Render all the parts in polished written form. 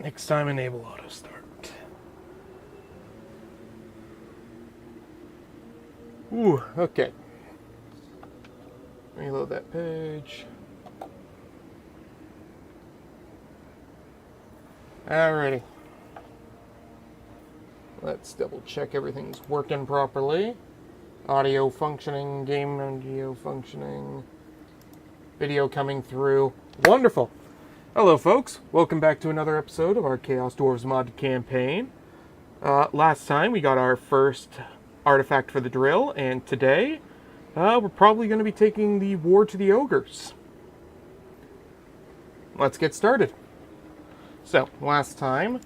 Next time, enable auto start. Ooh, okay. Reload that page. Alrighty. Let's double check everything's working properly. Audio functioning, game audio functioning, video coming through. Wonderful. Hello folks, welcome back to another episode of our Chaos Dwarves mod campaign. Last time we got our first artifact for the drill, and today we're probably going to be taking the war to the ogres. Let's get started. So, last time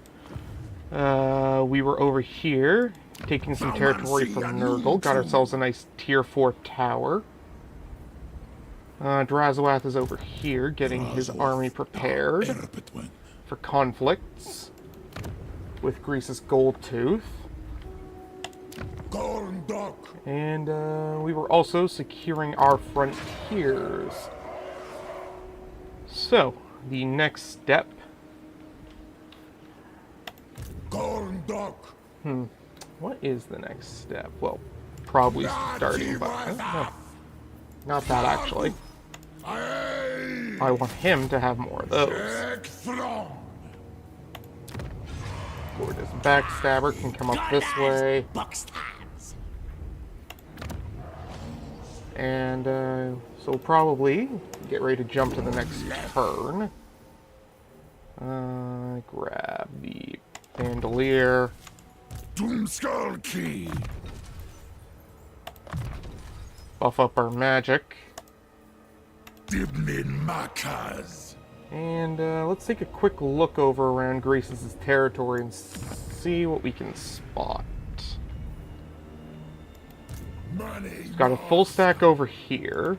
we were over here taking some territory from Nurgle, got ourselves a nice tier 4 tower. Drazoath is over here getting his army prepared for conflicts with Grease's Goldtooth. And we were also securing our frontiers. So, the next step... What is the next step? Well, probably starting, but... no, not that, actually. I want him to have more of those. Gorgeous Backstabber can come up this way. And so we'll probably get ready to jump to the next turn. Grab the Bandolier. Doomskull Key. Buff up our magic. And let's take a quick look over around Grace's territory and see what we can spot. We've got a full stack over here,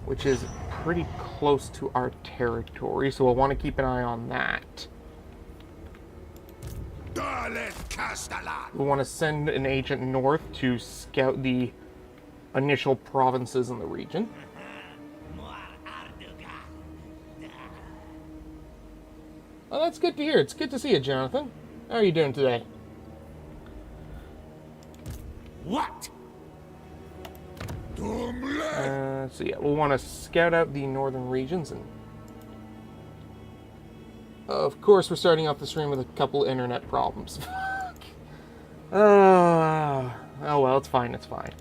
which is pretty close to our territory, so we'll want to keep an eye on that. We want to send an agent north to scout the initial provinces in the region. Well, that's good to hear. It's good to see you, Jonathan. How are you doing today? What? So yeah, we'll want to scout out the northern regions, and of course we're starting off the stream with a couple internet problems. Oh well, it's fine, it's fine.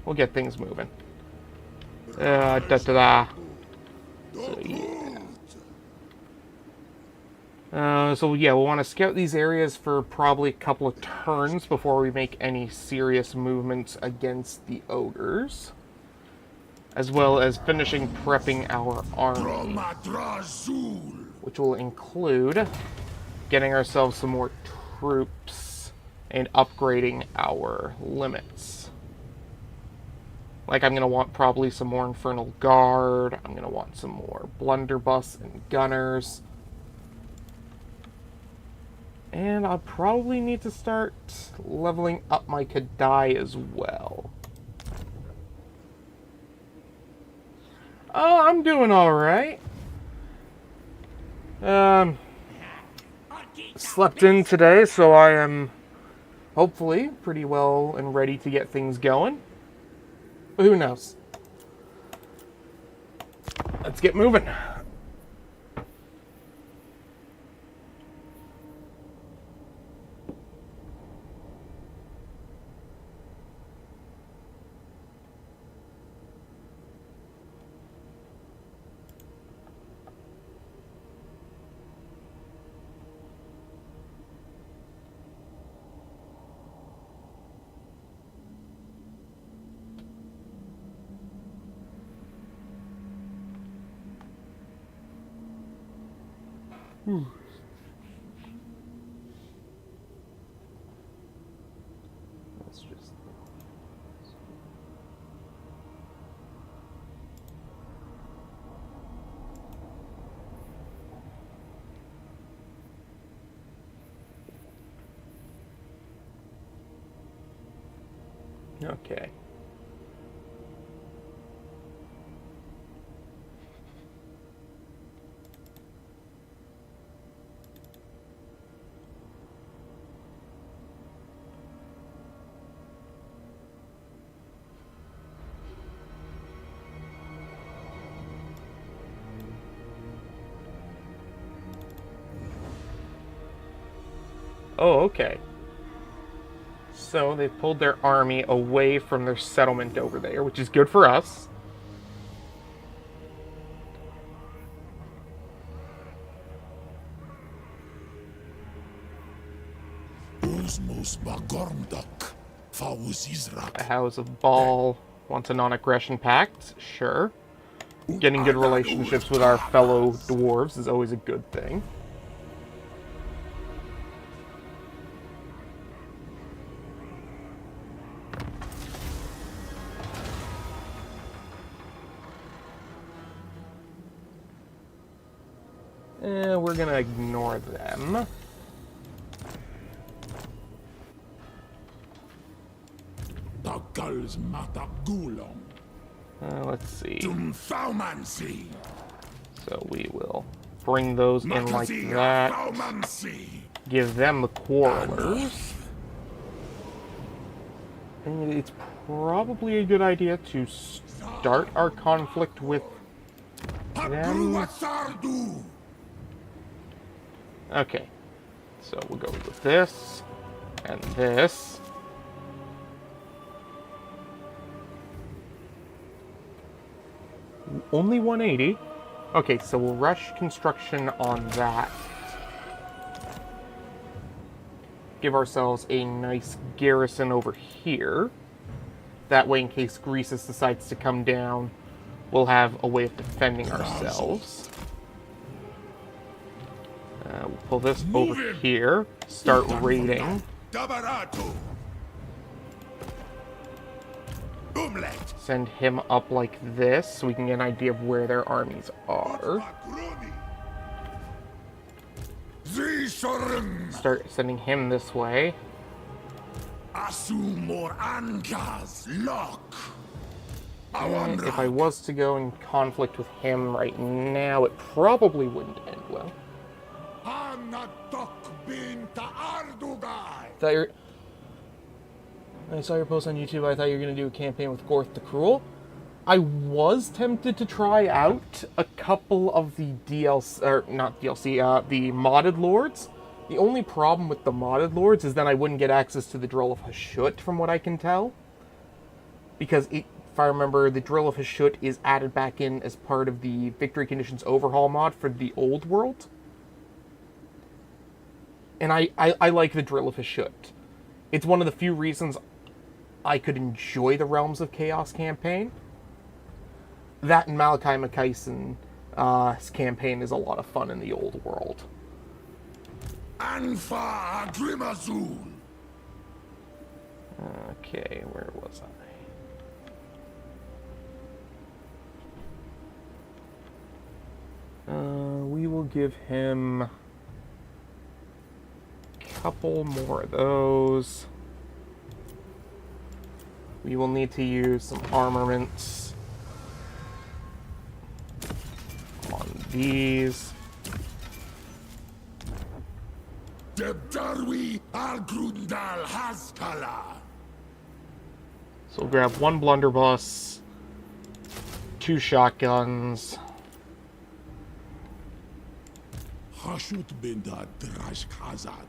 We'll get things moving. So yeah. So yeah, we'll want to scout these areas for probably a couple of turns before we make any serious movements against the ogres. As well as finishing prepping our army. Which will include getting ourselves some more troops and upgrading our limits. Like, I'm going to want probably some more Infernal Guard. I'm going to want some more Blunderbuss and Gunners. And I'll probably need to start leveling up my Kadai as well. Oh, I'm doing alright. Slept in today, so I am hopefully pretty well and ready to get things going. But who knows? Let's get moving. Let's just... Okay. Oh, okay. So they pulled their army away from their settlement over there, which is good for us. A House of Ball wants a non-aggression pact, sure. Getting good relationships with our fellow dwarves is always a good thing. We're gonna ignore them. Let's see. So we will bring those in like that. Give them the Quarrelers. And it's probably a good idea to start our conflict with them. Okay. So we'll go with this and this. Only 180. Okay, so we'll rush construction on that. Give ourselves a nice garrison over here. That way, in case Crises decides to come down, we'll have a way of defending ourselves. We'll pull this over here. Start raiding. Send him up like this so we can get an idea of where their armies are. Start sending him this way. And if I was to go in conflict with him right now, it probably wouldn't end well. I saw your post on YouTube. I thought you were going to do a campaign with Gorth the Cruel. I was tempted to try out a couple of the DLC, or not DLC, the modded lords. The only problem with the modded lords is that I wouldn't get access to the Drill of Hashut, from what I can tell. Because if I remember, the Drill of Hashut is added back in as part of the Victory Conditions Overhaul mod for the old world. And I like the Drill of Hashut. It's one of the few reasons I could enjoy the Realms of Chaos campaign. That and Malachi Makaisen's campaign is a lot of fun in the old world. Okay, where was I? We will give him a couple more of those. We will need to use some armaments on these. So we'll grab one blunderbuss, 2 shotguns.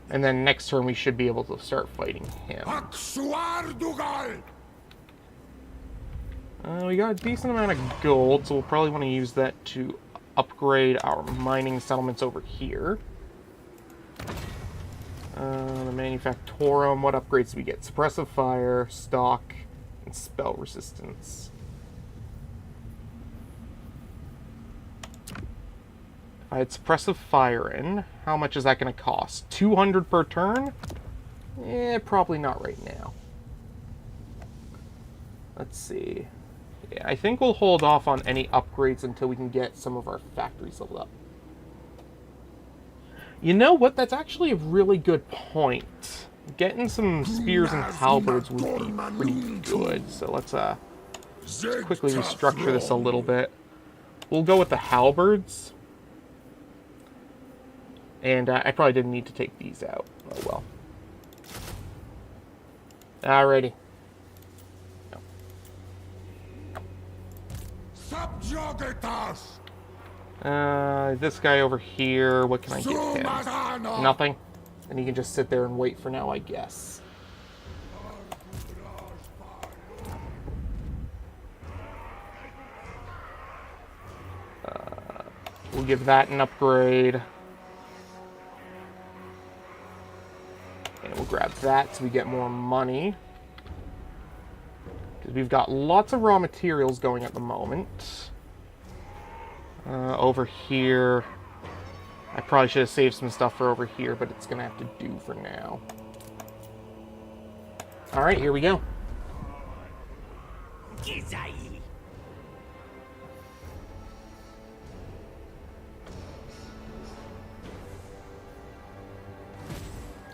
And then next turn we should be able to start fighting him. We got a decent amount of gold, so we'll probably want to use that to upgrade our mining settlements over here. The Manufactorum, what upgrades do we get? Suppressive Fire, Stock, and Spell Resistance. If I had Suppressive Fire in, how much is that going to cost? 200 per turn? Probably not right now. Let's see. Yeah, I think we'll hold off on any upgrades until we can get some of our factories leveled up. You know what? That's actually a really good point. Getting some spears and halberds would be pretty good. So let's quickly restructure this a little bit. We'll go with the halberds. And I probably didn't need to take these out. Oh well. Alrighty. This guy over here, what can I give him? Nothing? And he can just sit there and wait for now, I guess. We'll give that an upgrade. And we'll grab that so we get more money. Because we've got lots of raw materials going at the moment. Over here... I probably should have saved some stuff for over here, but it's going to have to do for now. Alright, here we go.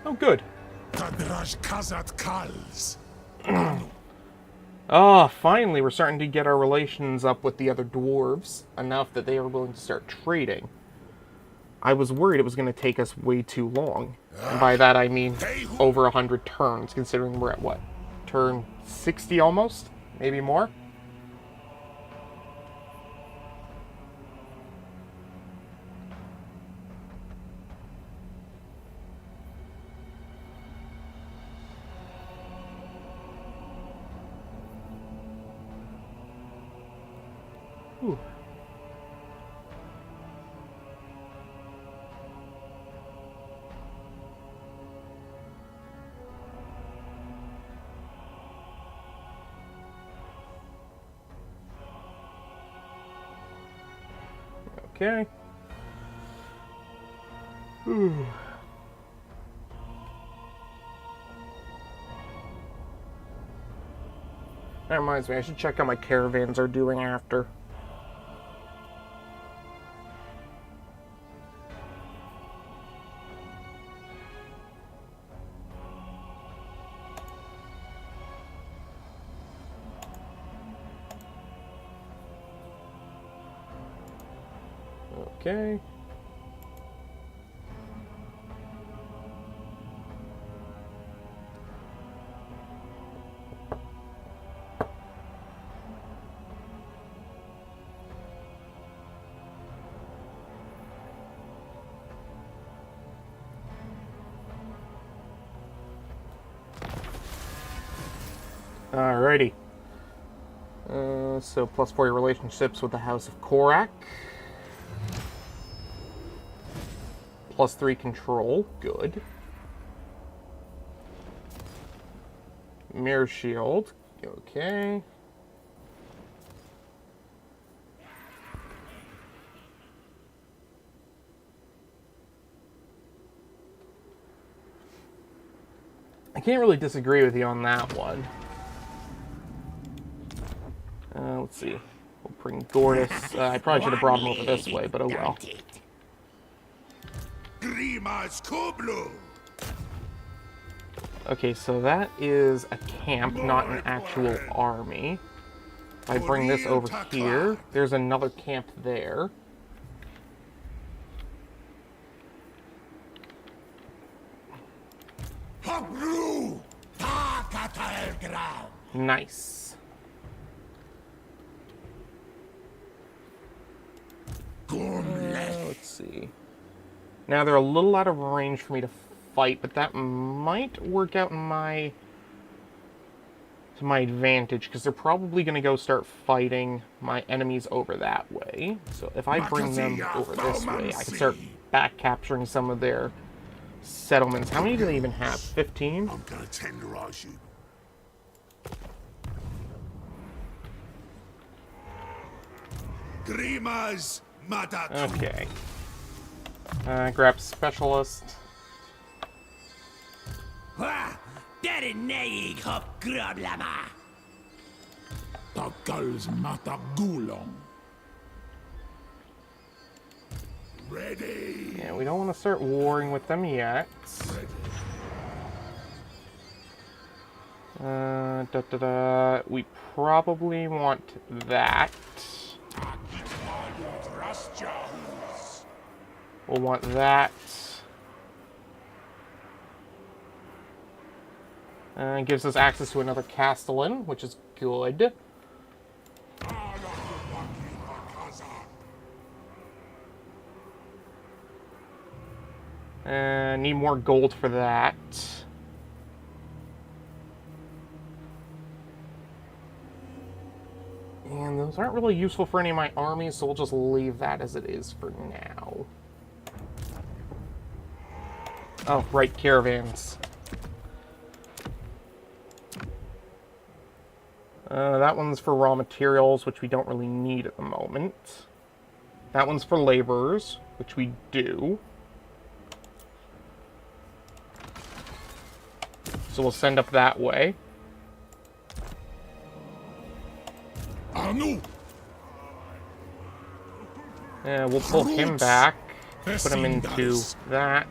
Oh, good. Oh, finally, we're starting to get our relations up with the other dwarves enough that they are willing to start trading. I was worried it was going to take us way too long. And by that I mean over 100 turns, considering we're at what? Turn 60 almost? Maybe more? Whew. Okay. Whew. That reminds me, I should check how my caravans are doing after. Okay. Alrighty. So plus 4 relationships with the House of Korak. Plus 3 control. Good. Mirror shield. Okay. I can't really disagree with you on that one. Let's see. We'll bring Gordis. I probably should have brought him over this way, but oh well. Okay, so that is a camp, not an actual army. If I bring this over here, there's another camp there. Nice. Let's see. Now they're a little out of range for me to fight, but that might work out in to my advantage, because they're probably going to go start fighting my enemies over that way. So if I bring them over this way, I can start back capturing some of their settlements. How many do they even have? 15? I'm going to tenderize you. Okay. Grab specialist. Ready. Yeah, we don't want to start warring with them yet. We probably want that. We'll want that. Gives us access to another Castellan, which is good. Need more gold for that. And those aren't really useful for any of my armies, so we'll just leave that as it is for now. Oh, right, caravans. That one's for raw materials, which we don't really need at the moment. That one's for laborers, which we do. So we'll send up that way. Yeah, we'll pull him back. Put him into that.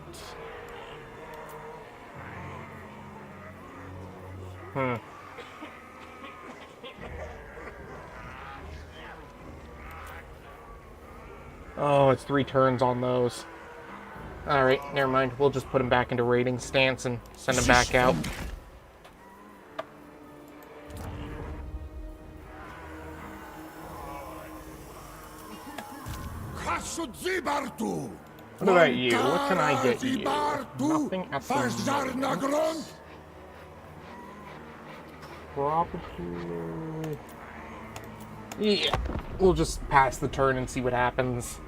Oh, it's 3 turns on those. Alright, never mind. We'll just put him back into raiding stance and send him back out. What about you? What can I get you? Nothing at the moment. Probably... Yeah, we'll just pass the turn and see what happens.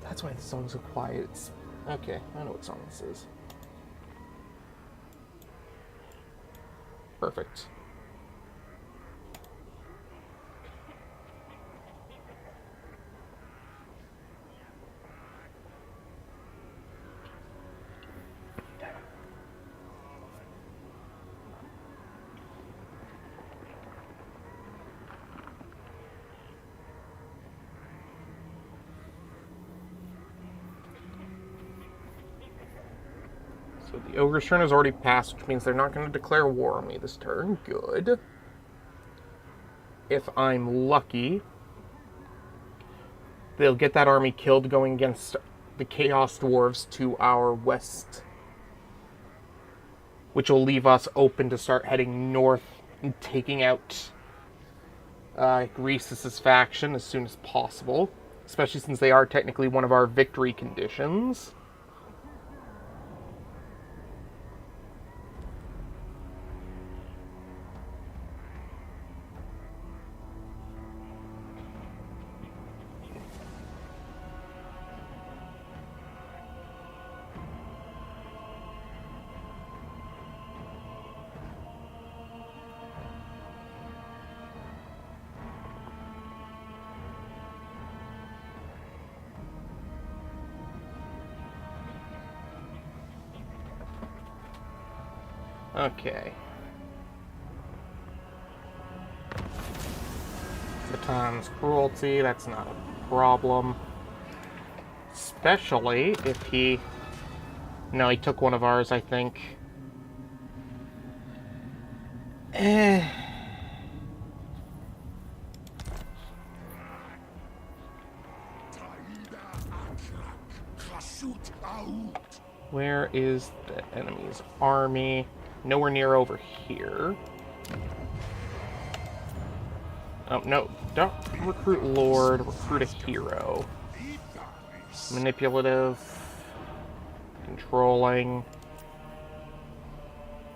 That's why the song's so quiet. Okay, I know what song this is. Perfect. So the ogre's turn has already passed, which means they're not going to declare war on me this turn. Good. If I'm lucky, they'll get that army killed going against the Chaos Dwarves to our west, which will leave us open to start heading north and taking out Crises' faction as soon as possible, especially since they are technically one of our victory conditions. Okay. Baton's cruelty, that's not a problem. Especially if he... No, he took one of ours, I think. Where is the enemy's army? Nowhere near over here. Oh, no. Don't recruit Lord. Recruit a hero. Manipulative. Controlling.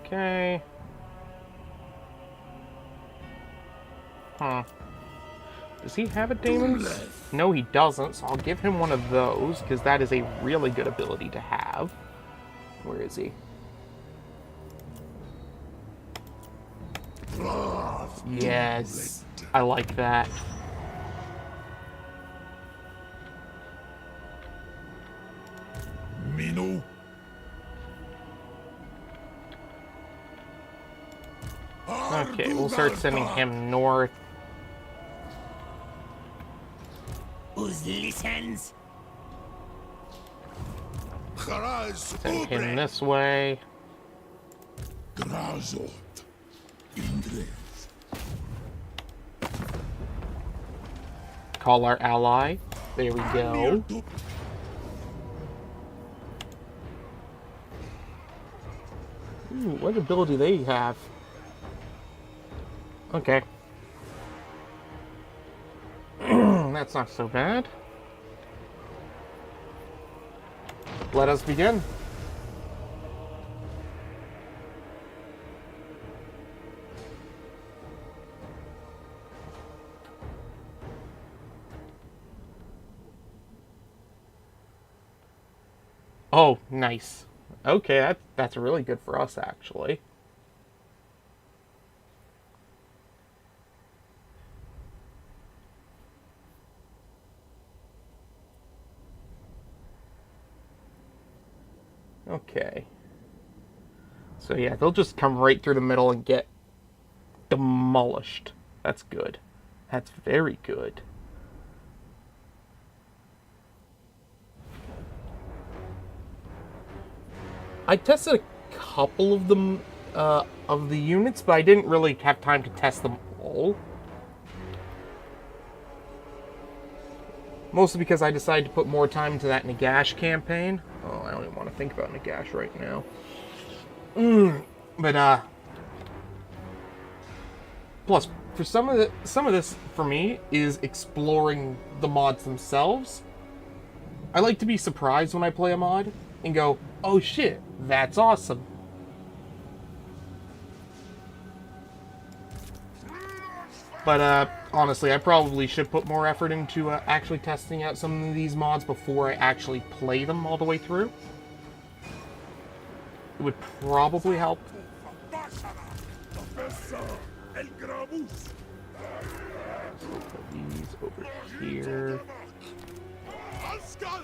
Okay. Huh. Does he have a Daemons? No, he doesn't, so I'll give him one of those, because that is a really good ability to have. Where is he? Yes, I like that. Mino. Okay, we'll start sending him north. Listens. Send him this way. Call our ally. There we go. Ooh, what ability do they have? Okay. that's not so bad. Let us begin. Oh, nice. Okay, that's really good for us, actually. Okay. So yeah, they'll just come right through the middle and get demolished. That's good. That's very good. I tested a couple of them, of the units, but I didn't really have time to test them all. Mostly because I decided to put more time into that Nagash campaign. Oh, I don't even want to think about Nagash right now. But plus, for some of this for me is exploring the mods themselves. I like to be surprised when I play a mod and go, "Oh shit, that's awesome." But honestly, I probably should put more effort into actually testing out some of these mods before I actually play them all the way through. It would probably help. Put these over here. Hashut.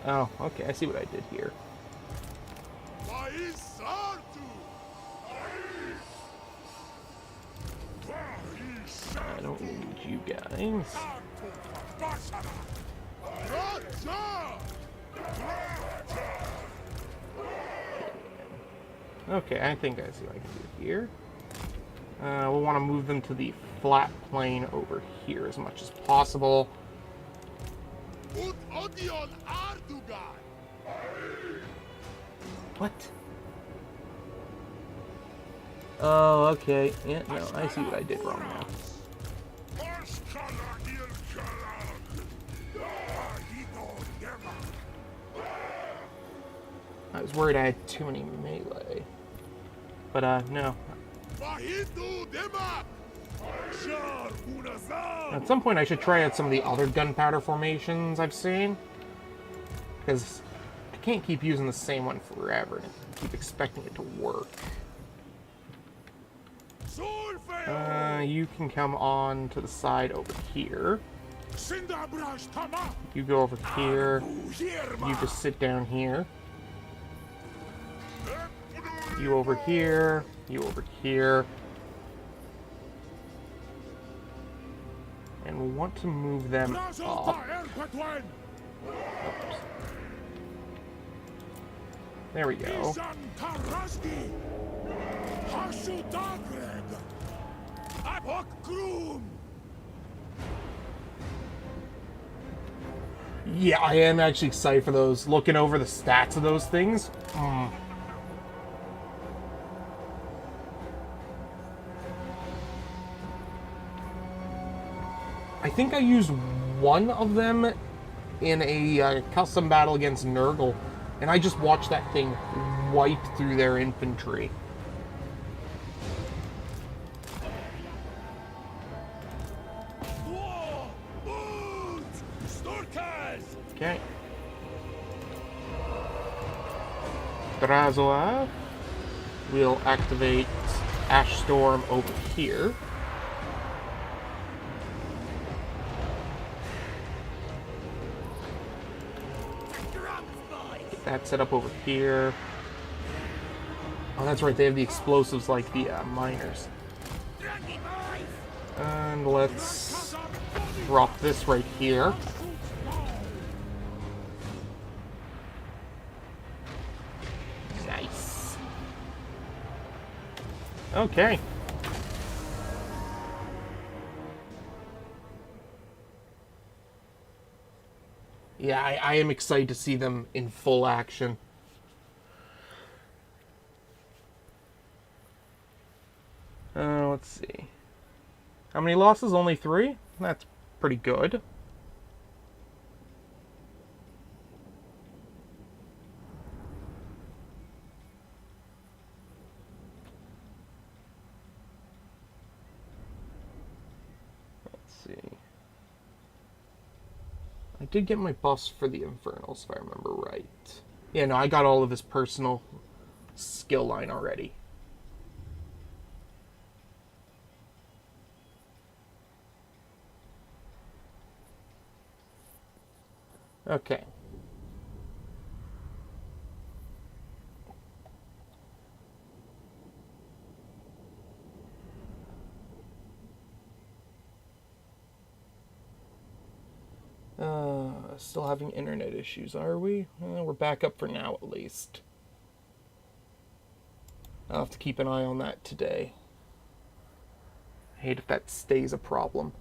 Oh, okay, I see what I did here. I don't need you guys. Okay, I think I see what I can do here. We'll want to move them to the flat plane over here as much as possible. What? Oh, okay. Yeah, no, I see what I did wrong now. I was worried I had too many melee. But, no. At some point I should try out some of the other gunpowder formations I've seen. Because I can't keep using the same one forever and keep expecting it to work. You can come on to the side over here. You go over here. You just sit down here. You over here. You over here. And we'll want to move them up. Oops. There we go. Yeah, I am actually excited for those. Looking over the stats of those things. I think I used one of them in a custom battle against Nurgle, and I just watched that thing wipe through their infantry. Okay. Drazoa will activate Ash Storm over here. Get that set up over here. Oh, that's right, they have the explosives like the miners. And let's drop this right here. Okay. Yeah, I am excited to see them in full action. Let's see. How many losses? Only 3? That's pretty good. Let's see. I did get my buffs for the Infernals, if I remember right. Yeah, no, I got all of his personal skill line already. Okay. Still having internet issues, are we? We're back up for now, at least. I'll have to keep an eye on that today. I hate if that stays a problem.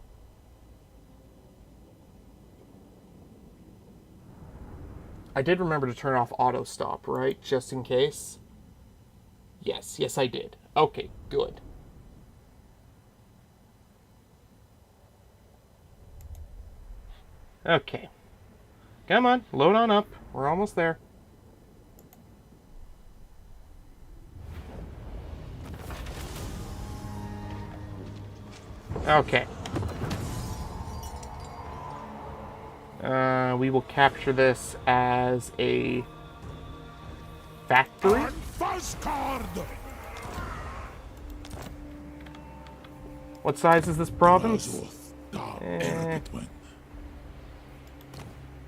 I did remember to turn off auto stop, right? Just in case. Yes, I did. Okay, good. Okay. Come on, load on up. We're almost there. Okay. We will capture this as a factory. What size is this province?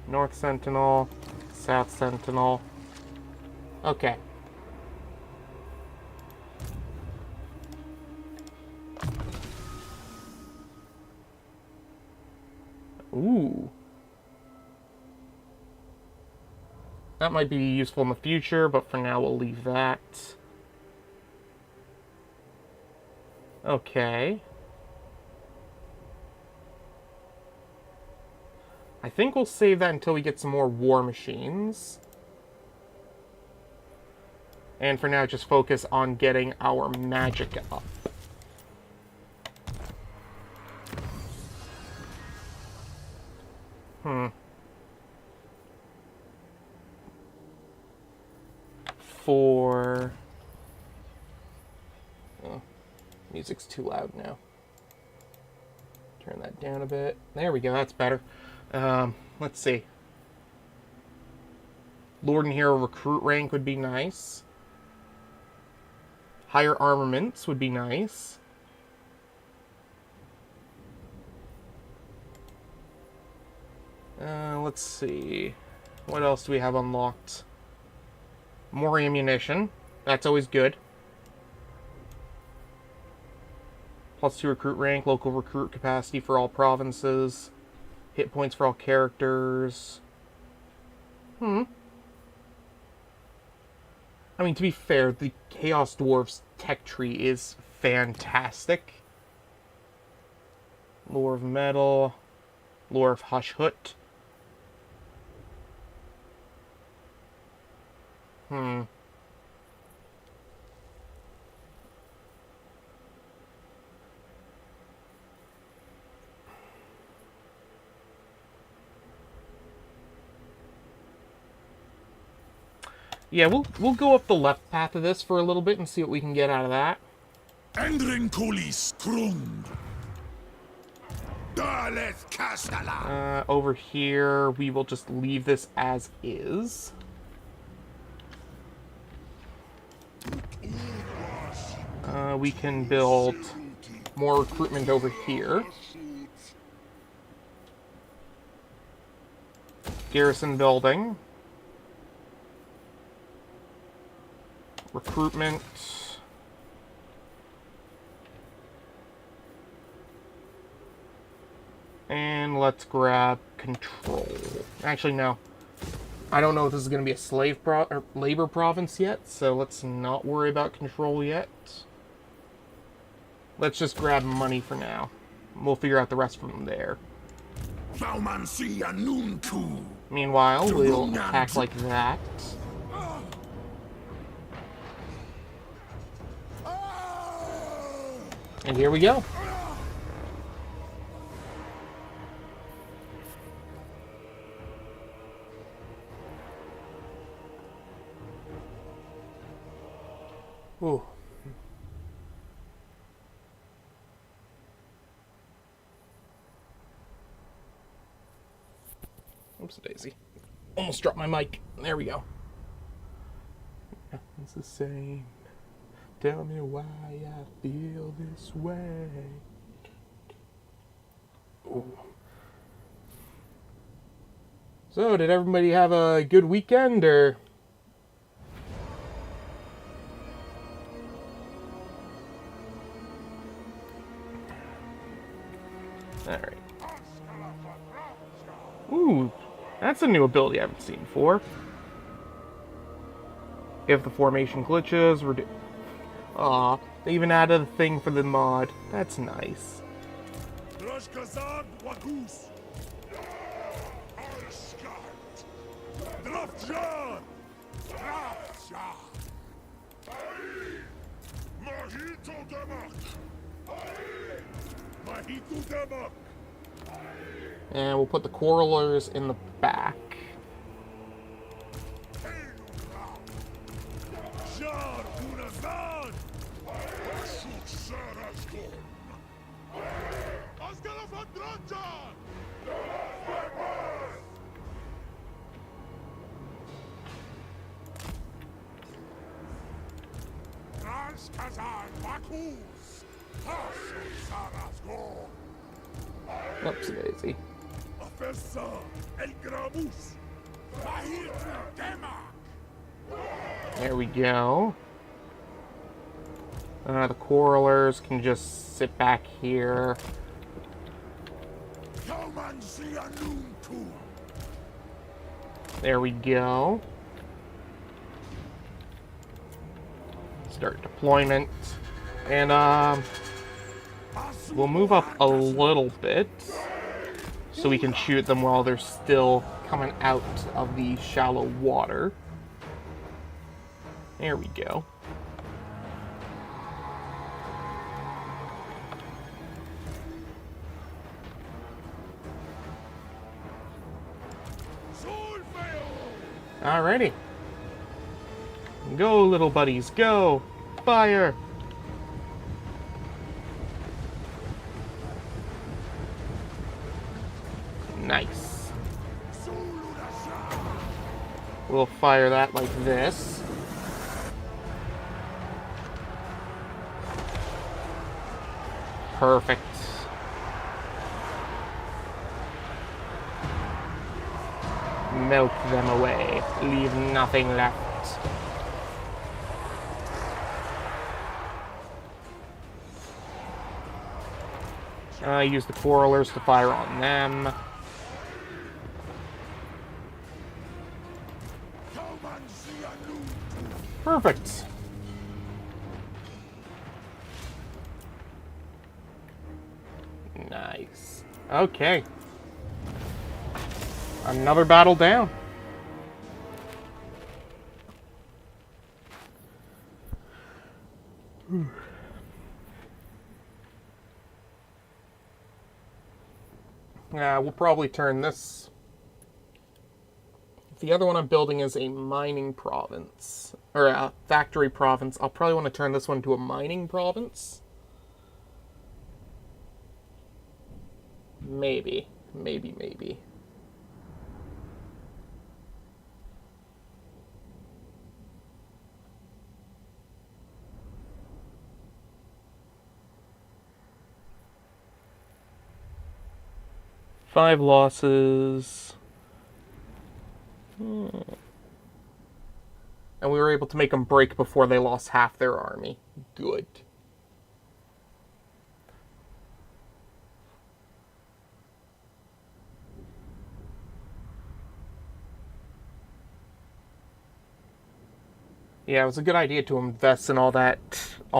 North Sentinel, South Sentinel. Okay. Ooh. That might be useful in the future, but for now we'll leave that. Okay. I think we'll save that until we get some more war machines. And for now, just focus on getting our magic up. For... Oh, music's too loud now. Turn that down a bit. There we go, that's better. Let's see. Lord and Hero recruit rank would be nice. Higher armaments would be nice. Let's see. What else do we have unlocked? More ammunition. That's always good. +2 recruit rank, local recruit capacity for all provinces. Hit points for all characters. I mean, to be fair, the Chaos Dwarves tech tree is fantastic. Lore of Metal. Lore of Hashut. Yeah, we'll go up the left path of this for a little bit and see what we can get out of that. Over here, we will just leave this as is. We can build more recruitment over here. Garrison building. Recruitment. And let's grab control. Actually, no. I don't know if this is going to be a labor province yet, so let's not worry about control yet. let's just grab money for now. We'll figure out the rest from there. Meanwhile, we'll attack like that. And here we go. Ooh. Oops, daisy. Almost dropped my mic. There we go. It's the same. Tell me why I feel this way. Ooh. So, did everybody have a good weekend, or? Alright. Ooh, that's a new ability I haven't seen before. If the formation glitches, aw, they even added a thing for the mod. That's nice. And we'll put the Quarrelers in the back. Oops, daisy. There we go. The Quarrelers can just sit back here. There we go. Start deployment. And, we'll move up a little bit so we can shoot them while they're still coming out of the shallow water. There we go. Alrighty. Go, little buddies, go! Fire! Nice. We'll fire that like this. Perfect. Melt them away. Leave nothing left. Use the Quarrelers to fire on them. Perfect. Nice. Okay. Another battle down. We'll probably turn this. If the other one I'm building is a mining province, or a factory province, I'll probably want to turn this one to a mining province. Maybe. Maybe. Five losses. And we were able to make them break before they lost half their army. Good. Yeah, it was a good idea to invest in all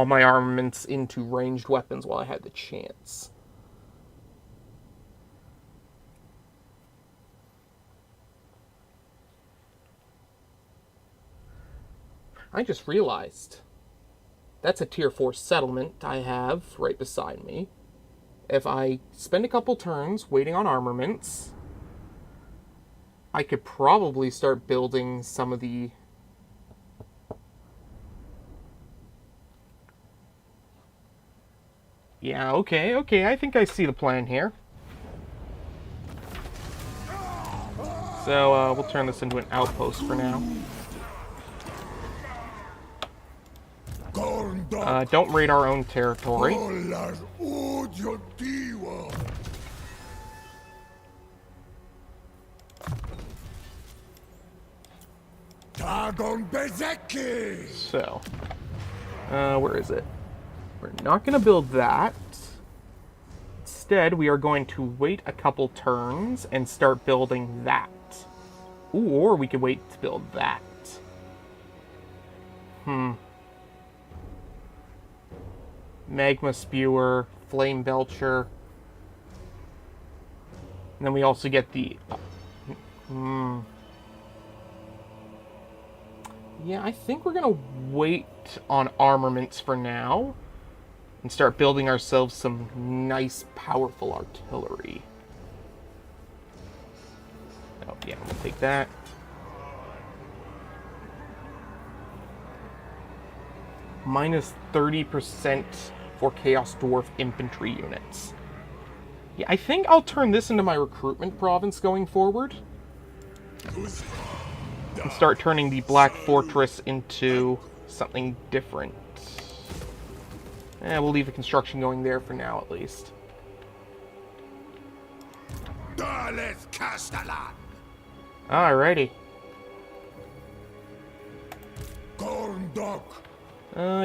my armaments into ranged weapons while I had the chance. I just realized that's a tier 4 settlement I have right beside me. If I spend a couple turns waiting on armaments, I could probably start building some of the... Yeah, okay, I think I see the plan here. So, we'll turn this into an outpost for now. Don't raid our own territory. So, where is it? We're not going to build that. Instead, we are going to wait a couple turns and start building that. Ooh, or we could wait to build that. Magma Spewer, Flame Belcher. And then we also get the... Yeah, I think we're going to wait on armaments for now and start building ourselves some nice, powerful artillery. Oh, yeah, we'll take that. Minus 30% for Chaos Dwarf infantry units. Yeah, I think I'll turn this into my recruitment province going forward. And start turning the Black Fortress into something different. We'll leave the construction going there for now, at least. Alrighty.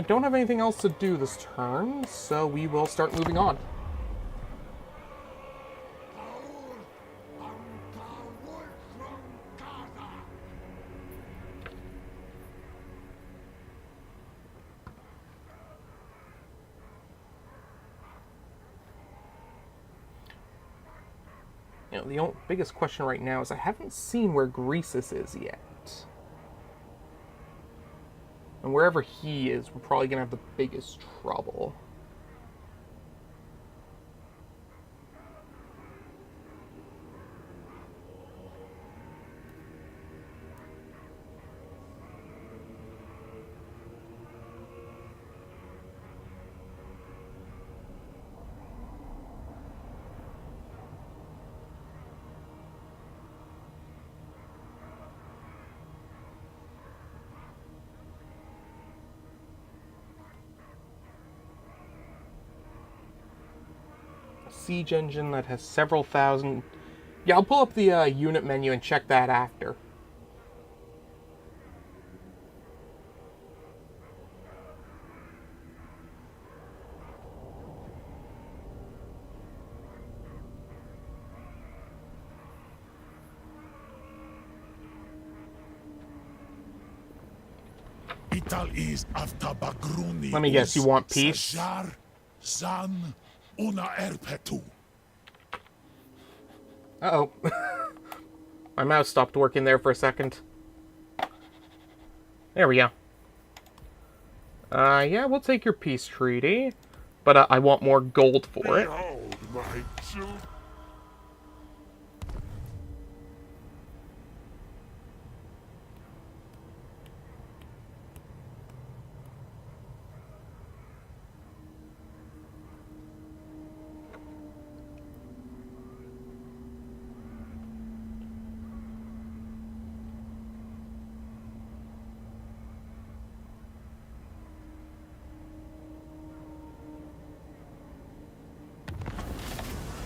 Don't have anything else to do this turn, so we will start moving on. You know, the biggest question right now is I haven't seen where Crises is yet. And wherever he is, we're probably going to have the biggest trouble. Siege engine that has several thousand... Yeah, I'll pull up the unit menu and check that after. Let me guess, you want peace? Uh-oh. My mouse stopped working there for a second. There we go. Yeah, we'll take your peace treaty. But I want more gold for it.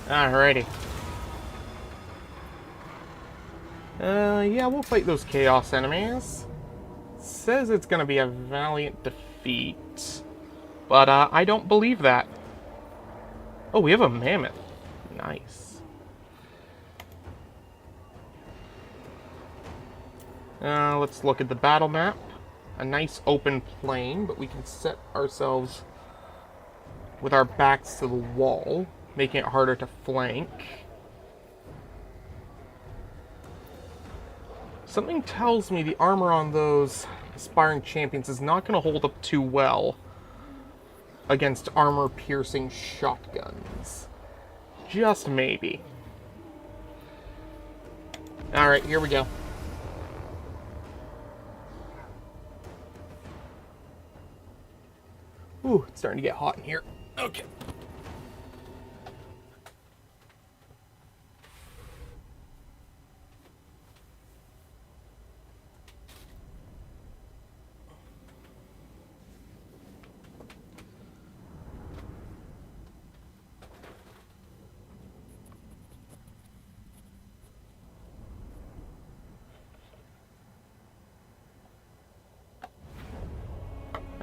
Alrighty. Yeah, we'll fight those chaos enemies. Says it's gonna be a valiant defeat. But, I don't believe that. Oh, we have a mammoth. Nice. Let's look at the battle map. a nice open plain, but we can set ourselves with our backs to the wall, making it harder to flank. Something tells me the armor on those aspiring champions is not going to hold up too well against armor-piercing shotguns. Just maybe. Alright, here we go. Ooh, it's starting to get hot in here. Okay.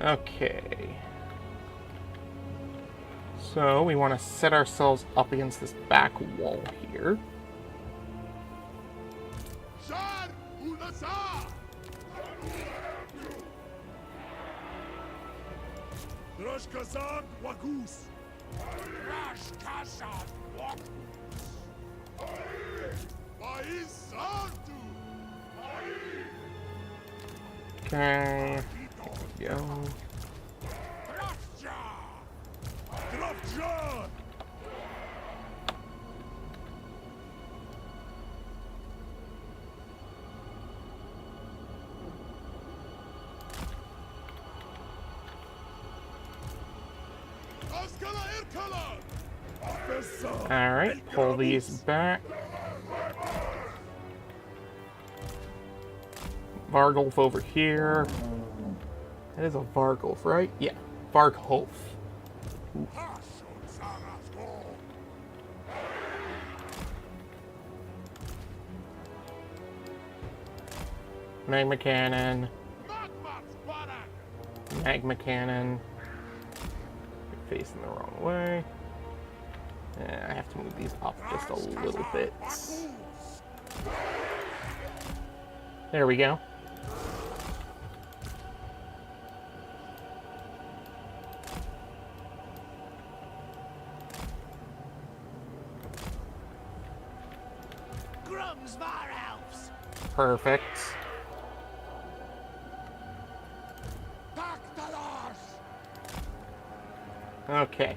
Okay. So we want to set ourselves up against this back wall here. Okay. There we go. Alright, pull these back. Vargulf over here. That is a Vargulf, right? Yeah, Vargulf. Magma cannon. Magma cannon. You're facing the wrong way. I have to move these up just a little bit. There we go. Perfect. Okay.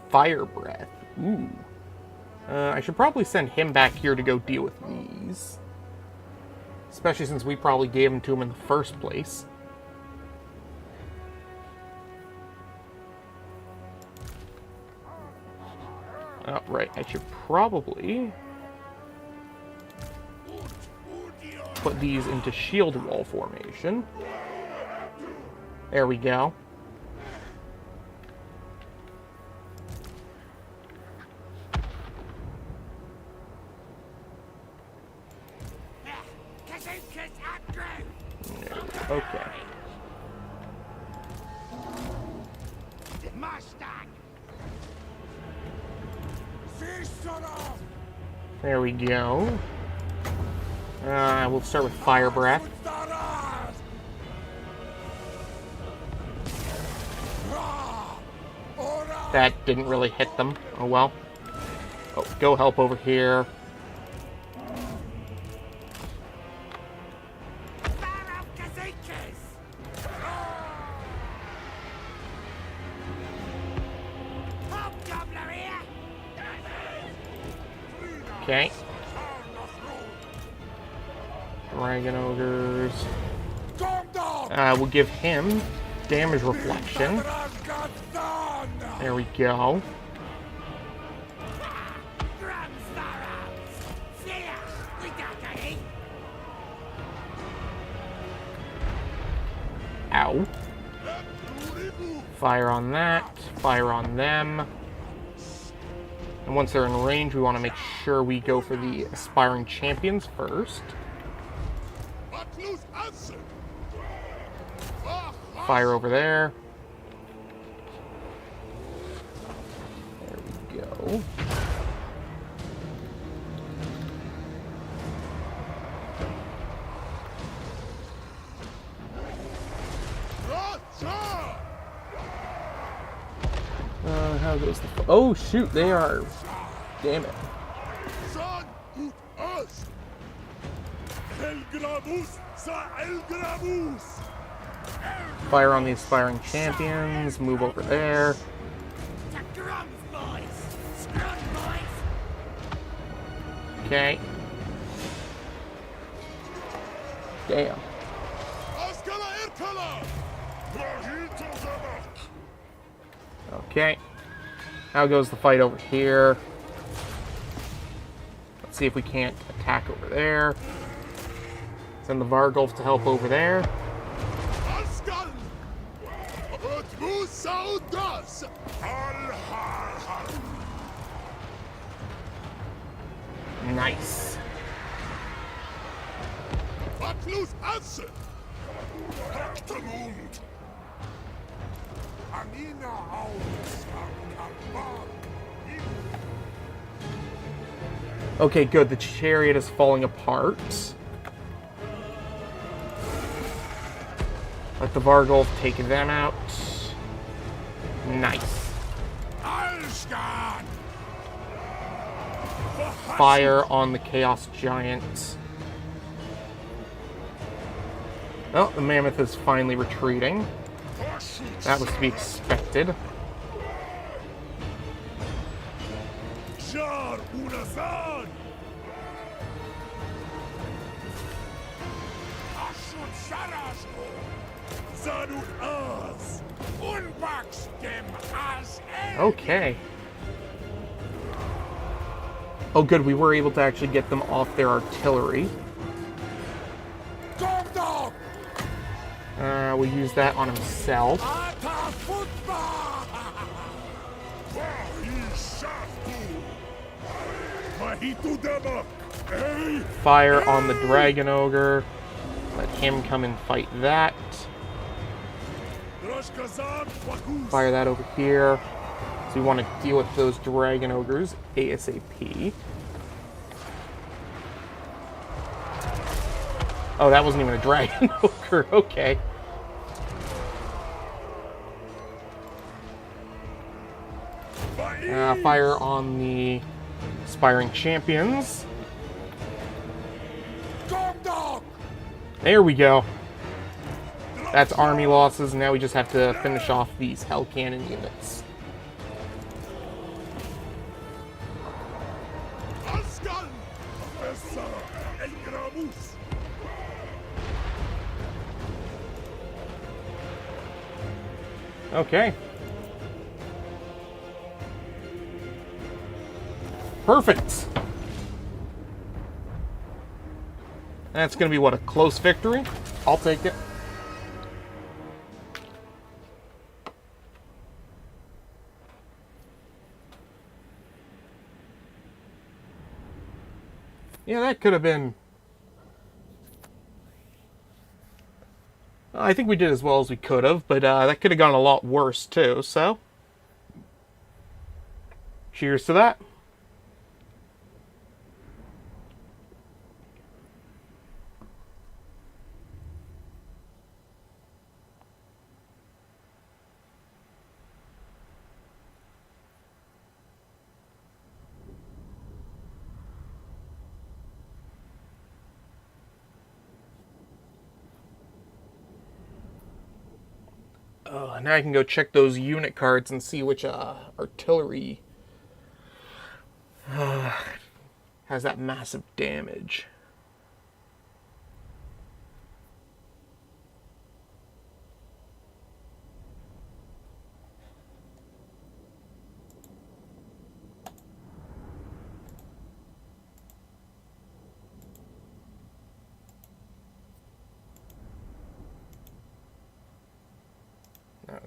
Fire breath. Ooh. I should probably send him back here to go deal with these. Especially since we probably gave them to him in the first place. Oh, right. I should probably put these into shield wall formation. There we go. Okay. There we go. We'll start with Fire Breath. That didn't really hit them. Oh well. Oh, go help over here. Okay. Dragon Ogres. We'll give him damage reflection. There we go. Ow. Fire on that. Fire on them. And once they're in range, we want to make sure we go for the aspiring champions first. Fire over there. There we go. How goes the... Oh, shoot, they are... Damn it. Fire on the aspiring champions. Move over there. Okay. Damn. Okay. How goes the fight over here? Let's see if we can't attack over there. Send the Vargulf to help over there. Nice. Okay, good. The chariot is falling apart. Let the Vargulf take them out. Nice. Fire on the Chaos Giant. Oh, the Mammoth is finally retreating. That was to be expected. Okay. Oh good, we were able to actually get them off their artillery. We'll use that on himself. Fire on the Dragon Ogre. Let him come and fight that. Fire that over here. So we want to deal with those Dragon Ogres ASAP. Oh, that wasn't even a Dragon Ogre. Okay. Fire on the Aspiring Champions. There we go. That's army losses. Now we just have to finish off these Hell Cannon units. Okay. Perfect. That's going to be, what, a close victory? I'll take it. Yeah, that could have been... I think we did as well as we could have, but that could have gone a lot worse too, so... Cheers to that. Now I can go check those unit cards and see which artillery has that massive damage.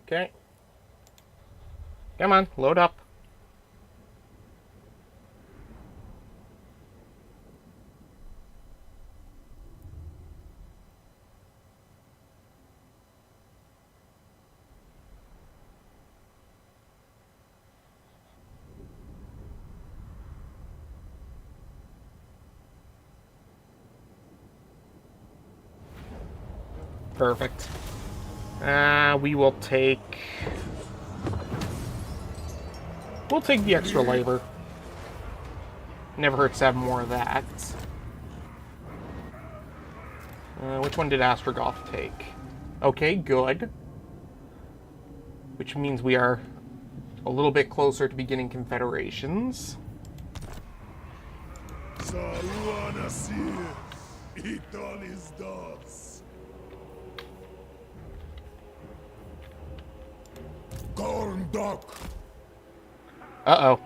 Okay. Come on, load up. Perfect. We will take We'll take the extra labor. Never hurts to have more of that. Which one did Astrogoth take? Okay, good. Which means we are a little bit closer to beginning confederations. Uh-oh.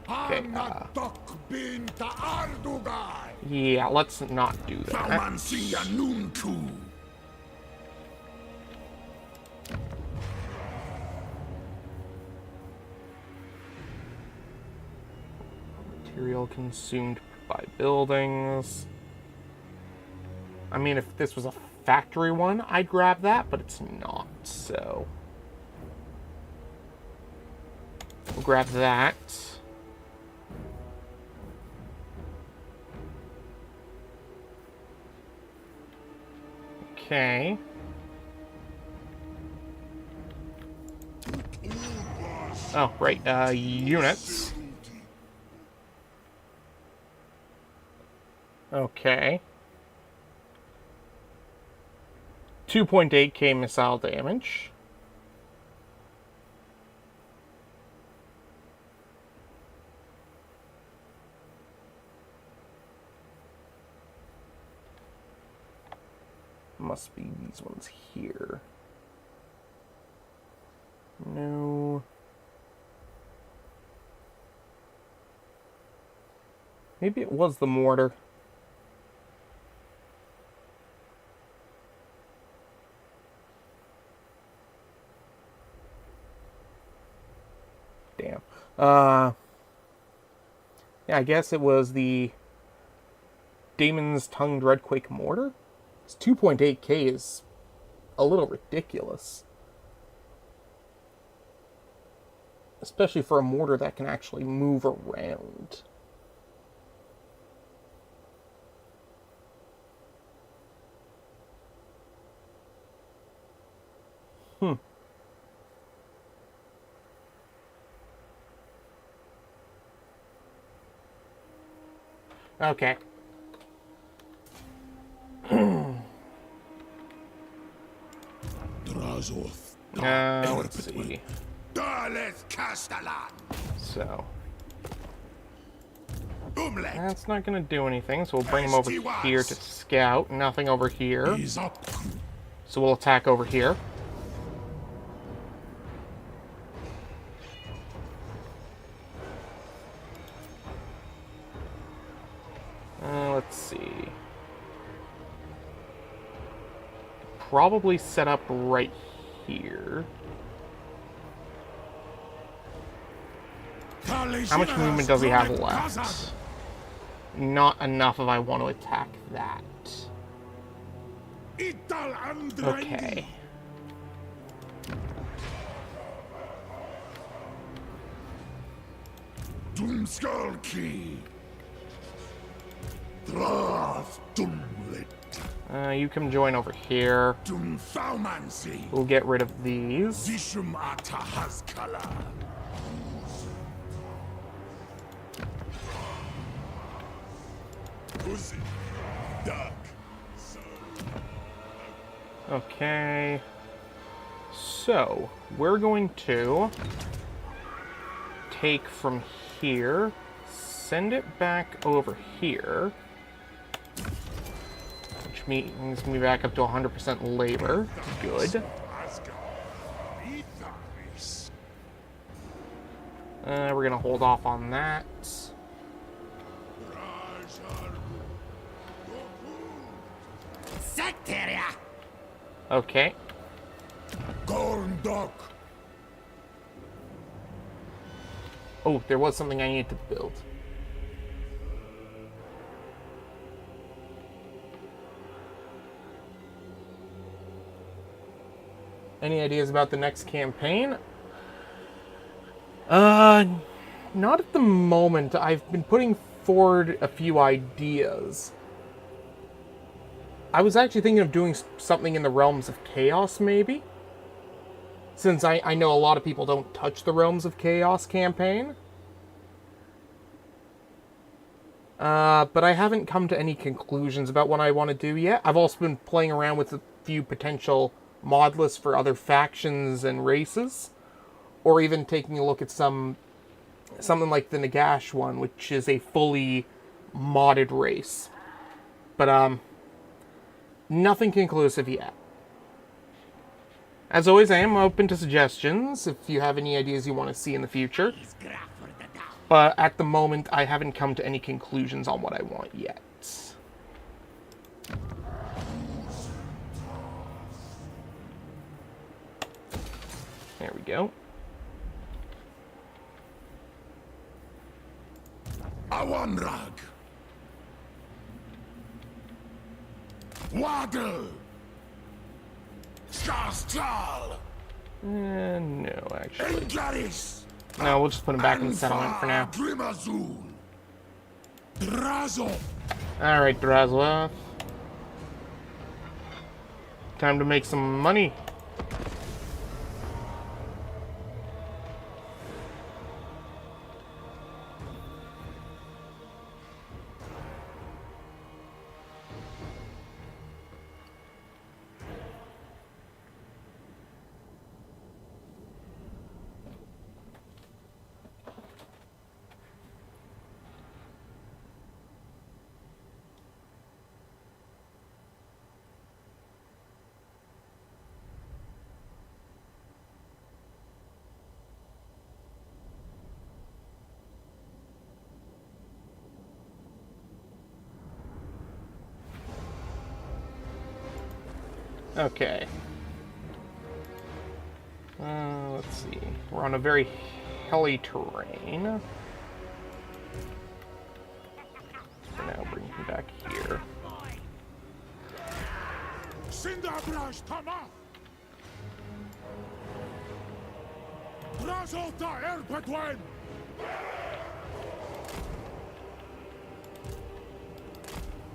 Okay, yeah, let's not do that. Material consumed by buildings. I mean, if this was a factory one, I'd grab that, but it's not, so... We'll grab that. Okay. Oh, right, units. Okay. 2.8k missile damage. Must be these ones here. No. Maybe it was the mortar. Damn. Yeah, I guess it was the Daemon's Tongue Dreadquake mortar? 2.8k is a little ridiculous. Especially for a mortar that can actually move around. Okay. Let's see. So. That's not going to do anything, so we'll bring him over here to scout. Nothing over here. So we'll attack over here. Let's see. Probably set up right here. How much movement does he have left? Not enough if I want to attack that. Okay. You can join over here. We'll get rid of these. Okay. So, we're going to take from here, send it back over here, which means me back up to 100% labor. Good. We're going to hold off on that. Okay. Oh, there was something I needed to build. Any ideas about the next campaign? Not at the moment. I've been putting forward a few ideas. I was actually thinking of doing something in the realms of chaos, maybe? since I know a lot of people don't touch the Realms of Chaos campaign. But I haven't come to any conclusions about what I want to do yet. I've also been playing around with a few potential mod lists for other factions and races, or even taking a look at something like the Nagash one, which is a fully modded race. But nothing conclusive yet. As always, I am open to suggestions if you have any ideas you want to see in the future. But at the moment, I haven't come to any conclusions on what I want yet. There we go. Awanrag. Waddle. Chasslo. No, actually. Englaris. No, we'll just put him back in the settlement for now. Alright, Drazwa. Time to make some money. Okay. Let's see. We're on a very hilly terrain. For now, bring him back here.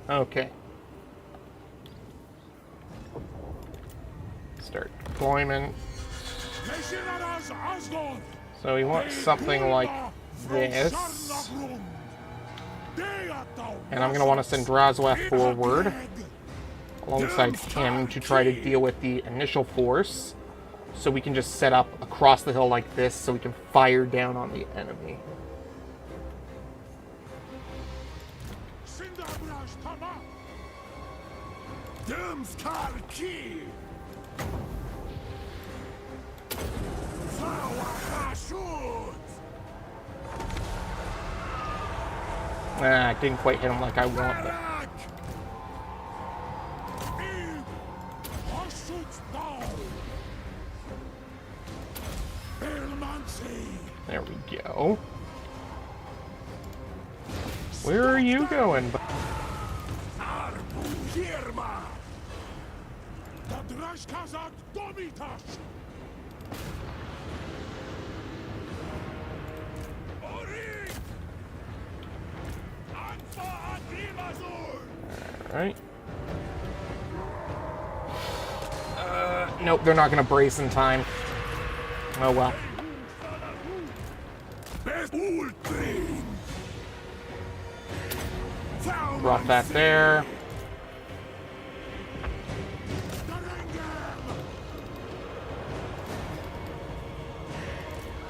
Okay. Start deployment. So we want something like this. And I'm going to want to send Drazwa forward alongside him to try to deal with the initial force. So we can just set up across the hill like this so we can fire down on the enemy. I didn't quite hit him like I wanted. There we go. Where are you going? Alright. Nope, they're not going to brace in time. Oh well. Drop that there.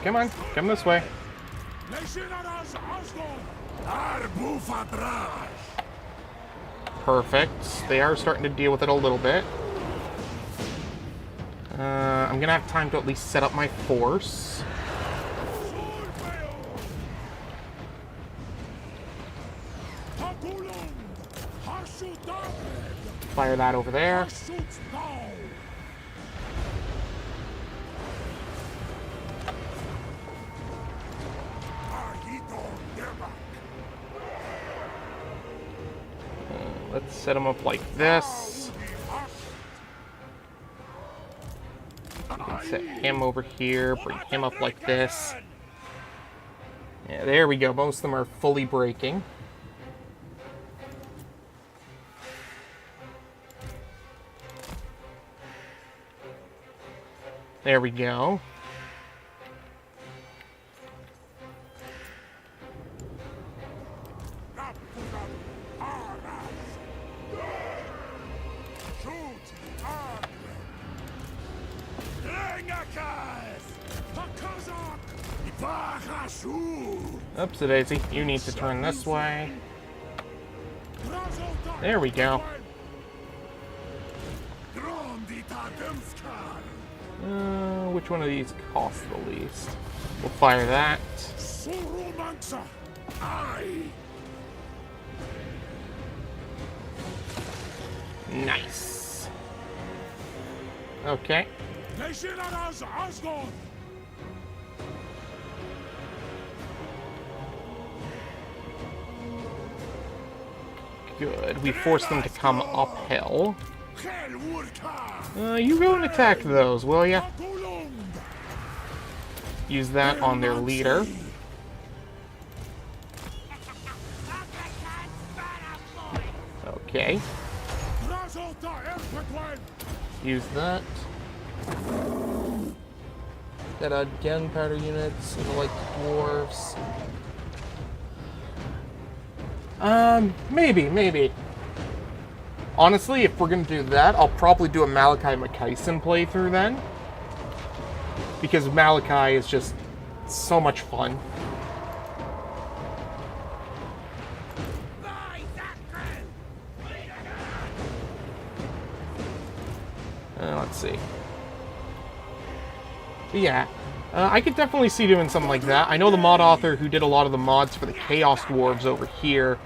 Come on, come this way. Perfect. They are starting to deal with it a little bit. I'm gonna have time to at least set up my force. Fire that over there. Let's set them up like this. We can set him over here, bring him up like this. Yeah, there we go. Most of them are fully breaking. There we go. Oopsie daisy, you need to turn this way. There we go. Which one of these costs the least? We'll fire that. Nice. Okay. Good. We forced them to come uphill. You go and attack those, will ya? Use that on their leader. Okay. Use that. Got gunpowder units and like dwarves. Maybe. Honestly, if we're gonna do that, I'll probably do a Malachi Makaisen playthrough then. Because Malachi is just so much fun. Let's see. But yeah, I could definitely see doing something like that. I know the mod author who did a lot of the mods for the Chaos Dwarves over here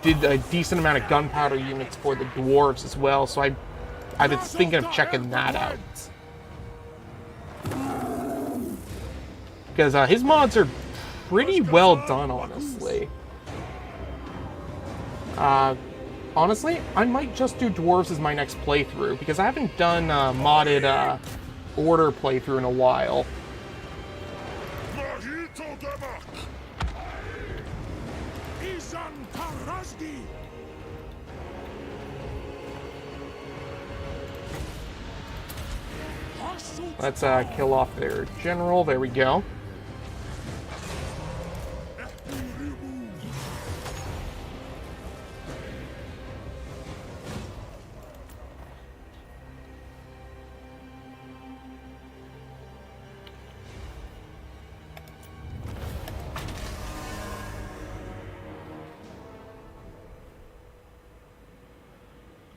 did a decent amount of gunpowder units for the Dwarves as well, so I've been thinking of checking that out. Because his mods are pretty well done, honestly. Honestly, I might just do Dwarves as my next playthrough, because I haven't done modded Order playthrough in a while. Let's kill off their general. There we go.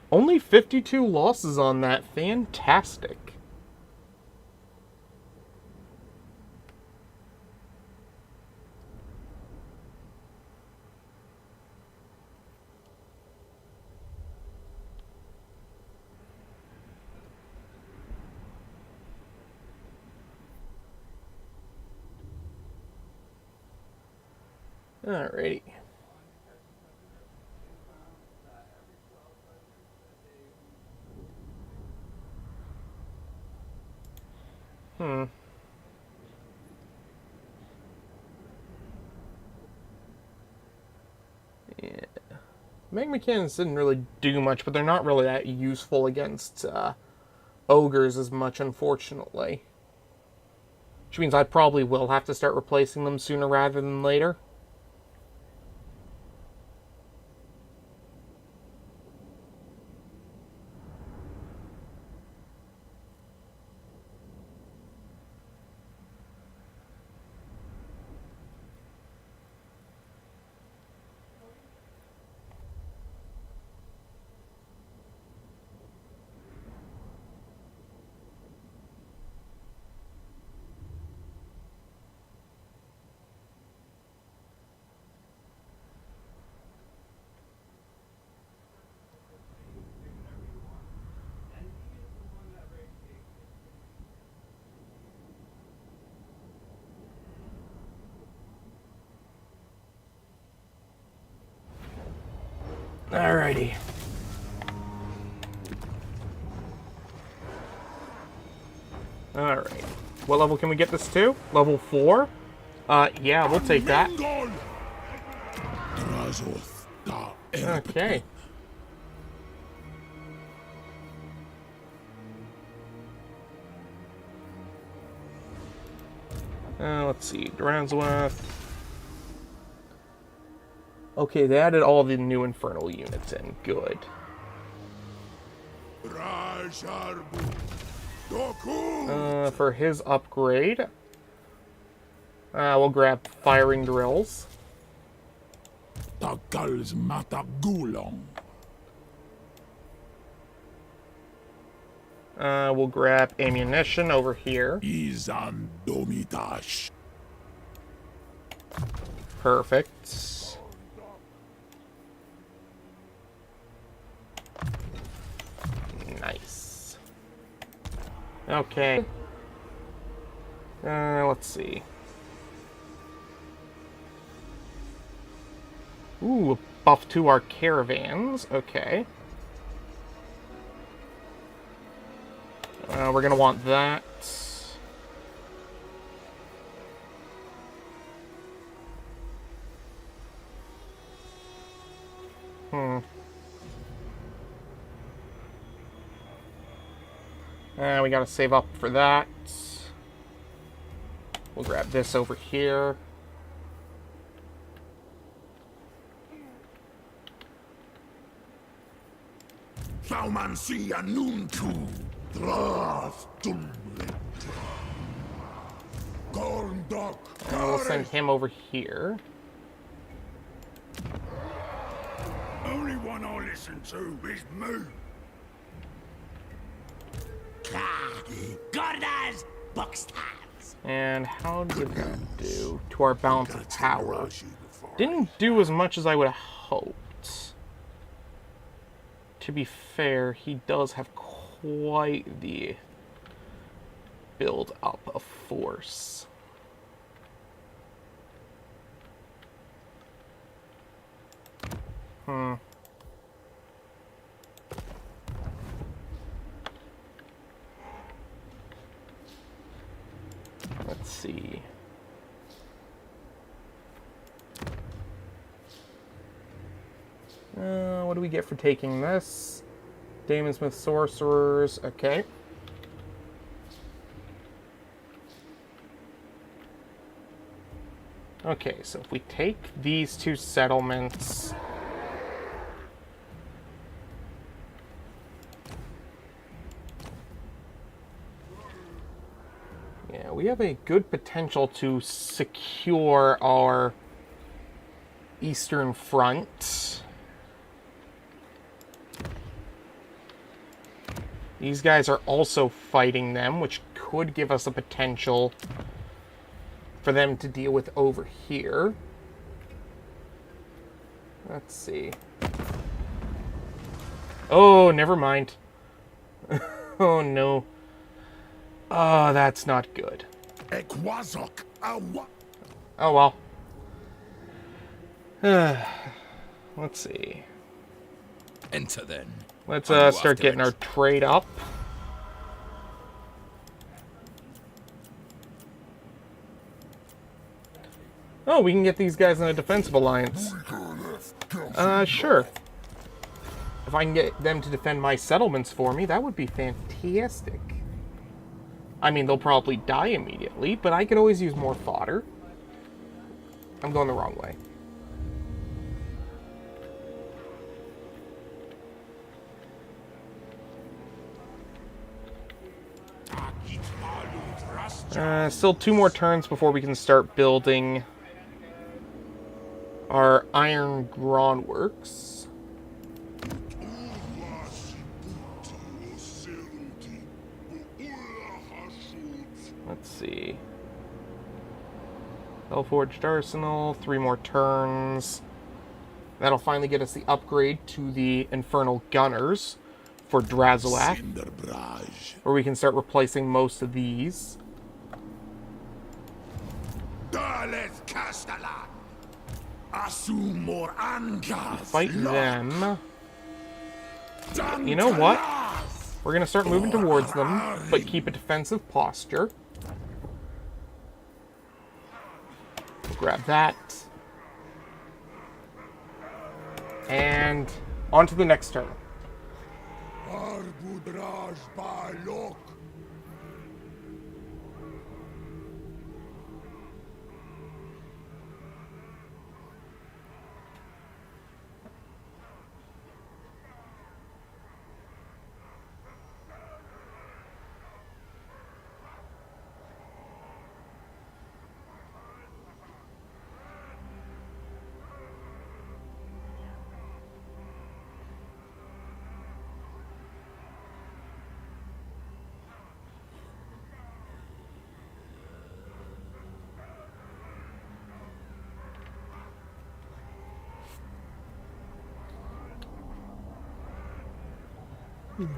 Only 52 losses on that. Fantastic. Alrighty. Yeah. Magma cannons didn't really do much, but they're not really that useful against ogres as much, unfortunately. Which means I probably will have to start replacing them sooner rather than later. Alrighty. Alright. What level can we get this to? Level 4? Yeah, we'll take that. Okay. Let's see. Dranzweth. Okay, they added all the new Infernal units in. Good. For his upgrade, we'll grab firing drills. We'll grab ammunition over here. Perfect. Nice. Okay. Let's see. Ooh, a buff to our caravans. Okay. We're gonna want that. We gotta save up for that. We'll grab this over here. We'll send him over here. Only one I listen to is me. Gordas Buckstabs. And how did that do to our balance of power? Didn't do as much as I would have hoped. To be fair, he does have quite the build up of force. Let's see. What do we get for taking this? Damonsmith Sorcerers, okay. Okay, so if we take these two settlements... Yeah, we have a good potential to secure our eastern front. These guys are also fighting them, which could give us a potential for them to deal with over here. Let's see. Oh, never mind. Oh, no. Oh, that's not good. Oh, well. Let's see. Enter then. Let's start getting our trade up. Oh, we can get these guys in a defensive alliance. Sure. If I can get them to defend my settlements for me, that would be fantastic. I mean, they'll probably die immediately, but I could always use more fodder. I'm going the wrong way. Still 2 more turns before we can start building our iron groundworks. Let's see. Hellforged Arsenal, 3 more turns. That'll finally get us the upgrade to the Infernal Gunners for Drazulath, where we can start replacing most of these. Fight them. You know what? We're going to start moving towards them, but keep a defensive posture. We'll grab that. And on to the next turn.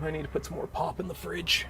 I need to put some more pop in the fridge.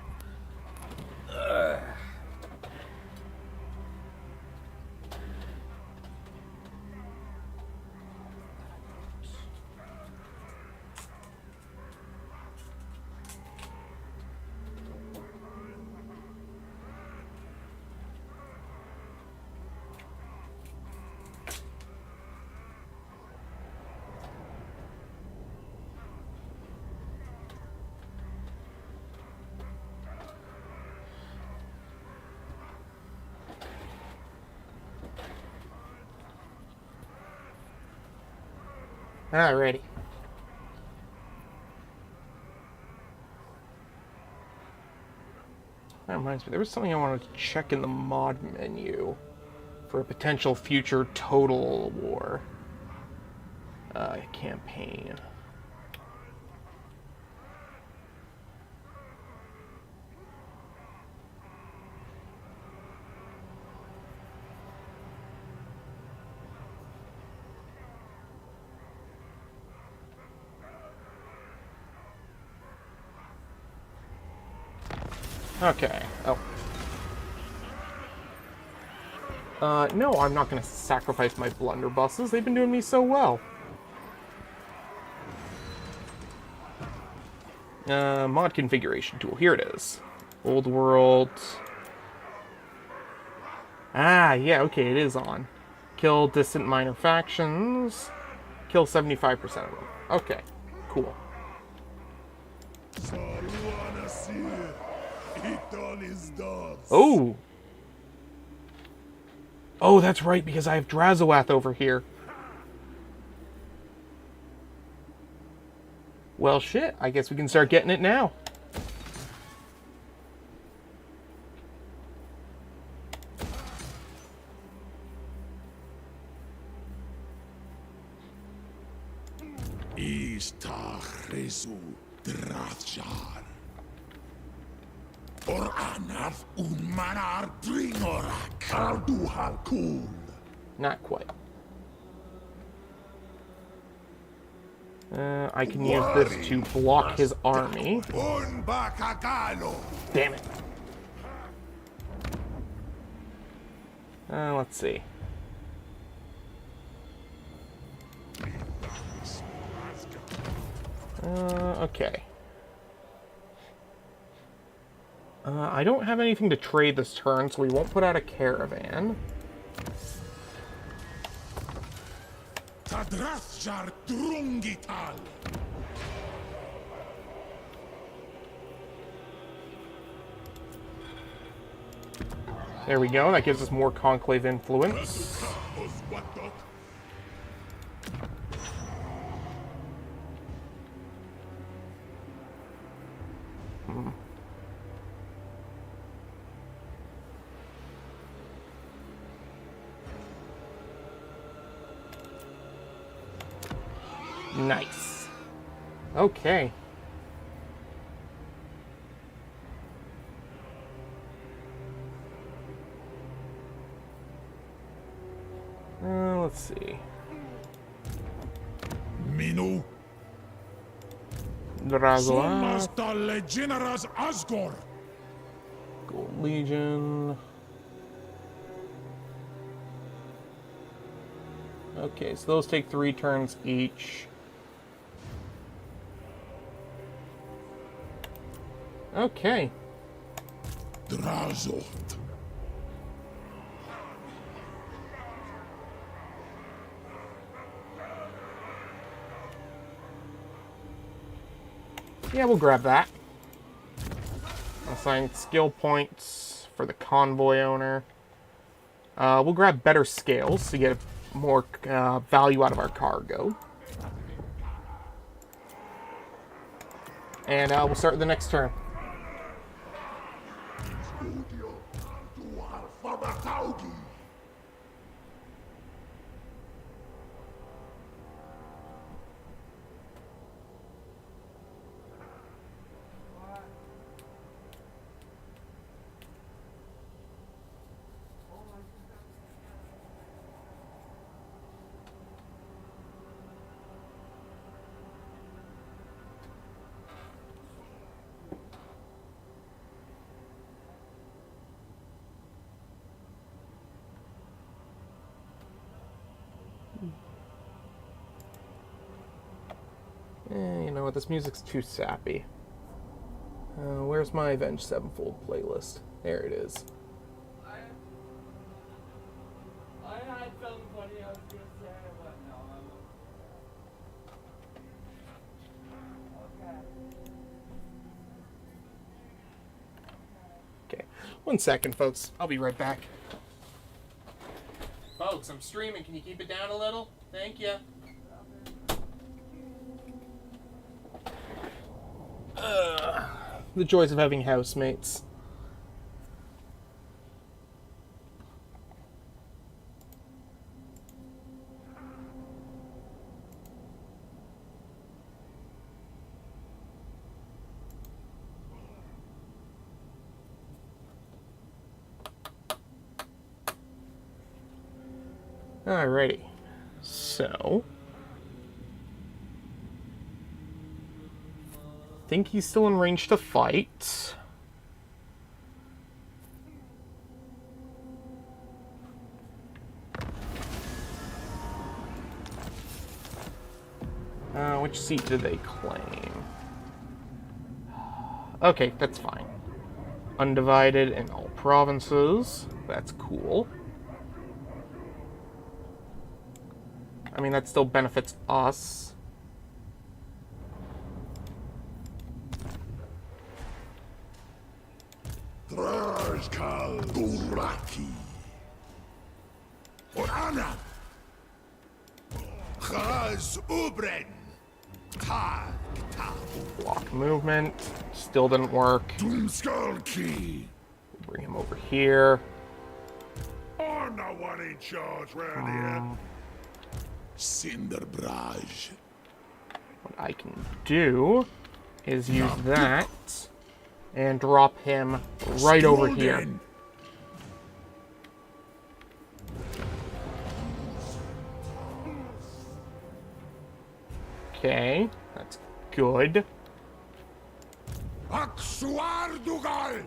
Alrighty. That reminds me, there was something I wanted to check in the mod menu for a potential future Total War campaign. Okay. Oh. No, I'm not going to sacrifice my blunderbusses. They've been doing me so well. Mod configuration tool. Here it is. Old world. Ah, yeah, okay, it is on. Kill distant minor factions. Kill 75% of them. Okay, cool. Oh! Oh, that's right, because I have Drazoath over here. Well, shit, I guess we can start getting it now. Not quite. I can use this to block his army. Damn it. Let's see. Okay. I don't have anything to trade this turn, so we won't put out a caravan. There we go, that gives us more conclave influence. Nice. Okay. Let's see. Minu. Drazoath. Gold Legion. Okay, so those take 3 turns each. Okay. Drazoth. Yeah, we'll grab that. Assign skill points for the convoy owner. We'll grab better scales to get more value out of our cargo. And we'll start with the next turn. You know what? This music's too sappy. Where's my Avenged Sevenfold playlist? There it is. I had something funny I was gonna say, but no, Okay. 1 second, folks. I'll be right back. Folks, I'm streaming. Can you keep it down a little? Thank you. The joys of having housemates. Alrighty. So, I think he's still in range to fight. Which seat did they claim? Okay, that's fine. Undivided in all provinces. That's cool. I mean, that still benefits us. Drajkal Duraki. Orana. Khaz Ubren. Ta. Block movement. Still didn't work. Doomskull Key. Bring him over here. I'm the one in charge round here. Cinderbraj. What I can do is use that and drop him right over here. Okay, that's good. Aksuardugal.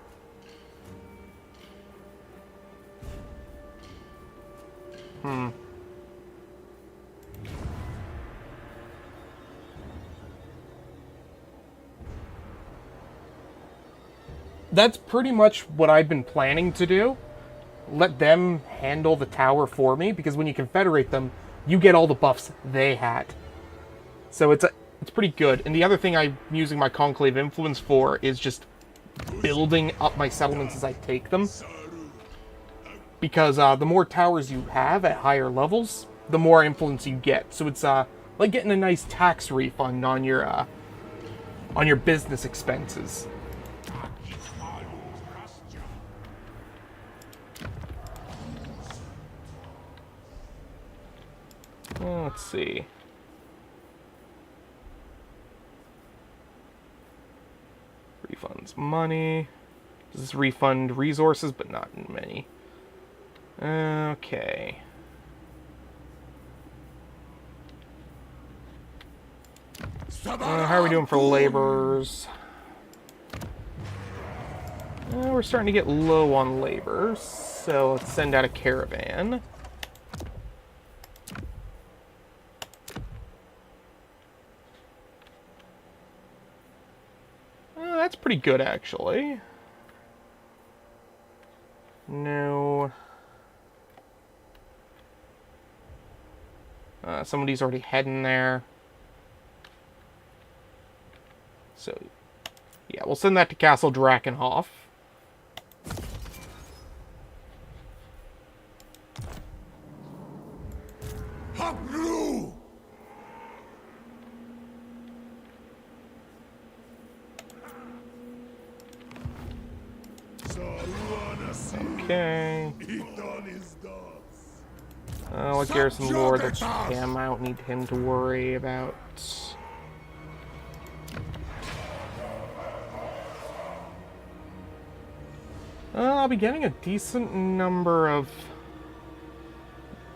That's pretty much what I've been planning to do. Let them handle the tower for me, because when you confederate them, you get all the buffs they had. So it's pretty good. And the other thing I'm using my Conclave Influence for is just building up my settlements as I take them. Because the more towers you have at higher levels, the more influence you get. So it's like getting a nice tax refund on your business expenses. Let's see. Refunds money. Does this refund resources, but not many? Okay. How are we doing for laborers? We're starting to get low on labor, so let's send out a caravan. That's pretty good, actually. No. Somebody's already heading there. So, yeah, we'll send that to Castle Drakenhof. Hopru! Okay. What Garrison Lord? That's him. I don't need him to worry about. I'll be getting a decent number of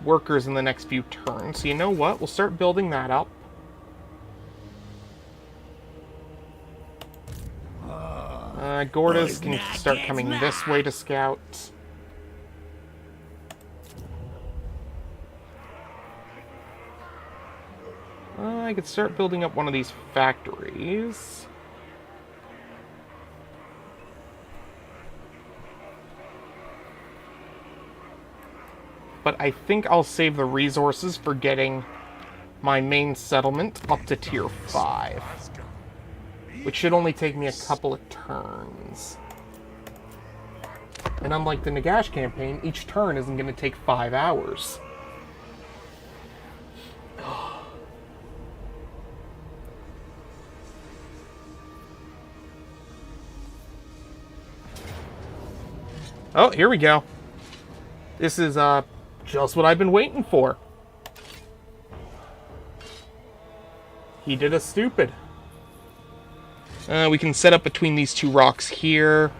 workers in the next few turns. So you know what? We'll start building that up. Gordas can start coming this way to scout. I could start building up one of these factories. But I think I'll save the resources for getting my main settlement up to tier 5. Which should only take me a couple of turns. And unlike the Nagash campaign, each turn isn't going to take 5 hours. Oh, here we go. This is just what I've been waiting for. He did us stupid. We can set up between these two rocks here.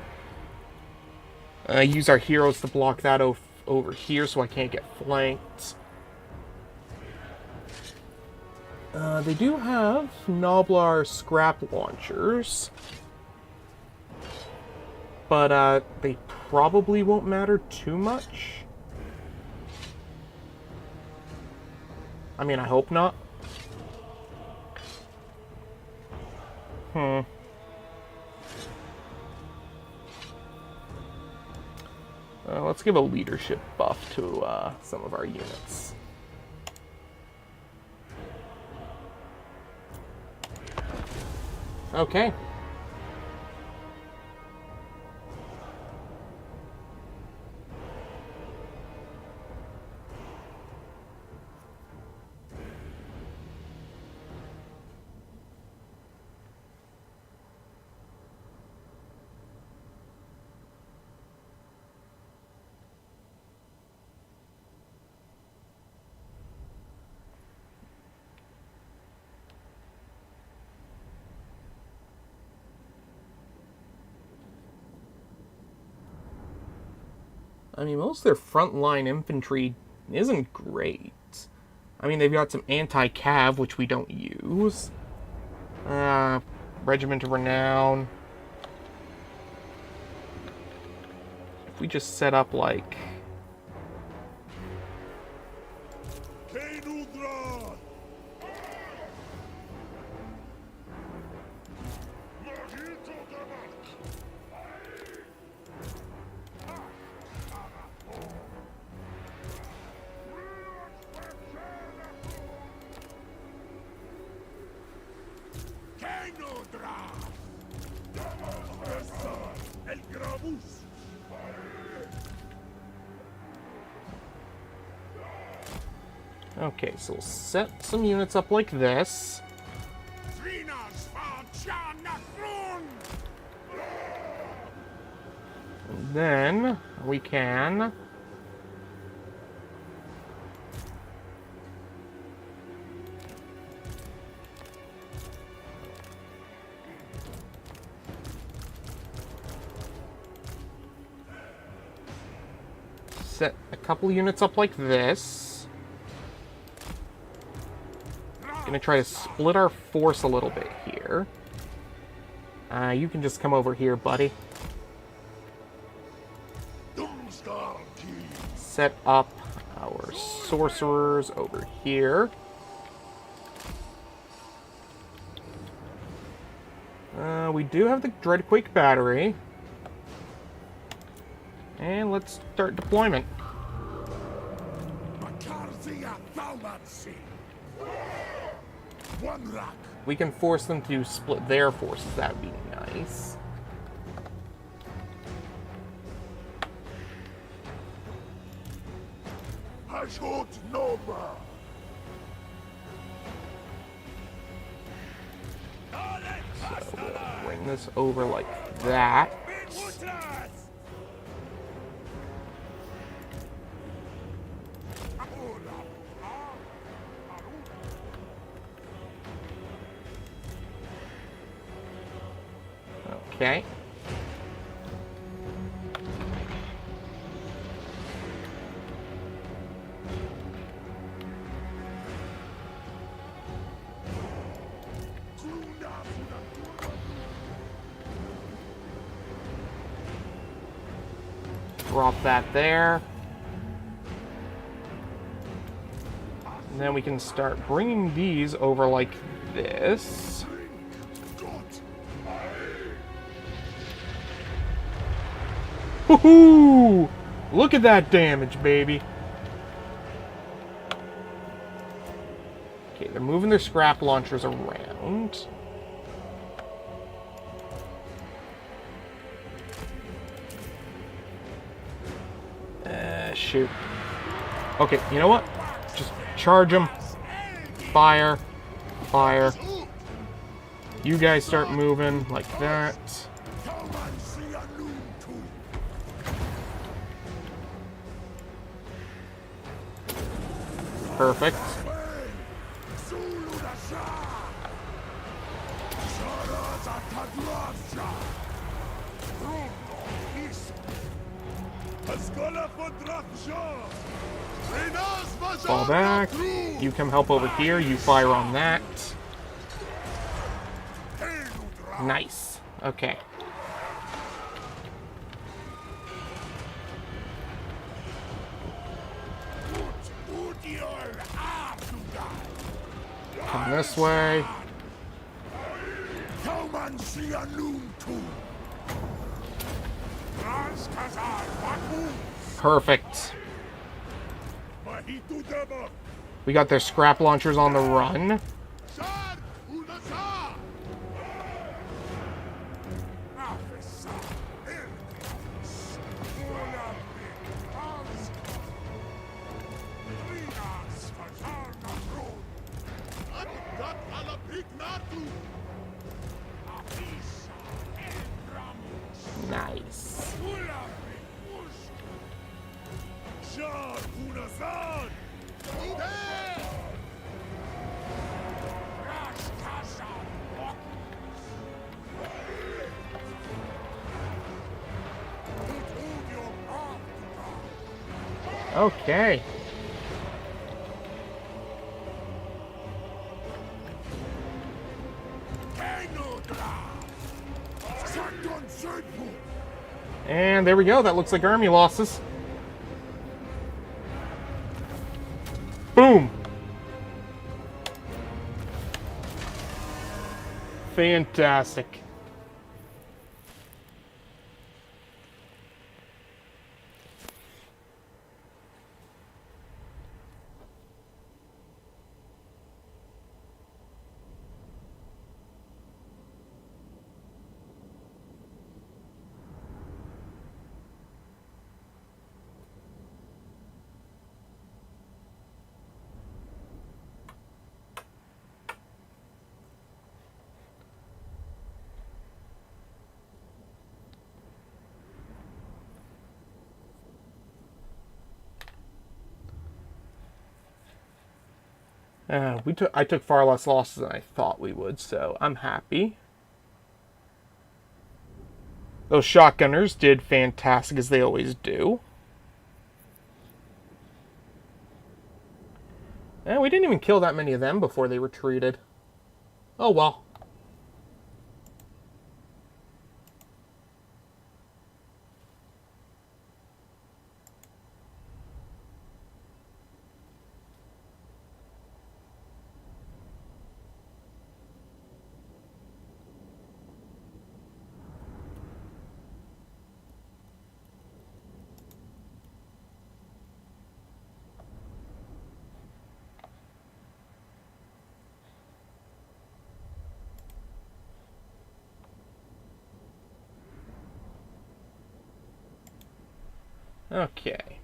Use our heroes to block that over here so I can't get flanked. They do have MODULAR scrap launchers. But they probably won't matter too much. I mean, I hope not. Let's give a leadership buff to some of our units. Okay. I mean, most of their frontline infantry isn't great. I mean, they've got some anti-cav, which we don't use. Regiment of Renown. If we just set up, like... Okay, so we'll set some units up like this. And then we can set a couple units up like this. Gonna try to split our force a little bit here. You can just come over here, buddy. Set up our sorcerers over here. We do have the Dreadquake battery. And let's start deployment. We can force them to split their forces. That would be nice. Hashut Nova. So we'll bring this over like that. Okay. Drop that there. And then we can start bringing these over like this. Woohoo! Look at that damage, baby. Okay, they're moving their scrap launchers around. Shoot. Okay, you know what? Just charge them. Fire. Fire. You guys start moving like that. Perfect. Fall back. You come help over here. You fire on that. Nice. Okay. Come this way. Perfect. We got their scrap launchers on the run. Nice. Okay. And there we go. That looks like army losses. Boom. Fantastic. I took far less losses than I thought we would, so I'm happy. Those shotgunners did fantastic, as they always do. And we didn't even kill that many of them before they retreated. Oh well. Okay.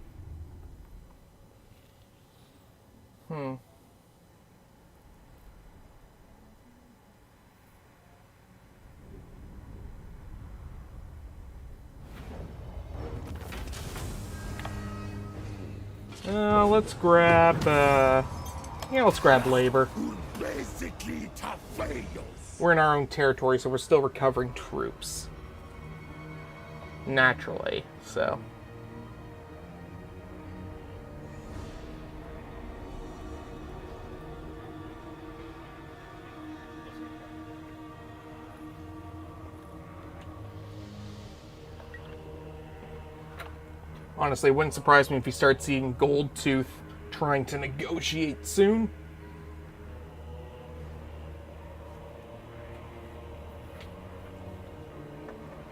Let's grab, let's grab labor. We're in our own territory, so we're still recovering troops. Naturally, so. Honestly, it wouldn't surprise me if you start seeing Gold Tooth trying to negotiate soon.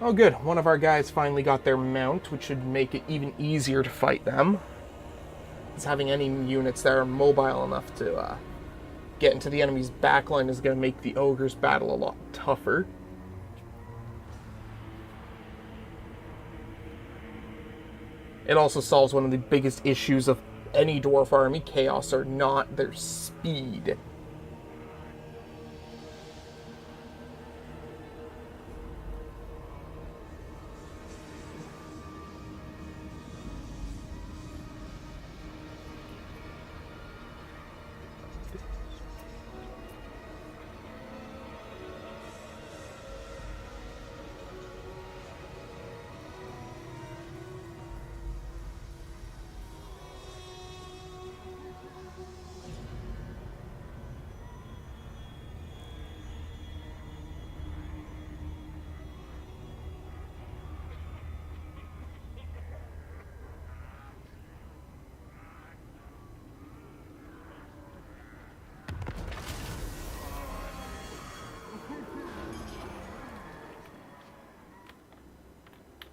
Oh good, one of our guys finally got their mount, which should make it even easier to fight them. Because having any units that are mobile enough to get into the enemy's backline is going to make the ogre's battle a lot tougher. It also solves one of the biggest issues of any dwarf army, chaos or not, their speed.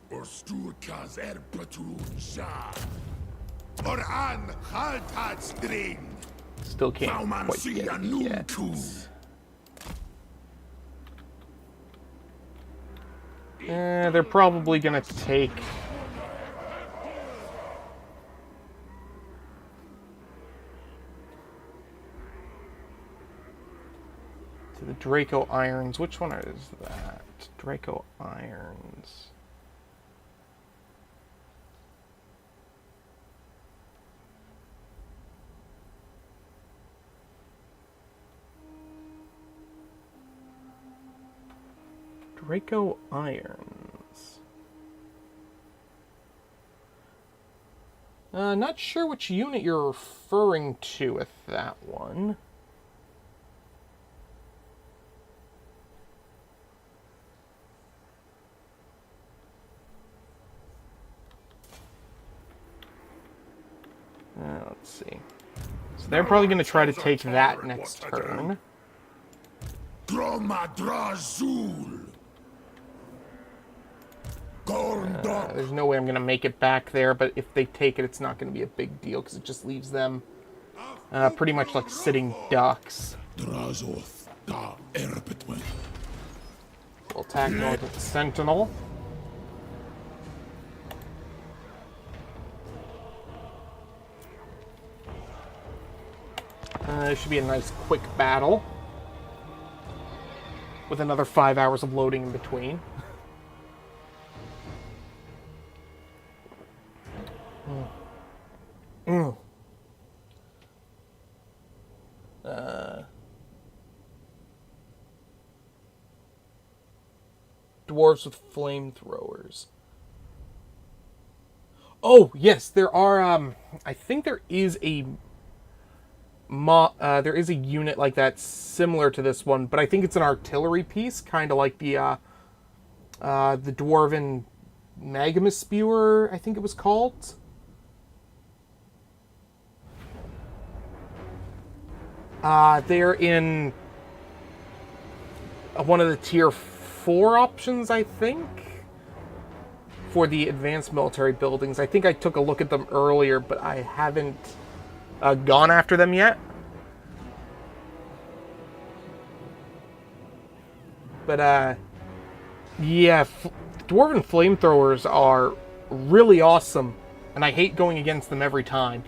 Orstukas erpatuja. Oran haltat string. Still can't quite get it yet. They're probably gonna take... to the Draco Irons. Which one is that? Draco Irons. Draco Irons. Not sure which unit you're referring to with that one. Let's see. So they're probably going to try to take that next turn. There's no way I'm going to make it back there, but if they take it, it's not going to be a big deal, because it just leaves them pretty much like sitting ducks. We'll attack north with the Sentinel. It should be a nice quick battle, with another 5 hours of loading in between. Dwarves with flamethrowers. Oh, yes, there are, I think there is a unit like that similar to this one, but I think it's an artillery piece, kind of like the Dwarven Magma Spewer, I think it was called. They're in one of the tier 4 options, I think, for the advanced military buildings. I think I took a look at them earlier, but I haven't gone after them yet. But, yeah, Dwarven flamethrowers are really awesome, and I hate going against them every time.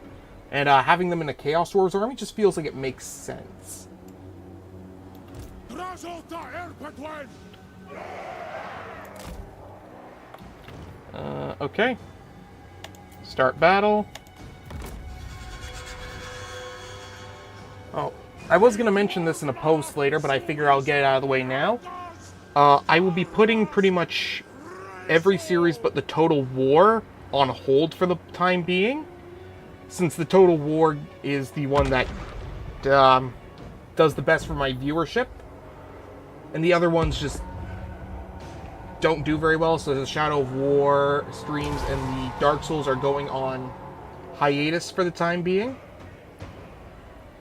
And having them in a Chaos Dwarves army just feels like it makes sense. Okay. Start battle. Oh, I was going to mention this in a post later, but I figure I'll get it out of the way now. I will be putting pretty much every series but the Total War on hold for the time being, since the Total War is the one that does the best for my viewership, and the other ones just don't do very well. So the Shadow of War streams and the Dark Souls are going on hiatus for the time being.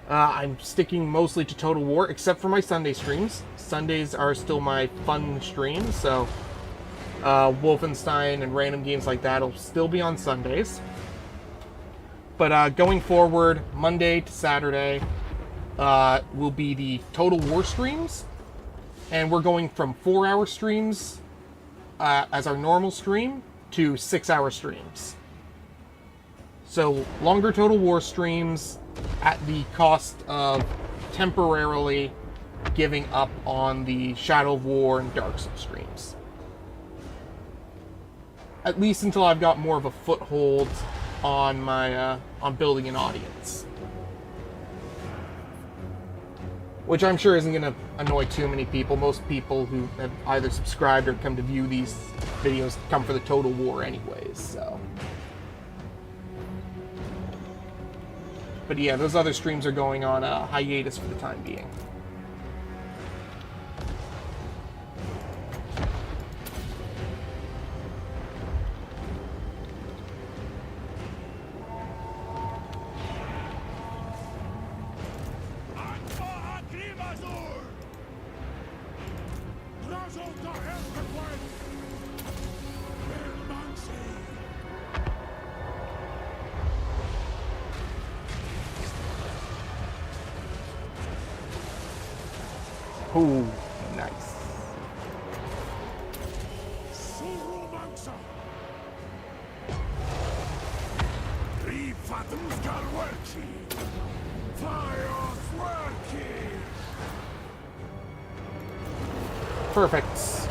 I'm sticking mostly to Total War, except for my Sunday streams. Sundays are still my fun streams, so Wolfenstein and random games like that will still be on Sundays. But going forward, Monday to Saturday will be the Total War streams, and we're going from 4-hour streams as our normal stream to 6-hour streams. So longer Total War streams at the cost of temporarily giving up on the Shadow of War and Dark Souls streams. At least until I've got more of a foothold on my on building an audience. Which I'm sure isn't going to annoy too many people. Most people who have either subscribed or come to view these videos come for the Total War anyways, so. But yeah, those other streams are going on a hiatus for the time being. Ooh, nice. Perfect.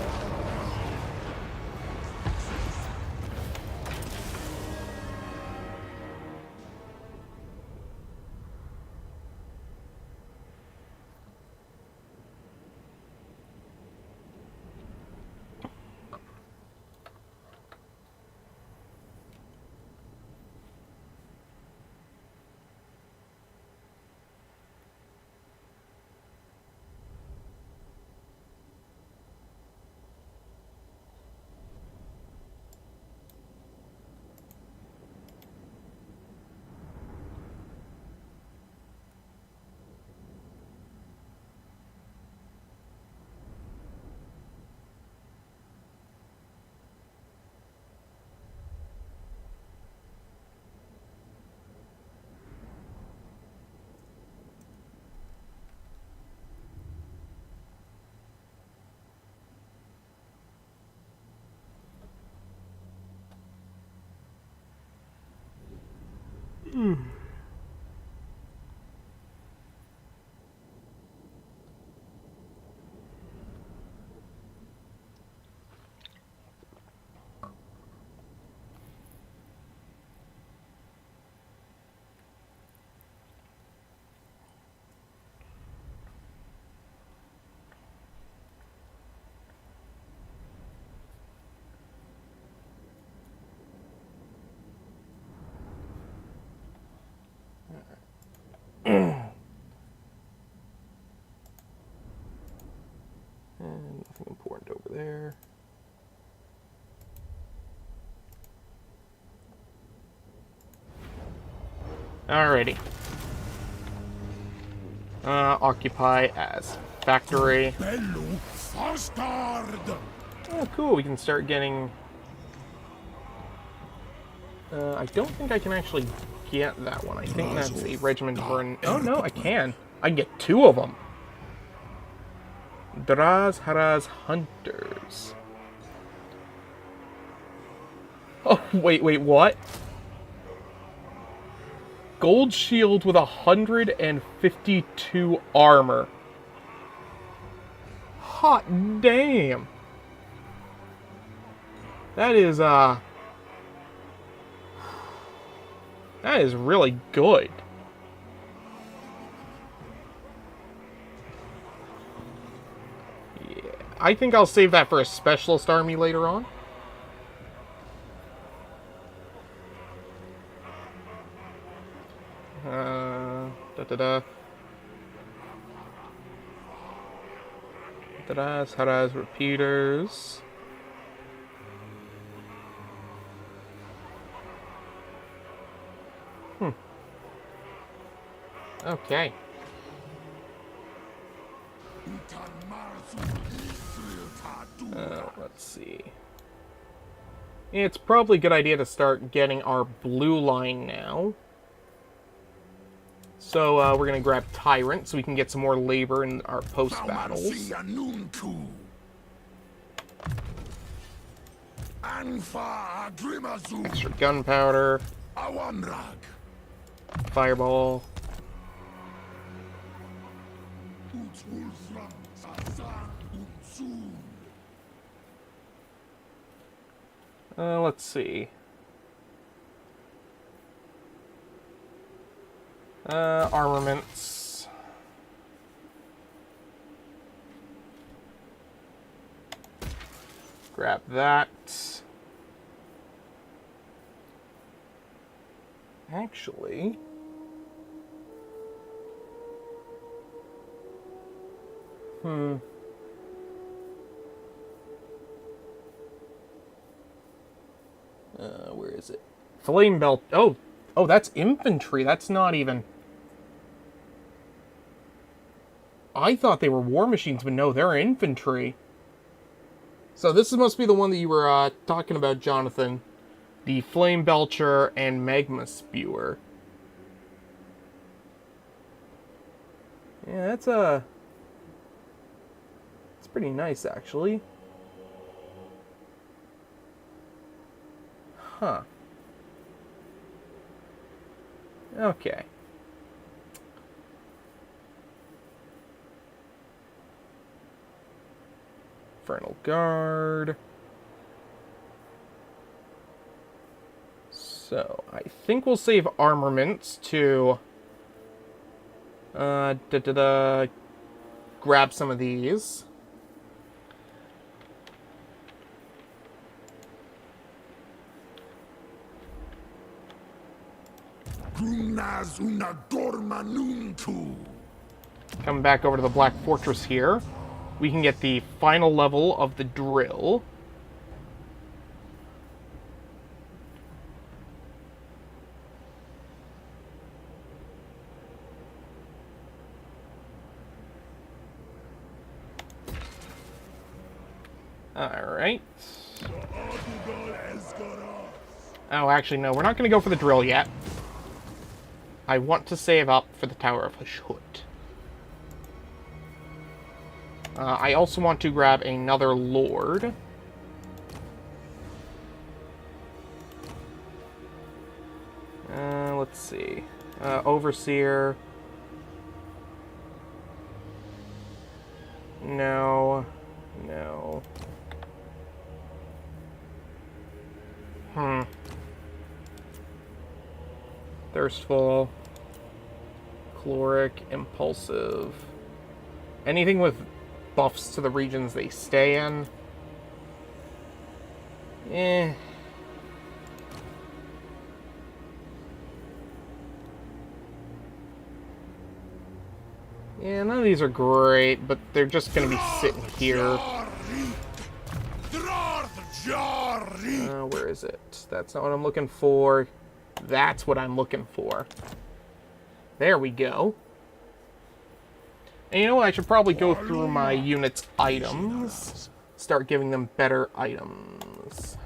And nothing important over there. Alrighty. Occupy as factory. Oh, cool. We can start getting... I don't think I can actually get that one. I think that's a regiment for an... Oh, no, I can. I can get 2 of them. Haraz Hunters. Oh, wait, what? Gold shield with 152 armor. Hot damn. That is really good. Yeah, I think I'll save that for a specialist army later on. Haraz repeaters. Okay. Let's see. It's probably a good idea to start getting our blue line now. So we're going to grab Tyrant so we can get some more labor in our post-battles. Extra gunpowder. Fireball. Let's see. Armaments. Grab that. Actually... where is it? Flame belt. Oh, that's infantry. That's not even... I thought they were war machines, but no, they're infantry. So this must be the one that you were talking about, Jonathan. The Flame Belcher and Magma Spewer. Yeah, that's it's pretty nice, actually. Huh. Okay. Infernal Guard. So, I think we'll save armaments to grab some of these. Come back over to the Black Fortress here. We can get the final level of the drill. Alright. Oh, actually, no. We're not going to go for the drill yet. I want to save up for the Tower of Hashut. I also want to grab another Lord. Let's see. Overseer. No. No. Thirstful. Caloric. Impulsive. Anything with buffs to the regions they stay in. Eh. Yeah, none of these are great, but they're just gonna be sitting here. Where is it? That's not what I'm looking for. That's what I'm looking for. There we go. And you know what? I should probably go through my unit's items. Start giving them better items.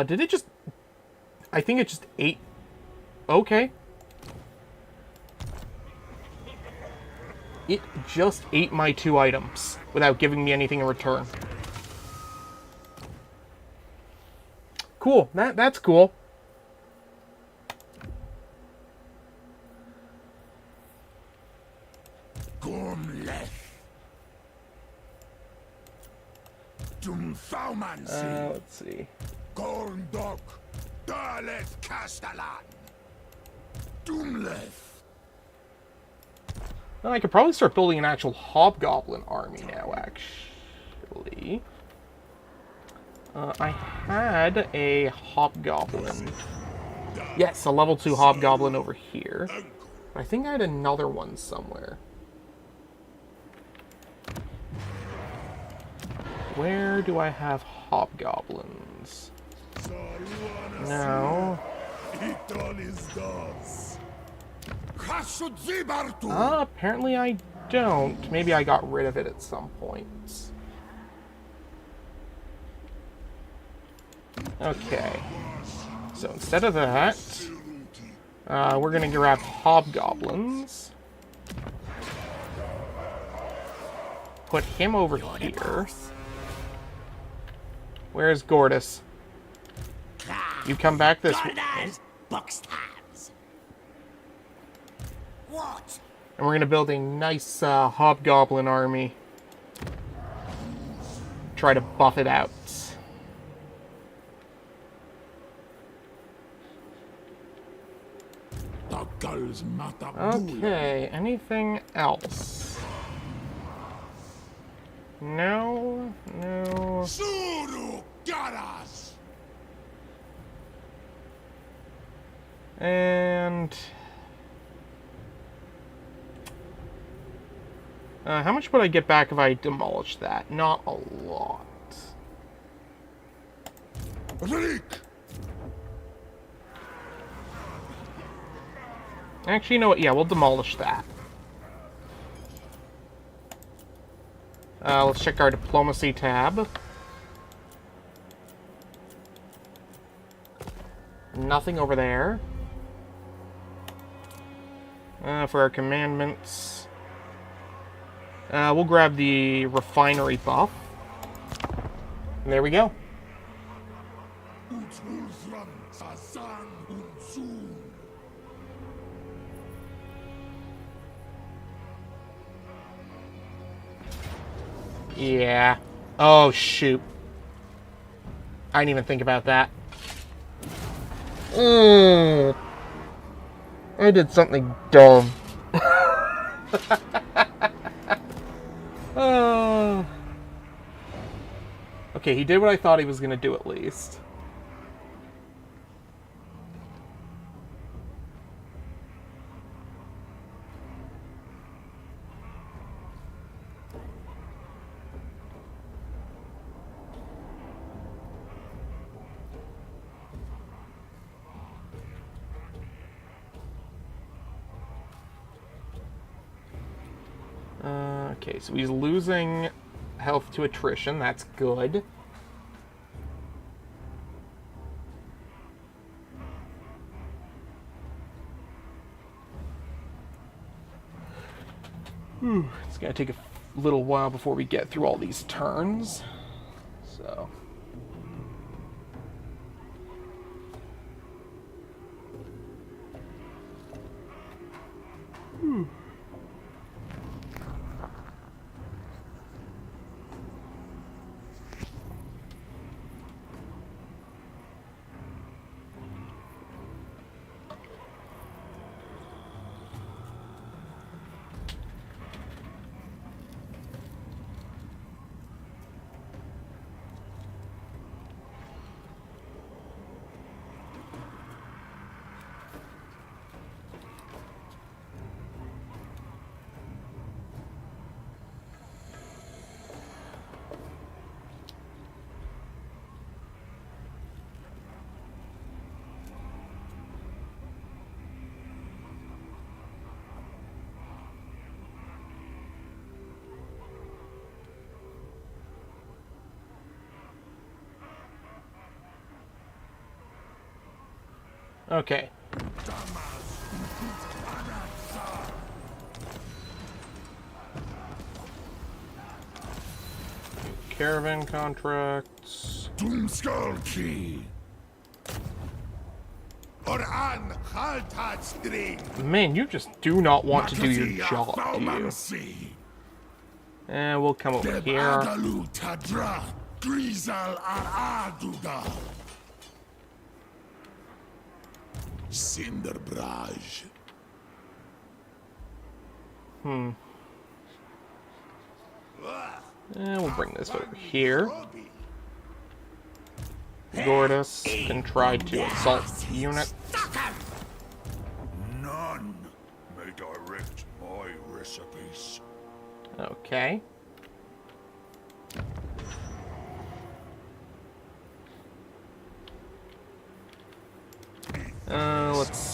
Did it just... I think it just ate... Okay. It just ate my 2 items without giving me anything in return. Cool. That's cool. Let's see. Well, I could probably start building an actual hobgoblin army now, actually. I had a hobgoblin. Yes, a level 2 hobgoblin over here. I think I had another one somewhere. Where do I have hobgoblins? No. Apparently I don't. Maybe I got rid of it at some point. Okay. So instead of that, we're going to grab hobgoblins. Put him over here. Where's Gordus? You come back this way. What? And we're going to build a nice hobgoblin army. Try to buff it out. Okay, anything else? No, no. And how much would I get back if I demolished that? Not a lot. Actually, you know what? Yeah, we'll demolish that. Let's check our diplomacy tab. Nothing over there. For our commandments, we'll grab the refinery buff. And there we go. Yeah. Oh, shoot. I didn't even think about that. I did something dumb. Okay, he did what I thought he was going to do at least. Okay, so he's losing health to attrition. That's good. It's going to take a little while before we get through all these turns. So... Okay. Caravan contracts. Man, you just do not want to do your job, do you? And we'll come over here. And we'll bring this over here. Gordus can try to assault the unit. None may direct my recipes. Okay.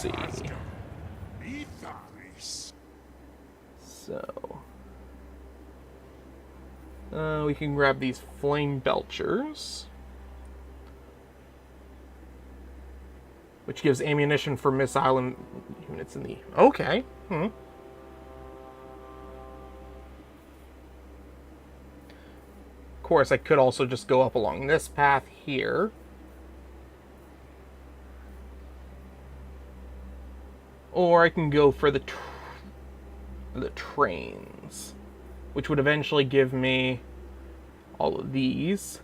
see. So, we can grab these flame belchers, which gives ammunition for missile and units in the... Okay. Of course, I could also just go up along this path here. Or I can go for the trains, which would eventually give me all of these.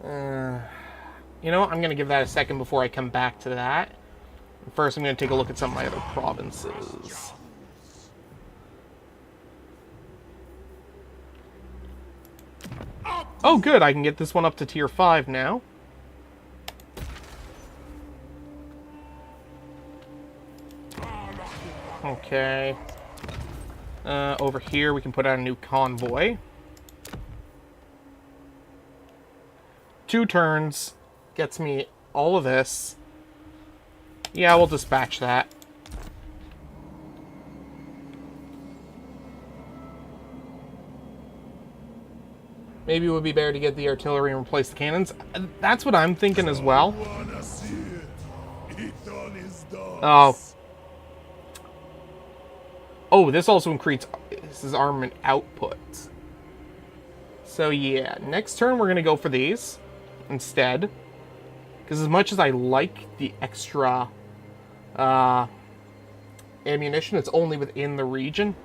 You know what? I'm going to give that a second before I come back to that. First, I'm going to take a look at some of my other provinces. Oh, good. I can get this one up to tier 5 now. Okay. Over here, we can put out a new convoy. 2 turns. Gets me all of this. Yeah, we'll dispatch that. Maybe it would be better to get the artillery and replace the cannons. That's what I'm thinking as well. Oh. Oh, this also increases armament output. So yeah, next turn we're going to go for these instead. Because as much as I like the extra ammunition, it's only within the region.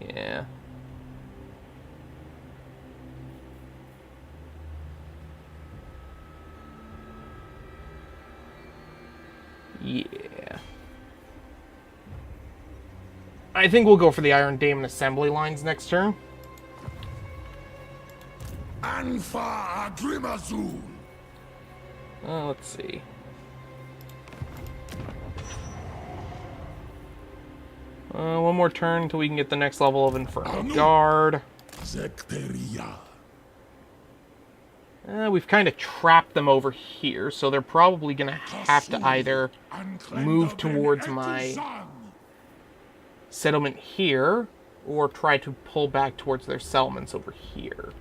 Yeah. Yeah. I think we'll go for the Iron Daemon assembly lines next turn. Let's see. One more turn until we can get the next level of Infernal Guard. We've kind of trapped them over here, so they're probably going to have to either move towards my settlement here, or try to pull back towards their settlements over here.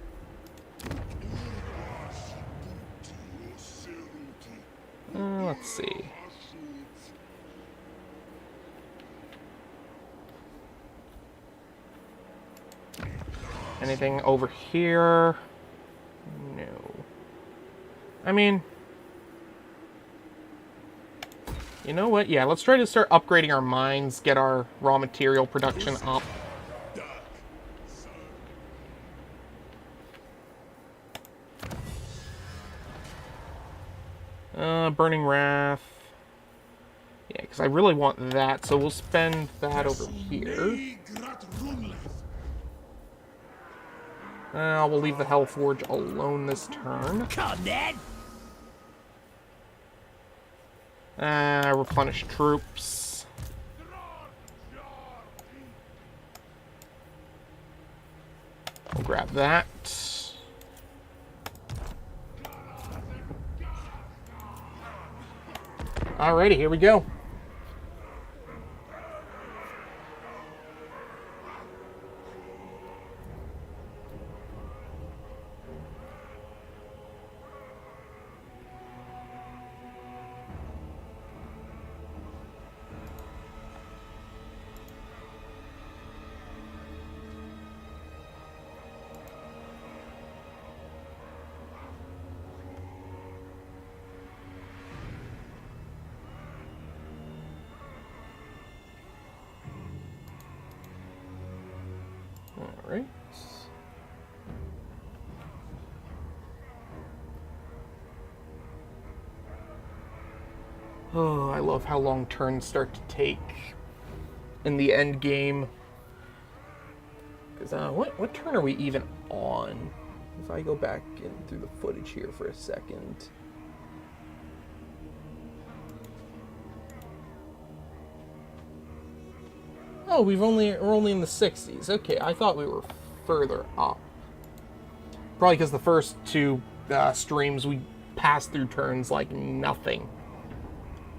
Let's see. Anything over here? No. I mean, you know what? Yeah, let's try to start upgrading our mines, get our raw material production up. Burning Wrath. Yeah, because I really want that, so we'll spend that over here. We'll leave the Hellforge alone this turn. Come then. Replenish troops. We'll grab that. Alrighty, here we go. Alright. Oh, I love how long turns start to take in the end game. Because, what turn are we even on? If I go back in through the footage here for a second. Oh, we're only in the 60s. Okay, I thought we were further up. Probably because the first two streams we passed through turns like nothing.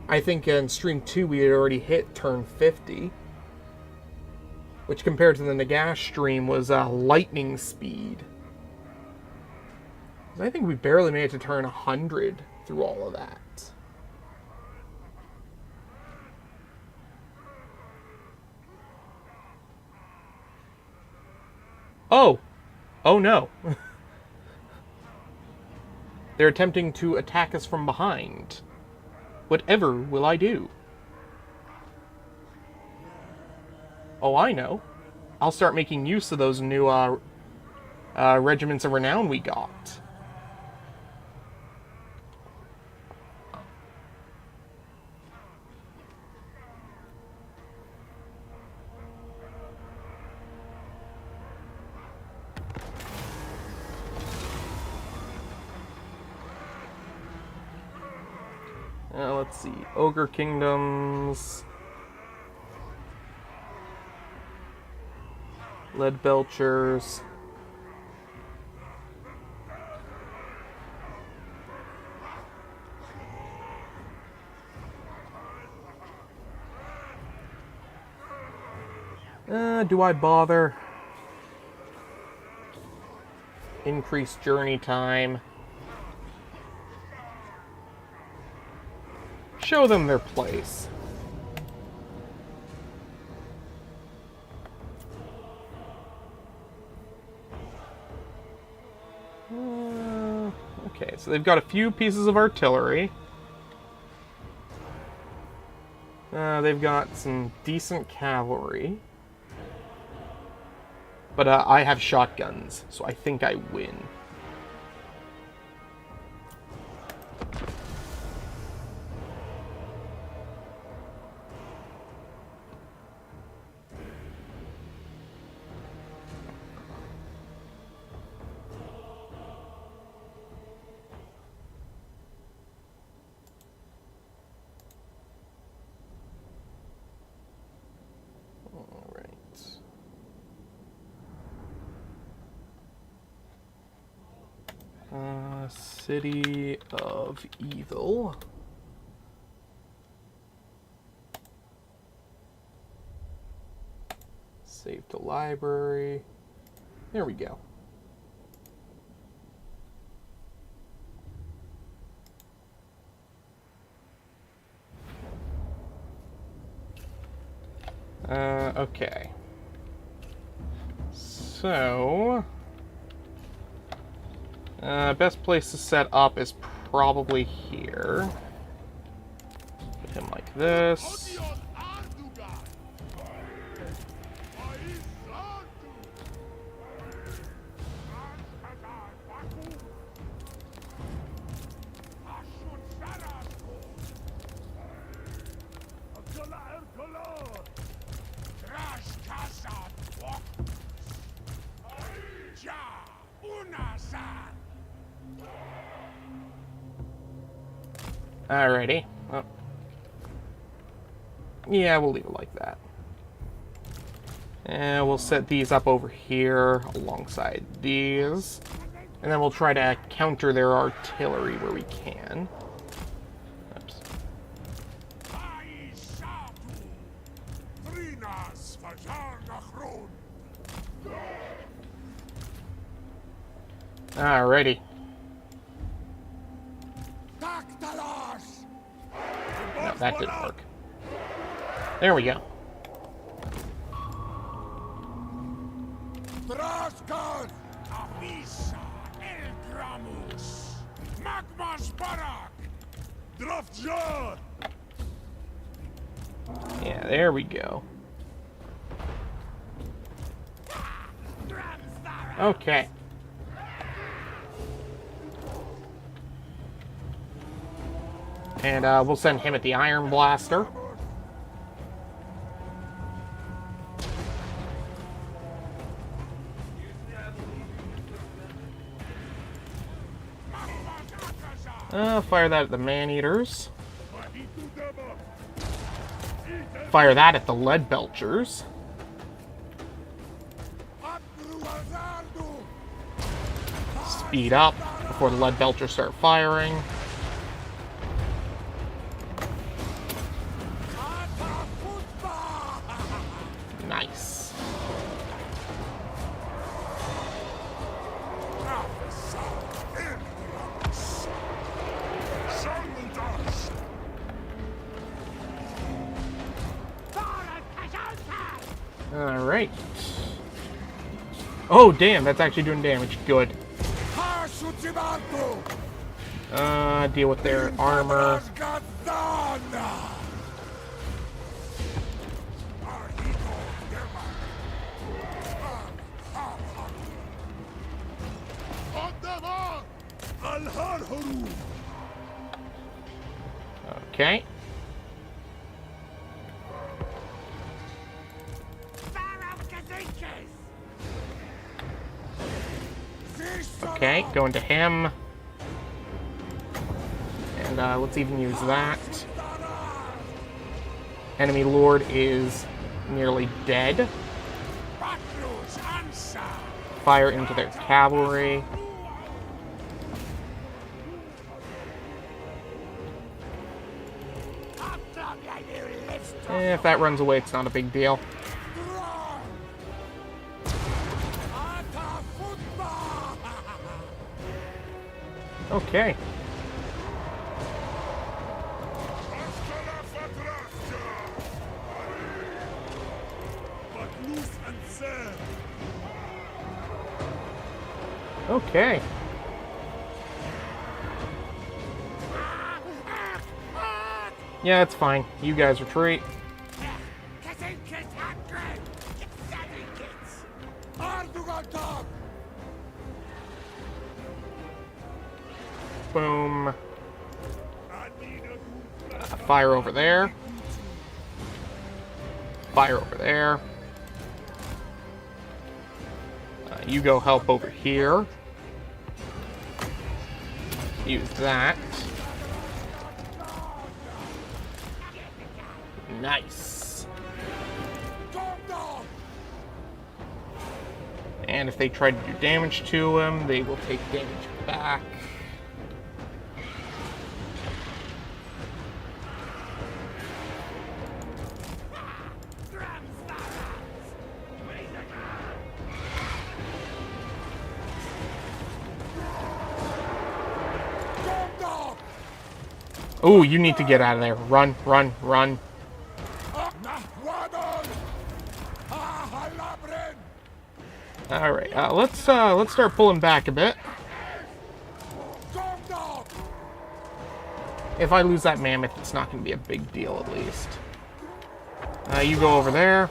I think in stream 2 we had already hit turn 50. Which compared to the Nagash stream was lightning speed. I think we barely made it to turn 100 through all of that. Oh! Oh no. They're attempting to attack us from behind. Whatever will I do? Oh, I know. I'll start making use of those new Regiments of Renown we got. Let's see. Ogre Kingdoms. Lead Belchers. Do I bother? Increased journey time. Show them their place. Okay, so they've got a few pieces of artillery. They've got some decent cavalry. But I have shotguns, so I think I win. City of Evil. Save to library. There we go. Okay. So... best place to set up is probably here. Put him like this. Alrighty. Oh. Yeah, we'll leave it like that. And we'll set these up over here alongside these. And then we'll try to counter their artillery where we can. Oops. Alrighty. No, that didn't work. There we go. Yeah, there we go. Okay. And we'll send him at the Iron Blaster. Fire that at the Man-Eaters. Fire that at the Lead Belchers. Speed up before the lead belchers start firing. Nice. Alright. Oh, damn, that's actually doing damage. Good. Deal with their armor. Okay. Okay, go into him. And let's even use that. Enemy Lord is nearly dead. Fire into their cavalry. If that runs away, it's not a big deal. Okay. Okay. Yeah, it's fine. You guys retreat. Boom. Fire over there. Fire over there. You go help over here. Use that. Nice. And if they try to do damage to him, they will take damage back. Oh, you need to get out of there. Run, run, run. Alright, let's start pulling back a bit. If I lose that mammoth, it's not going to be a big deal, at least. You go over there.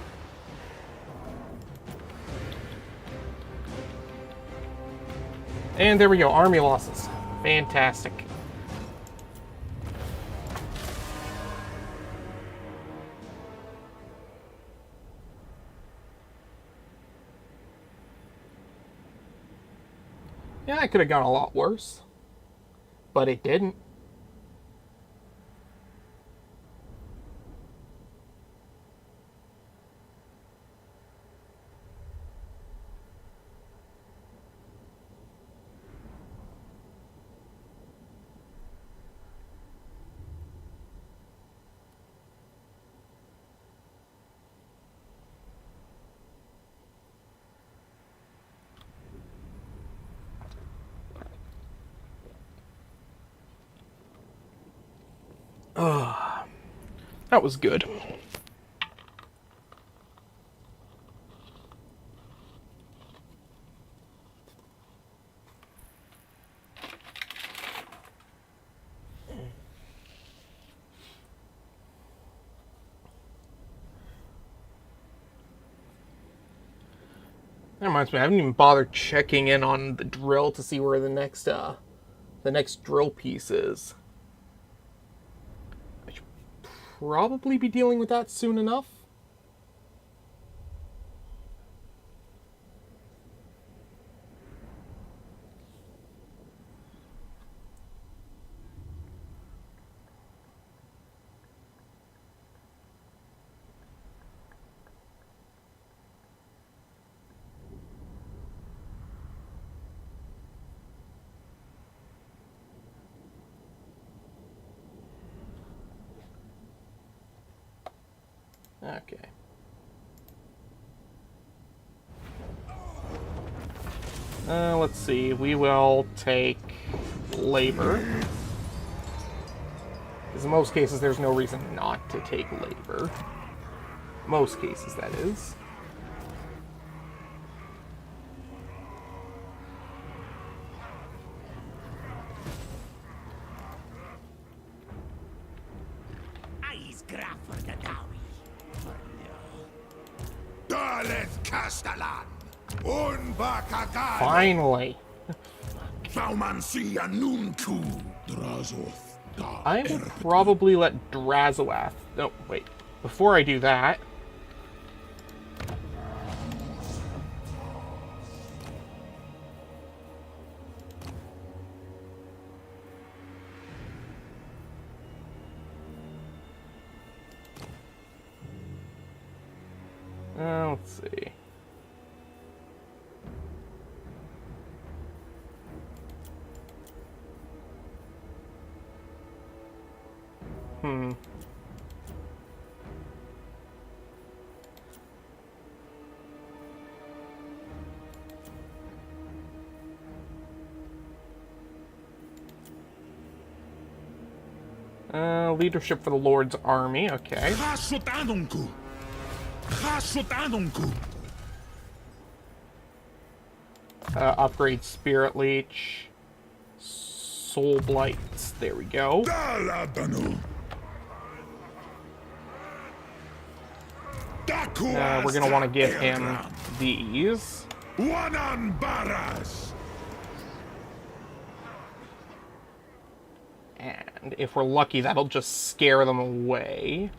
And there we go, army losses. Fantastic. Yeah, it could have gone a lot worse, but it didn't. That was good. That reminds me, I haven't even bothered checking in on the drill to see where the next drill piece is. I should probably be dealing with that soon enough. Okay. Let's see. We will take labor. Because in most cases, there's no reason not to take labor. Most cases, that is. Finally! I will probably let Drazoath... No, wait. Before I do that... let's see. Leadership for the Lord's army, okay. Upgrade Spirit Leech. Soul Blights, there we go. We're gonna want to give him these. And if we're lucky, that'll just scare them away.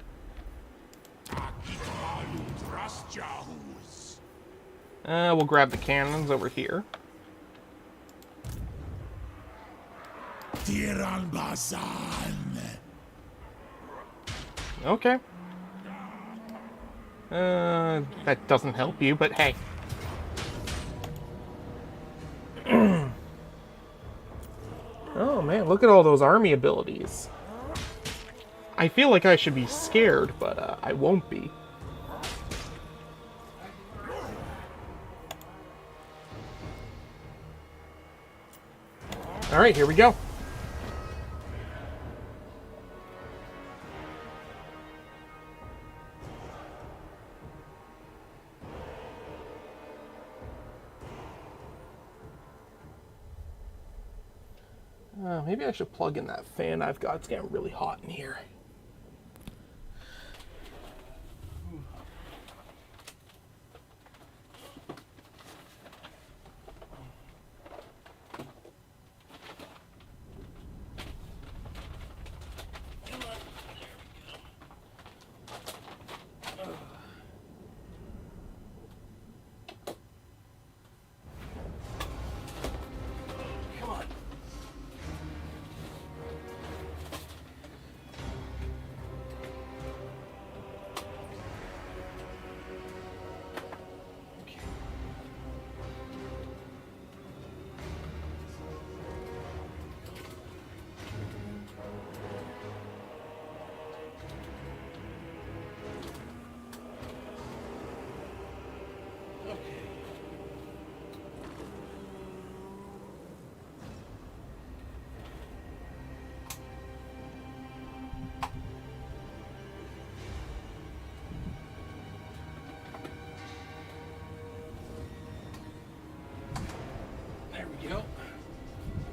We'll grab the cannons over here. Okay. That doesn't help you, but hey. Oh man, look at all those army abilities. I feel like I should be scared, but I won't be. Alright, here we go. Maybe I should plug in that fan I've got. It's getting really hot in here.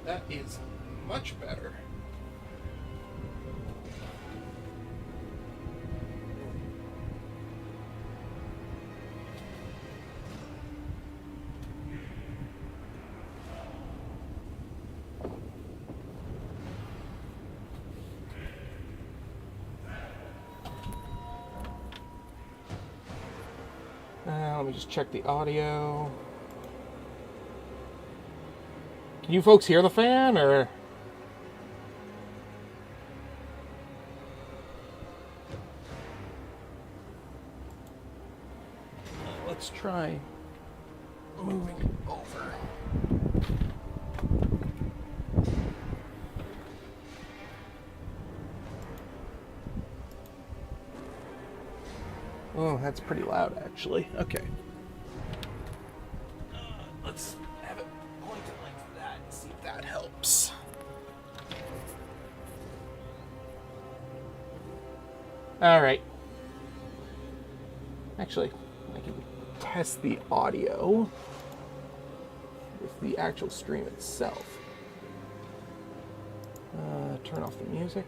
That is much better. Let me just check the audio. Can you folks hear the fan, or? Let's try moving it over. Oh, that's pretty loud, actually. Okay. Let's have it pointed like that and see if that helps. Alright. Actually, I can test the audio with the actual stream itself. Turn off the music.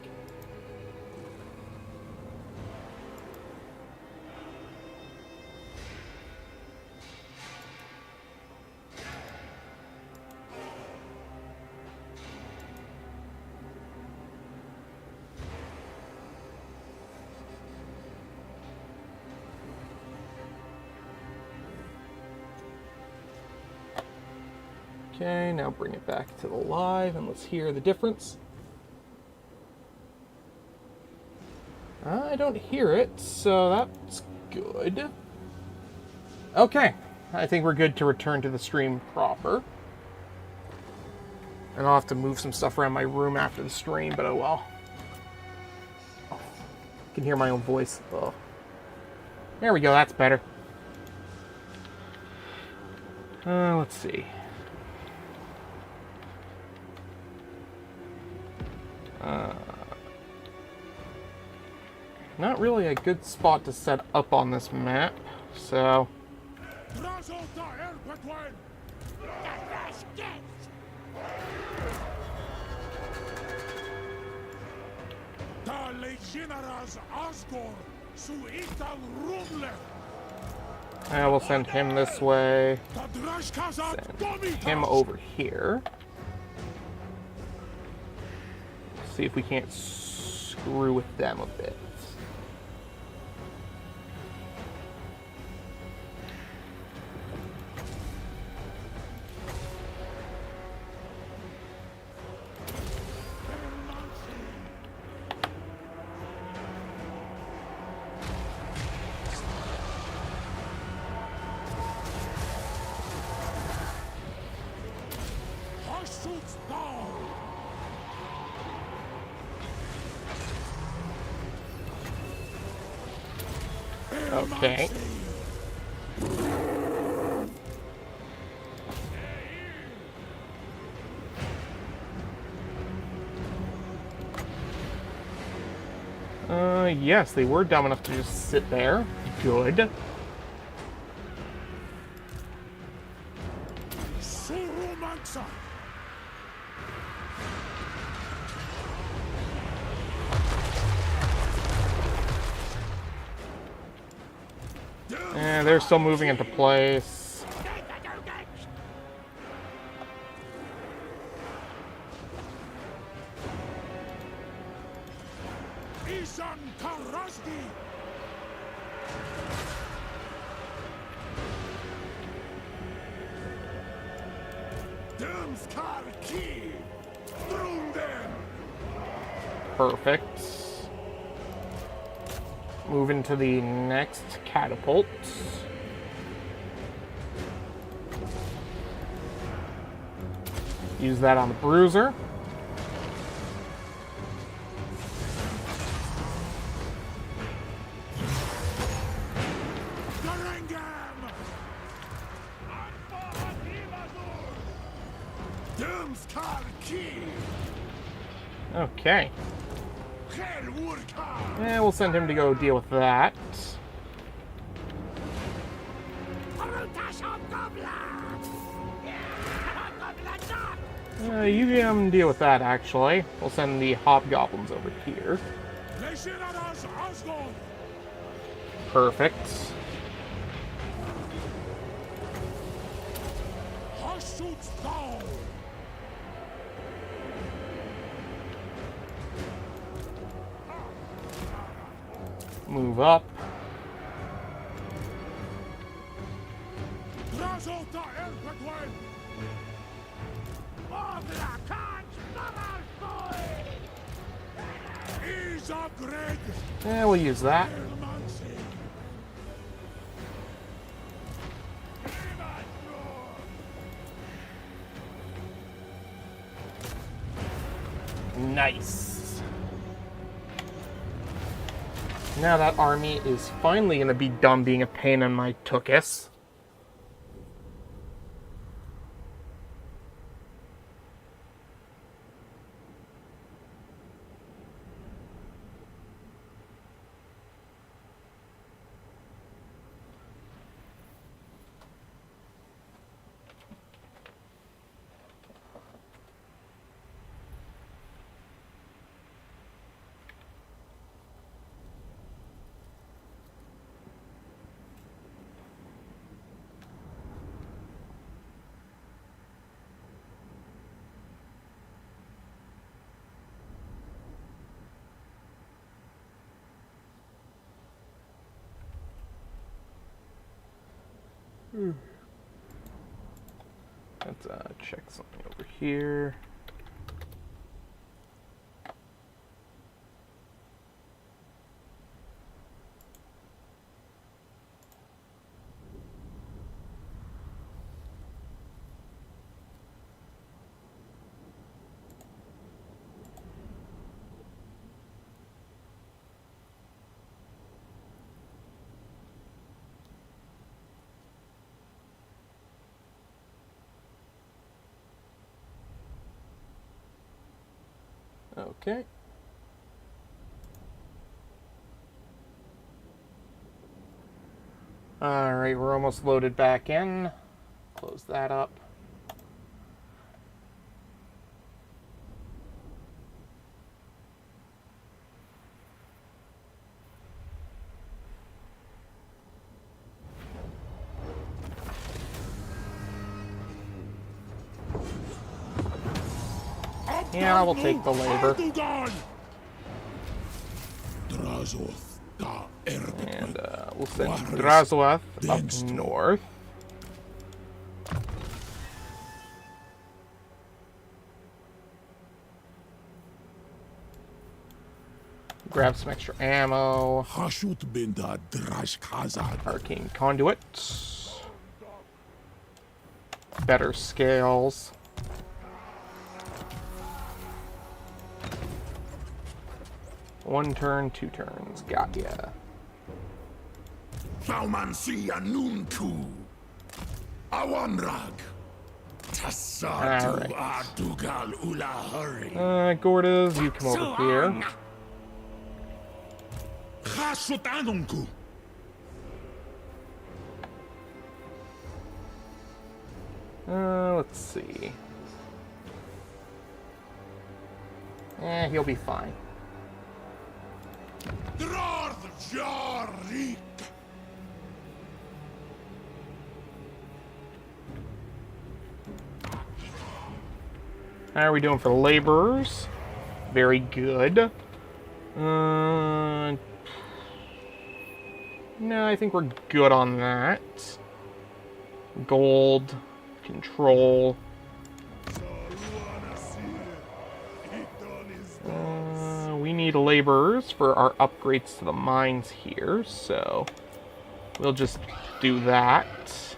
Okay, now bring it back to the live and let's hear the difference. I don't hear it, so that's good. Okay, I think we're good to return to the stream proper. And I'll have to move some stuff around my room after the stream, but oh well. Oh, I can hear my own voice. Oh. There we go, that's better. Let's see. Not really a good spot to set up on this map, so... we'll send him this way. Send him over here. See if we can't screw with them a bit. Okay. Yes, they were dumb enough to just sit there. Good. And they're still moving into place. Perfect. Move into the next catapult. Use that on the bruiser. Okay. Yeah, we'll send him to go deal with that. You can deal with that, actually. We'll send the hobgoblins over here. Perfect. Move up. Yeah, we'll use that. Nice. Now that army is finally going to be done being a pain in my tuchus. Let's check something over here. Okay. Alright, we're almost loaded back in. Close that up. Yeah, we'll take the labor. And we'll send Drazoath up north. Grab some extra ammo. Hashut binda drash kazad. Arcane conduit. Better scales. One turn, 2 turns. Got ya. Thaumansi anuntu. Awanrag. Tassadu adugal ulahari. Gordas, you come over here. Hashut anunku. Let's see. He'll be fine. How are we doing for laborers? Very good. No, I think we're good on that. Gold, control. We need laborers for our upgrades to the mines here, so we'll just do that.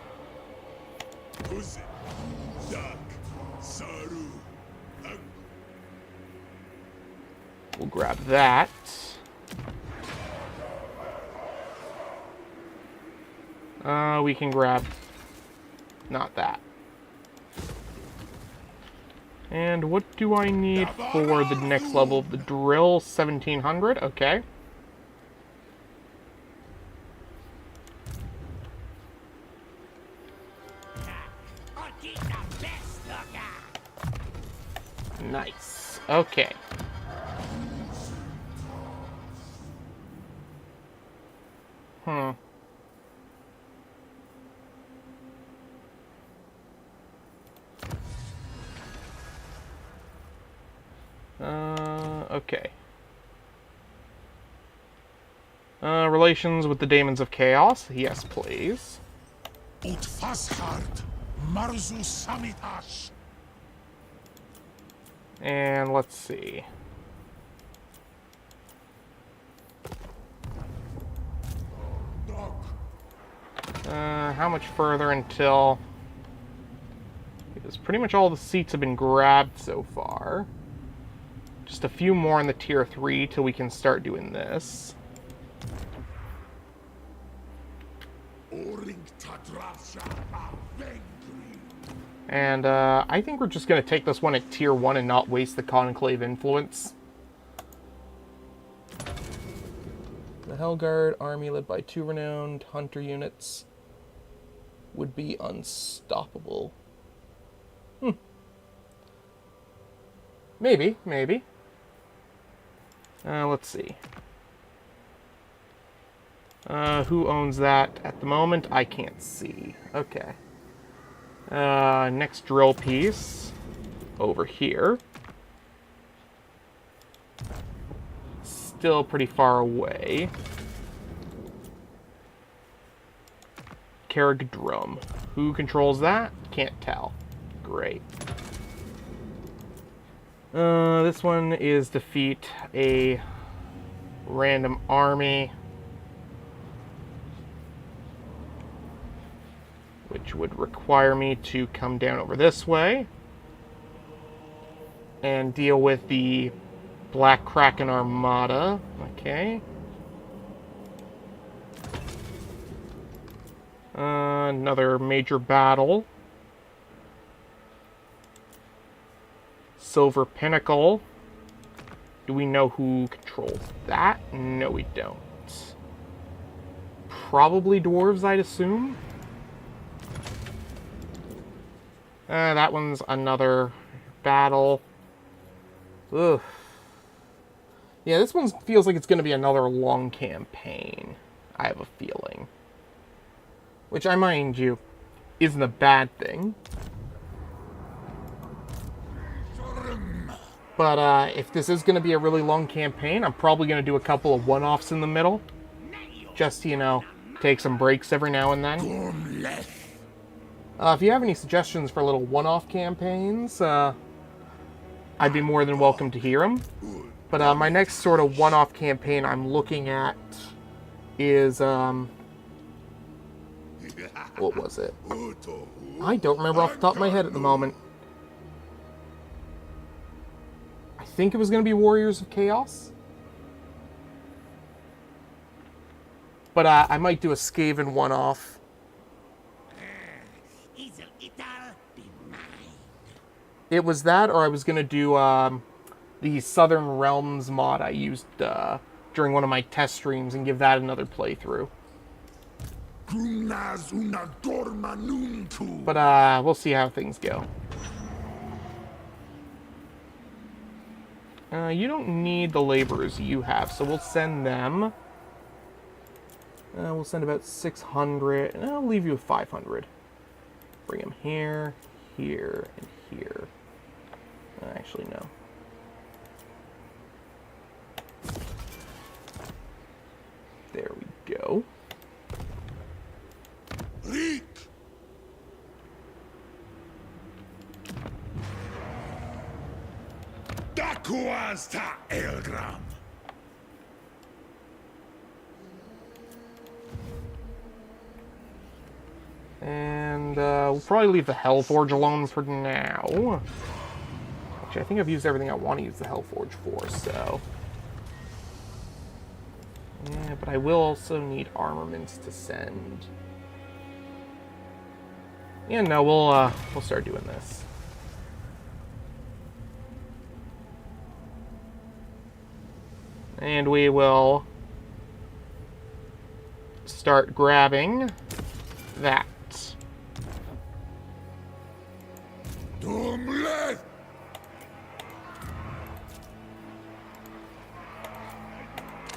We'll grab that. We can grab not that. And what do I need for the next level of the drill? 1700, okay. Nice. Okay. Okay. Relations with the Daemons of Chaos? Yes, please. And let's see. How much further until... Because pretty much all the seats have been grabbed so far. Just a few more in the tier 3 till we can start doing this. And I think we're just going to take this one at tier 1 and not waste the Conclave influence. The Hellguard army led by 2 renowned hunter units would be unstoppable. Maybe. Let's see. Who owns that at the moment? I can't see. Okay. Next drill piece. Over here. Still pretty far away. Carrigadrum. Who controls that? Can't tell. Great. This one is defeat a random army, which would require me to come down over this way and deal with the Black Kraken Armada. Okay. Another major battle. Silver Pinnacle. Do we know who controls that? No, we don't. Probably dwarves, I'd assume. That one's another battle. Ugh. Yeah, this one feels like it's going to be another long campaign. I have a feeling. Which, I mind you, isn't a bad thing. But if this is going to be a really long campaign, I'm probably going to do a couple of one-offs in the middle. Just, you know, take some breaks every now and then. If you have any suggestions for little one-off campaigns, I'd be more than welcome to hear them. But my next sort of one-off campaign I'm looking at is, what was it? I don't remember off the top of my head at the moment. I think it was going to be Warriors of Chaos. But I might do a Skaven one-off. It was that, or I was going to do the Southern Realms mod I used during one of my test streams and give that another playthrough. But we'll see how things go. You don't need the laborers you have, so we'll send them. We'll send about 600, and I'll leave you with 500. Bring them here, here, and here. Actually, no. There we go. And we'll probably leave the Hellforge alone for now. Actually, I think I've used everything I want to use the Hellforge for, so... Yeah, but I will also need armaments to send. Yeah, no, we'll start doing this. And we will start grabbing that.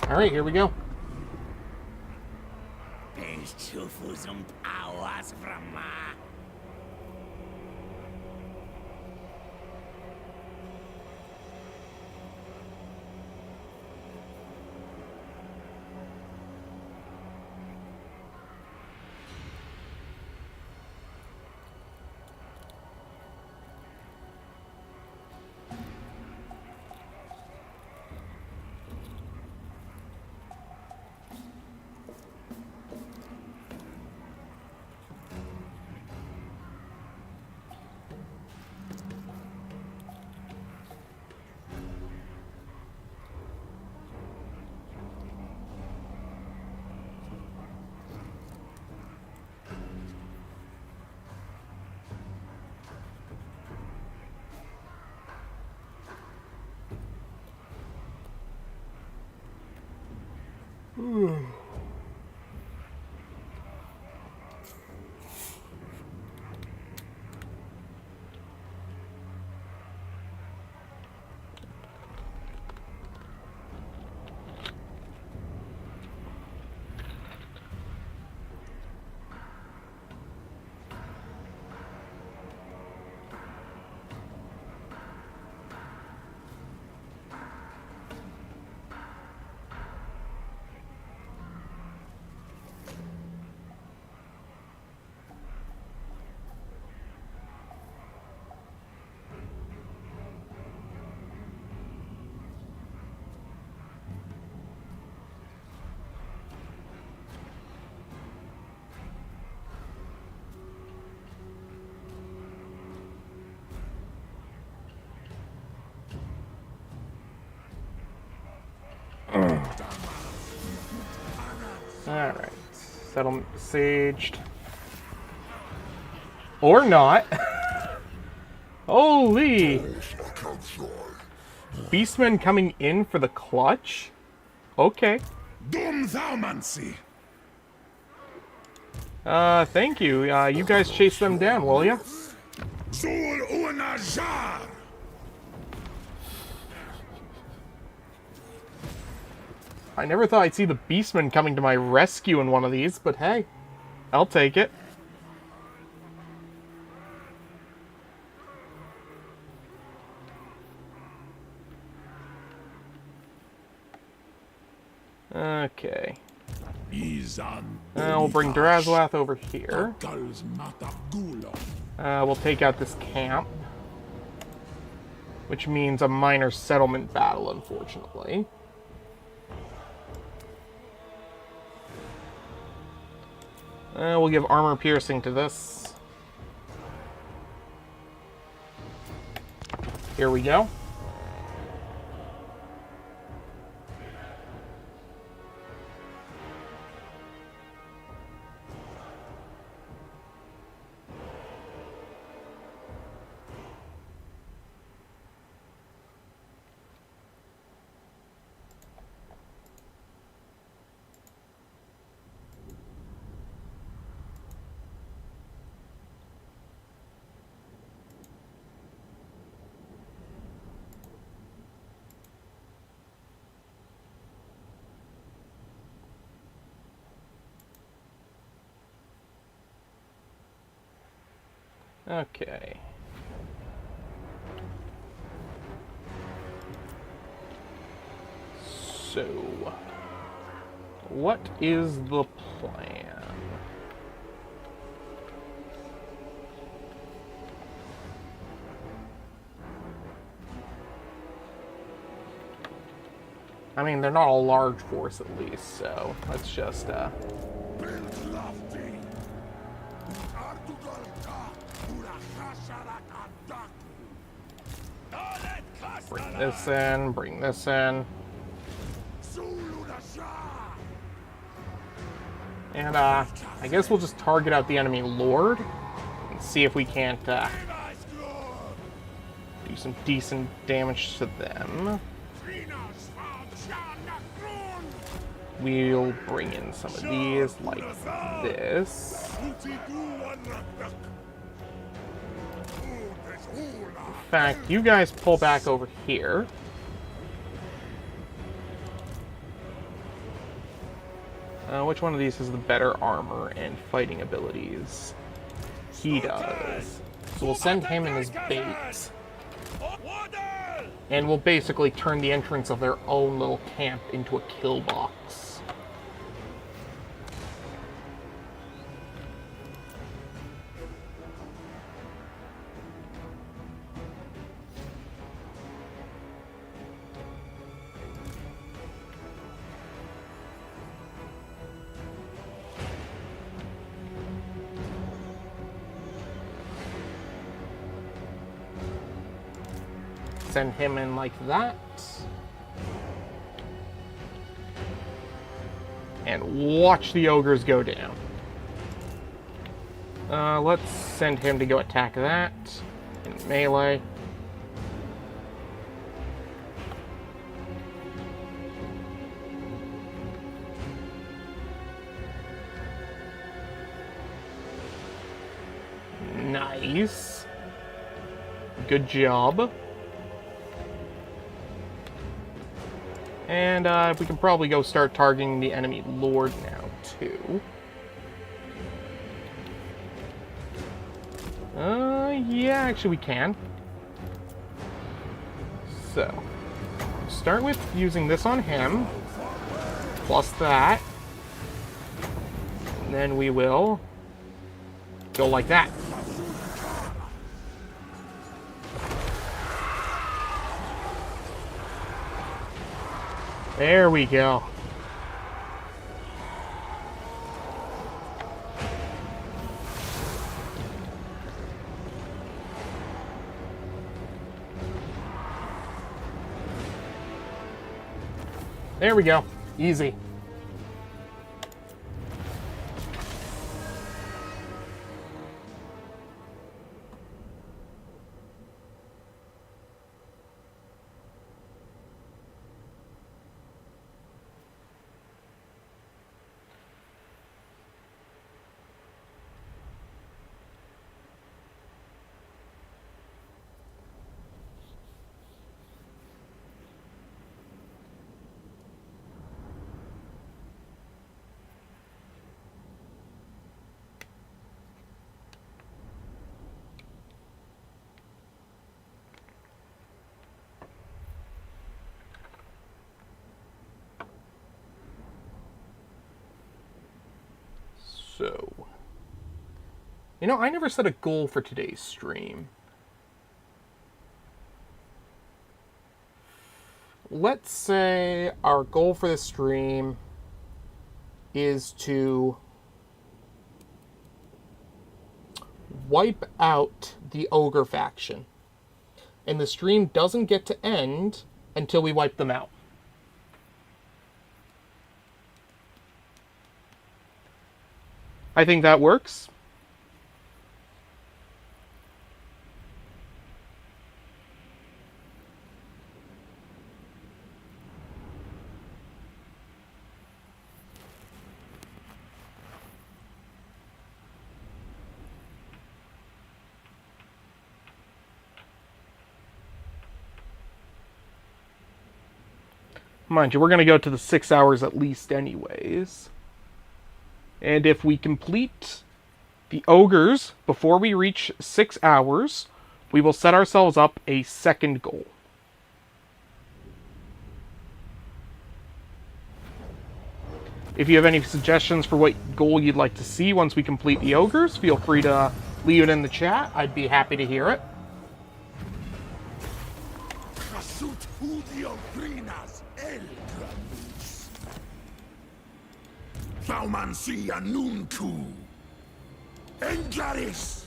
All right, here we go. Alright. Settlement besieged. Or not. Holy! Beastmen coming in for the clutch? Okay. Thank you. You guys chase them down, will ya? I never thought I'd see the Beastmen coming to my rescue in one of these, but hey, I'll take it. Okay. We'll bring Drazwath over here. We'll take out this camp. Which means a minor settlement battle, unfortunately. We'll give armor piercing to this. Here we go. Okay. So, what is the plan? I mean, they're not a large force at least, so let's just, bring this in, bring this in. And, I guess we'll just target out the enemy lord and see if we can't, do some decent damage to them. We'll bring in some of these, like this. In fact, you guys pull back over here. Which one of these has the better armor and fighting abilities? He does. So we'll send him in as bait. And we'll basically turn the entrance of their own little camp into a kill box. Send him in like that. And watch the ogres go down. Let's send him to go attack that in melee. Nice. Good job. And we can probably go start targeting the enemy lord now, too. Yeah, actually we can. So, start with using this on him, plus that. And then we will go like that. There we go. There we go. Easy. So, you know, I never set a goal for today's stream. Let's say our goal for this stream is to wipe out the ogre faction. And the stream doesn't get to end until we wipe them out. I think that works. Mind you, we're going to go to the 6 hours at least anyways. And if we complete the ogres before we reach 6 hours, we will set ourselves up a second goal. If you have any suggestions for what goal you'd like to see once we complete the ogres, feel free to leave it in the chat. I'd be happy to hear it. Hashut Thaumansia Nunku Englaris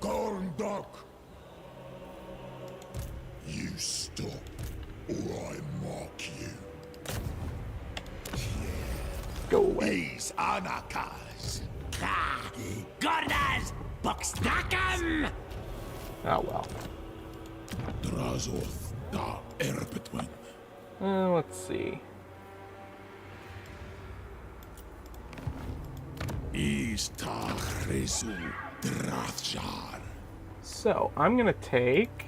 Gorndok. You stop or I mark you. Go away. These Anakas. Gordas! Buxnackam! Oh well. Drazoth da Erbetwin. Let's see. Istahresu Drathjar. So, I'm going to take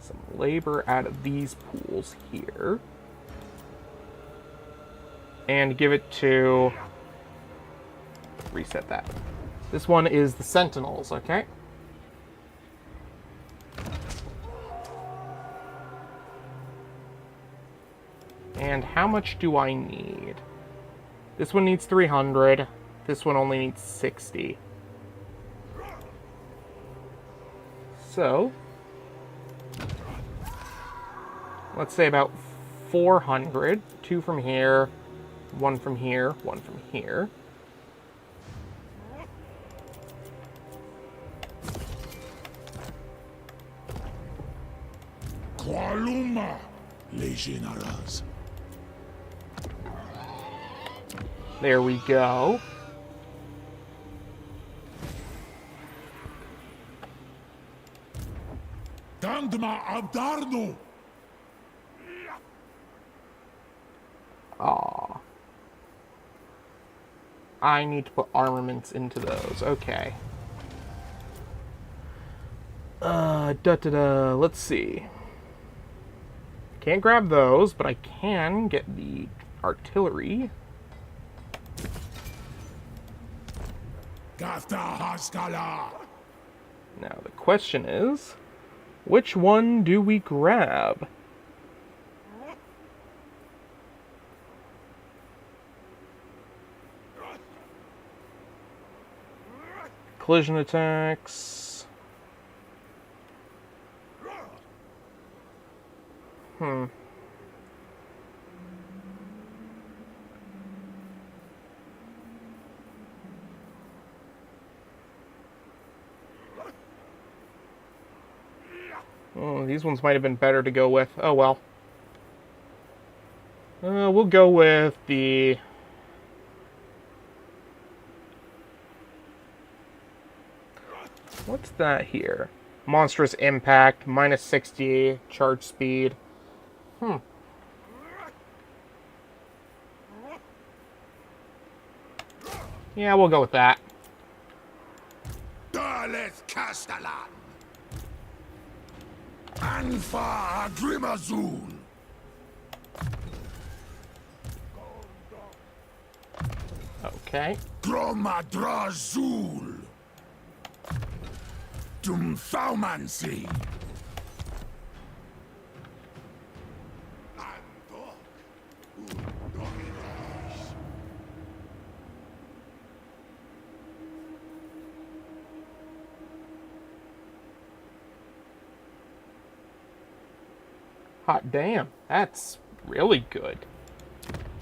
some labor out of these pools here. And give it to... Reset that. This one is the Sentinels, okay? And how much do I need? This one needs 300. This one only needs 60. So, let's say about 400. 2 from here, 1 from here, 1 from here. Qualuma Legionaras. There we go. Dandma Abdarno. Aw. I need to put armaments into those. Okay. Let's see. Can't grab those, but I can get the artillery. Now, the question is, which one do we grab? Collision attacks. Oh, these ones might have been better to go with. Oh well. We'll go with the... What's that here? Monstrous impact, minus 60, charge speed. Yeah, we'll go with that. Anfa Grimazul. Okay. Gromadrazul. Dumfaumansi. Hot damn, that's really good.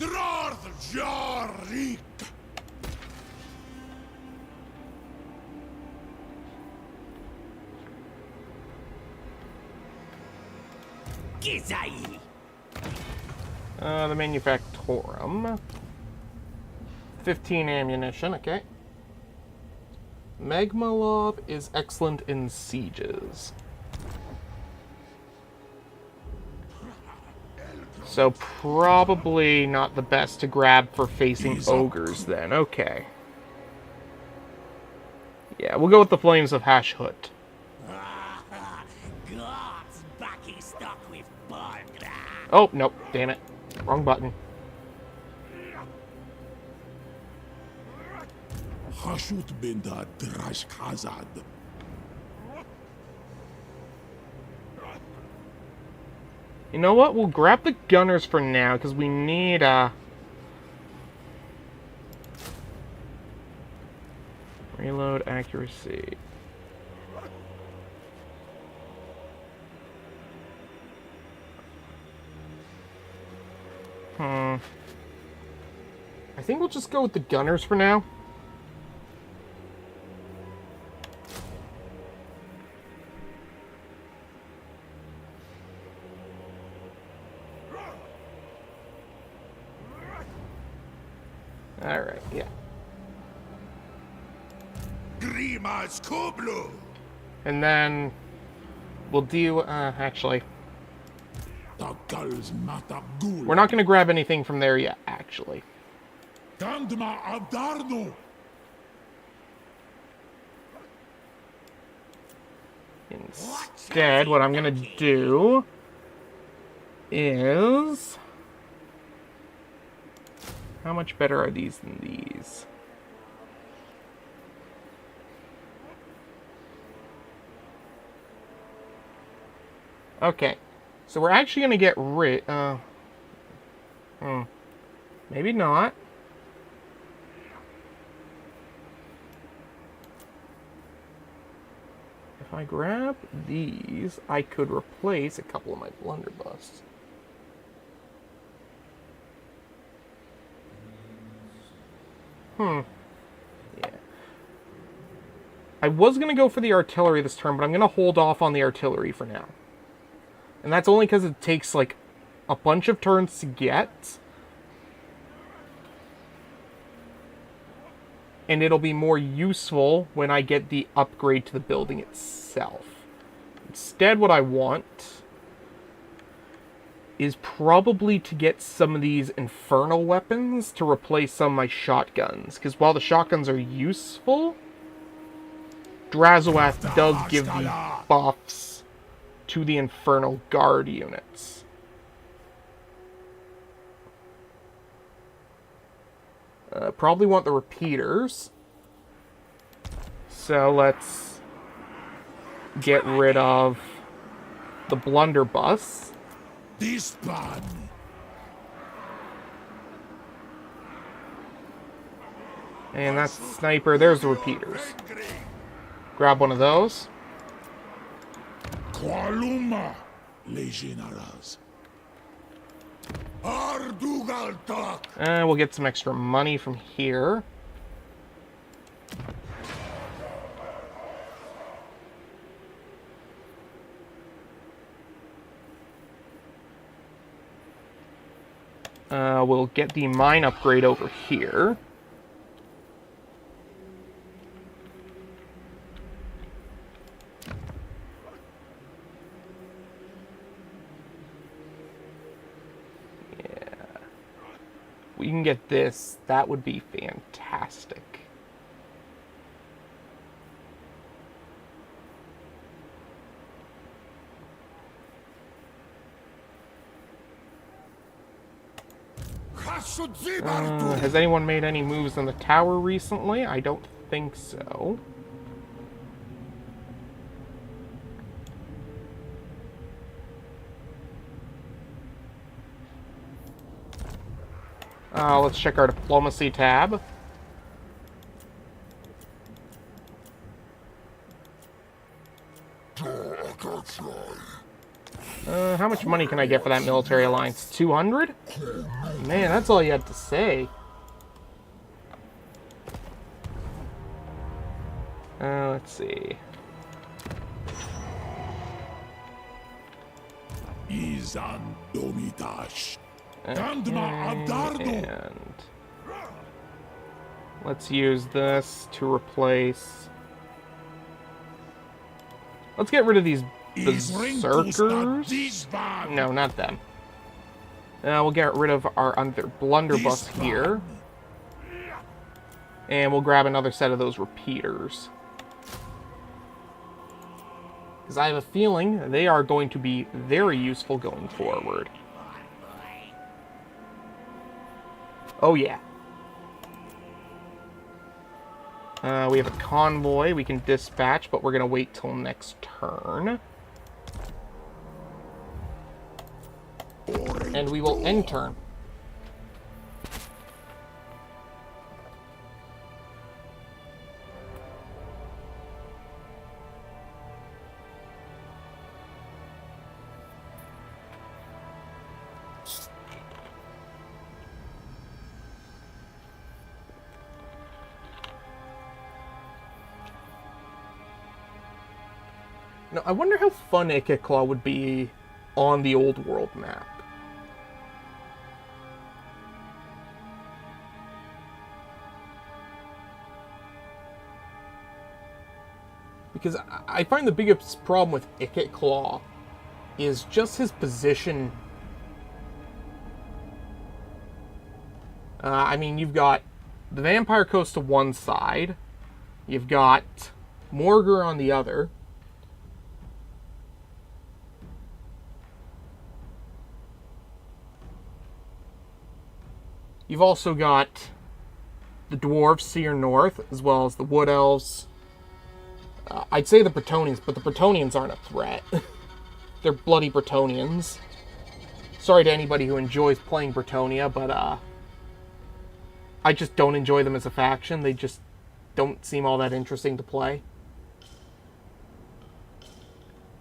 Dwarf. The Manufactorum. 15 ammunition, okay. Magmalov is excellent in sieges. So probably not the best to grab for facing ogres then. Okay. Yeah, we'll go with the Flames of Hashut. Oh, nope. Damn it. Wrong button. Hashut binda drashkazad. You know what? We'll grab the gunners for now, because we need, reload accuracy. I think we'll just go with the gunners for now. Alright, yeah. And then we'll do, actually, we're not going to grab anything from there yet, actually. Instead, what I'm going to do is... How much better are these than these? Okay. So we're actually going to get rid... Maybe not. If I grab these, I could replace a couple of my blunderbusses. Yeah. I was going to go for the artillery this turn, but I'm going to hold off on the artillery for now. And that's only because it takes, like, a bunch of turns to get. And it'll be more useful when I get the upgrade to the building itself. Instead, what I want is probably to get some of these infernal weapons to replace some of my shotguns. Because while the shotguns are useful, Drazoath does give the buffs to the infernal guard units. Probably want the repeaters. So let's get rid of the blunderbuss. This one. And that's the sniper. There's the repeaters. Grab one of those. Qualuma, legionaries. Ardugaltak. And we'll get some extra money from here. We'll get the mine upgrade over here. We can get this. That would be fantastic. Has anyone made any moves in the tower recently? I don't think so. Let's check our diplomacy tab. How much money can I get for that military alliance? 200? Man, that's all you had to say. Let's see. Izan Domitash. And let's use this to replace... Let's get rid of these Berserkers. No, not them. We'll get rid of our other blunderbuss here. And we'll grab another set of those repeaters. Because I have a feeling they are going to be very useful going forward. Oh, yeah. We have a convoy we can dispatch, but we're going to wait till next turn. And we will end turn. Now, I wonder how fun Ikitclaw would be on the old world map. Because I find the biggest problem with Ikitclaw is just his position. I mean, you've got the Vampire Coast to one side. You've got Morgur on the other. You've also got the Dwarves to your north, as well as the Wood Elves. I'd say the Bretonnians, but the Bretonnians aren't a threat. They're bloody Bretonnians. Sorry to anybody who enjoys playing Bretonnia, but I just don't enjoy them as a faction. They just don't seem all that interesting to play.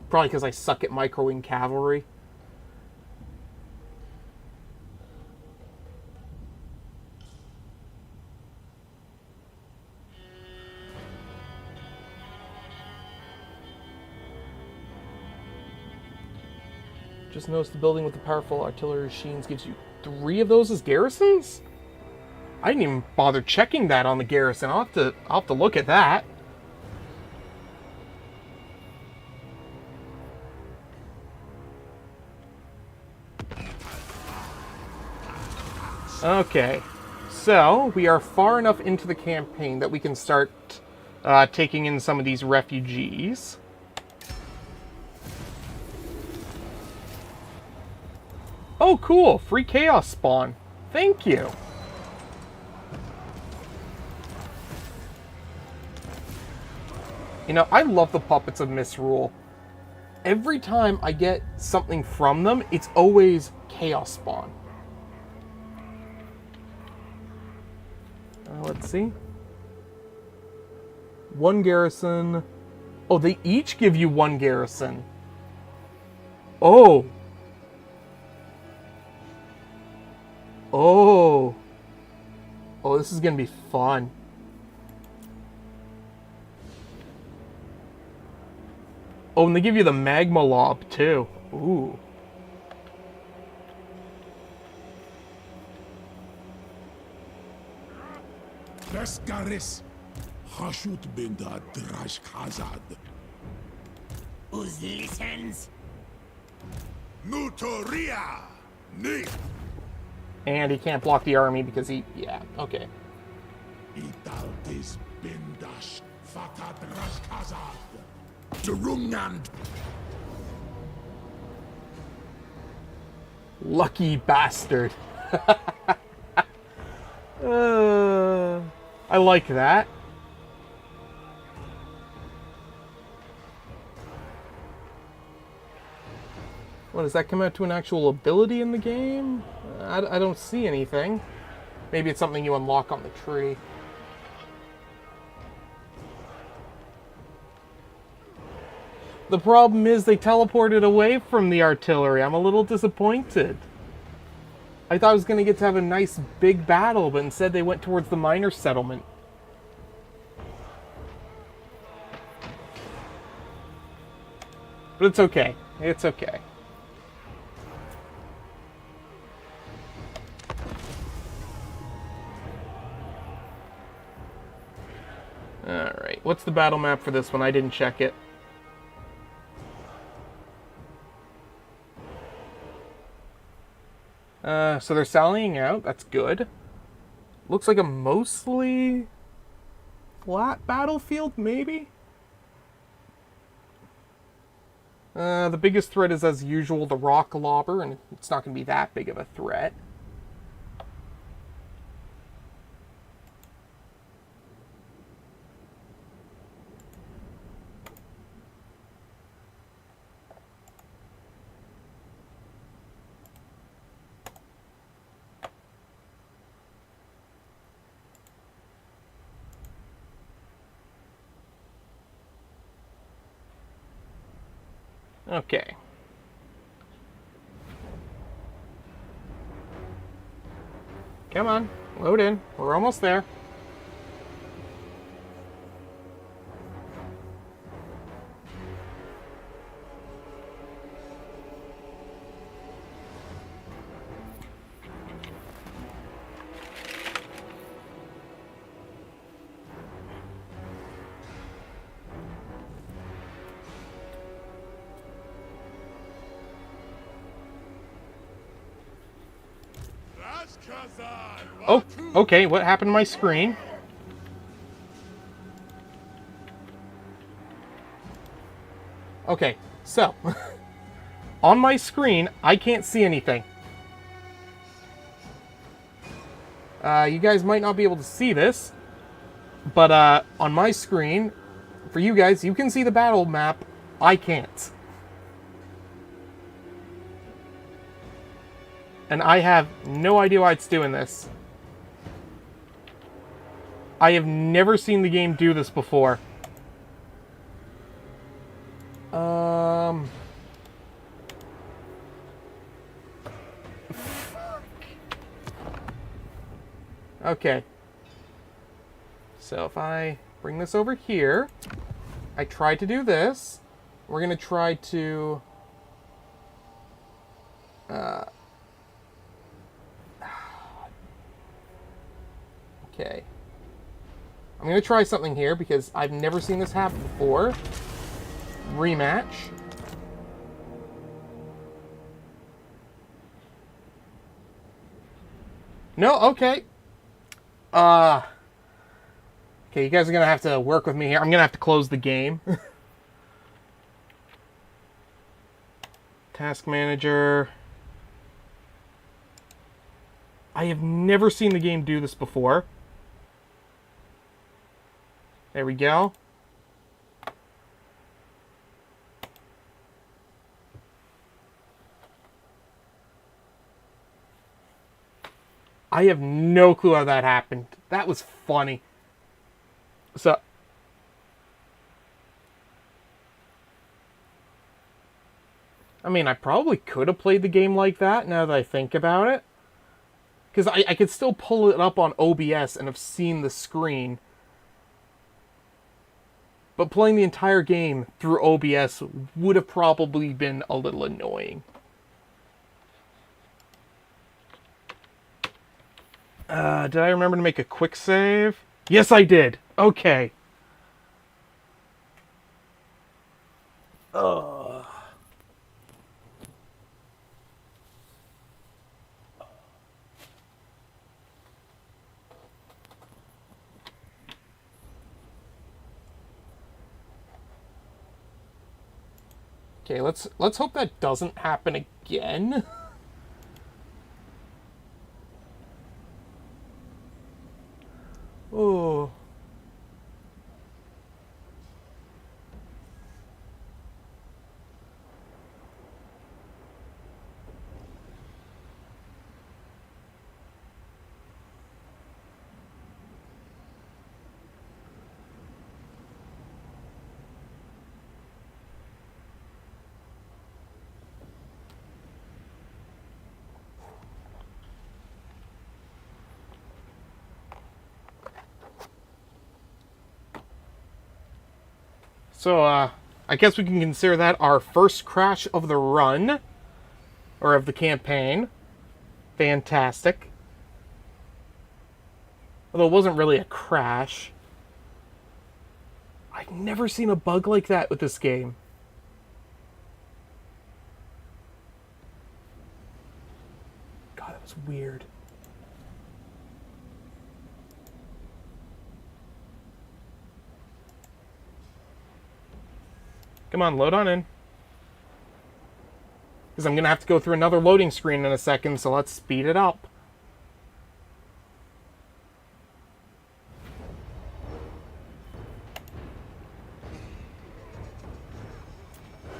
Probably because I suck at microwing cavalry. Just noticed the building with the powerful artillery machines gives you 3 of those as garrisons? I didn't even bother checking that on the garrison. I'll have to look at that. Okay, so we are far enough into the campaign that we can start taking in some of these refugees. Oh, cool! Free chaos spawn. Thank you. You know, I love the puppets of Misrule. Every time I get something from them, it's always chaos spawn. Let's see. One garrison. Oh, they each give you one garrison. Oh. Oh. Oh, this is going to be fun. Oh, and they give you the magma lob, too. Ooh. Vescaris, Hashut binda drash khazad. Who's listens? Nutoria, ni. And he can't block the army because he... Yeah, okay. Idaldis bindash fata drash khazad. Durungand. Lucky bastard. I like that. What, does that come out to an actual ability in the game? I don't see anything. Maybe it's something you unlock on the tree. The problem is they teleported away from the artillery. I'm a little disappointed. I thought I was going to get to have a nice big battle, but instead they went towards the miner settlement. But it's okay. It's okay. Alright, what's the battle map for this one? I didn't check it. So they're sallying out. That's good. Looks like a mostly flat battlefield, maybe? The biggest threat is, as usual, the rock lobber, and it's not going to be that big of a threat. Okay. Come on, load in. We're almost there. Oh, okay, what happened to my screen? Okay, so, on my screen, I can't see anything. You guys might not be able to see this, but on my screen, for you guys, you can see the battle map. I can't. And I have no idea why it's doing this. I have never seen the game do this before. Okay. So if I bring this over here, I tried to do this. We're going to try to... Okay. I'm going to try something here because I've never seen this happen before. Rematch. No, okay. Okay, you guys are gonna have to work with me here. I'm gonna have to close the game. Task manager. I have never seen the game do this before. There we go. I have no clue how that happened. That was funny. So, I mean, I probably could have played the game like that now that I think about it. Because I could still pull it up on OBS and have seen the screen. But playing the entire game through OBS would have probably been a little annoying. Did I remember to make a quick save? Yes, I did. Okay. Okay, let's hope that doesn't happen again. Oh. So, I guess we can consider that our first crash of the run. Or of the campaign. Fantastic. Although it wasn't really a crash. I've never seen a bug like that with this game. God, that was weird. Come on, load on in. Because I'm going to have to go through another loading screen in a second, so let's speed it up.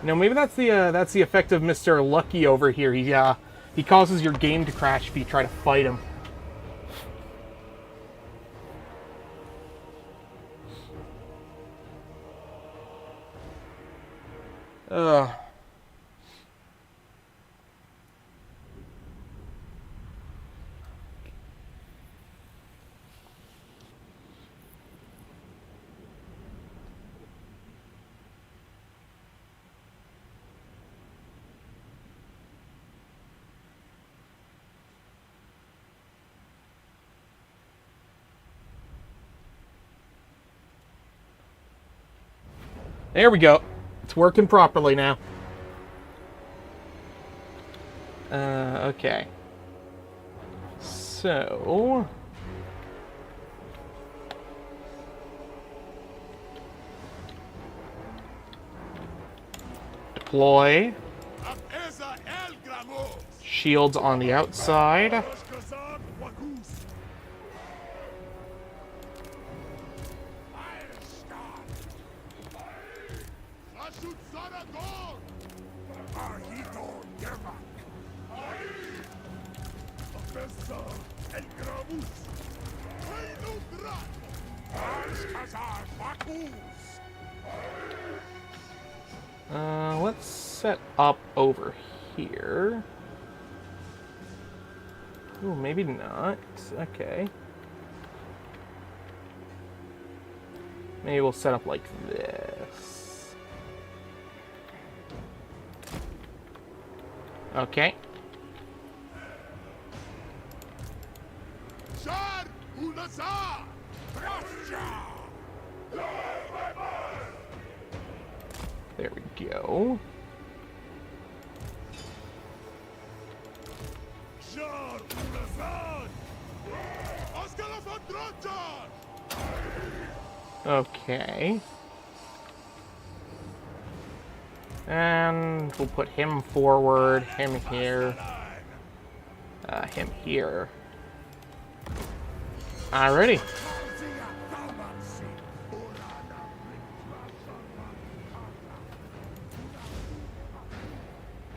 You know, maybe that's the effect of Mr. Lucky over here. He causes your game to crash if you try to fight him. Ugh. There we go. It's working properly now. Okay. So... deploy. Shields on the outside. Let's set up over here. Ooh, maybe not. Okay. Maybe we'll set up like this. Okay. There we go. Okay. And we'll put him forward, him here, him here. Alrighty.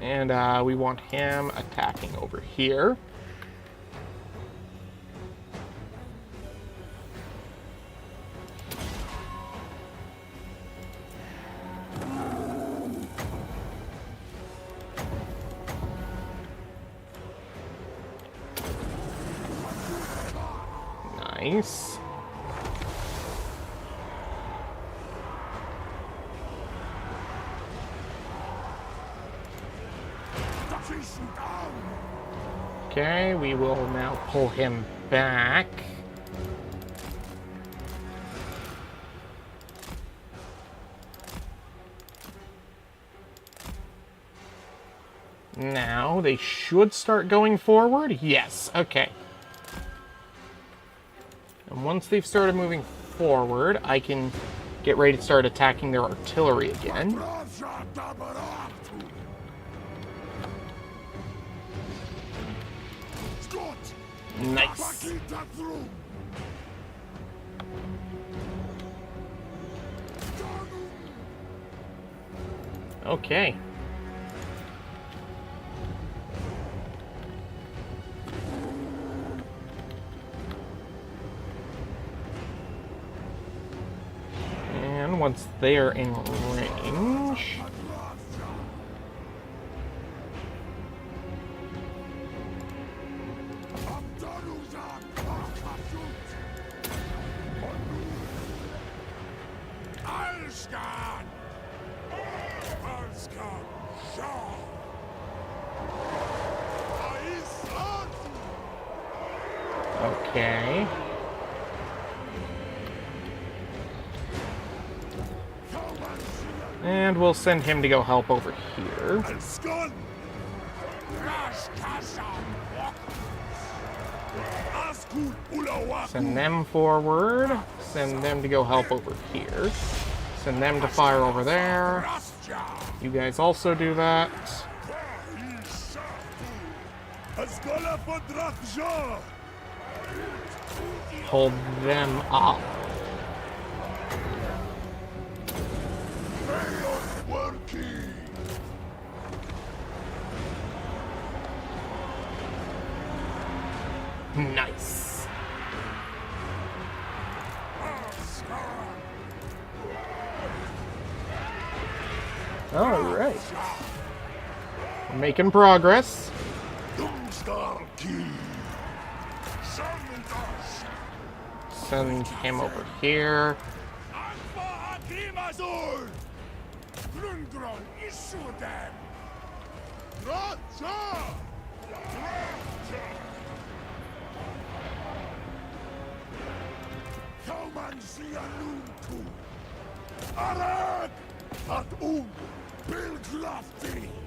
And we want him attacking over here. Nice. Okay, we will now pull him back. Now, they should start going forward. Yes, okay. And once they've started moving forward, I can get ready to start attacking their artillery again. Nice. Okay. And once they are in range, okay. And we'll send him to go help over here. Send them forward. Send them to go help over here. Send them to fire over there. You guys also do that. Hold them up. Nice. All right. We're making progress. Send him over here.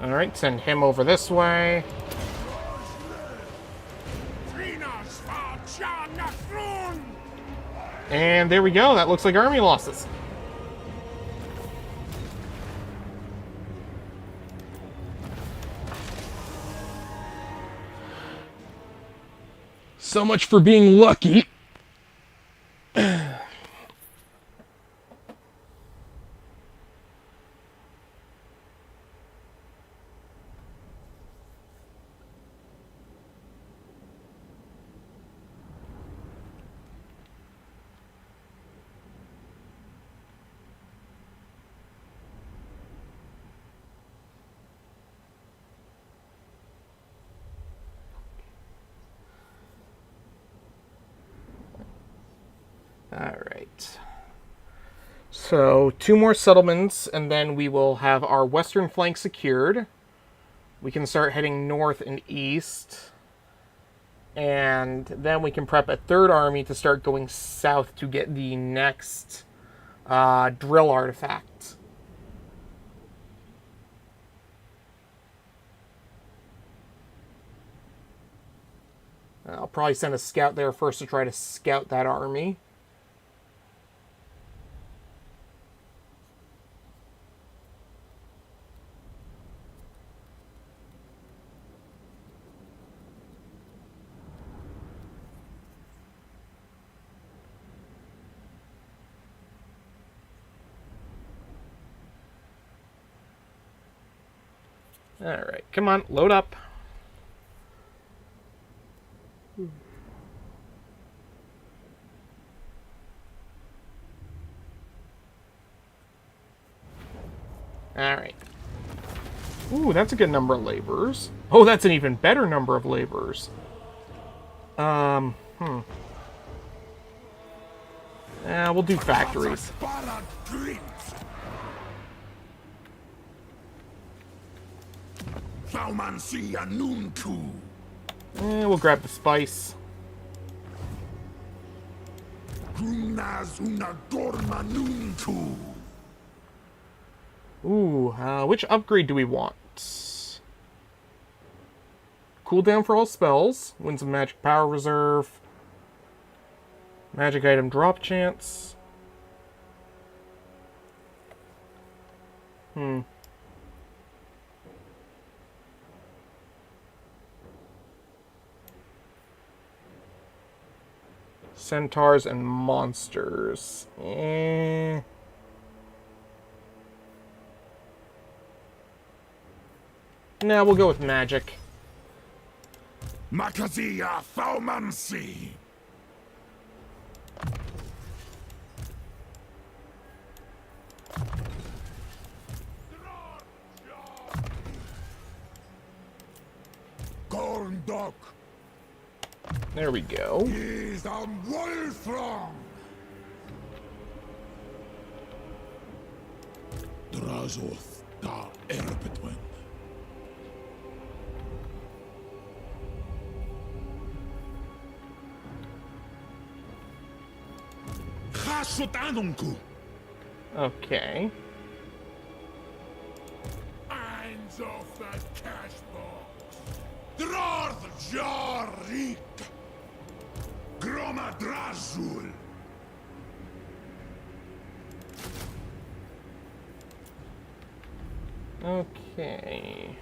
All right, send him over this way. And there we go. That looks like army losses. So much for being lucky. Alright. So, 2 more settlements, and then we will have our western flank secured. We can start heading north and east. And then we can prep a 3rd army to start going south to get the next drill artifact. I'll probably send a scout there first to try to scout that army. Alright, come on, load up. Alright. Ooh, that's a good number of laborers. Oh, that's an even better number of laborers. We'll do factories. We'll grab the spice. Ooh, which upgrade do we want? Cooldown for all spells. Wins a magic power reserve. Magic item drop chance. Centaurs and monsters. Nah, we'll go with magic. Makazia Faumansi. Gorndok. There we go. Is a Wolfram. Drazoth da Erbetwen. Hashut Anunku. Okay. Hands off that cash box. Dwarf Jarik. Groma Drazul. Okay.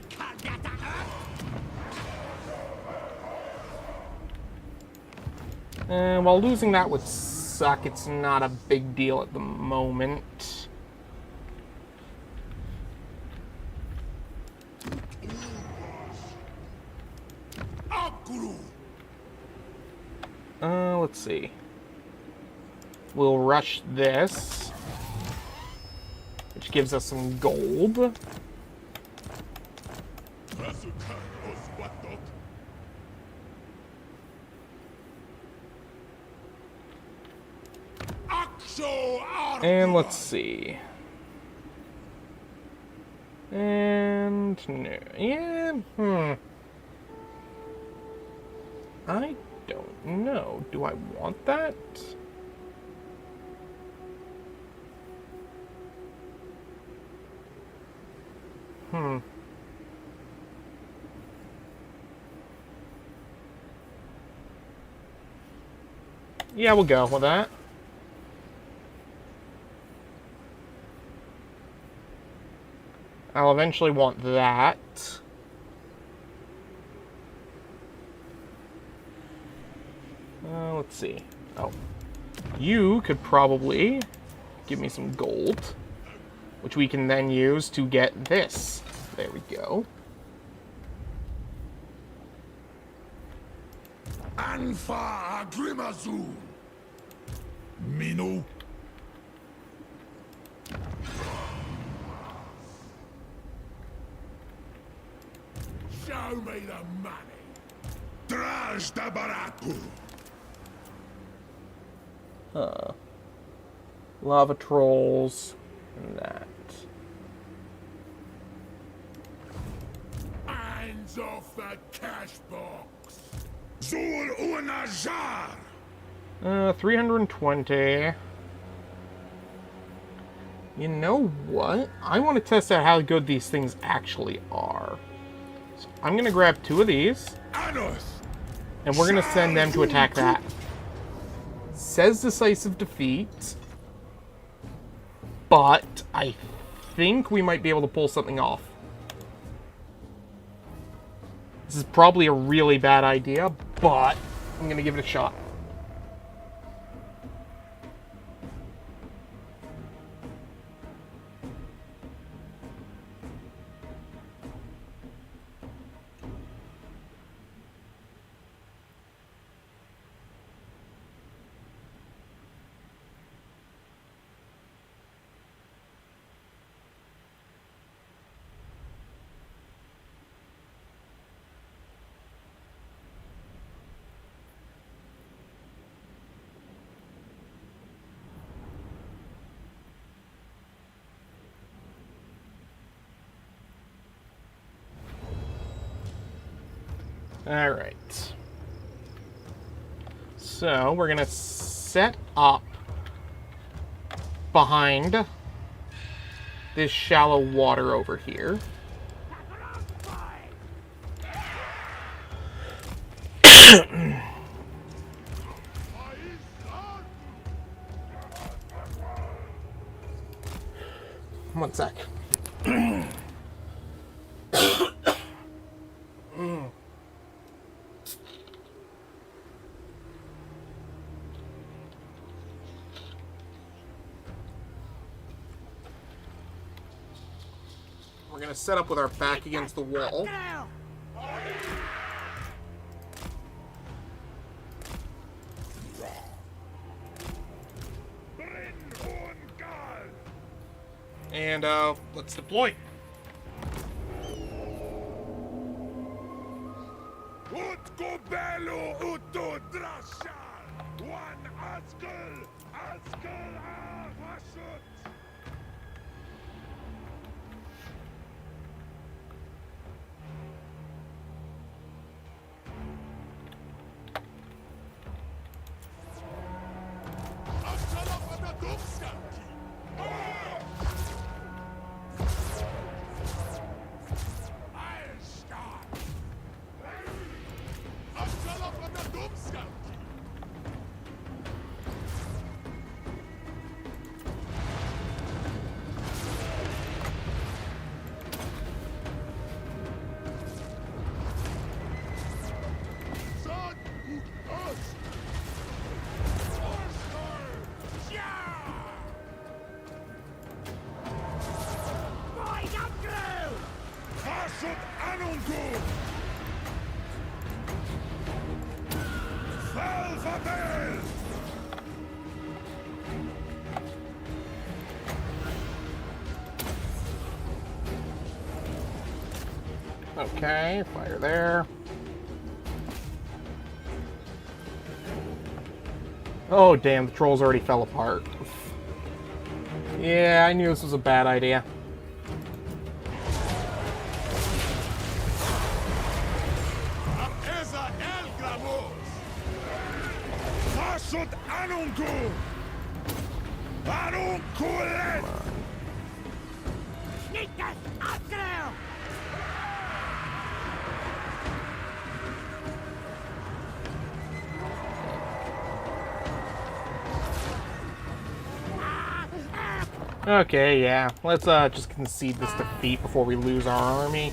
While losing that would suck, it's not a big deal at the moment. Let's see. We'll rush this, which gives us some gold. And let's see. And no. Yeah, I don't know. Do I want that? Yeah, we'll go with that. I'll eventually want that. Let's see. Oh. You could probably give me some gold, which we can then use to get this. There we go. Anfa Agrimazu. Mino. Show me the money. Draj da Baraku. Lava trolls and that. Hands off that cash box. Zul Unajar. 320. You know what? I want to test out how good these things actually are. So I'm going to grab 2 of these. Anos. And we're going to send them to attack that. Says decisive defeat. But I think we might be able to pull something off. This is probably a really bad idea, but I'm going to give it a shot. Alright. So, we're going to set up behind this shallow water over here. One sec. We're going to set up with our back against the wall. And let's deploy. Okay, fire there. Oh, damn, the trolls already fell apart. Yeah, I knew this was a bad idea. Okay, yeah. Let's just concede this defeat before we lose our army.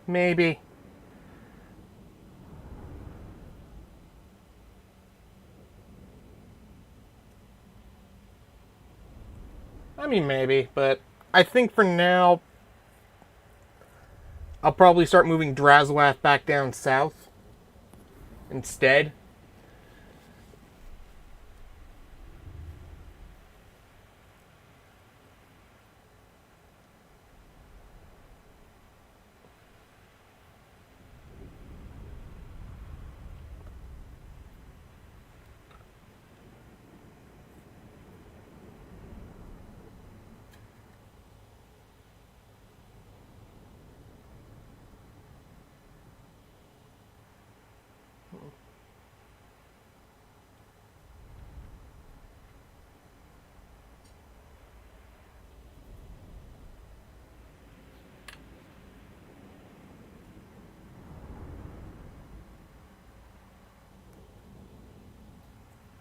Maybe. I mean, maybe, but I think for now, I'll probably start moving Draslath back down south instead.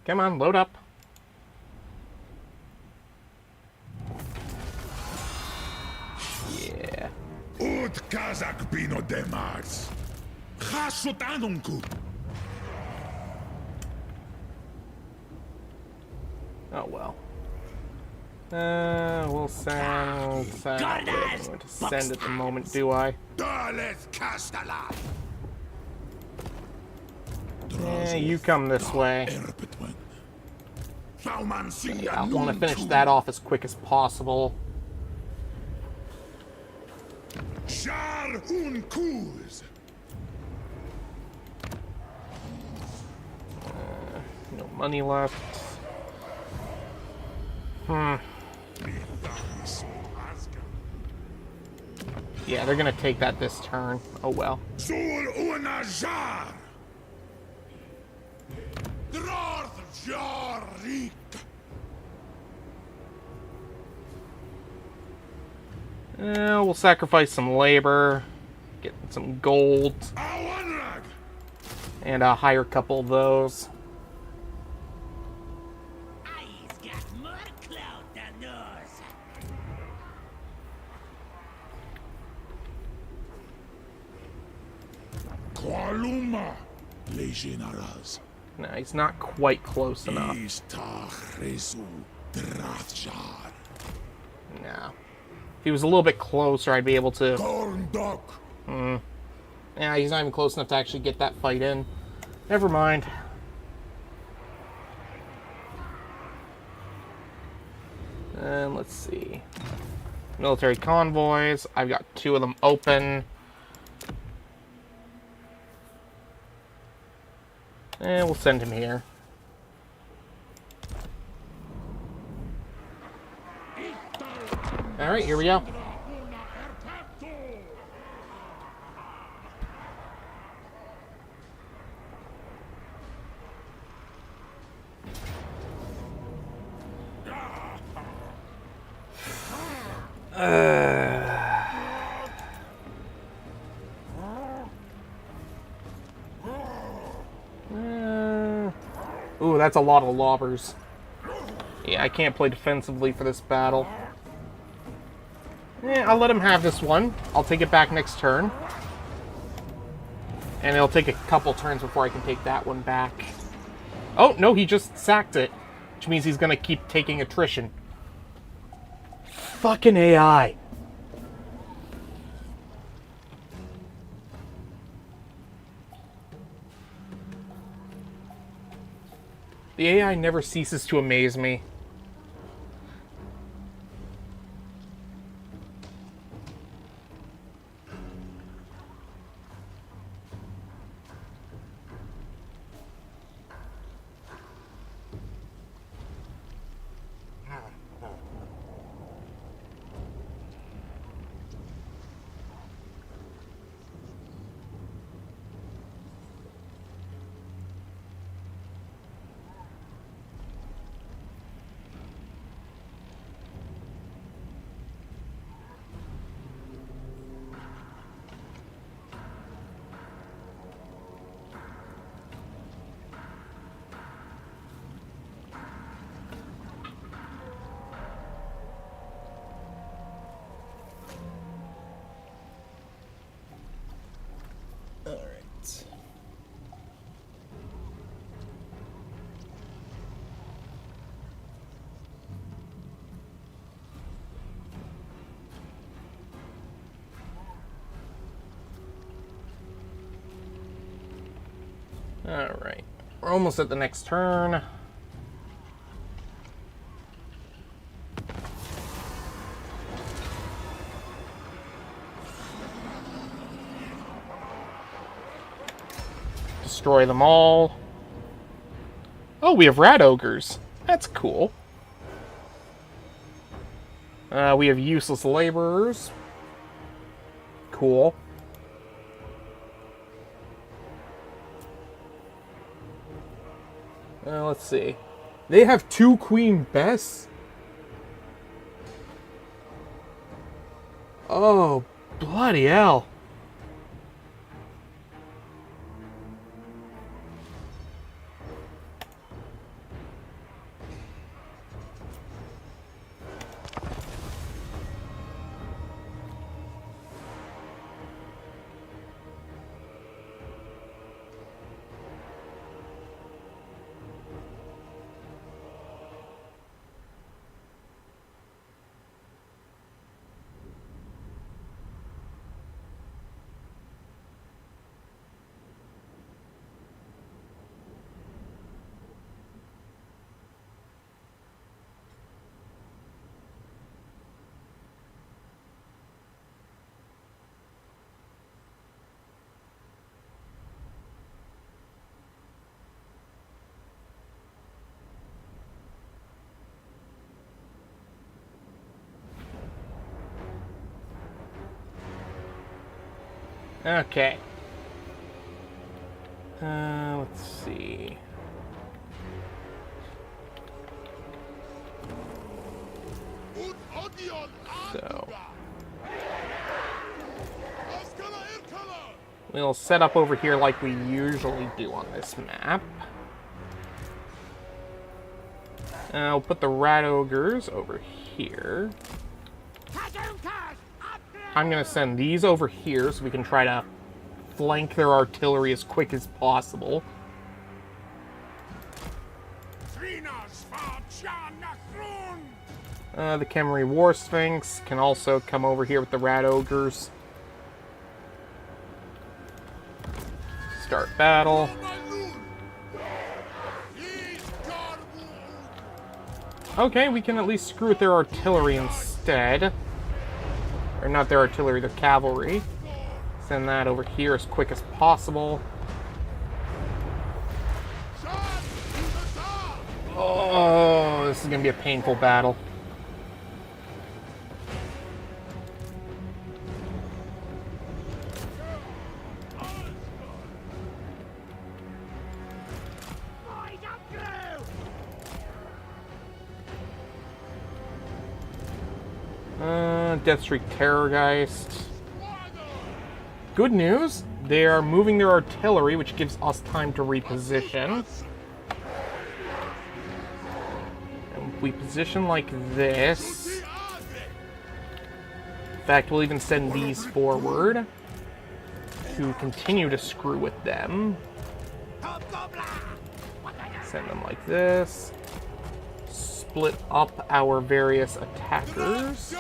Come on, load up. Yeah. Ut Kazak Bino Demars. Hashut Anunku. Oh well. We'll send. I don't know what to send at the moment, do I? Dales Kastala. Yeah, you come this way. Yeah, I want to finish that off as quick as possible. Jar un Kuz. No money left. Yeah, they're gonna take that this turn. Oh well. Sur una jar. Dwarf Jarik. We'll sacrifice some labor, get some gold, Awanrag. and hire a couple of those. He's got more clout than yours. Kualuma. Legionaras. No, he's not quite close enough. Istachresu Drathjar. No. If he was a little bit closer, I'd be able to... Gorndok. Yeah, he's not even close enough to actually get that fight in. Never mind. And let's see. Military convoys. I've got 2 of them open. And we'll send him here. Alright, here we go. Ooh, that's a lot of lobbers. Yeah, I can't play defensively for this battle. Yeah, I'll let him have this one. I'll take it back next turn. And it'll take a couple turns before I can take that one back. Oh, no, he just sacked it. Which means he's going to keep taking attrition. Fucking AI. The AI never ceases to amaze me. Alright. We're almost at the next turn. Destroy them all. Oh, we have rat ogres. That's cool. We have useless laborers. Cool. Let's see. They have 2 Queen Bess? Oh, bloody hell. Okay. Let's see. So we'll set up over here like we usually do on this map. I'll put the rat ogres over here. I'm going to send these over here so we can try to flank their artillery as quick as possible. The Khemri War Sphinx can also come over here with the rat ogres. Start battle. Okay, we can at least screw with their artillery instead. Or not their artillery, their cavalry. Send that over here as quick as possible. Oh, this is going to be a painful battle. Deathstreak Terrorgeist. Good news, they are moving their artillery, which gives us time to reposition. And we position like this. In fact, we'll even send these forward to continue to screw with them. Send them like this. Split up our various attackers.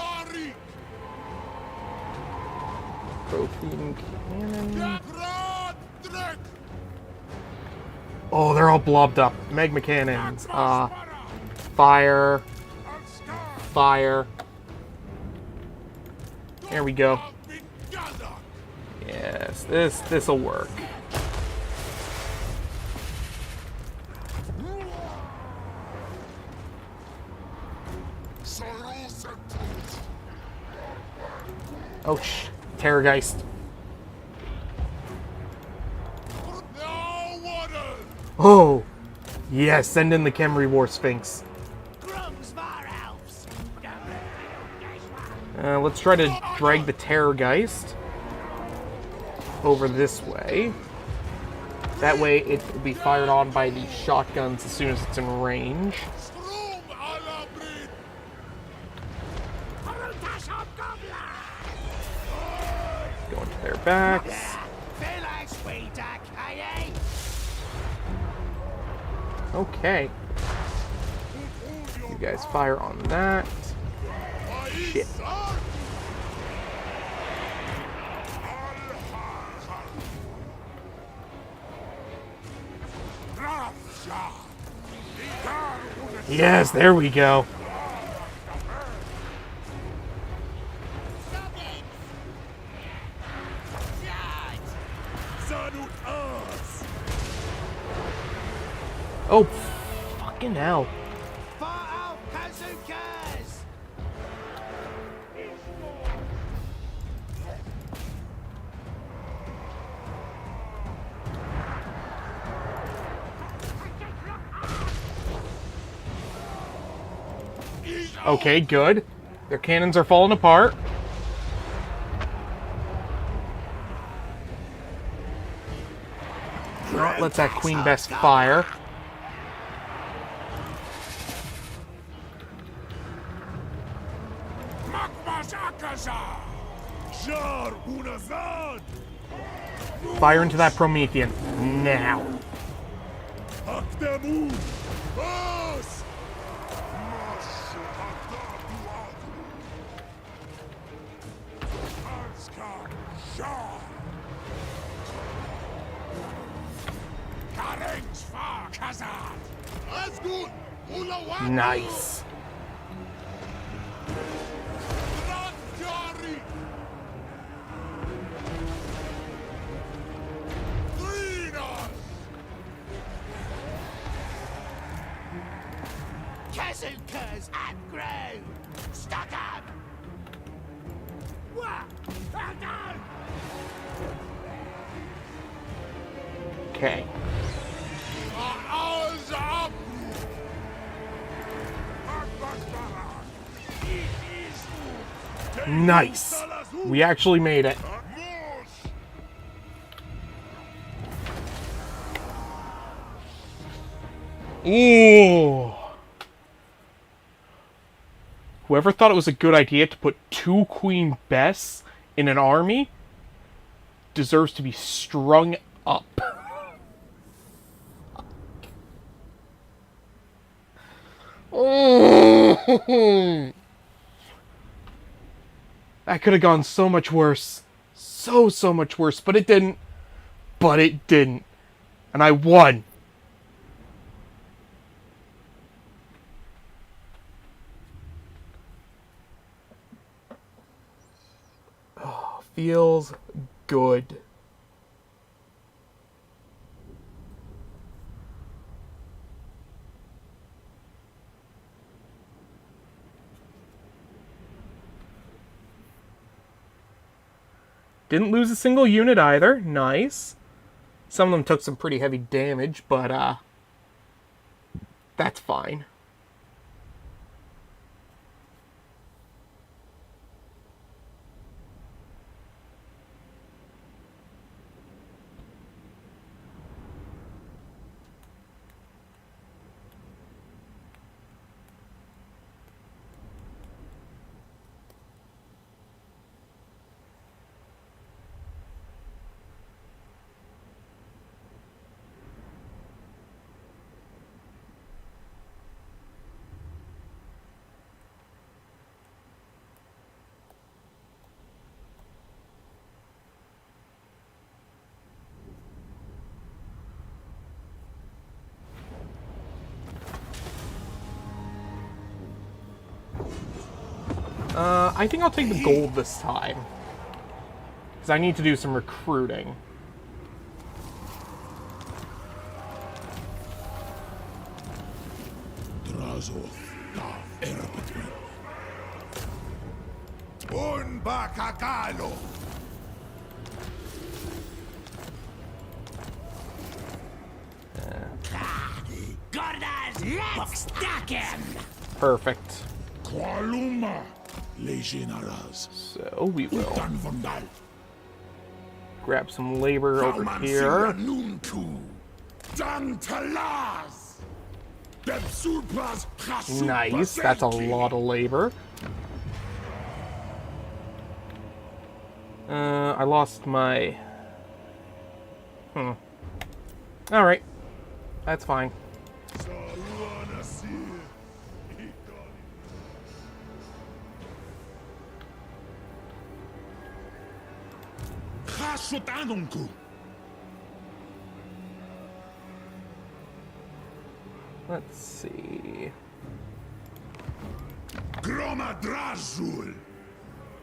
Protein cannon. Oh, they're all blobbed up. Magma cannons. Fire. Fire. There we go. Yes, this'll work. Oh, Terrorgeist. Oh! Yes, send in the Khemri War Sphinx. Let's try to drag the Terrorgeist over this way. That way it will be fired on by the shotguns as soon as it's in range. Go into their backs. Okay. You guys fire on that. Shit. Yes, there we go. Oh, fucking hell. Okay, good. Their cannons are falling apart. Alright, let's that Queen Best fire. Fire into that Promethean. Now. Nice. Bazookas and grow! Stuck up! What? Well done! Okay. Ours up! Nice. We actually made it. Ooh. Whoever thought it was a good idea to put 2 Queen Bess in an army deserves to be strung up. That could have gone so much worse. So much worse. But it didn't. But it didn't. And I won. Oh, feels good. Didn't lose a single unit either. Nice. Some of them took some pretty heavy damage, but that's fine. I think I'll take the gold this time. Because I need to do some recruiting. Perfect. So we will grab some labor over here. Nice, that's a lot of labor. I lost my... Alright, that's fine. Hashut. Let's see.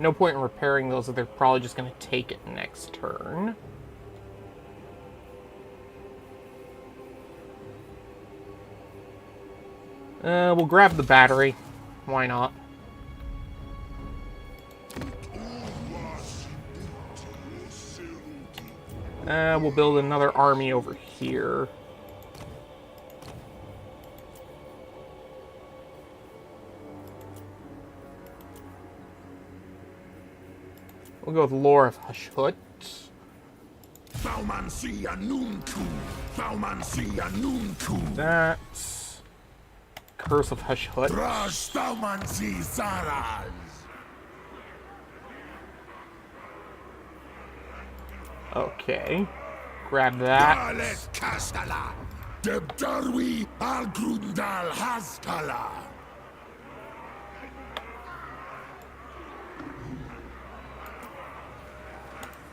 No point in repairing those if they're probably just going to take it next turn. We'll grab the battery. Why not? We'll build another army over here. We'll go with Lore of Hashut. That's Curse of Hashut. Okay. Grab that.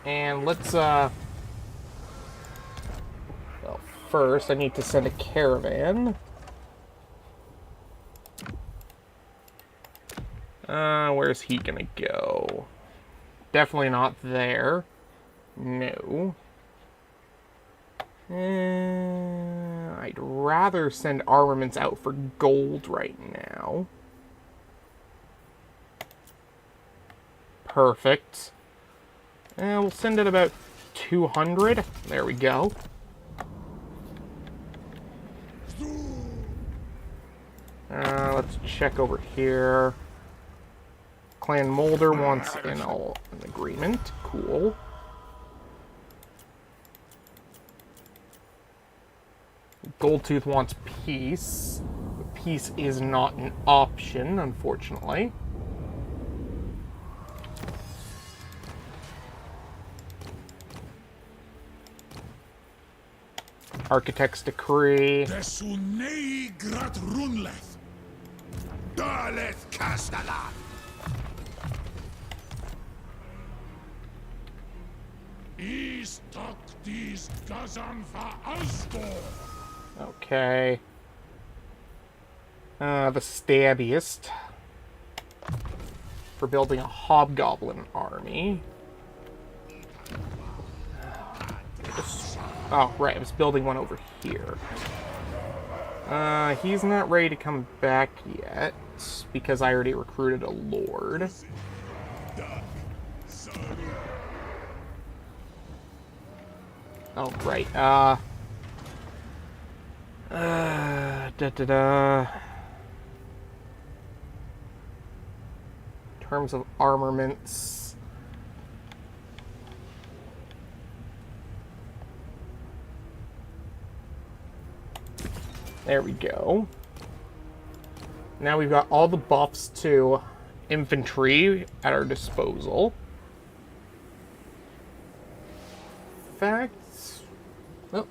And let's, well, first I need to send a caravan. Where's he gonna go? Definitely not there. No. I'd rather send armaments out for gold right now. Perfect. We'll send it about 200. There we go. Let's check over here. Clan Molder wants an agreement. Cool. Goldtooth wants peace. Peace is not an option, unfortunately. Architect's Decree. Okay. The Stabbiest. For building a Hobgoblin army. Oh, right, I was building one over here. He's not ready to come back yet, because I already recruited a Lord. Oh, right, In terms of armaments... There we go. Now we've got all the buffs to infantry at our disposal. In fact... Oh.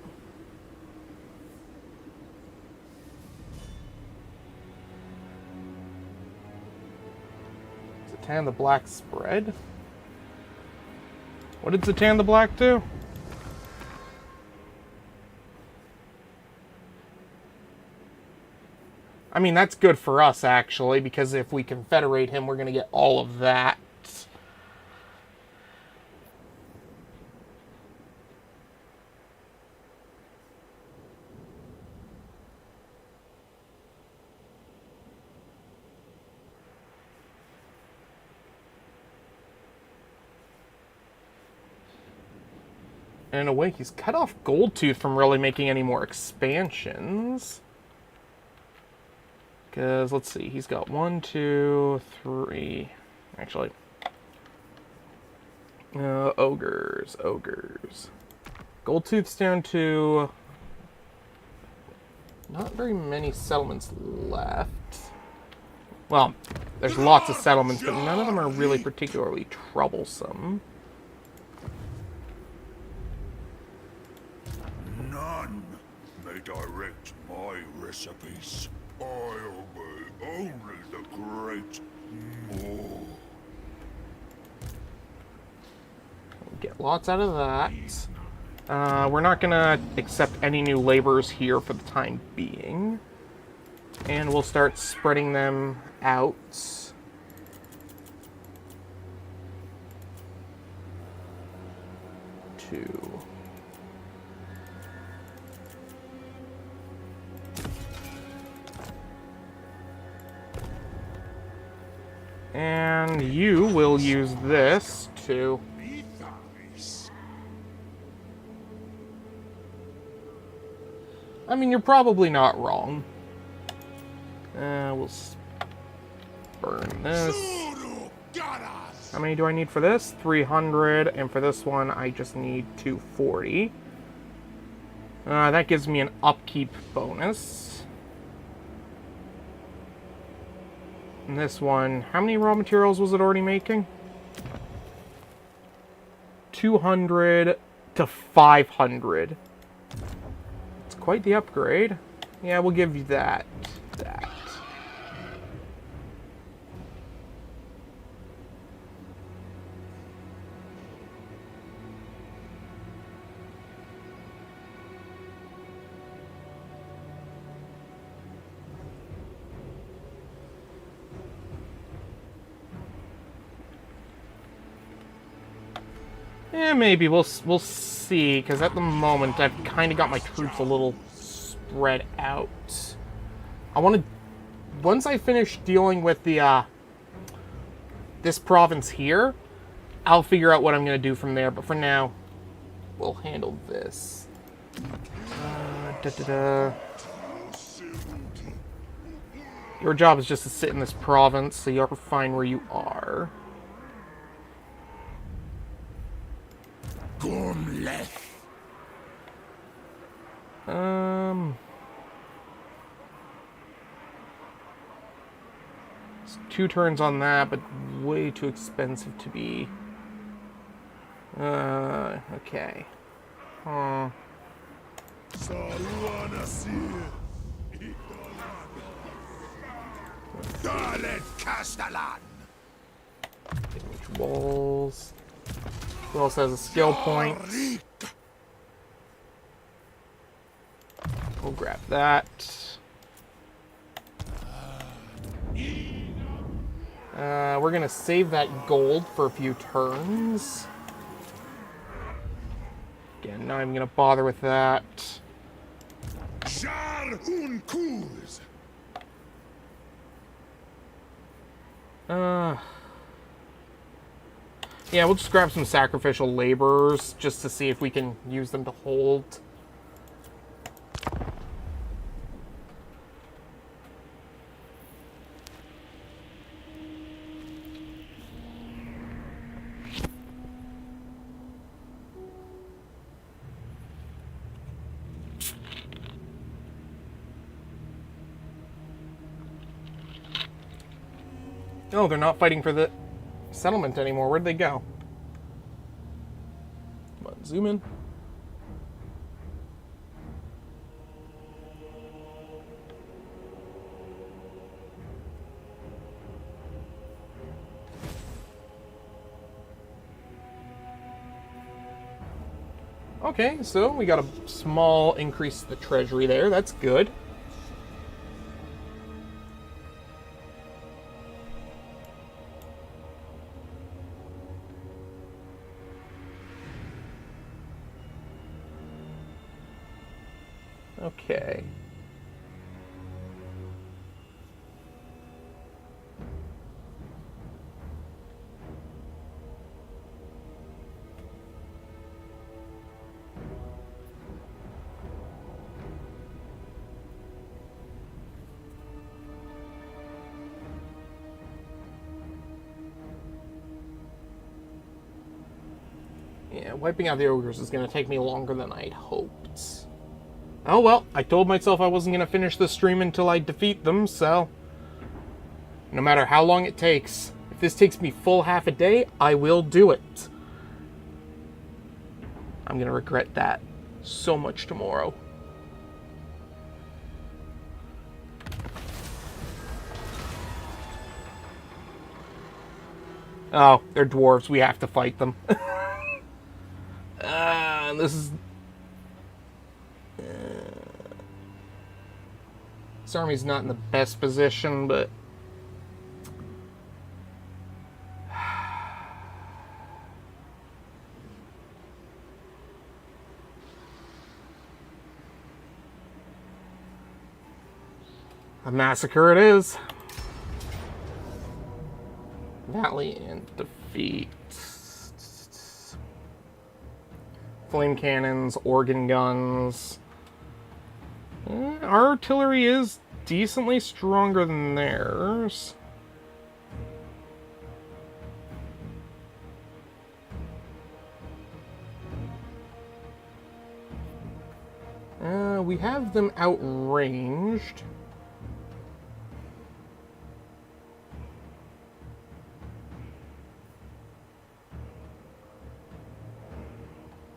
Zatan the Black spread? What did Zatan the Black do? I mean, that's good for us, actually, because if we confederate him, we're going to get all of that. And in a way, he's cut off Goldtooth from really making any more expansions. Because, let's see, he's got 1, 2, 3... Actually... ogres. Goldtooth's down to... Not very many settlements left. Well, there's lots of settlements, but none of them are really particularly troublesome. None may direct my recipes. I obey only the great Maw. Get lots out of that. We're not going to accept any new laborers here for the time being. And we'll start spreading them out. To... And you will use this to... I mean, you're probably not wrong. We'll burn this. How many do I need for this? 300, and for this one, I just need 240. That gives me an upkeep bonus. And this one, how many raw materials was it already making? 200 to 500. It's quite the upgrade. Yeah, we'll give you that. Yeah, maybe. We'll see, because at the moment I've kind of got my troops a little spread out. I want to... Once I finish dealing with the, this province here, I'll figure out what I'm going to do from there, but for now, we'll handle this. Your job is just to sit in this province, so you're fine where you are. Gormleth. It's 2 turns on that, but way too expensive to be. Okay. Which walls? Who else has a skill point? We'll grab that. We're gonna save that gold for a few turns. Again, not even gonna bother with that. Yeah, we'll just grab some sacrificial laborers just to see if we can use them to hold. Oh, they're not fighting for the settlement anymore. Where'd they go? Come on, zoom in. Okay, so we got a small increase to the treasury there. That's good. Okay. Yeah, wiping out the ogres is going to take me longer than I'd hoped. Oh well, I told myself I wasn't going to finish the stream until I defeat them, so... No matter how long it takes, if this takes me full half a day, I will do it. I'm going to regret that so much tomorrow. Oh, they're dwarves. We have to fight them. This is... This army's not in the best position, but... a massacre it is. Valley and defeat. Flame cannons, organ guns. Our artillery is decently stronger than theirs. We have them outranged.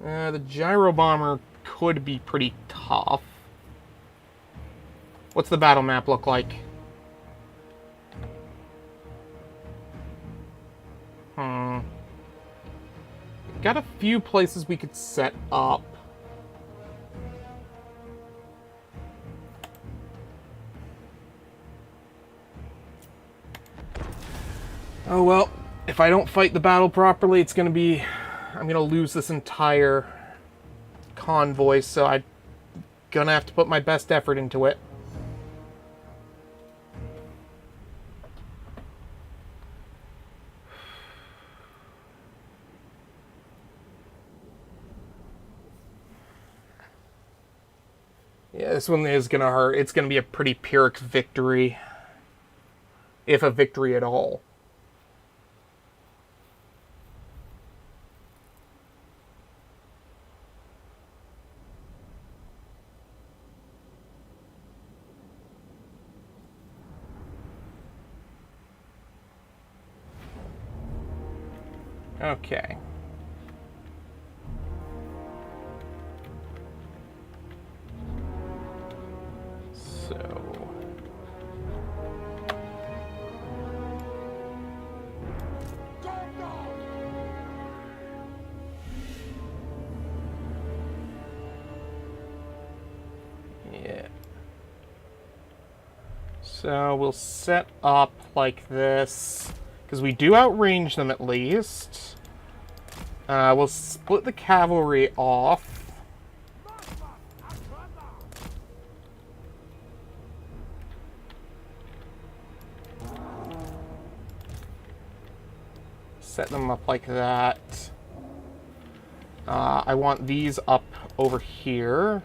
The gyro bomber could be pretty tough. What's the battle map look like? Got a few places we could set up. Oh well, if I don't fight the battle properly, it's gonna be... I'm gonna lose this entire convoy, so I'm gonna have to put my best effort into it. Yeah, this one is gonna hurt. It's gonna be a pretty Pyrrhic victory. if a victory at all. Okay. So... yeah. So we'll set up like this, because we do outrange them at least. We'll split the cavalry off. Set them up like that. I want these up over here.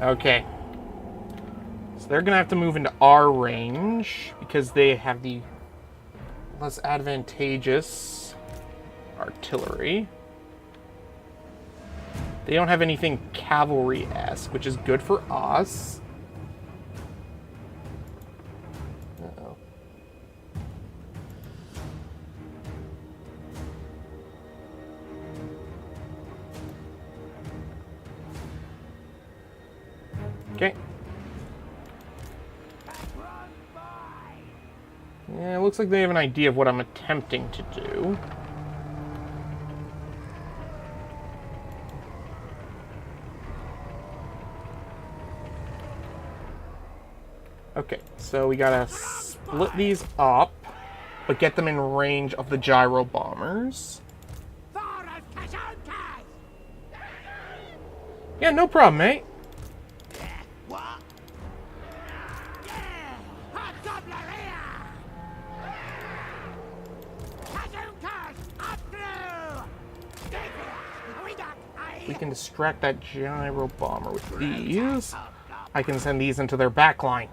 Okay. So they're gonna have to move into our range because they have the less advantageous artillery. They don't have anything cavalry-esque, which is good for us. Uh-oh. Okay. Yeah, it looks like they have an idea of what I'm attempting to do. Okay, so we gotta split these up, but get them in range of the gyro bombers. Yeah, no problem, mate. We can distract that gyro bomber with these. I can send these into their back line.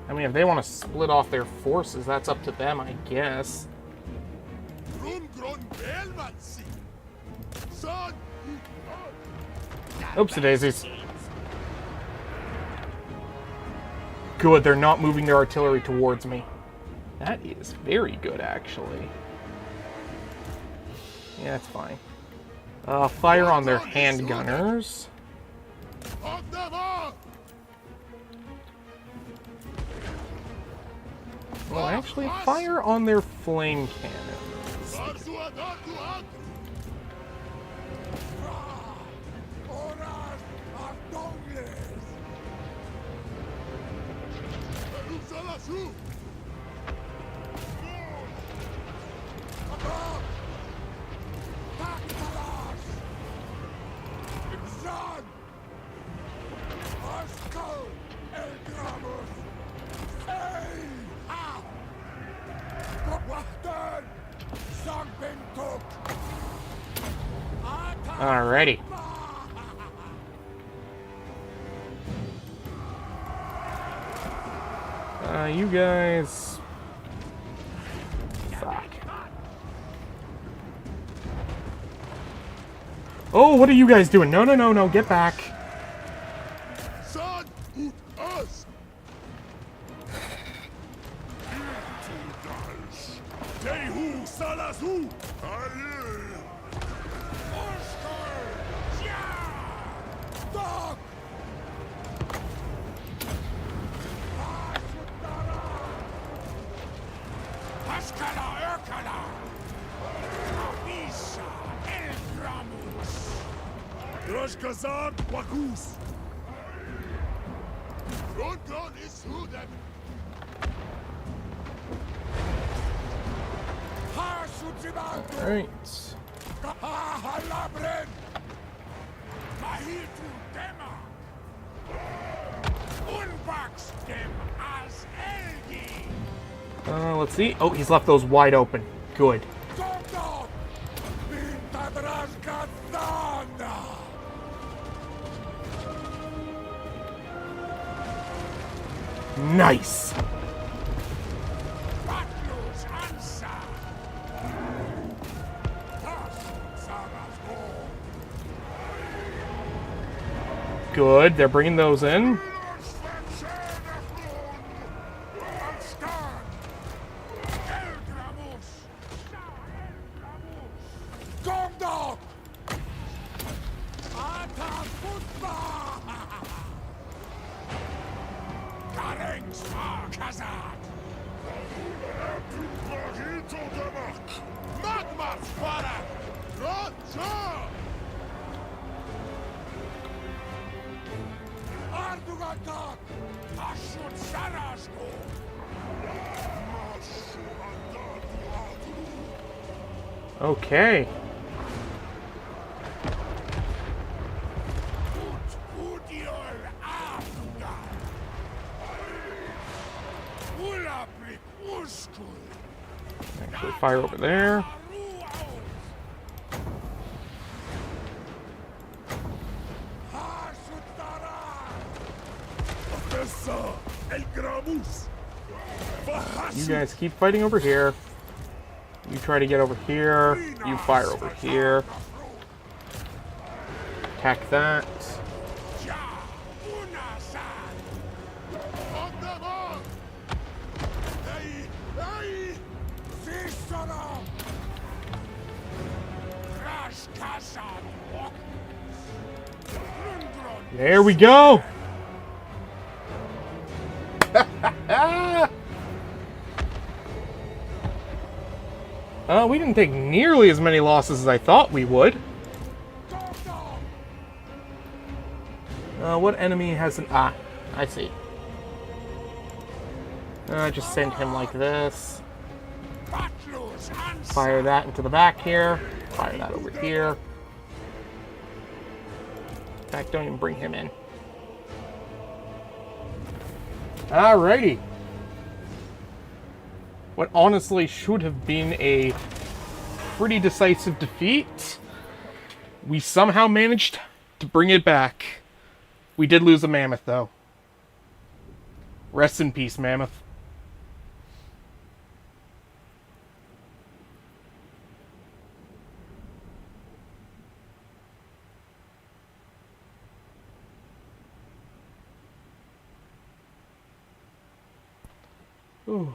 I mean, if they want to split off their forces, that's up to them, I guess. Oopsie daisies. Good, they're not moving their artillery towards me. That is very good, actually. Yeah, that's fine. Fire on their handgunners. Well, actually, fire on their flame cannons. Alrighty. You guys... Fuck. Oh, what are you guys doing? No, no, no, no, get back. Alright. Let's see. Oh, he's left those wide open. Good. Nice. Good. They're bringing those in. Okay. Actually, fire over there. You guys keep fighting over here. You try to get over here. You fire over here. Attack that. There we go! We didn't take nearly as many losses as I thought we would. What enemy has an... Ah, I see. I just sent him like this. Fire that into the back here. Fire that over here. In fact, don't even bring him in. Alrighty. What honestly should have been a pretty decisive defeat, we somehow managed to bring it back. We did lose a mammoth, though. Rest in peace, mammoth. Ooh.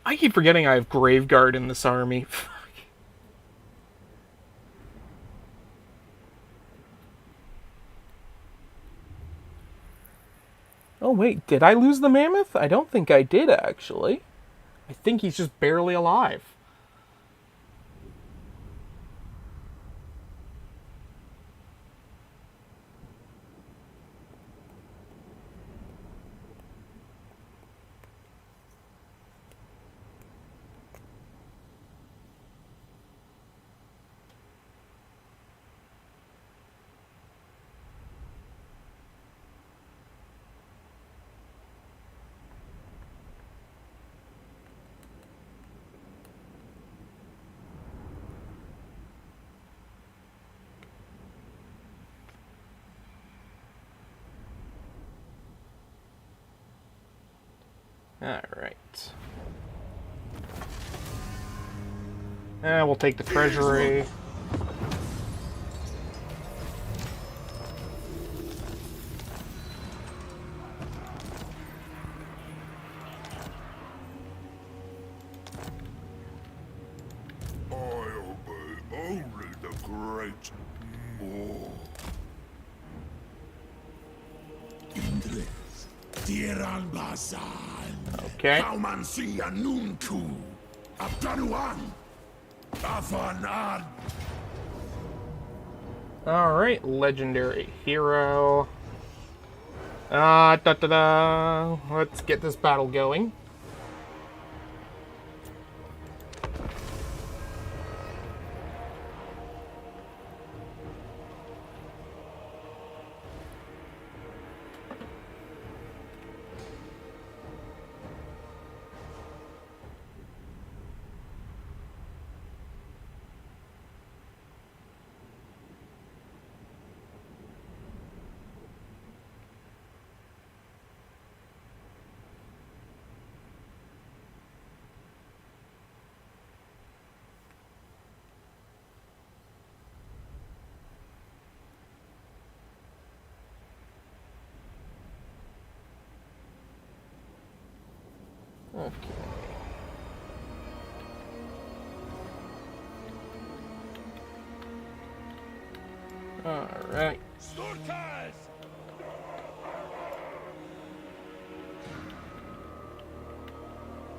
I keep forgetting I have Graveguard in this army. Oh wait, did I lose the mammoth? I don't think I did, actually. I think he's just barely alive. Alright. We'll take the treasury. great. Oh. Okay. Kaumansi Anunku. Abdanuan. Afanad. Alright, legendary hero. Da-da-da. Let's get this battle going. Okay. Alright.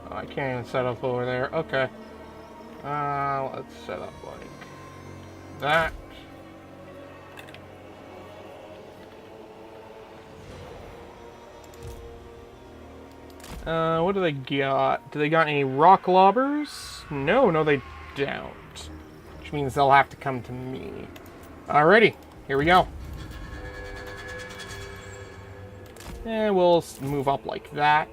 Oh, I can't even set up over there. Okay. Let's set up like that. What do they got? Do they got any rock lobbers? No, they don't. Which means they'll have to come to me. Alrighty, here we go. And we'll move up like that.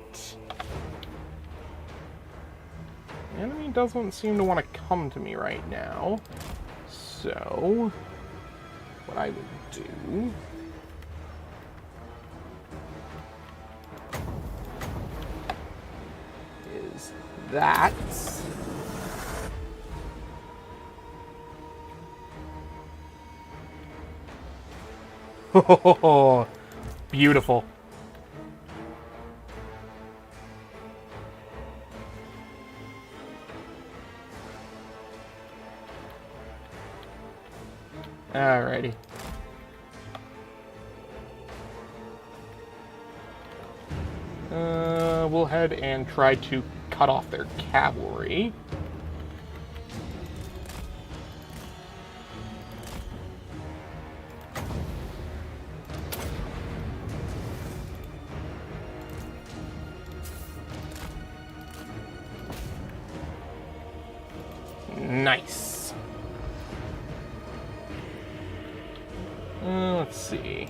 The enemy doesn't seem to want to come to me right now. So, what I would do... is that. Oh, beautiful. Alrighty. We'll head and try to cut off their cavalry. Nice. Let's see.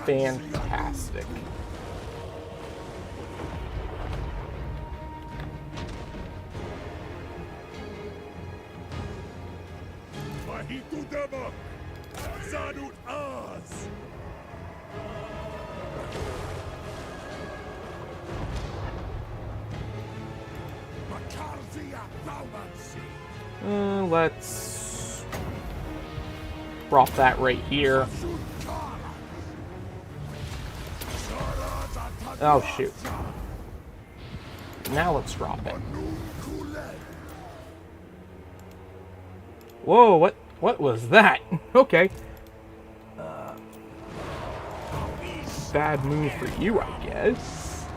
Fantastic. Let's drop that right here. Oh, shoot. Now let's drop it. Whoa, what was that? Okay. Bad move for you, I guess.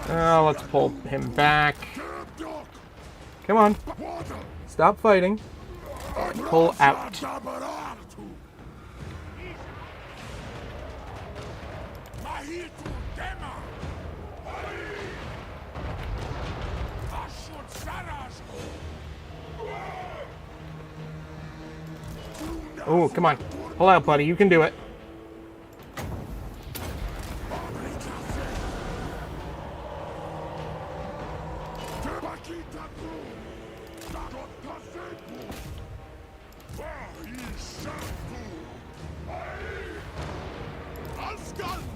Let's pull him back. Come on. Stop fighting. And pull out. Oh, come on. Pull out, buddy. You can do it.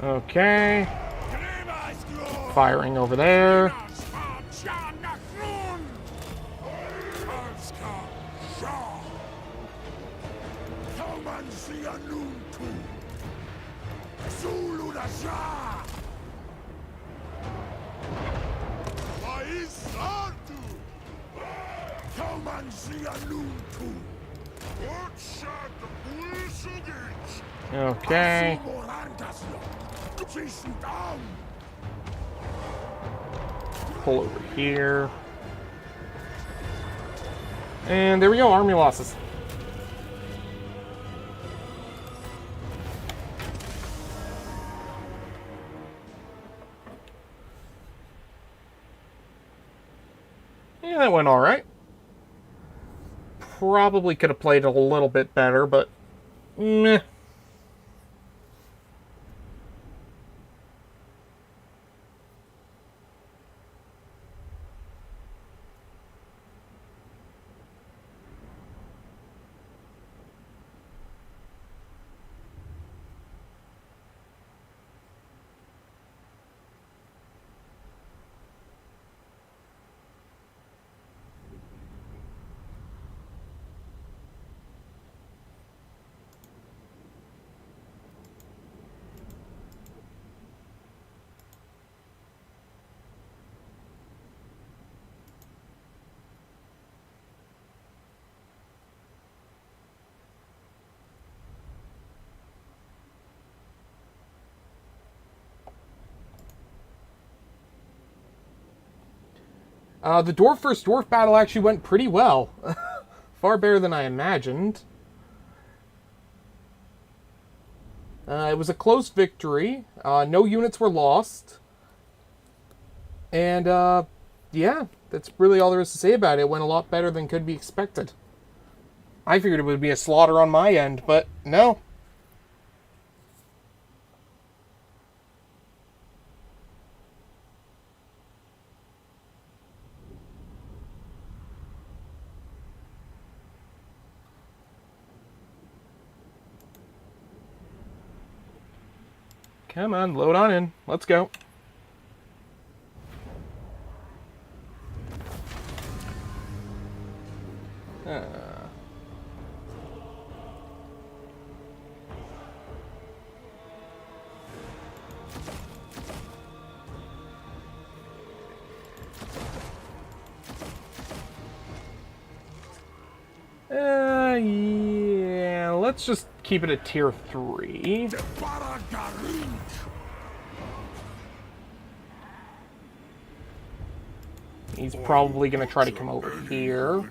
Okay. Firing over there. Okay. Pull over here. And there we go, army losses. Yeah, that went alright. Probably could have played a little bit better, but meh. The Dwarf versus Dwarf battle actually went pretty well. Far better than I imagined. It was a close victory. No units were lost. And, yeah, that's really all there is to say about it. It went a lot better than could be expected. I figured it would be a slaughter on my end, but no. Come on, load on in. Let's go. Yeah, let's just keep it at tier 3. He's probably going to try to come over here.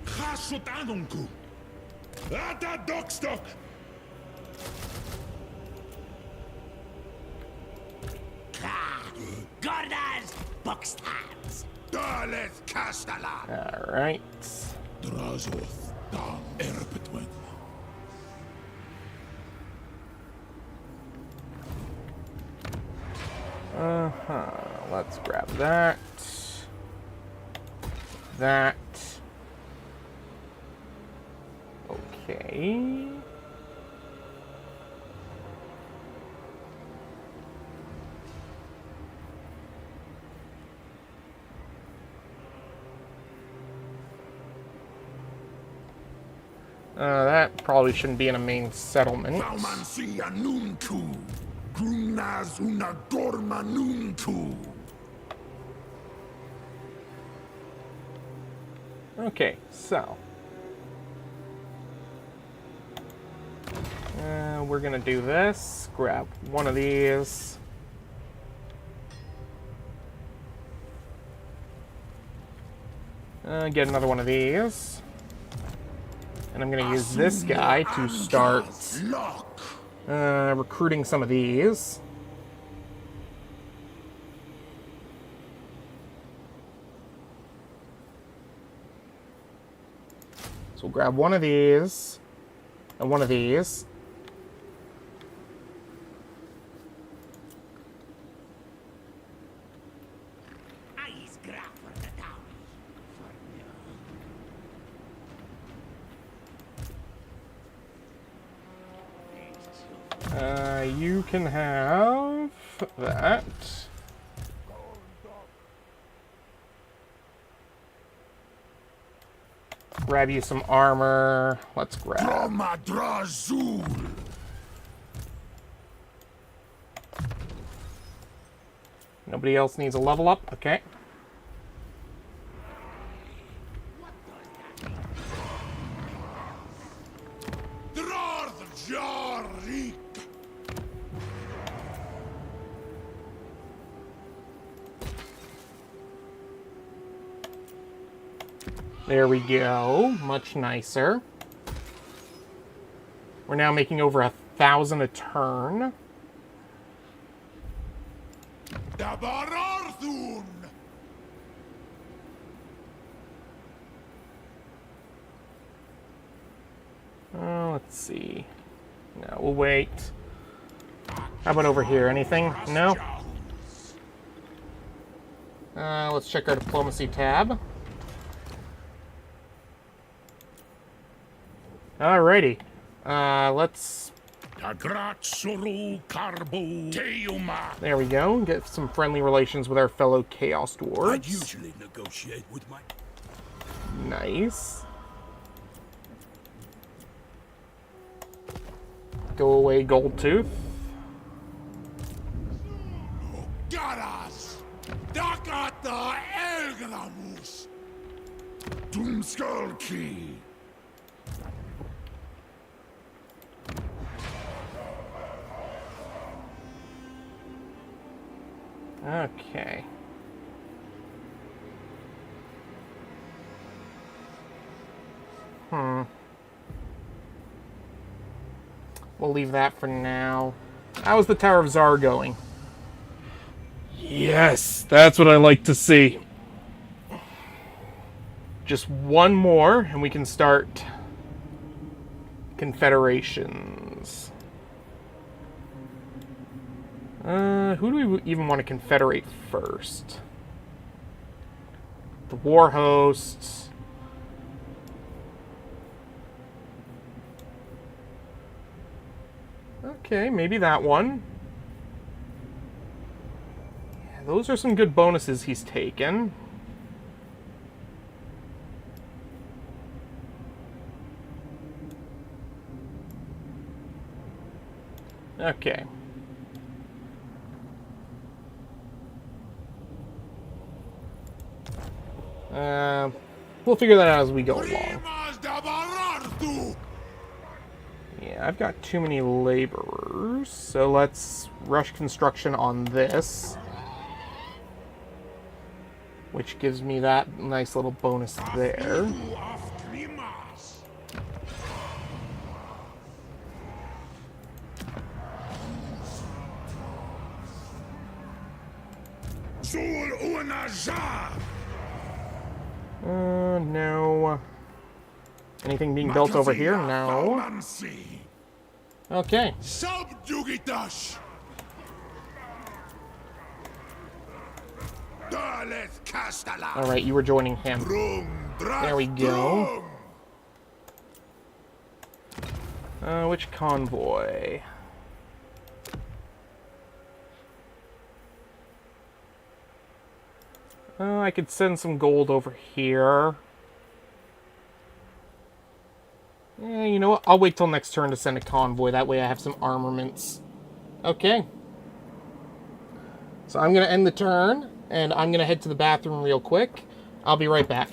Hashut Ata Dockstock! Gordas Buckstans! Daleth Castala! Alright. Drazoth Dam Erpetwen. Let's grab that. That. Okay. That probably shouldn't be in a main settlement. Okay, so we're gonna do this. Grab one of these. Get another one of these. And I'm going to use this guy to start recruiting some of these. So we'll grab one of these and one of these. You can have that. grab you some armor. Let's grab. Dromadrazul. Nobody else needs a level up? Okay. Dwarf. There we go. Much nicer. We're now making over 1,000 a turn. Dabararthun. Let's see. No, we'll wait. How about over here? Anything? No? Let's check our diplomacy tab. Alrighty. Let's... There we go. Get some friendly relations with our fellow Chaos Dwarves. I'd usually negotiate with my... Nice. Go away, Goldtooth. Garas! Dakata Elgramus! Doomskull Key! Okay. We'll leave that for now. How's the Tower of Zar going? Yes, that's what I like to see. Just one more, and we can start confederations. Who do we even want to confederate first? The war hosts. Okay, maybe that one. Yeah, those are some good bonuses he's taken. Okay. We'll figure that out as we go along. Yeah, I've got too many laborers, so let's rush construction on this. Which gives me that nice little bonus there. No. Anything being built over here? No. Okay. Alright, you were joining him. There we go. Which convoy? I could send some gold over here. Yeah, you know what? I'll wait till next turn to send a convoy. That way I have some armaments. Okay. So I'm going to end the turn, and I'm going to head to the bathroom real quick. I'll be right back.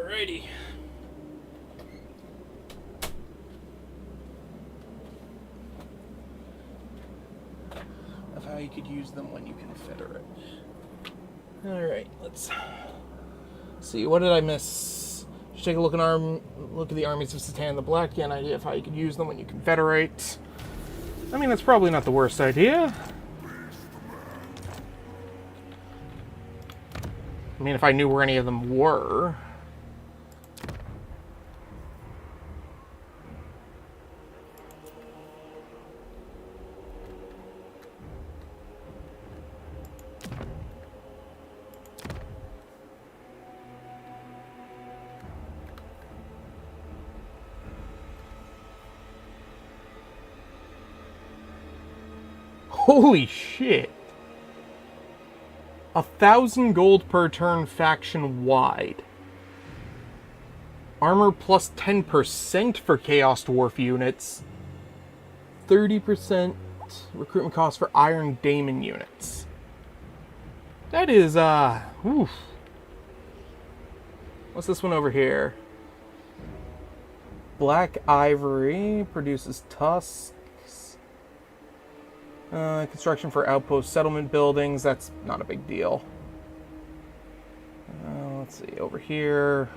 Alrighty. Of how you could use them when you confederate. Alright, let's see. What did I miss? Just take a look at the armies of Satan the Black. Get an idea of how you could use them when you confederate. I mean, that's probably not the worst idea. I mean, if I knew where any of them were. Holy shit! 1,000 gold per turn faction wide. Armor plus 10% for Chaos Dwarf units. 30% recruitment cost for Iron Daemon units. That is, oof. What's this one over here? Black Ivory produces tusks. Construction for outpost settlement buildings. That's not a big deal. Let's see, over here.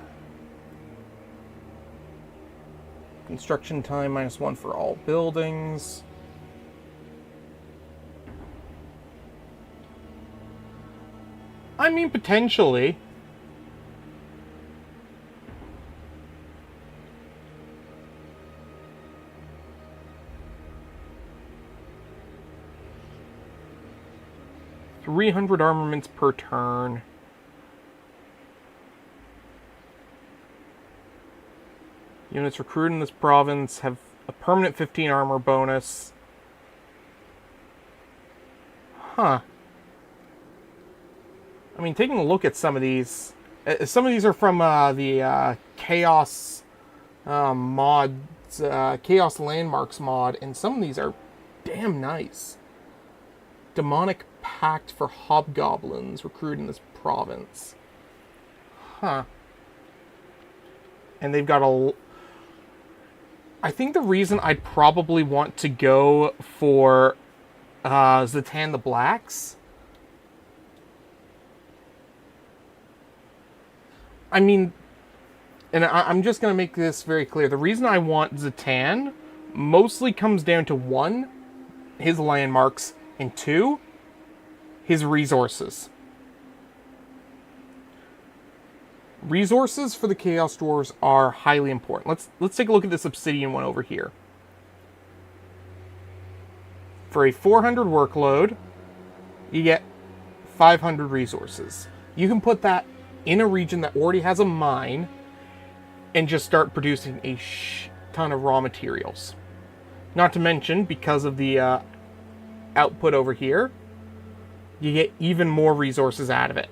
Construction time -1 for all buildings. I mean, potentially. $300 armaments per turn. Units recruited in this province have a permanent 15 armor bonus. Huh. I mean, taking a look at some of these are from the Chaos mods, Chaos Landmarks mod, and some of these are damn nice. Demonic Pact for Hobgoblins recruited in this province. Huh. And they've got I think the reason I'd probably want to go for Zatan the Blacks. I mean, and I'm just going to make this very clear. The reason I want Zatan mostly comes down to 1, his landmarks, and 2, his resources. Resources for the Chaos Dwarves are highly important. Let's take a look at this obsidian one over here. For a 400 workload, you get 500 resources. You can put that in a region that already has a mine and just start producing a ton of raw materials. Not to mention, because of the output over here, you get even more resources out of it.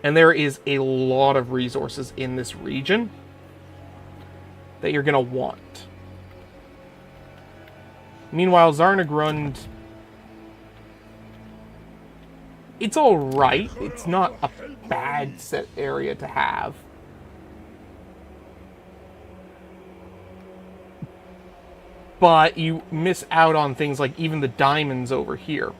And there is a lot of resources in this region that you're going to want. Meanwhile, Zarnagrund, it's alright. It's not a bad set area to have. But you miss out on things like even the diamonds over here.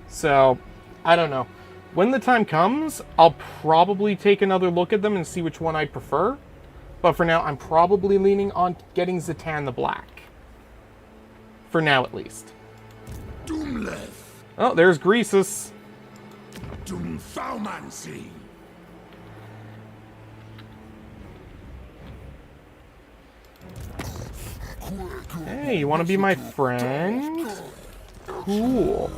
So, I don't know. When the time comes, I'll probably take another look at them and see which one I prefer. But for now, I'm probably leaning on getting Zatan the Black. For now, at least. Oh, there's Crises. Hey, you want to be my friend? Cool.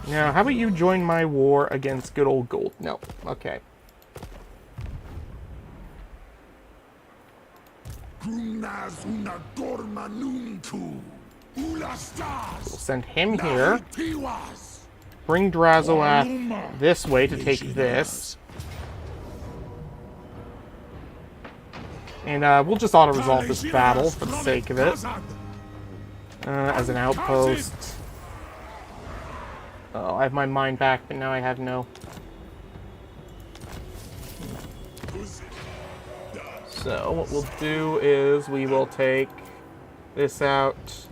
Now, how about you join my war against good old Gold? No. Okay. We'll send him here. bring Drazoath this way to take this. And we'll just auto-resolve this battle for the sake of it. As an outpost. Oh, I have my mind back, but now I have no. So what we'll do is we will take this out,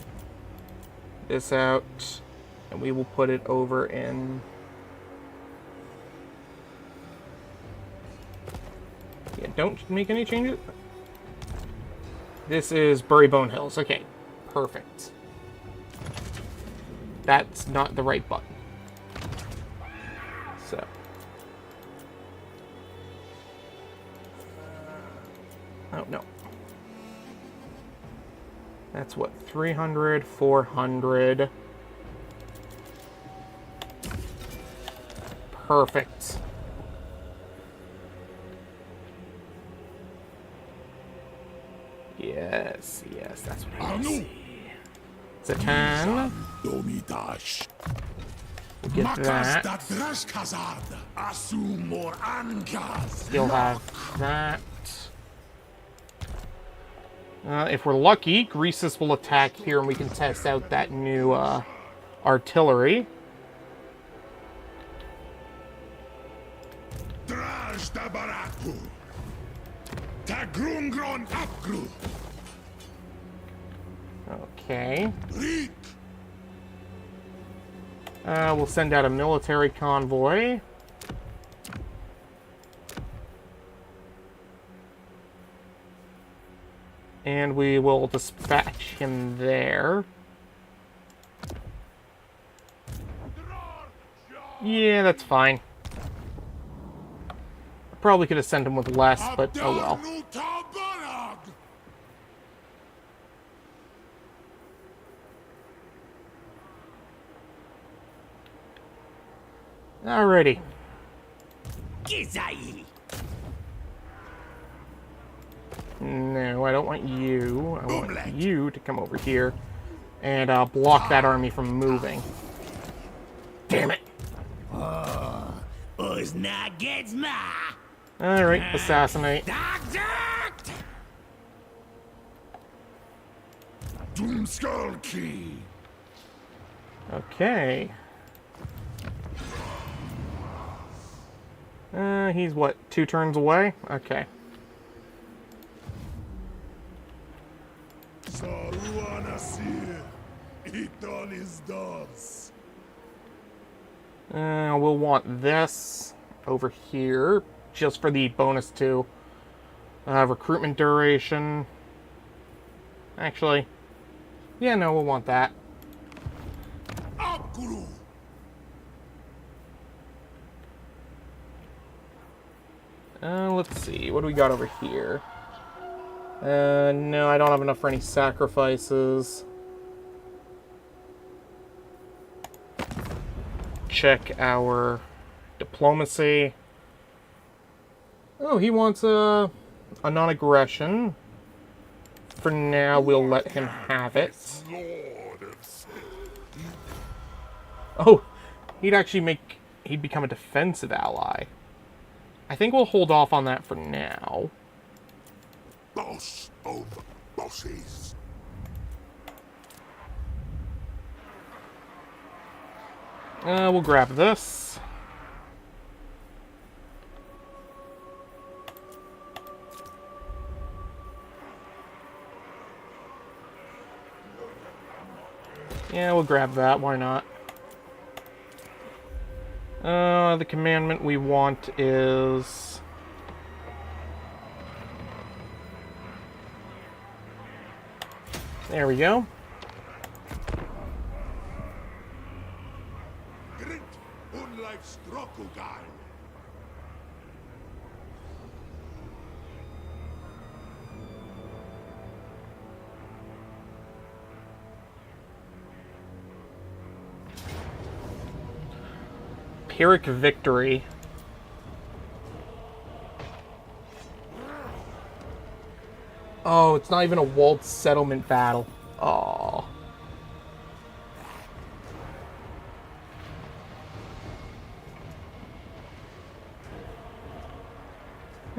and we will put it over in... Yeah, don't make any changes. This is Burrybone Hills. Okay, perfect. That's not the right button. So. Oh, no. That's what, 300, 400. Perfect. Yes, yes, that's what I see. It's a 10. We'll get that. Still have that. If we're lucky, Crises will attack here and we can test out that new artillery. Okay. We'll send out a military convoy. And we will dispatch him there. Yeah, that's fine. Probably could have sent him with less, but oh well. Alrighty. No, I don't want you. I want you to come over here and block that army from moving. Damn it. Alright, assassinate. Okay. He's what, 2 turns away? Okay. We'll want this over here, just for the bonus to recruitment duration. Actually, yeah, no, we'll want that. Let's see, what do we got over here? No, I don't have enough for any sacrifices. Check our diplomacy. Oh, he wants a non-aggression. For now, we'll let him have it. Oh, he'd become a defensive ally. I think we'll hold off on that for now. Boss of bosses. We'll grab this. Yeah, we'll grab that. Why not? The commandment we want is... There we go. Pyrrhic victory. Oh, it's not even a walled settlement battle. Oh.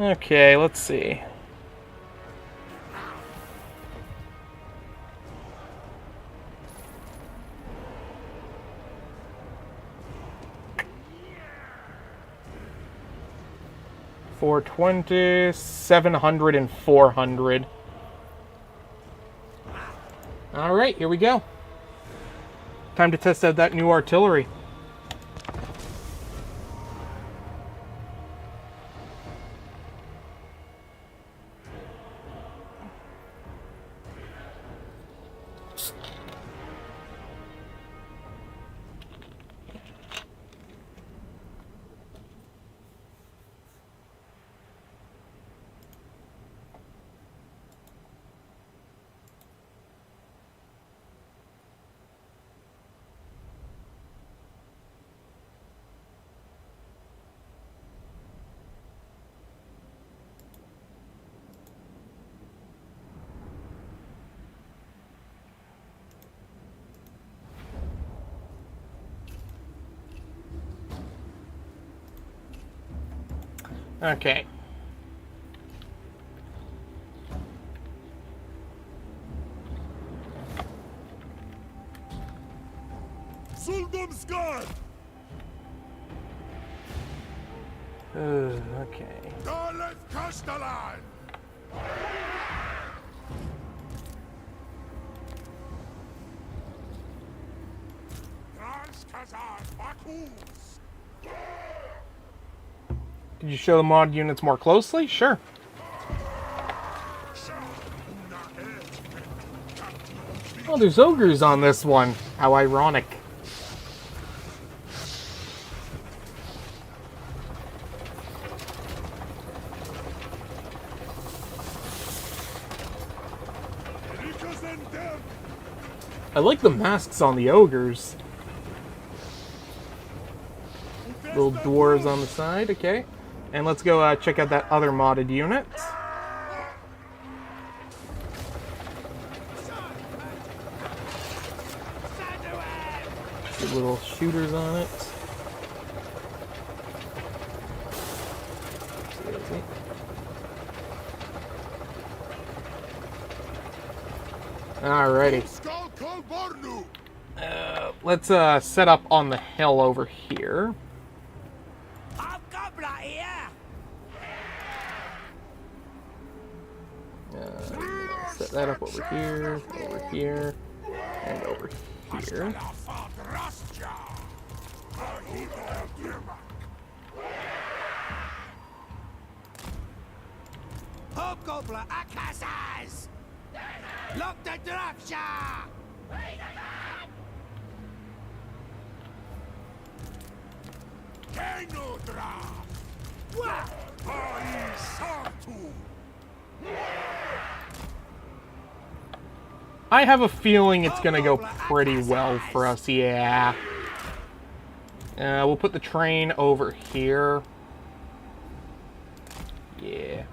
Okay, let's see. $420, 700, and 400. All right, here we go. Time to test out that new artillery. Okay. Suldumskar! Okay. Dalet Kastalan! Transkazan Bakus! Did you show the mod units more closely? Sure. Oh, there's ogres on this one. How ironic. I like the masks on the ogres. Little dwarves on the side, okay. And let's go check out that other modded unit. See little shooters on it. Alrighty. Let's set up on the hill over here. Set that up over here, and over here. I have a feeling it's gonna go pretty well for us, yeah. We'll put the train over here. Yeah.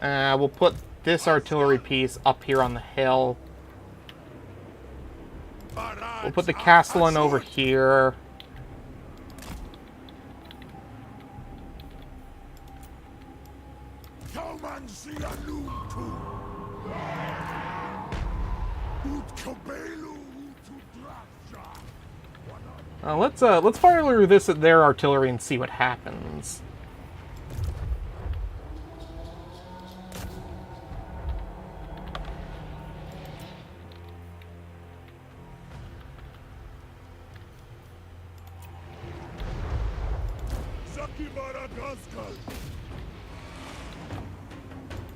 We'll put this artillery piece up here on the hill. We'll put the Castellan over here. Let's fire this at their artillery and see what happens.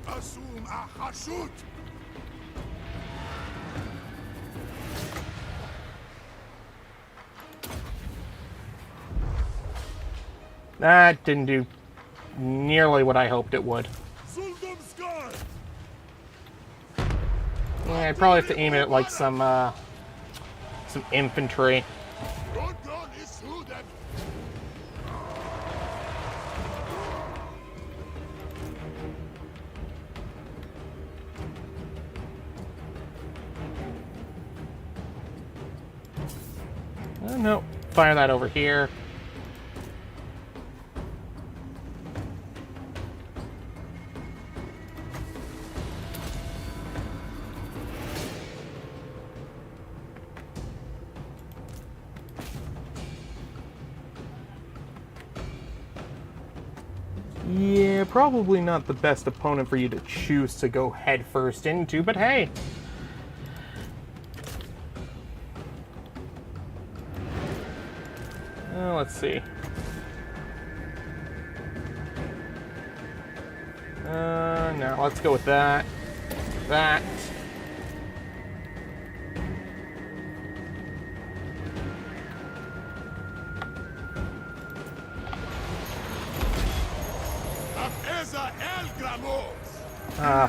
Asum a Hashut! That didn't do nearly what I hoped it would. Yeah, I'd probably have to aim it at like some infantry. No, fire that over here. Yeah, probably not the best opponent for you to choose to go headfirst into, but hey. Let's see. No, let's go with that. That.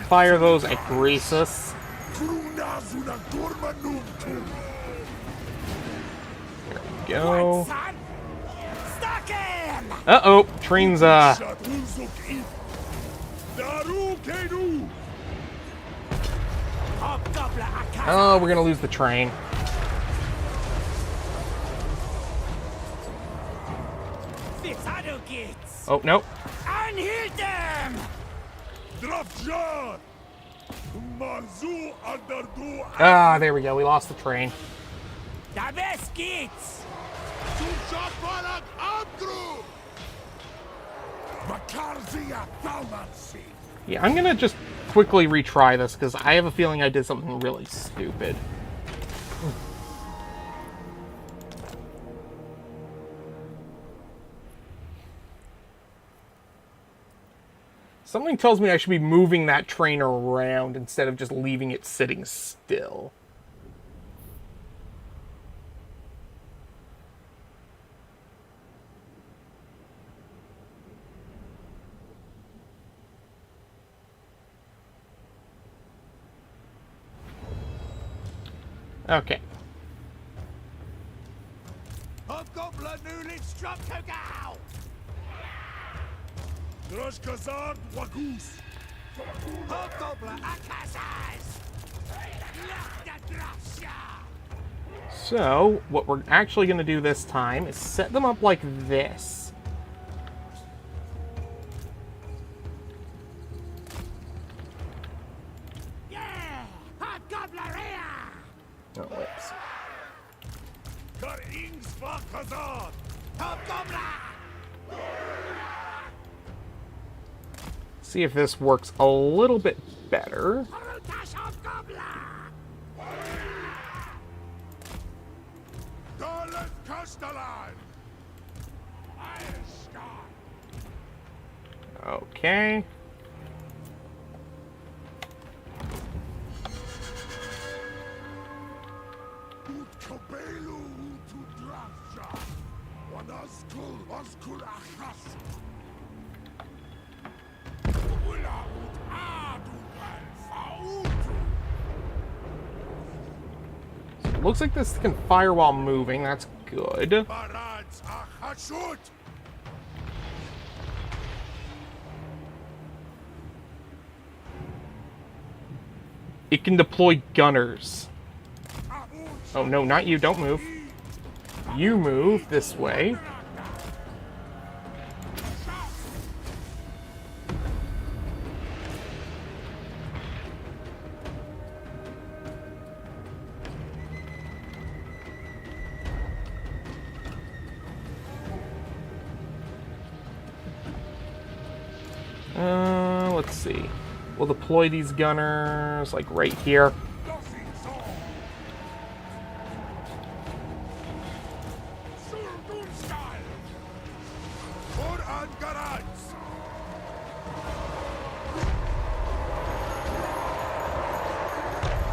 Fire those at Crises. There we go. Uh-oh, train's, Oh, we're gonna lose the train. Oh, no. Ah, there we go. We lost the train. Yeah, I'm gonna just quickly retry this because I have a feeling I did something really stupid. Something tells me I should be moving that train around instead of just leaving it sitting still. Okay. So, what we're actually going to do this time is set them up like this. Oh, whoops. See if this works a little bit better. Okay. So it looks like this can fire while moving. That's good. It can deploy gunners. Oh, no, not you. Don't move. You move this way. Let's see. We'll deploy these gunners, like, right here.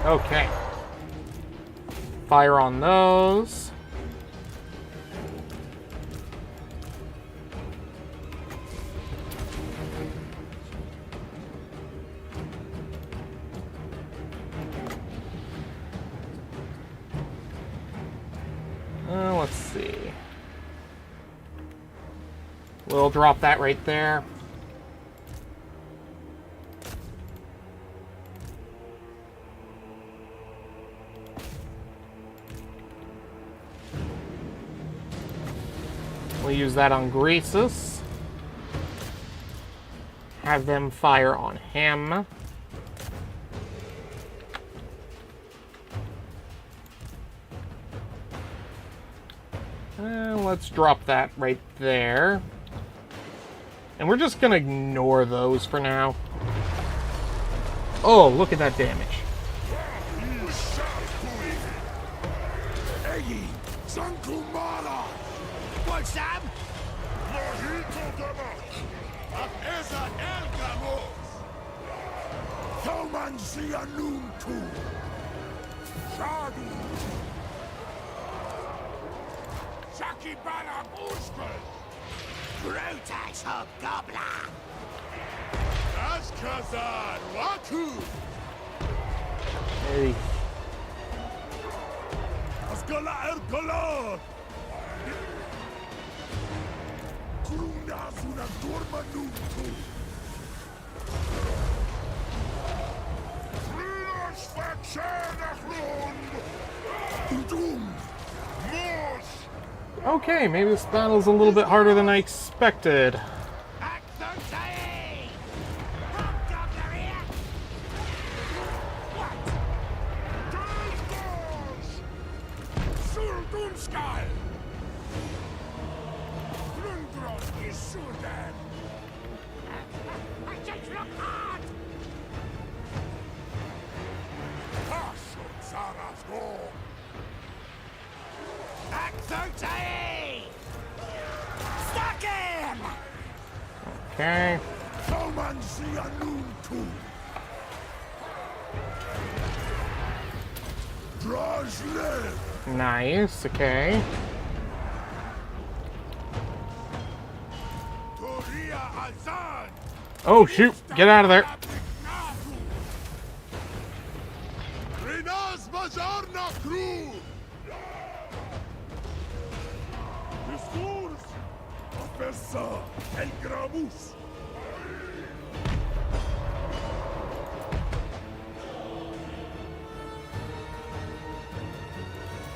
Okay. Fire on those. Let's see. We'll drop that right there. We'll use that on Crises. Have them fire on him. Let's drop that right there. And we're just gonna ignore those for now. Oh, look at that damage. What, Sam? Brutax Hobgoblin! Ashkazan Waku! Hey. Askala Erkola! Kruna Suna Dormanuntu! Frilos Faxanachlund! Udum! Mosh! Okay, maybe this battle's a little bit harder than I expected. Okay. Nice, okay. Oh shoot, get out of there.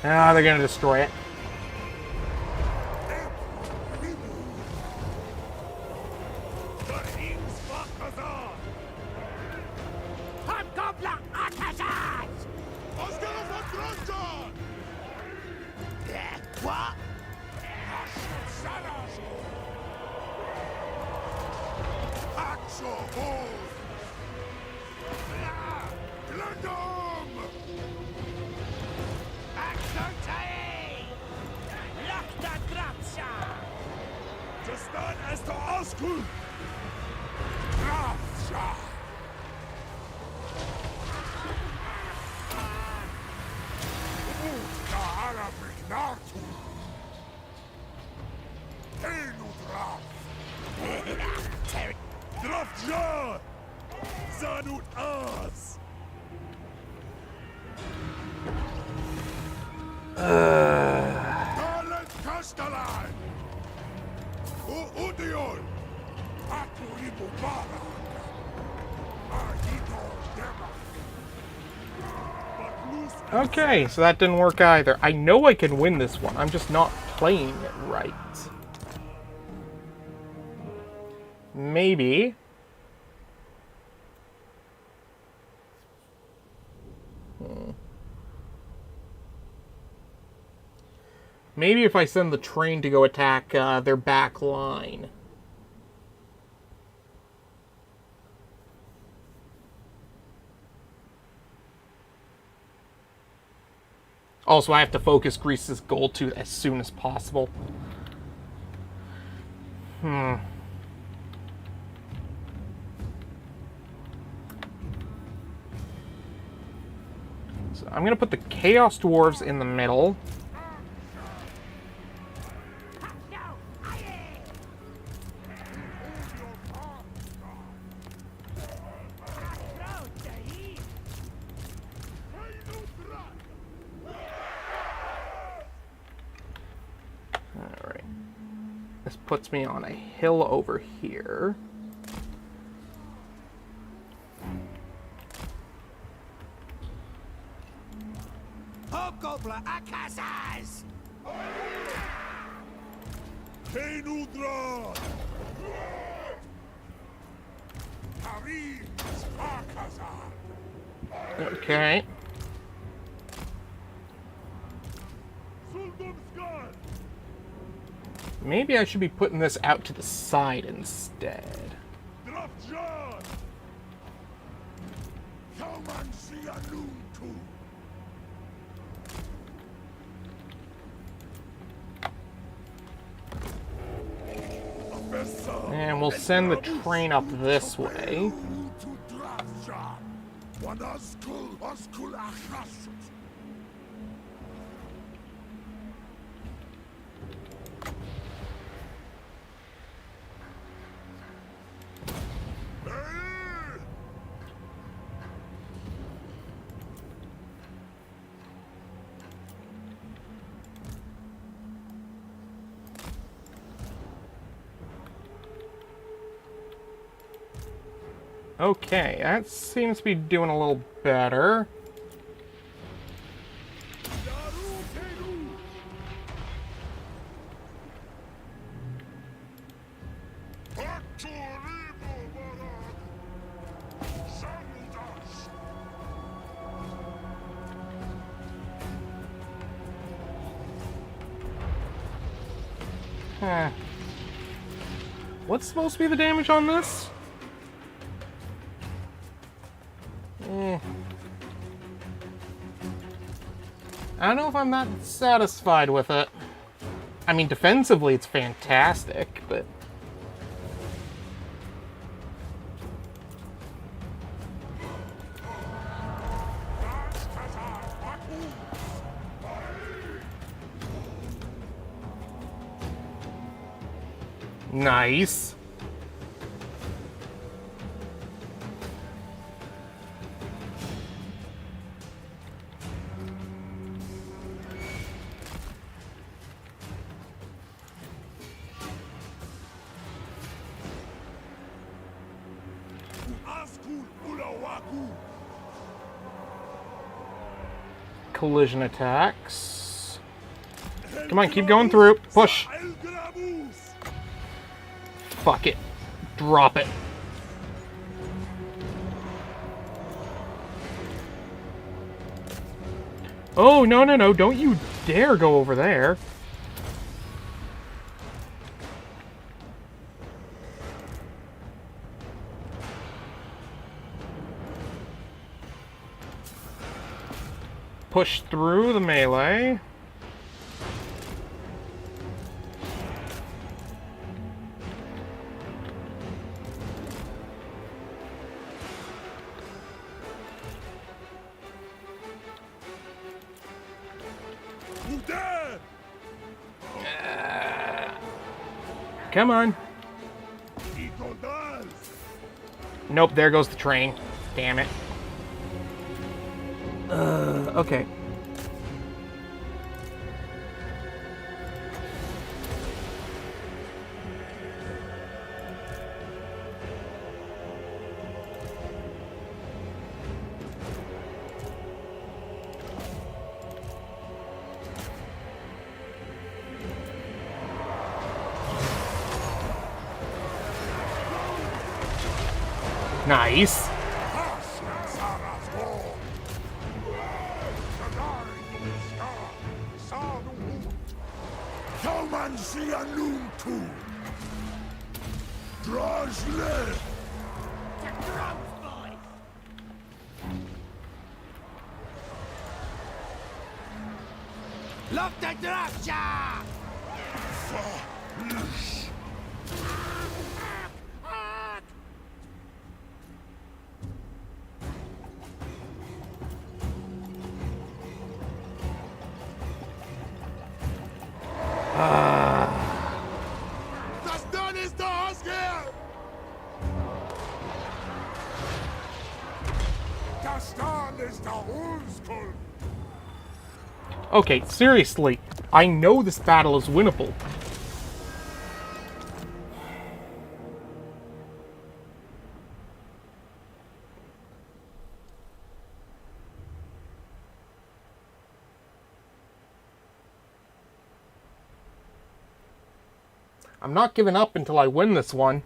Ah, they're gonna destroy it. What? Okay, so that didn't work either. I know I can win this one. I'm just not playing it right. Maybe. Maybe if I send the train to go attack their back line. Also, I have to focus Greece's gold to as soon as possible. So I'm going to put the Chaos Dwarves in the middle. Puts me on a hill over here. Hobgoblin Akazaz! Kenudra! Karim Akazar! Okay. Maybe I should be putting this out to the side instead. And we'll send the train up this way. Okay, that seems to be doing a little better. Huh. What's supposed to be the damage on this? I don't know if I'm that satisfied with it. I mean, defensively it's fantastic, but... Nice. Collision attacks. Come on, keep going through. Push. Fuck it. Drop it. Oh, no, no, no. Don't you dare go over there. Push through the melee. Come on. Nope, there goes the train. Damn it. Okay. Nice. Love the Drafja! Das Dörr ist da ausgehe! Das Dörr ist da Unskuld! Okay, seriously. I know this battle is winnable. I'm not giving up until I win this one.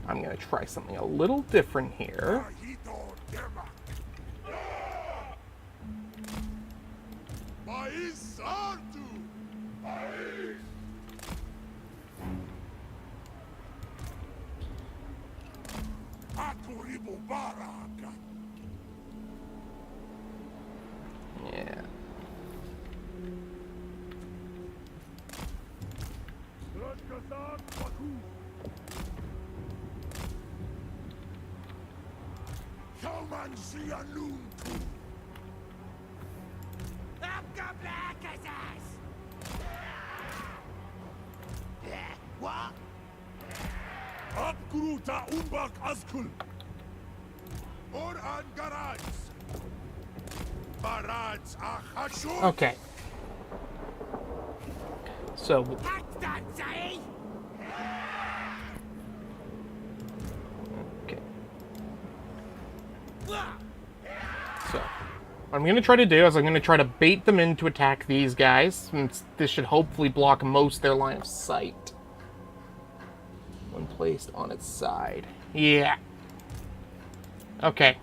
I'm going to try something a little different here. Yeah. Okay. So. Okay. So, what I'm going to try to do is I'm going to try to bait them in to attack these guys, since this should hopefully block most of their line of sight. When placed on its side. Yeah. Okay.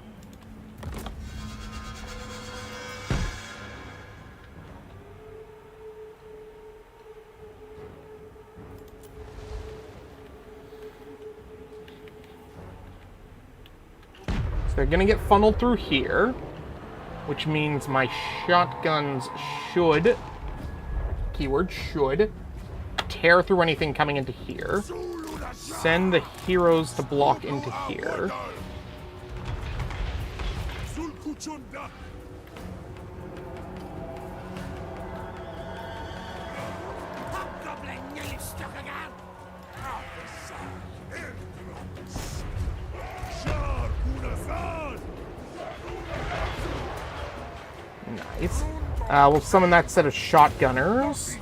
They're gonna get funneled through here, which means my shotguns should, keyword should, tear through anything coming into here. Send the heroes to block into here. Nice. We'll summon that set of shotgunners.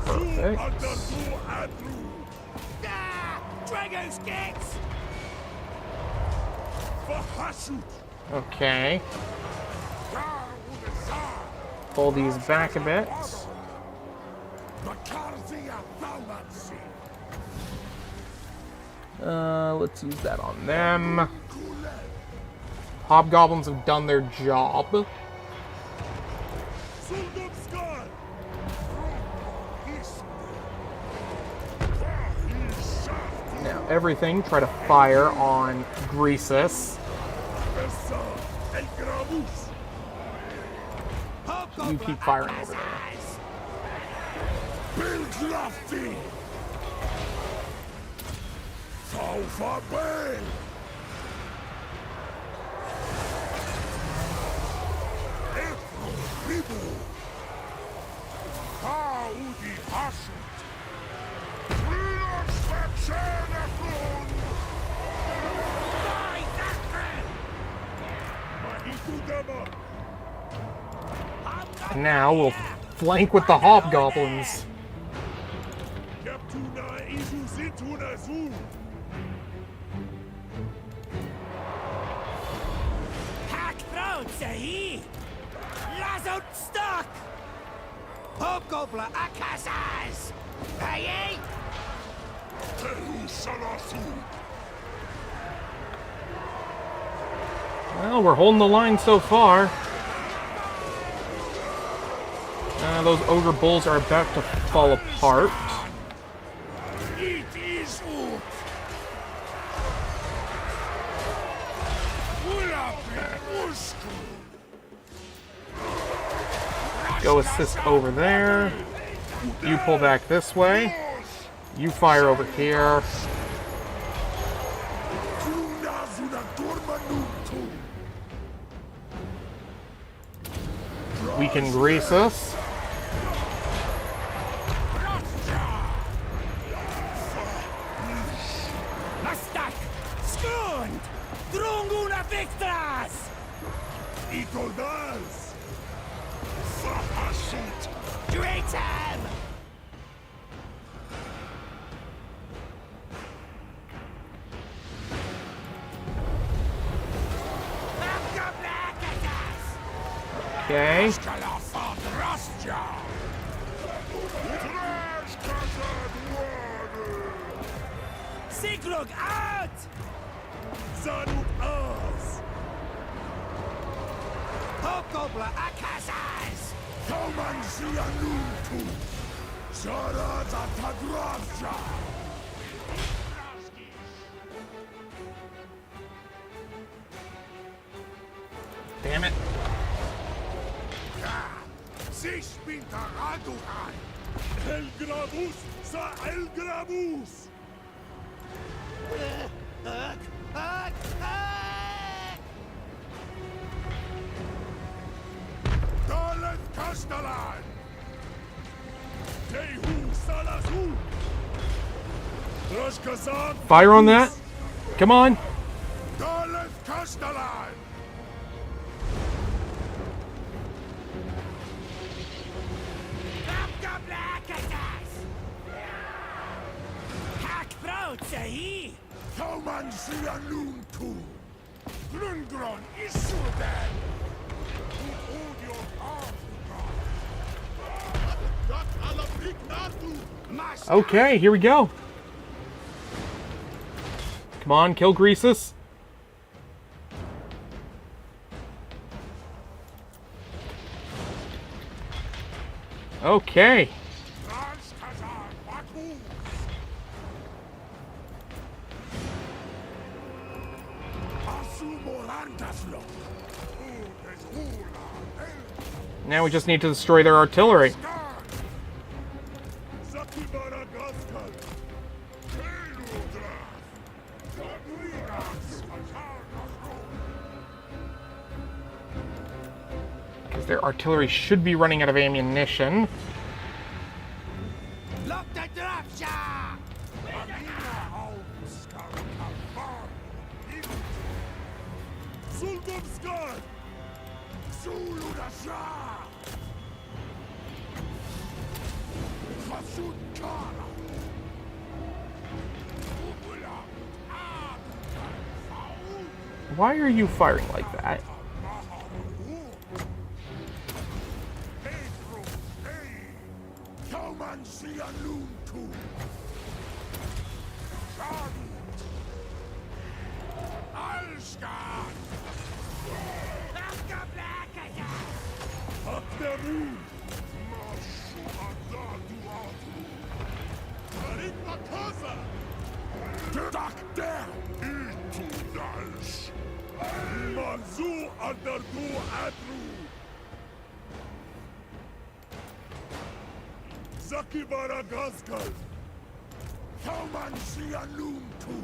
Perfect. Okay. Pull these back a bit. Let's use that on them. Hobgoblins have done their job. Now, everything, try to fire on Crises. You keep firing over there. And now we'll flank with the hobgoblins. Well, we're holding the line so far. Those ogre bulls are about to fall apart. Go assist over there. You pull back this way. You fire over here. Weaken Crises. Ikodas! Hashut! Great time! Okay. Sigrug out! Zanu Oz! Hokobla Akazaz! Toman Sianutu! Sharata Tadravja! Damn it. Sich Pintaraduhan! Elgrabus sa Elgrabus! Dalet Kastalan! Tehu Salasu! Roshkazan! Fire on that. Come on. Dalet Kastalan! Sahi! Toman Sianun Tu! Glungron Isudan! Hold your arm, God! Okay, here we go. Come on, kill Crises. Okay. Now we just need to destroy their artillery. Because their artillery should be running out of ammunition. Lock the dropshot! Sulgumskar! Zuludasha! Hashut Kara! Why are you firing like that? Zakibara Gazgal! Toman Sianum Tu!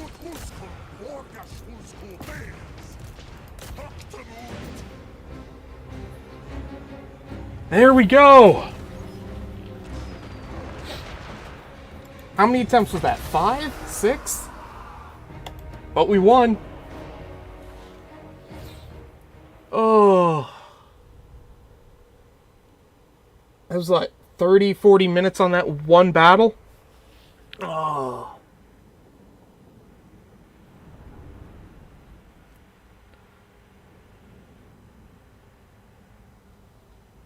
Uthusko, Wargashusku Bears! Hoktamut! There we go! How many attempts was that? 5? 6? But we won. Oh. It was like 30, 40 minutes on that one battle. Oh.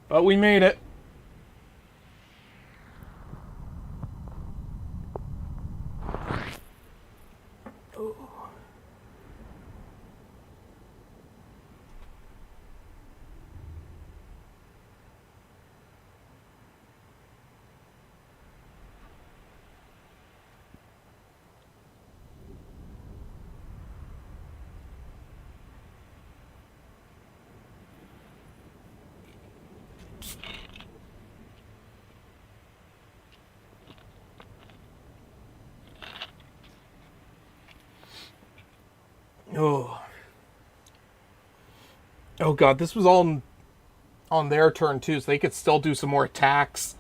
But we made it. Oh. Oh god, this was all on their turn too, so they could still do some more attacks.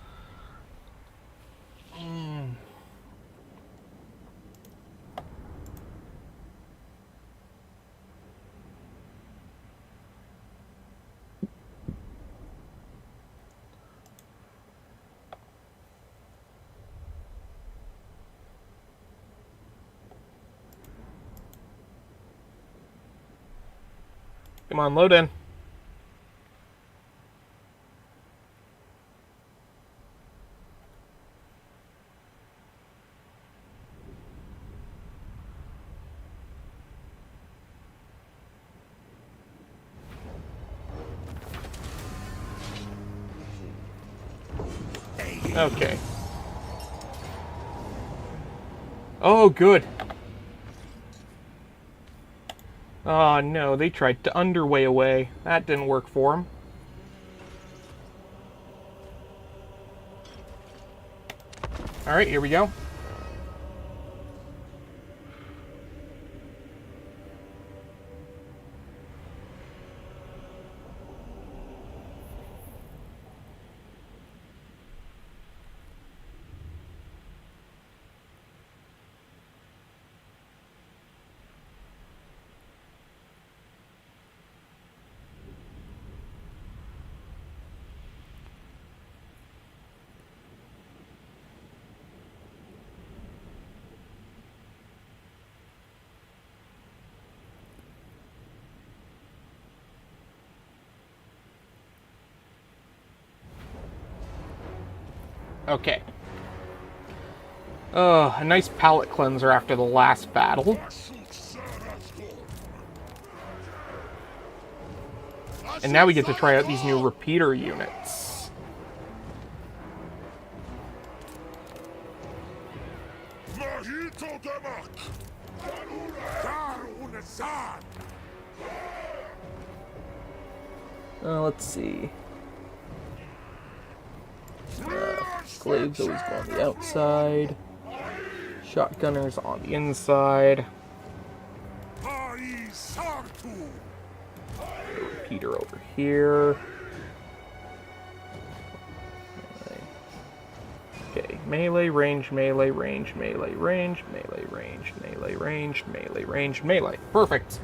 Come on, load in. Okay. Oh, good. Oh, no, they tried to underway away. That didn't work for them. Alright, here we go. Okay. A nice palate cleanser after the last battle. And now we get to try out these new repeater units. Let's see. Glaives always go on the outside. Shotgunners on the inside. Repeater over here. Okay, melee, range, melee, range, melee, range, melee, range, melee, range, melee, range, melee. Perfect.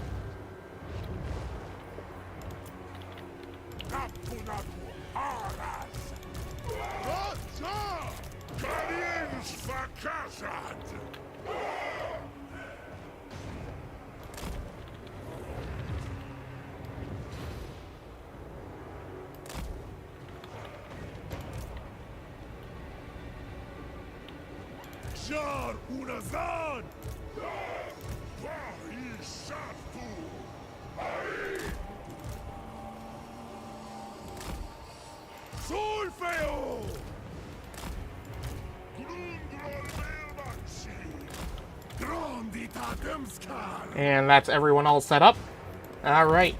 And that's everyone all set up. All right.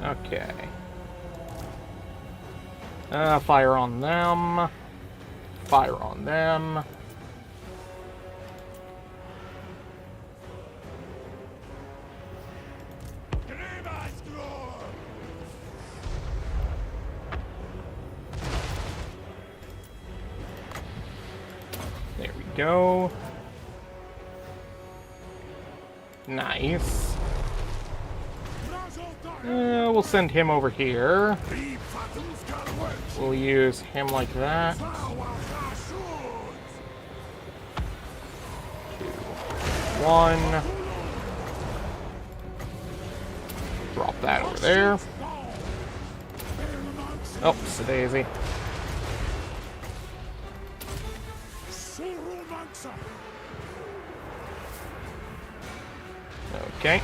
Okay. Fire on them. Fire on them. There we go. Nice. We'll send him over here. We'll use him like that. 2, 1. Drop that over there. Oops, a daisy. Okay.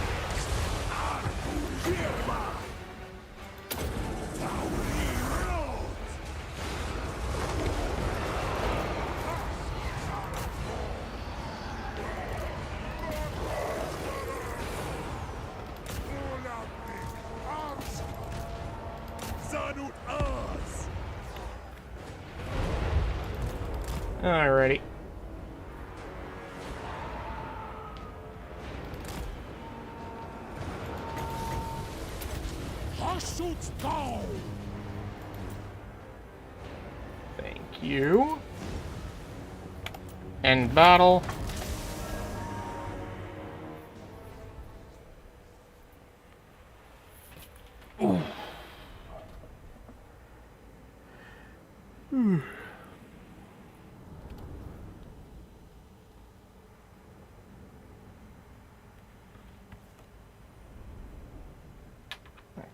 Alrighty. Hashut down. Thank you. End battle. Ooh.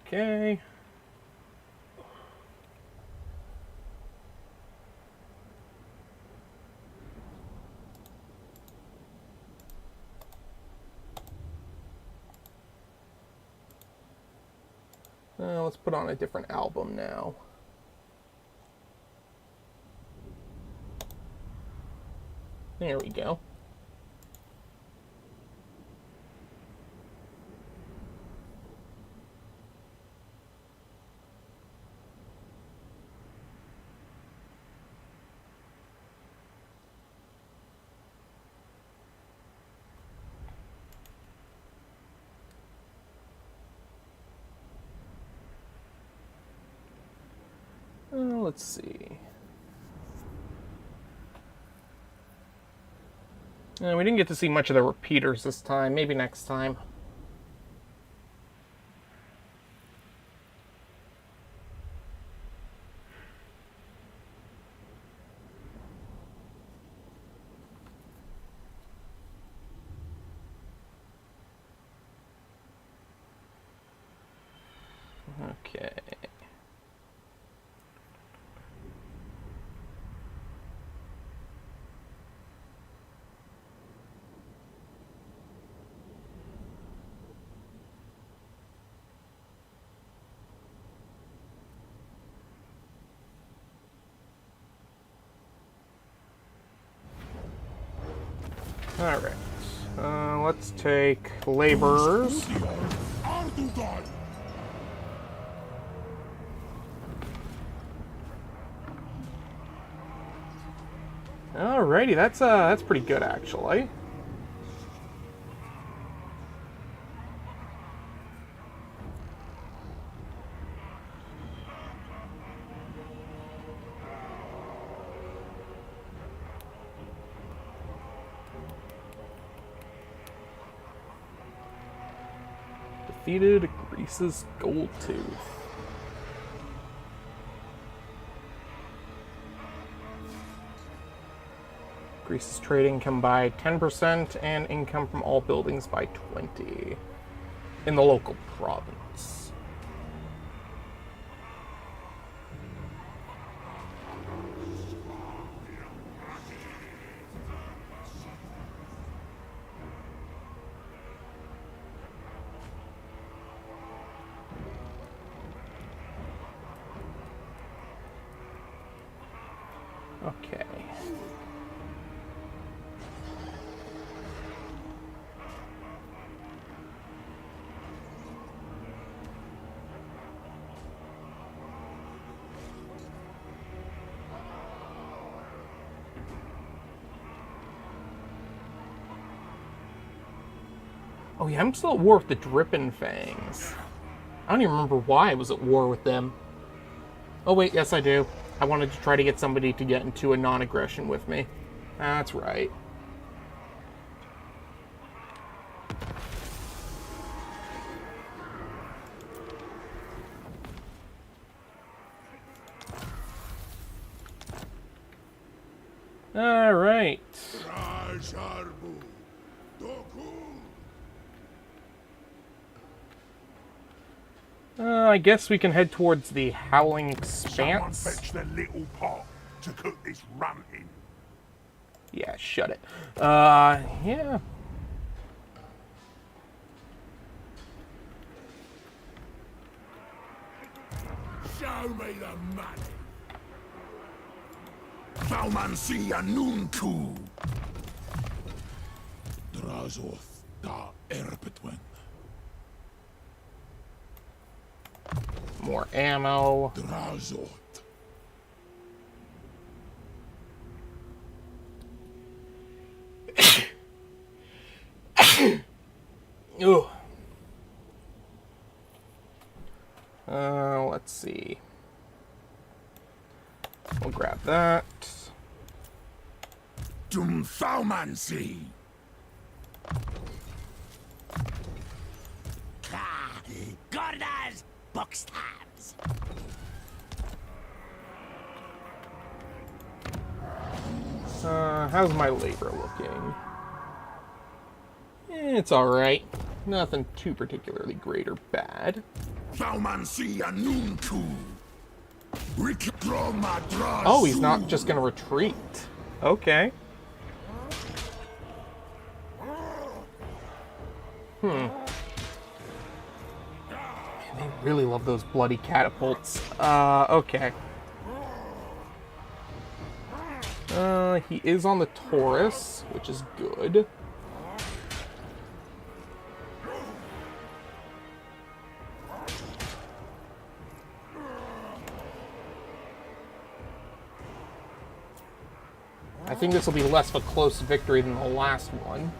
Okay. Let's put on a different album now. There we go. Let's see. We didn't get to see much of the repeaters this time. Maybe next time. Okay. Alright. Let's take laborers. Alrighty, that's pretty good actually. Defeated Crises Goldtooth. Increases trade income by 10% and income from all buildings by 20% in the local province. Okay. Oh yeah, I'm still at war with the Drippin' Fangs. I don't even remember why I was at war with them. Oh wait, yes I do. I wanted to try to get somebody to get into a non-aggression with me. That's right. All right. I guess we can head towards the Howling Expanse. Someone fetch the little pot to cook this rum in. Yeah, shut it. Yeah. Show me the money. Valmancia Nunku. Drazoth da Erpetwen. More ammo. Drazoth. Ooh. Let's see. We'll grab that. Actum Thaumancy. Gordas Buckstabs. How's my labor looking? It's alright. Nothing too particularly great or bad. Thaumancy Anunku. Oh, he's not just gonna retreat. Okay. Man, they really love those bloody catapults. Okay. He is on the Taurus, which is good. I think this will be less of a close victory than the last one.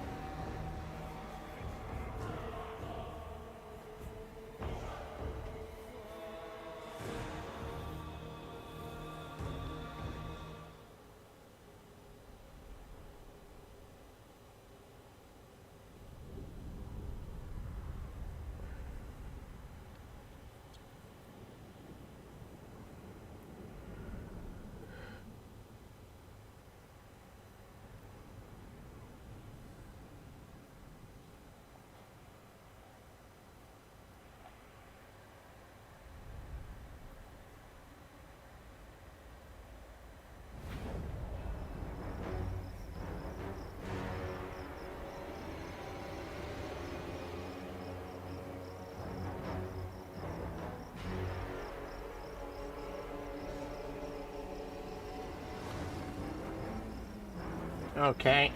Okay,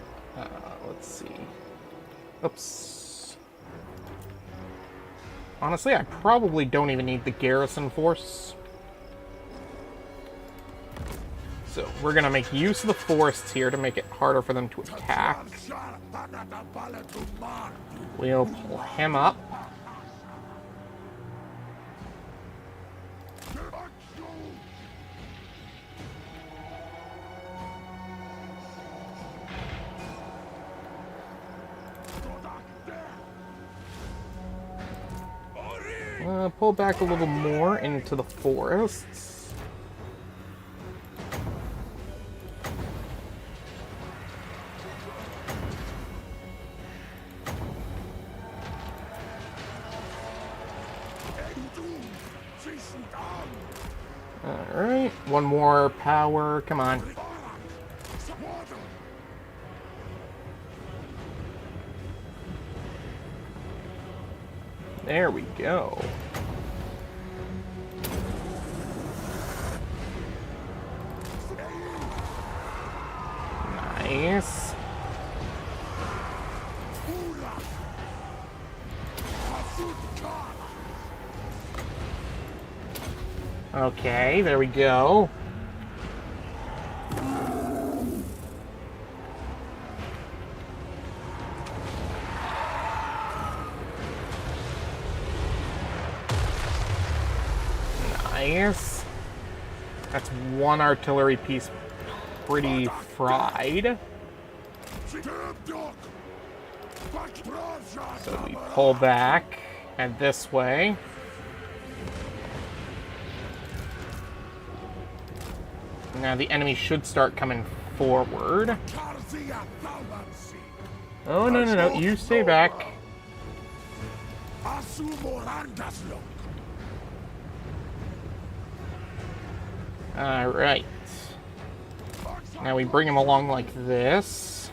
let's see. Oops. Honestly, I probably don't even need the garrison force. So, we're gonna make use of the forests here to make it harder for them to attack. We'll pull him up. Pull back a little more into the forests. Alright, one more power, come on. There we go. Nice. Okay, there we go. Nice. That's one artillery piece pretty fried. So we pull back, and this way. Now the enemy should start coming forward. Oh, no, no, no. You stay back. Alright. Now we bring him along like this.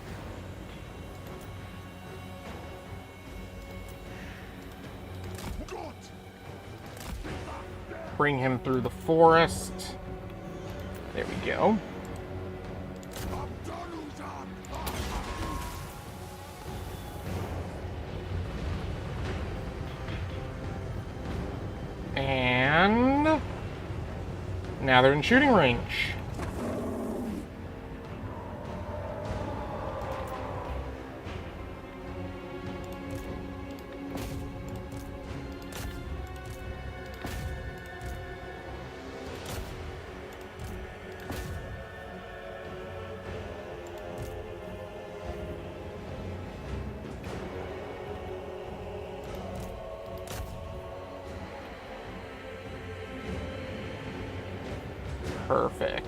Bring him through the forest. There we go. And now they're in shooting range. Perfect.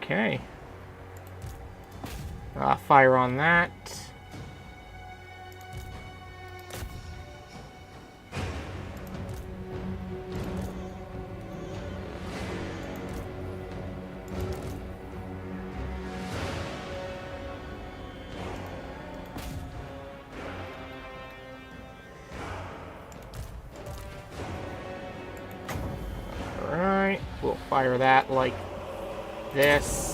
Okay. Fire on that. Alright, we'll fire that like this.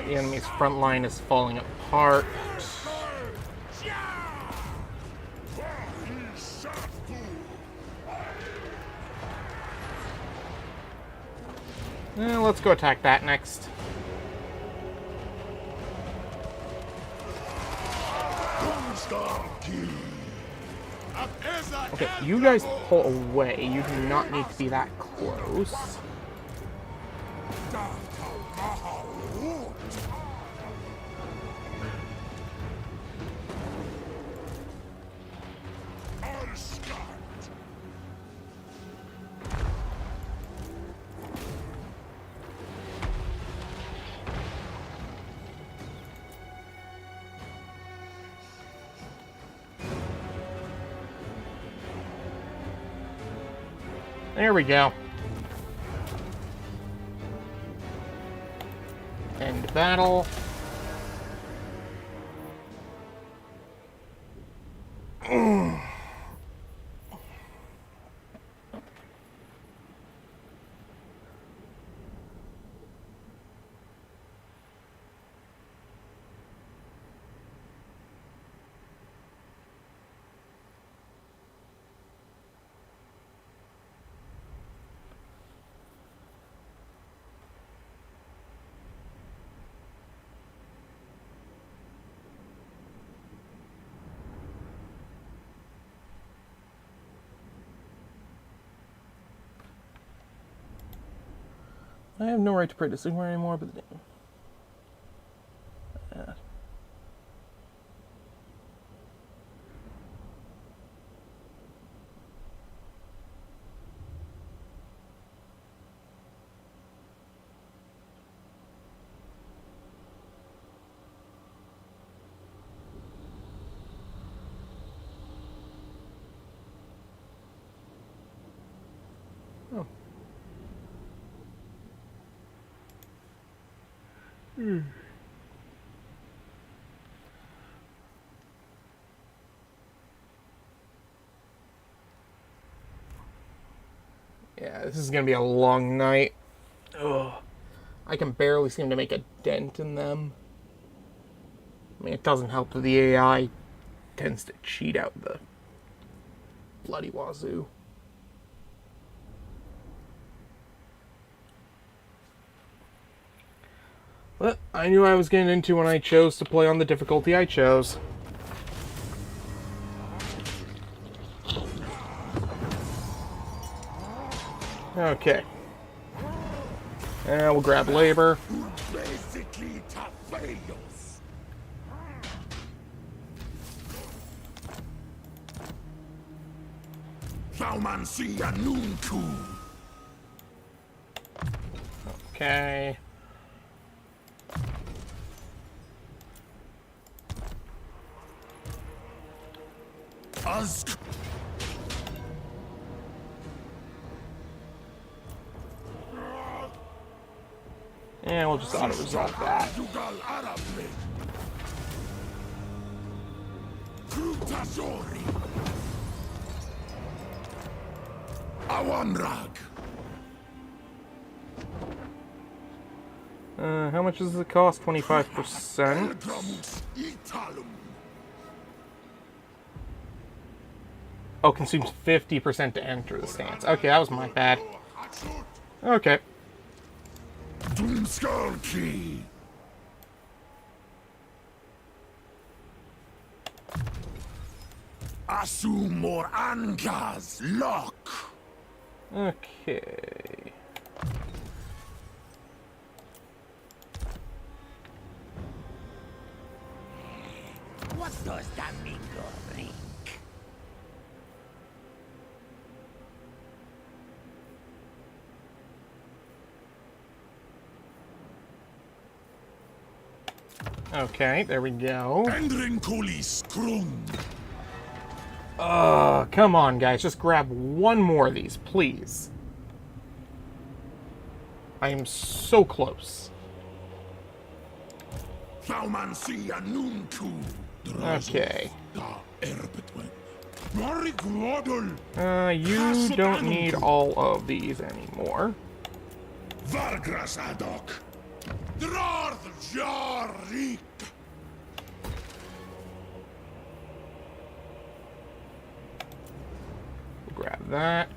The enemy's front line is falling apart. Let's go attack that next. Okay, you guys pull away. You do not need to be that close. There we go. End battle. I have no right to pray to Sigmar anymore, but the name. Oh. Yeah, this is gonna be a long night. Ugh. I can barely seem to make a dent in them. I mean, it doesn't help that the AI tends to cheat out the bloody wazoo. But I knew I was getting into when I chose to play on the difficulty I chose. Okay. And we'll grab labor. Basically, Okay. And we'll just auto-resolve that. How much does it cost? 25%. Oh, consumes 50% to enter the stance. Okay, that was my bad. Okay. Doomskulki. Asumor Angas Lock. Okay. What does that mean, Rink? Okay, there we go. Endrinkulis Krum. Come on, guys. Just grab one more of these, please. I am so close. Thaumansia Nunku. Okay. You Hashut don't need all of these anymore. Vargrasadok. Drarth Jarik. Grab that.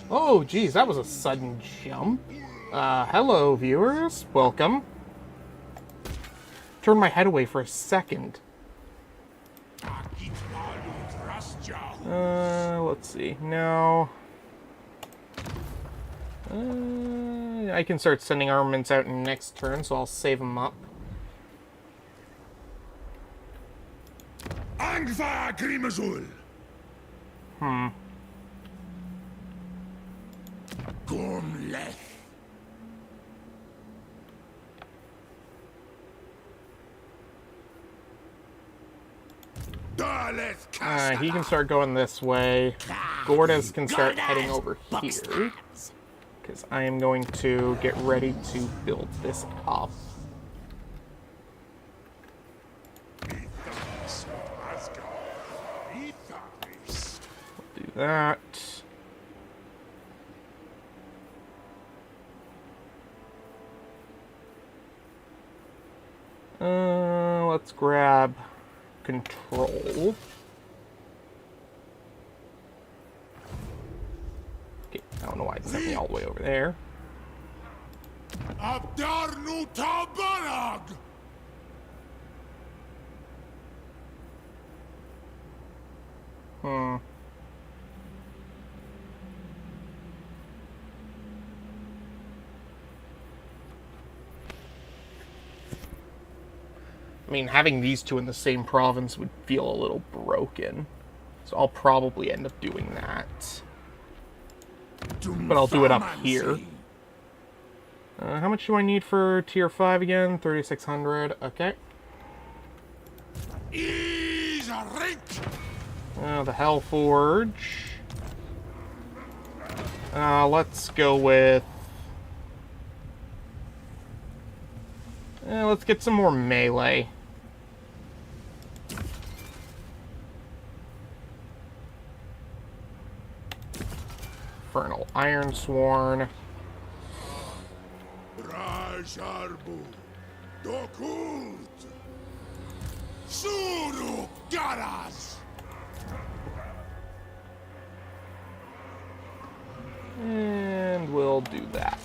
Oh, geez, that was a sudden jump. Hello, viewers. Welcome. Turn my head away for a second. Let's see. No. I can start sending armaments out in next turn, so I'll save them up. Angva Grimazul. Gormleth. He can start going this way. Gordas can start heading over here. Because I am going to get ready to build this up. Do that. Let's grab control. Okay, I don't know why it sent me all the way over there. Abdarnu Tabarag. I mean, having these two in the same province would feel a little broken. So I'll probably end up doing that. But I'll do it up here. How much do I need for tier 5 again? 3,600. Okay. The Hellforge. Let's go with... let's get some more melee. Infernal Ironsworn. Rajarbu. Dokult. Suru Garas. And we'll do that.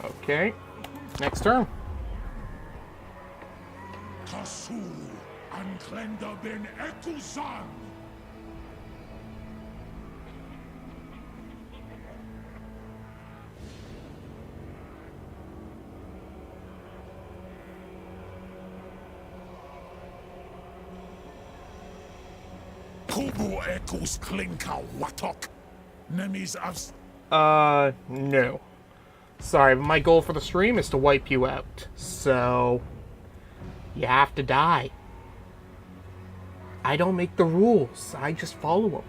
Okay. Next turn. Kasu Anklenda ben Ekuzan. Kubu Ekus Klinka Watok. Nemis Avs. No. Sorry, but my goal for the stream is to wipe you out. So, you have to die. I don't make the rules. I just follow them.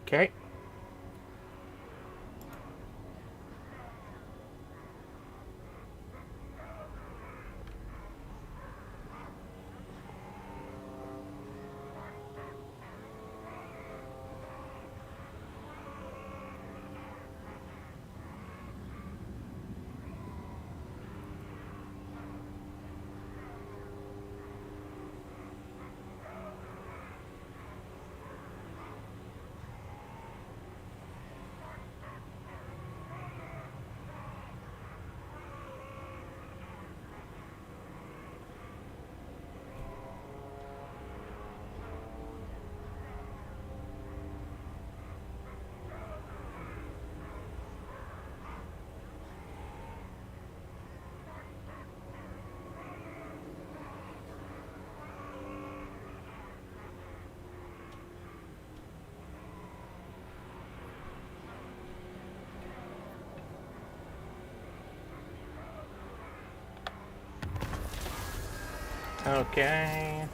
Okay. Okay.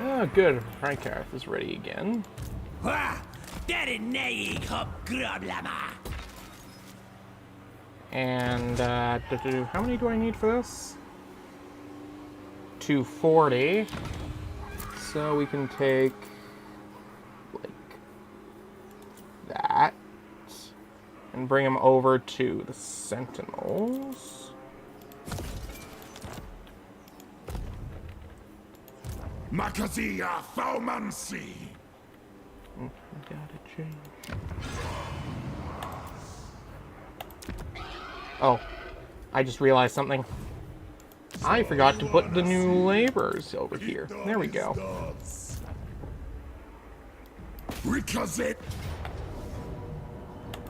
Oh, good. Reinkarth is ready again. Ha! Der är nej grabblama. And, how many do I need for this? 240. So we can take, like, that. And bring them over to the Sentinels. Makazia Thaumansi. Gotta change. Oh, I just realized something. I forgot to put the new laborers over here. There we go. Ricochet.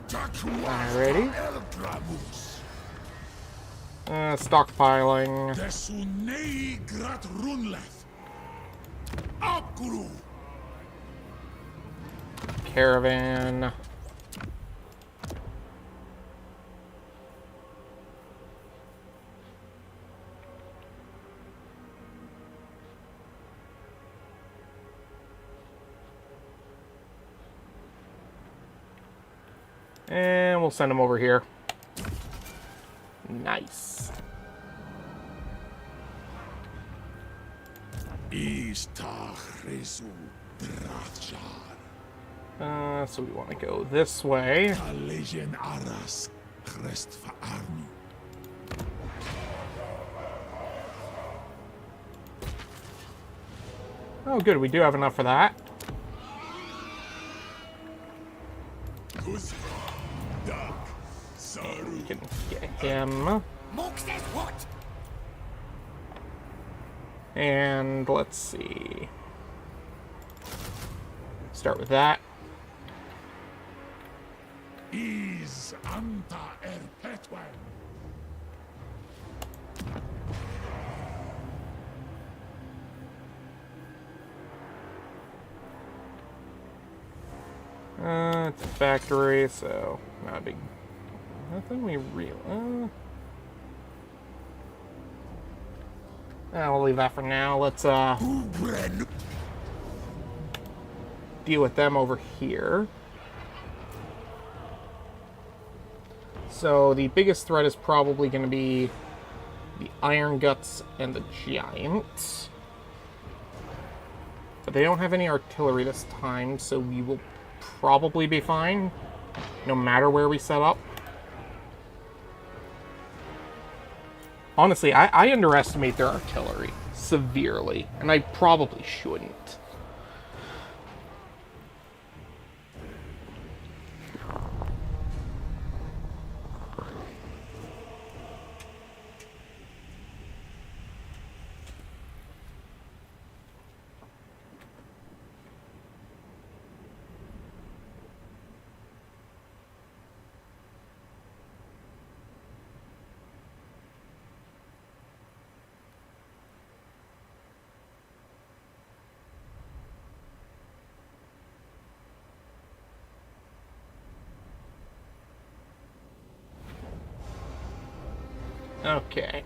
Alrighty. Stockpiling. Desunei grat runleth. Upguru. Caravan. And we'll send him over here. Nice. So we want to go this way. Oh, good. We do have enough for that. And we can get him. And let's see. Start with that. Is anta erpetwen. It's a factory, so not a big. Nothing we really. We'll leave that for now. Let's deal with them over here. So the biggest threat is probably going to be the Iron Guts and the Giant. But they don't have any artillery this time, so we will probably be fine, no matter where we set up. Honestly, I underestimate their artillery severely, and I probably shouldn't. Okay.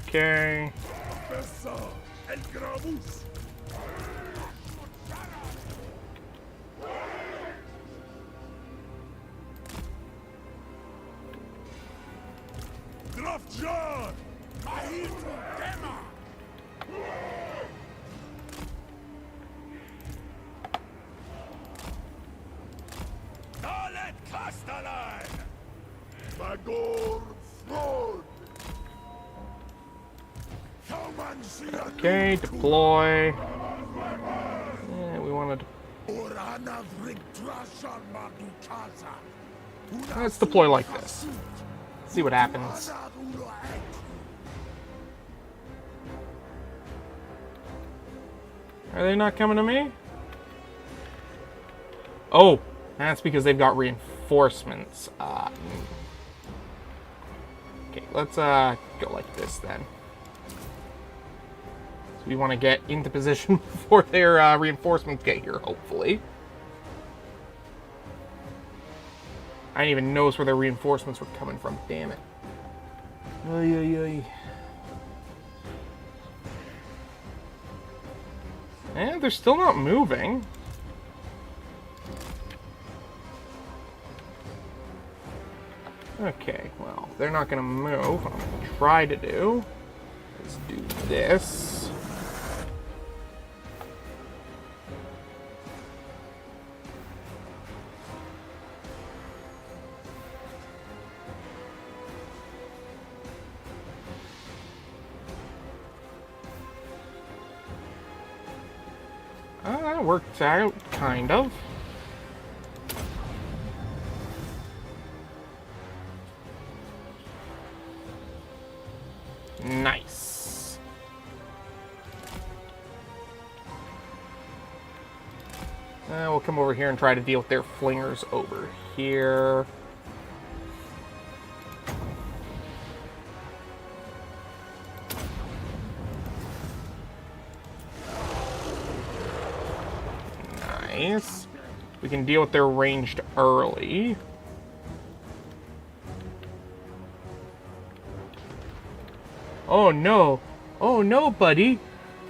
Okay. Okay, deploy. Yeah, we want to. Let's deploy like this. See what happens. Are they not coming to me? Oh, that's because they've got reinforcements. Okay, let's go like this then. So we want to get into position before their reinforcements get here, hopefully. I didn't even notice where their reinforcements were coming from. Damn it. Oy, oy, oy. And they're still not moving. Okay, well, they're not going to move. What I'm going to try to do is do this. That worked out, kind of. Nice. We'll come over here and try to deal with their flingers over here. Nice. We can deal with their ranged early. Oh no. Oh no, buddy.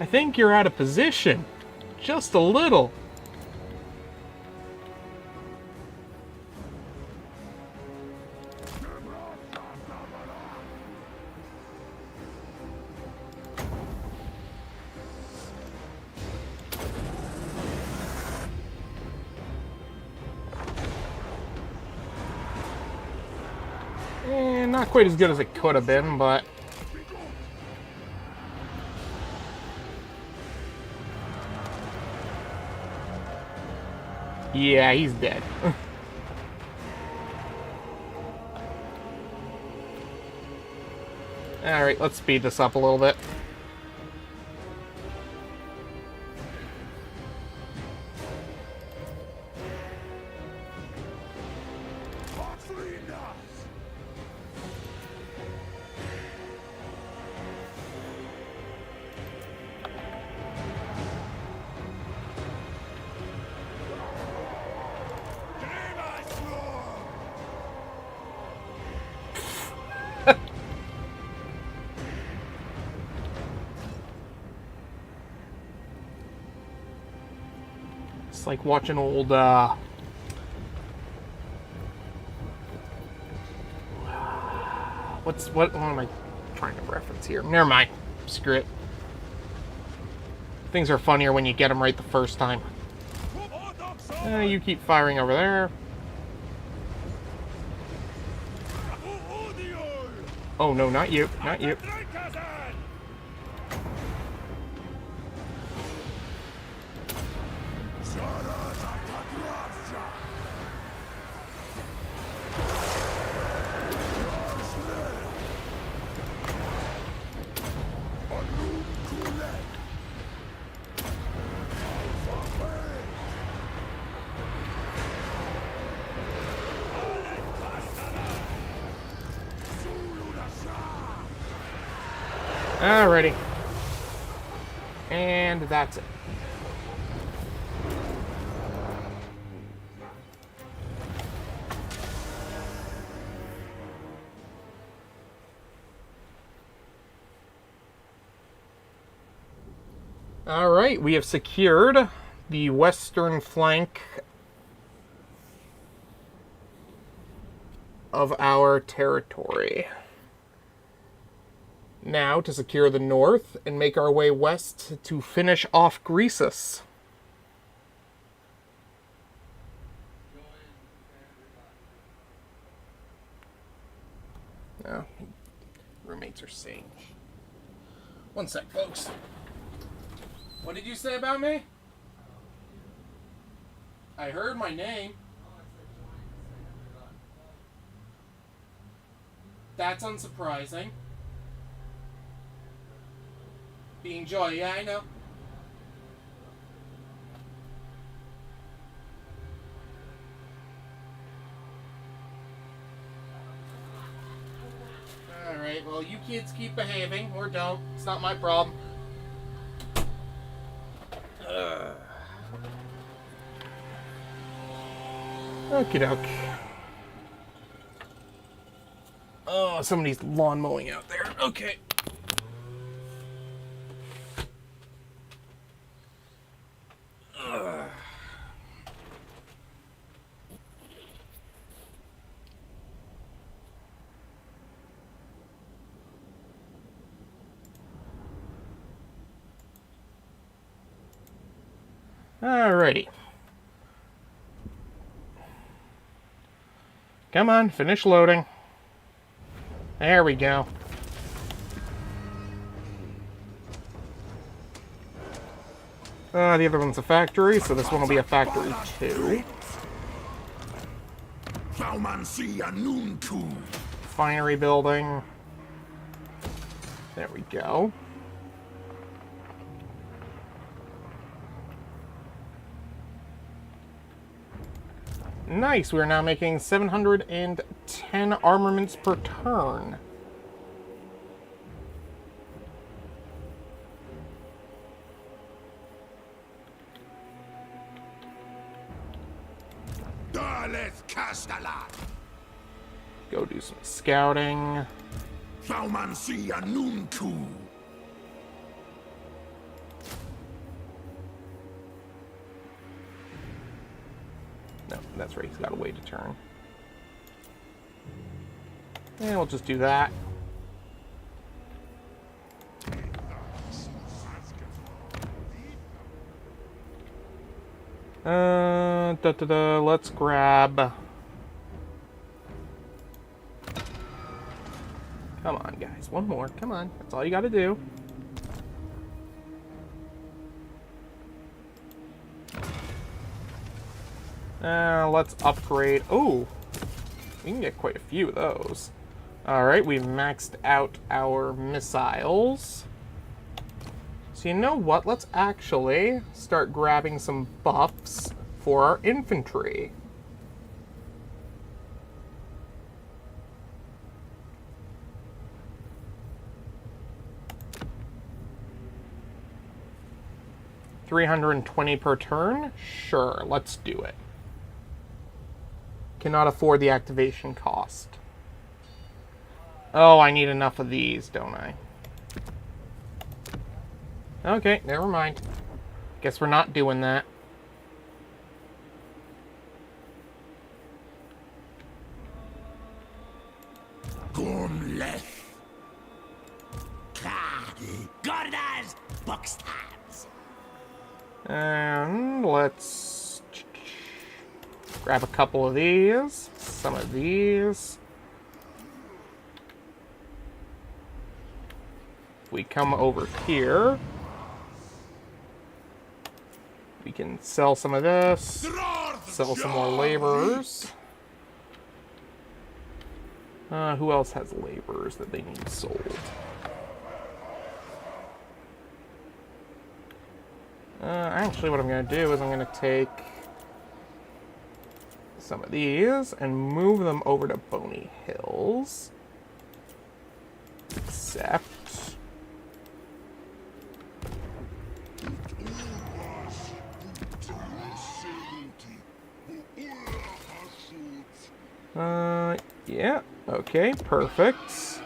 I think you're out of position. Just a little. Not quite as good as it could have been, but... yeah, he's dead. Alright, let's speed this up a little bit. It's like watching old, what am I trying to reference here? Never mind. Screw it. Things are funnier when you get them right the first time. You keep firing over there. Oh no, not you, not you. Alrighty. And that's it. Alright, we have secured the western flank of our territory. Now to secure the north and make our way west to finish off Crises. No, roommates are saying. One sec, folks. What did you say about me? I heard my name. That's unsurprising. Being Joy, yeah, I know. Alright, well, you kids keep behaving, or don't. It's not my problem. Okie doke. Oh, somebody's lawn mowing out there. Okay. Alrighty. Come on, finish loading. There we go. The other one's a factory, so this one will be a factory too. Finery building. There we go. Nice, we are now making 710 armaments per turn. Go do some scouting. No, that's right, he's got to wait a turn. And we'll just do that. Let's grab... Come on, guys. One more. Come on. That's all you got to do. Let's upgrade. Oh, we can get quite a few of those. Alright, we maxed out our missiles. So you know what? Let's actually start grabbing some buffs for our infantry. $320 per turn? Sure, let's do it. Cannot afford the activation cost. Oh, I need enough of these, don't I? Okay, never mind. Guess we're not doing that. And let's grab a couple of these, some of these. If we come over here, we can sell some of this, sell some more laborers. Who else has laborers that they need sold? Actually, what I'm going to do is I'm going to take some of these and move them over to Bony Hills. Except Yeah. Okay, perfect.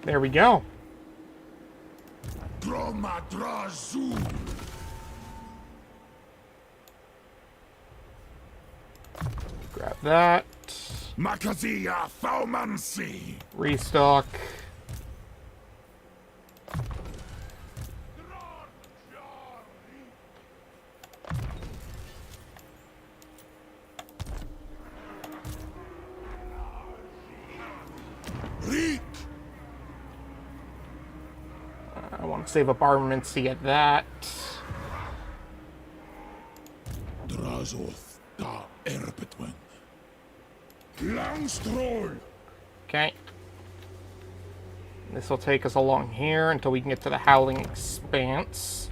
There we go. Dromadrazu. Grab that. Makazia Faumansi. Restock. Reek. I want to save up armaments to get that. Drazoth da Erpetwen. Langstroll. Okay. This will take us along here until we can get to the Howling Expanse.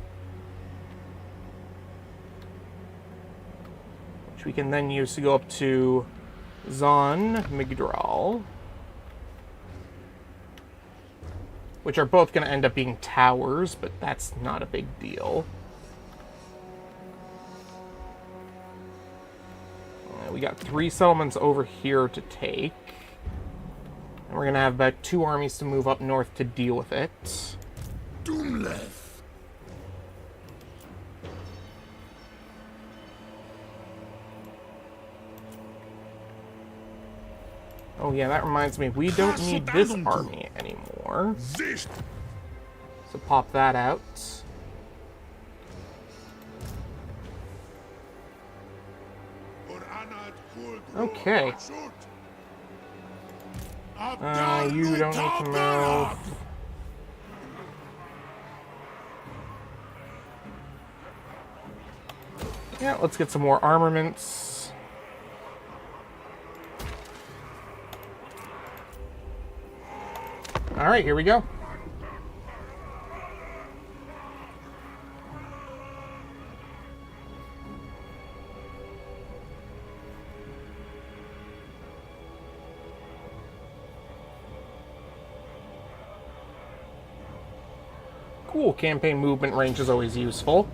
Which we can then use to go up to Zon Migdral. Which are both going to end up being towers, but that's not a big deal. We got 3 settlements over here to take. And we're going to have about 2 armies to move up north to deal with it. Doomleth. Oh yeah, that reminds me, we don't need this army anymore. This. So pop that out. Okay. You don't need to move. Yeah, let's get some more armaments. Alright, here we go. Cool, campaign movement range is always useful.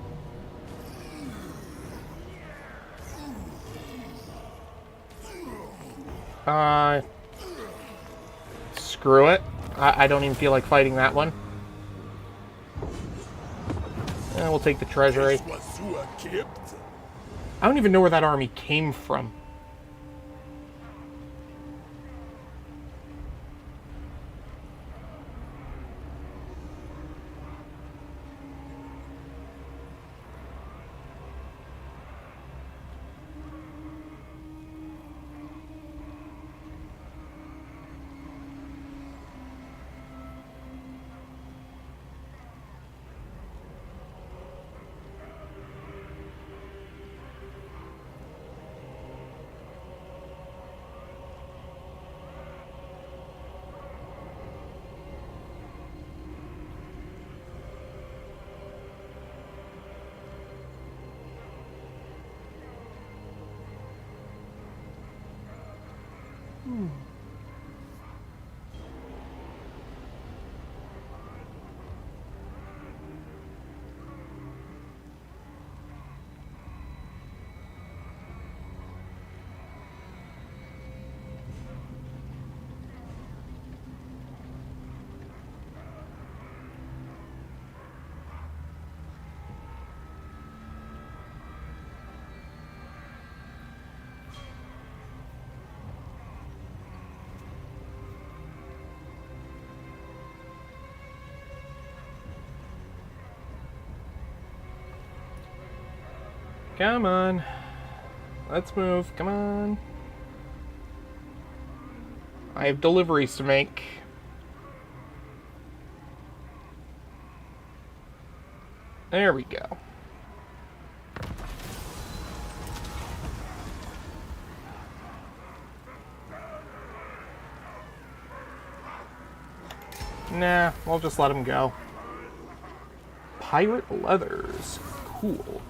Screw it. I don't even feel like fighting that one. We'll take the treasury. I don't even know where that army came from. Come on. Let's move. Come on. I have deliveries to make. There we go. Nah, we'll just let him go. Pirate leathers. Cool.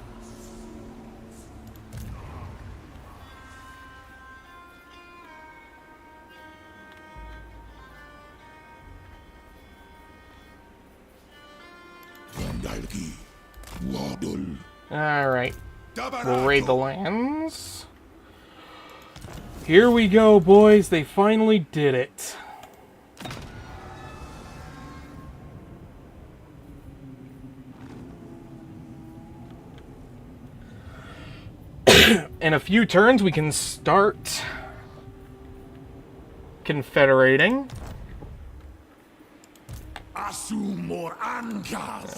Alright. We'll raid the lands. Here we go, boys. They finally did it. In a few turns, we can start confederating. No,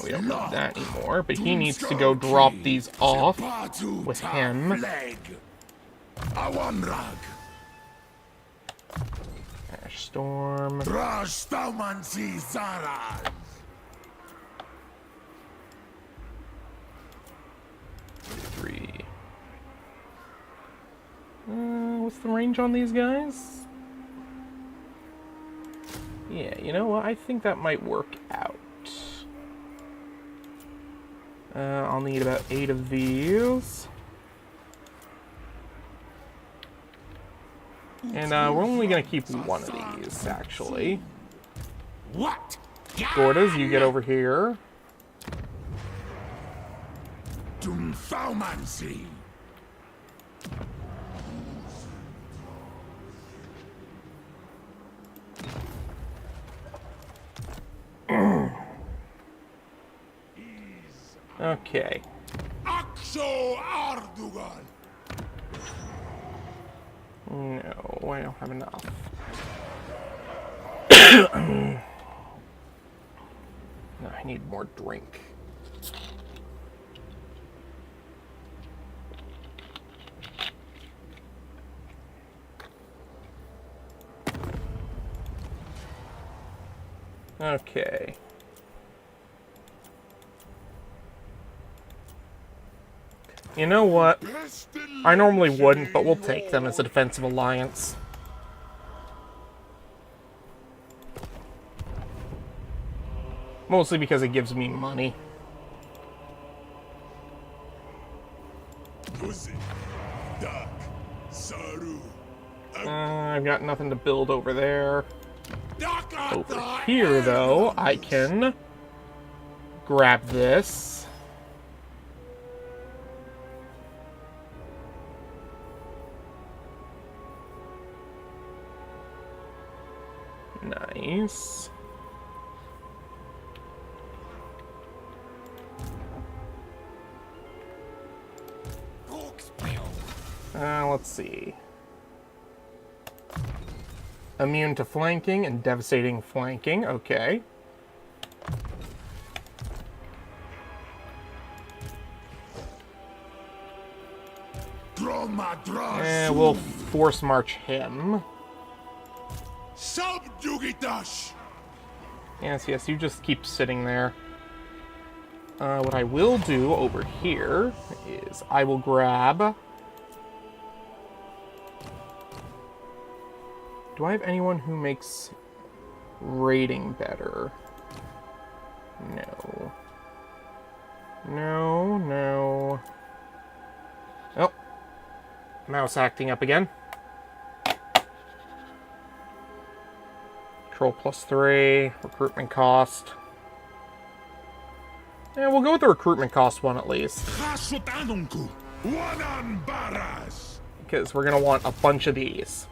we don't need that anymore, but he needs to go drop these off with him. Ash Storm. 3. What's the range on these guys? Yeah, you know what? I think that might work out. I'll need about 8 of these. And we're only going to keep one of these, actually. What? Gordas, you get over here. Dumfaumancy. Okay. Axo Ardugal. No, I don't have enough. No, I need more drink. Okay. You know what? I normally wouldn't, but we'll take them as a defensive alliance. Mostly because it gives me money. I've got nothing to build over there. Over here, though, I can grab this. Nice. Let's see. Immune to flanking and devastating flanking. Okay. And we'll force march him. Subjugitash. Yes, yes, you just keep sitting there. What I will do over here is I will grab... Do I have anyone who makes raiding better? No. No, no. Oh. Mouse acting up again. Control +3, recruitment cost. Yeah, we'll go with the recruitment cost one at least. Because we're going to want a bunch of these.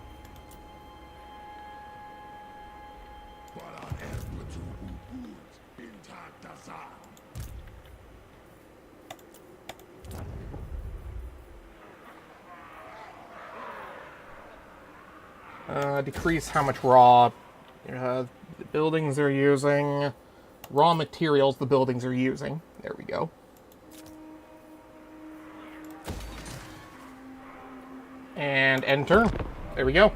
Decrease how much raw the buildings are using. Raw materials the buildings are using. There we go. And end turn. There we go.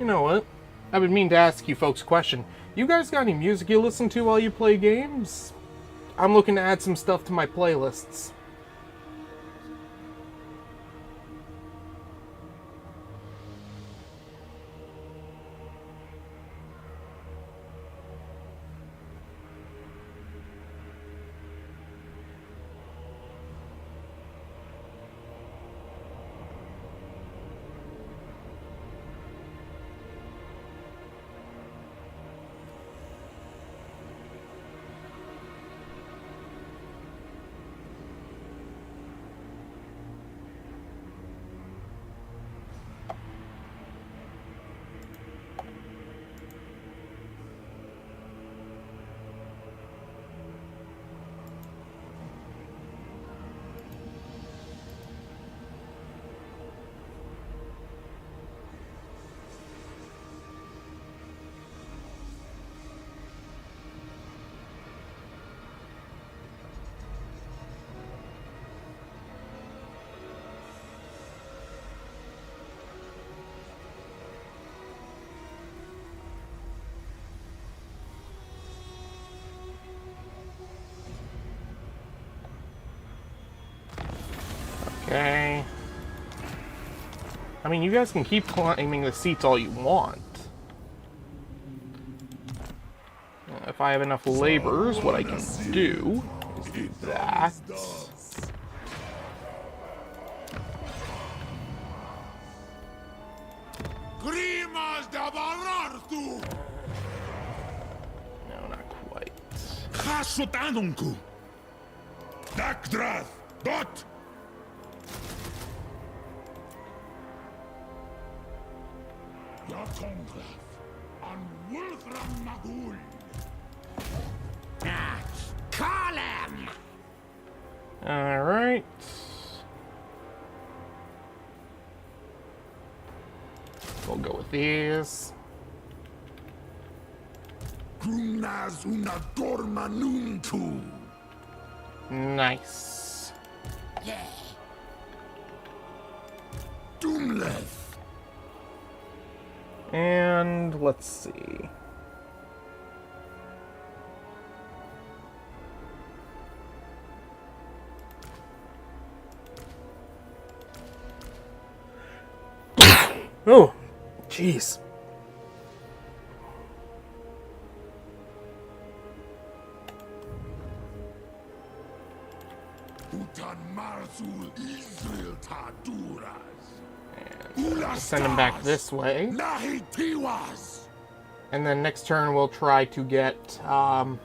You know what? I've been meaning to ask you folks a question. You guys got any music you listen to while you play games? I'm looking to add some stuff to my playlists. Okay. I mean, you guys can keep climbing the seats all you want. If I have enough laborers, what I can do is do that. No, not quite. Hashut anunku. Dakdrath. Dot. Yatonglaf. On Wolfram Magul. Call him! Alright. We'll go with these. Grumnaz una dormanuntu. Nice. Yeah. Doomleth. And let's see. Oh, jeez. Utan Marzul Israel Taduras. Send him back this way. Nahitiwas. And then next turn we'll try to get some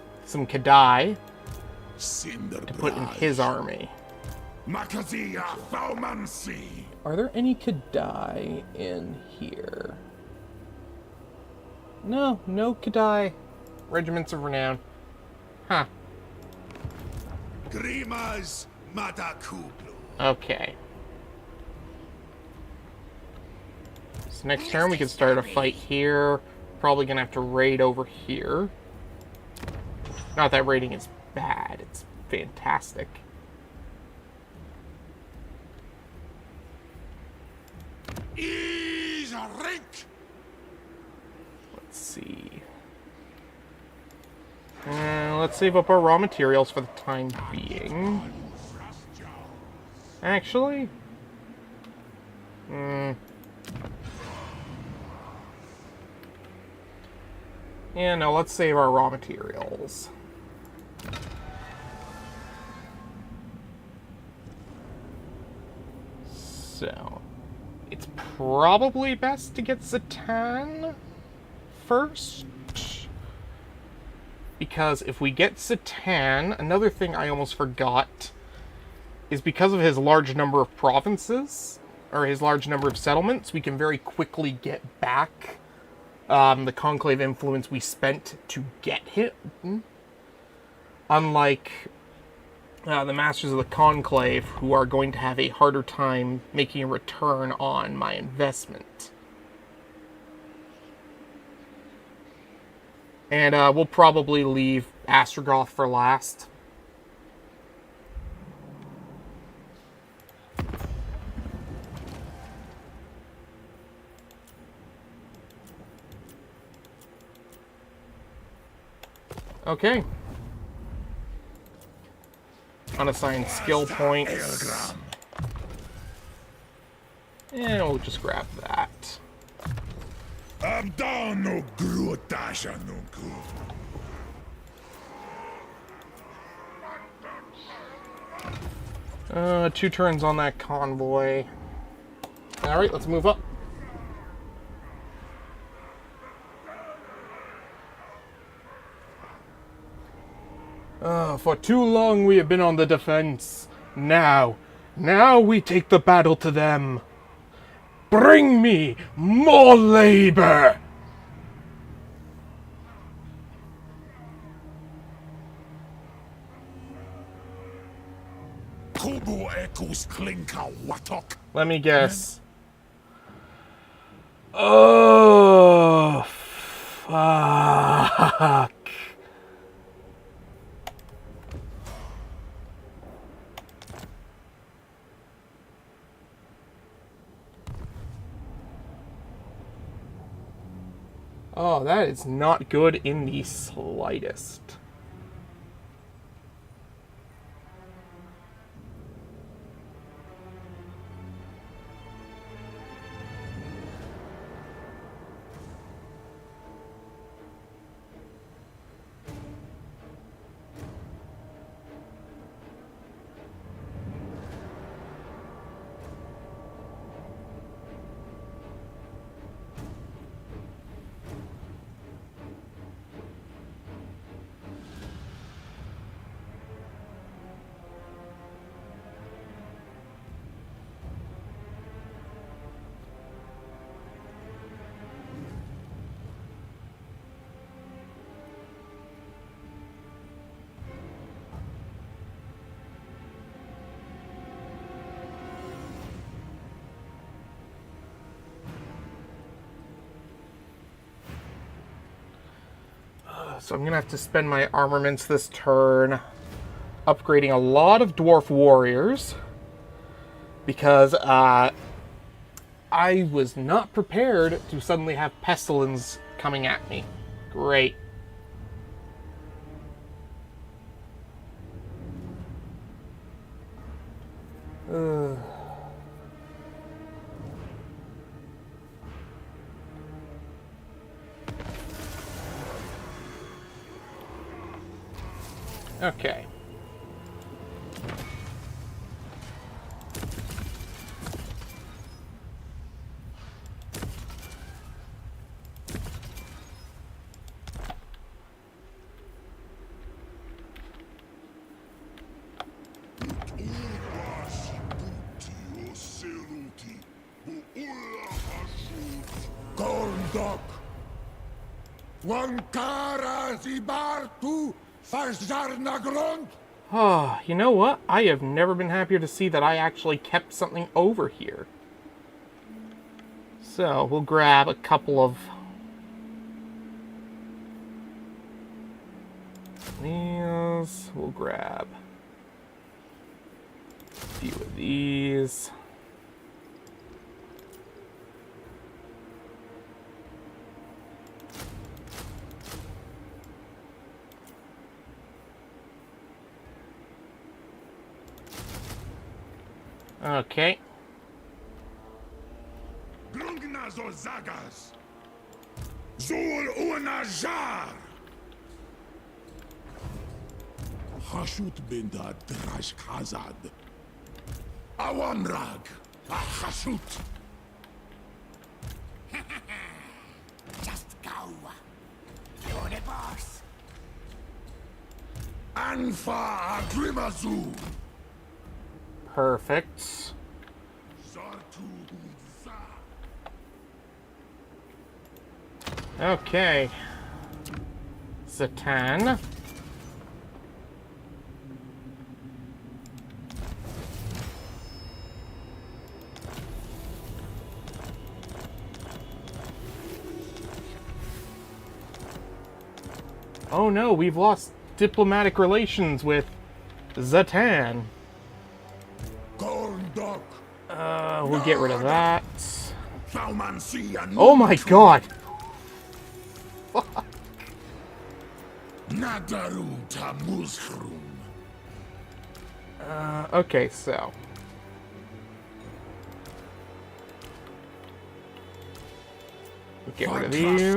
Kadai to put in his army. Makazia Thaumansi. Are there any Kadai in here? No, no Kadai. Regiments of Renown. Huh. Grimas Matakublu. Okay. So next turn we can start a fight here. Probably gonna have to raid over here. Not that raiding is bad, it's fantastic. Let's see. Let's save up our raw materials for the time being. Actually? Yeah, no, let's save our raw materials. So, it's probably best to get Zatan first. Because if we get Zatan, another thing I almost forgot is because of his large number of provinces, or his large number of settlements, we can very quickly get back the Conclave influence we spent to get him. Unlike the Masters of the Conclave, who are going to have a harder time making a return on my investment. And we'll probably leave Astrogoth for last. Okay. Unassigned skill points. And we'll just grab that. Two turns on that convoy. Alright, let's move up. For too long we have been on the defense. Now we take the battle to them. Bring me more labor! Let me guess. Oh, fuck. Oh, that is not good in the slightest. So I'm going to have to spend my armaments this turn upgrading a lot of dwarf warriors because I was not prepared to suddenly have pestilence coming at me. Great. Okay. Oh, you know what? I have never been happier to see that I actually kept something over here. So, we'll grab a couple of these. We'll grab a few of these. Okay. Hashut binda drash khazad. Awamrag. Hashut. Just go. You're the boss. Anfa agrimazu. Perfect. Okay. Zatan. Oh no, we've lost diplomatic relations with Zatan. We'll get rid of that. Oh my god! Nadaruta Mushroom. Okay, so. Get rid of these.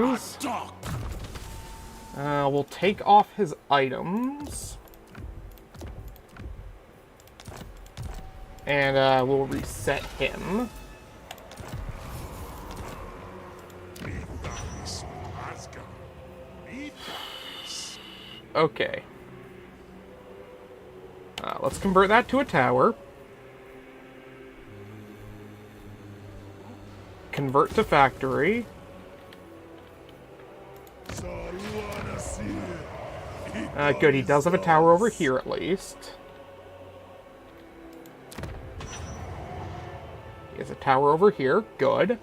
We'll take off his items. And we'll reset him. Okay. Let's convert that to a tower. Convert to factory. Good, he does have a tower over here at least. He has a tower over here. Good.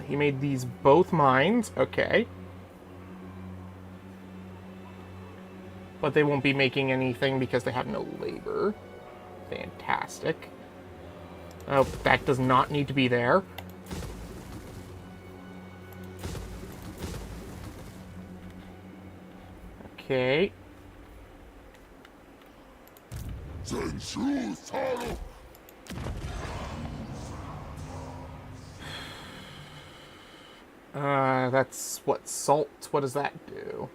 He made these both mines. Okay. But they won't be making anything because they have no labor. Fantastic. Oh, that does not need to be there. Okay. That's what, salt? What does that do?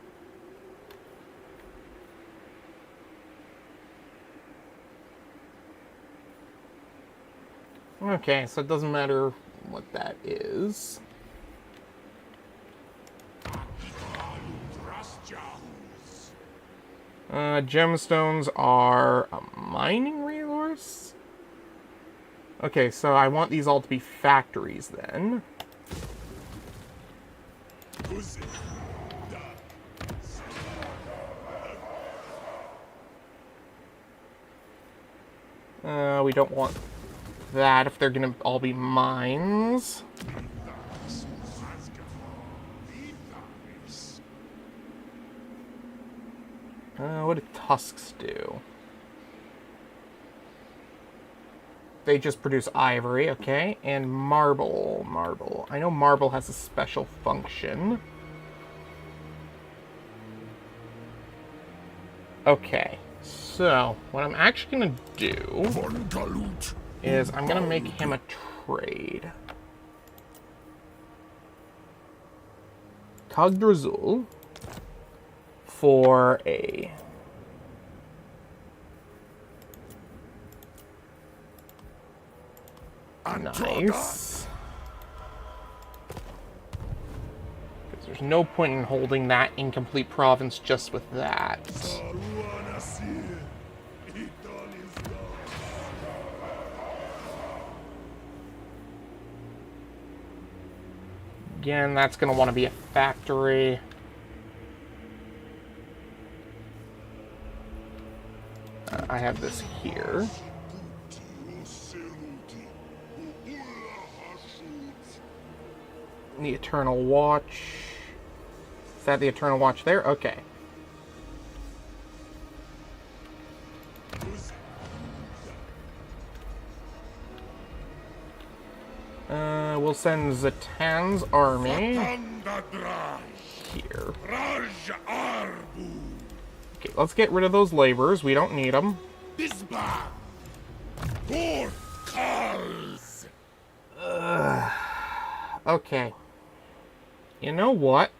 Okay, so it doesn't matter what that is. Gemstones are a mining resource? Okay, so I want these all to be factories then. We don't want that if they're gonna all be mines. What do tusks do? They just produce ivory, okay. And marble. Marble. I know marble has a special function. Okay. So, what I'm actually going to do is I'm going to make him a trade. Kagdrazul for a... Nice. Because there's no point in holding that incomplete province just with that. Again, that's going to want to be a factory. I have this here. The Eternal Watch. Is that the Eternal Watch there? Okay. We'll send Zatan's army here. Okay, let's get rid of those laborers. We don't need them. Okay. You know what?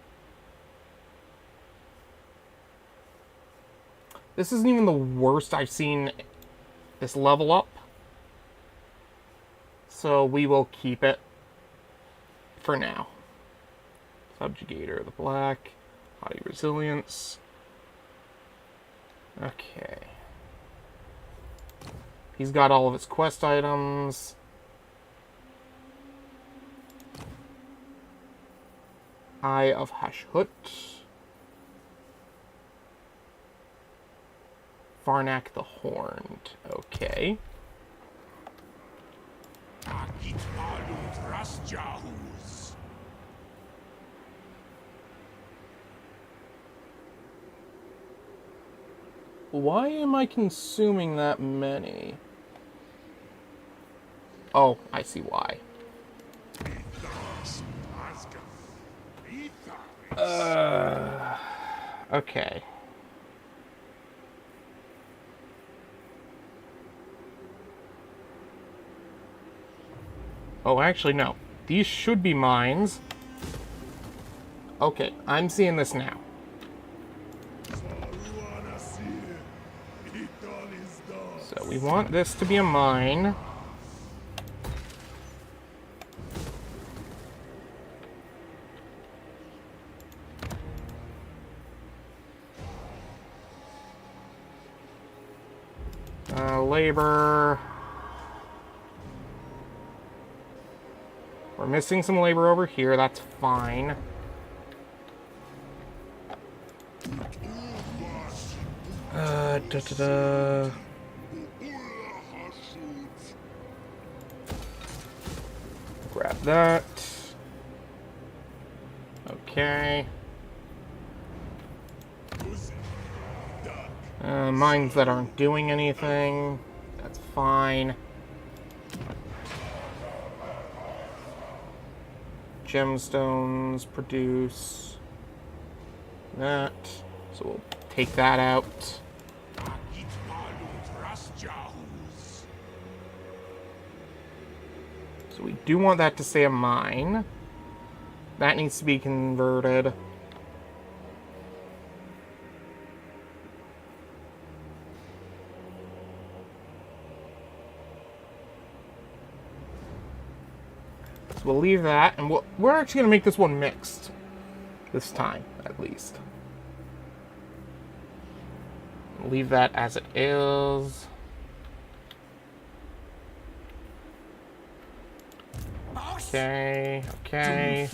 This isn't even the worst I've seen this level up. So we will keep it for now. Subjugator, the black. Haughty resilience. Okay. He's got all of his quest items. Eye of Hashut. Varnak the Horned. Okay. Why am I consuming that many? Oh, I see why. Okay. Oh, actually, no. These should be mines. Okay, I'm seeing this now. So we want this to be a mine. Labor. We're missing some labor over here, that's fine. Grab that. Okay. Mines that aren't doing anything. That's fine. Gemstones produce that. So we'll take that out. So we do want that to stay a mine. That needs to be converted. So we'll leave that, and we're actually going to make this one mixed. This time, at least. Leave that as it is. Okay, okay.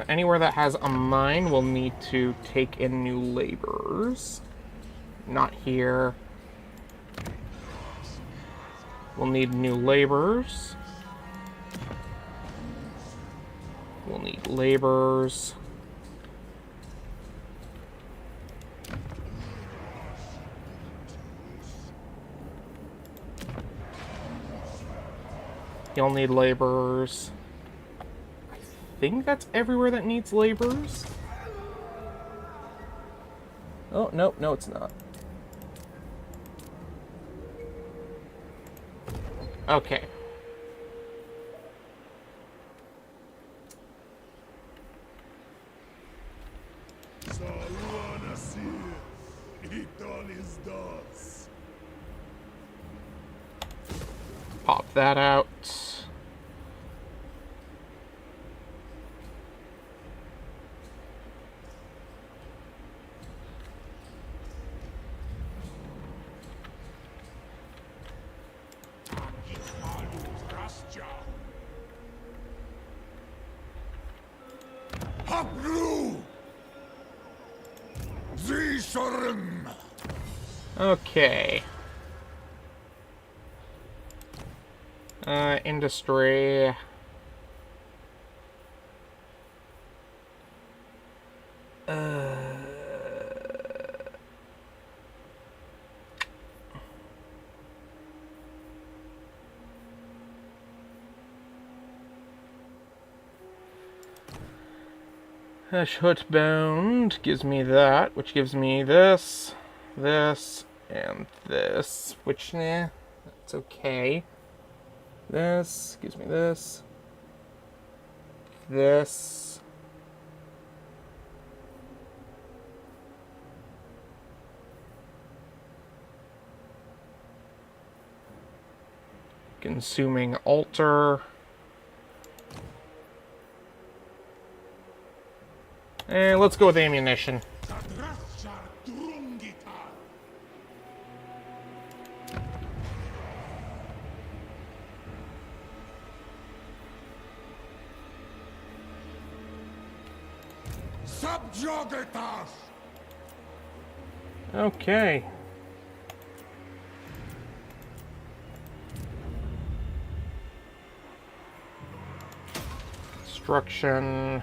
Anywhere that has a mine will need to take in new laborers. Not here. We'll need new laborers. We'll need laborers. You'll need laborers. I think that's everywhere that needs laborers. Oh, no, no, it's not. Okay. Pop that out. Okay. Industry. Hashut bound gives me that, which gives me this, this, and this, which, that's okay. This gives me this, this. Consuming altar. And let's go with ammunition. Okay. Construction.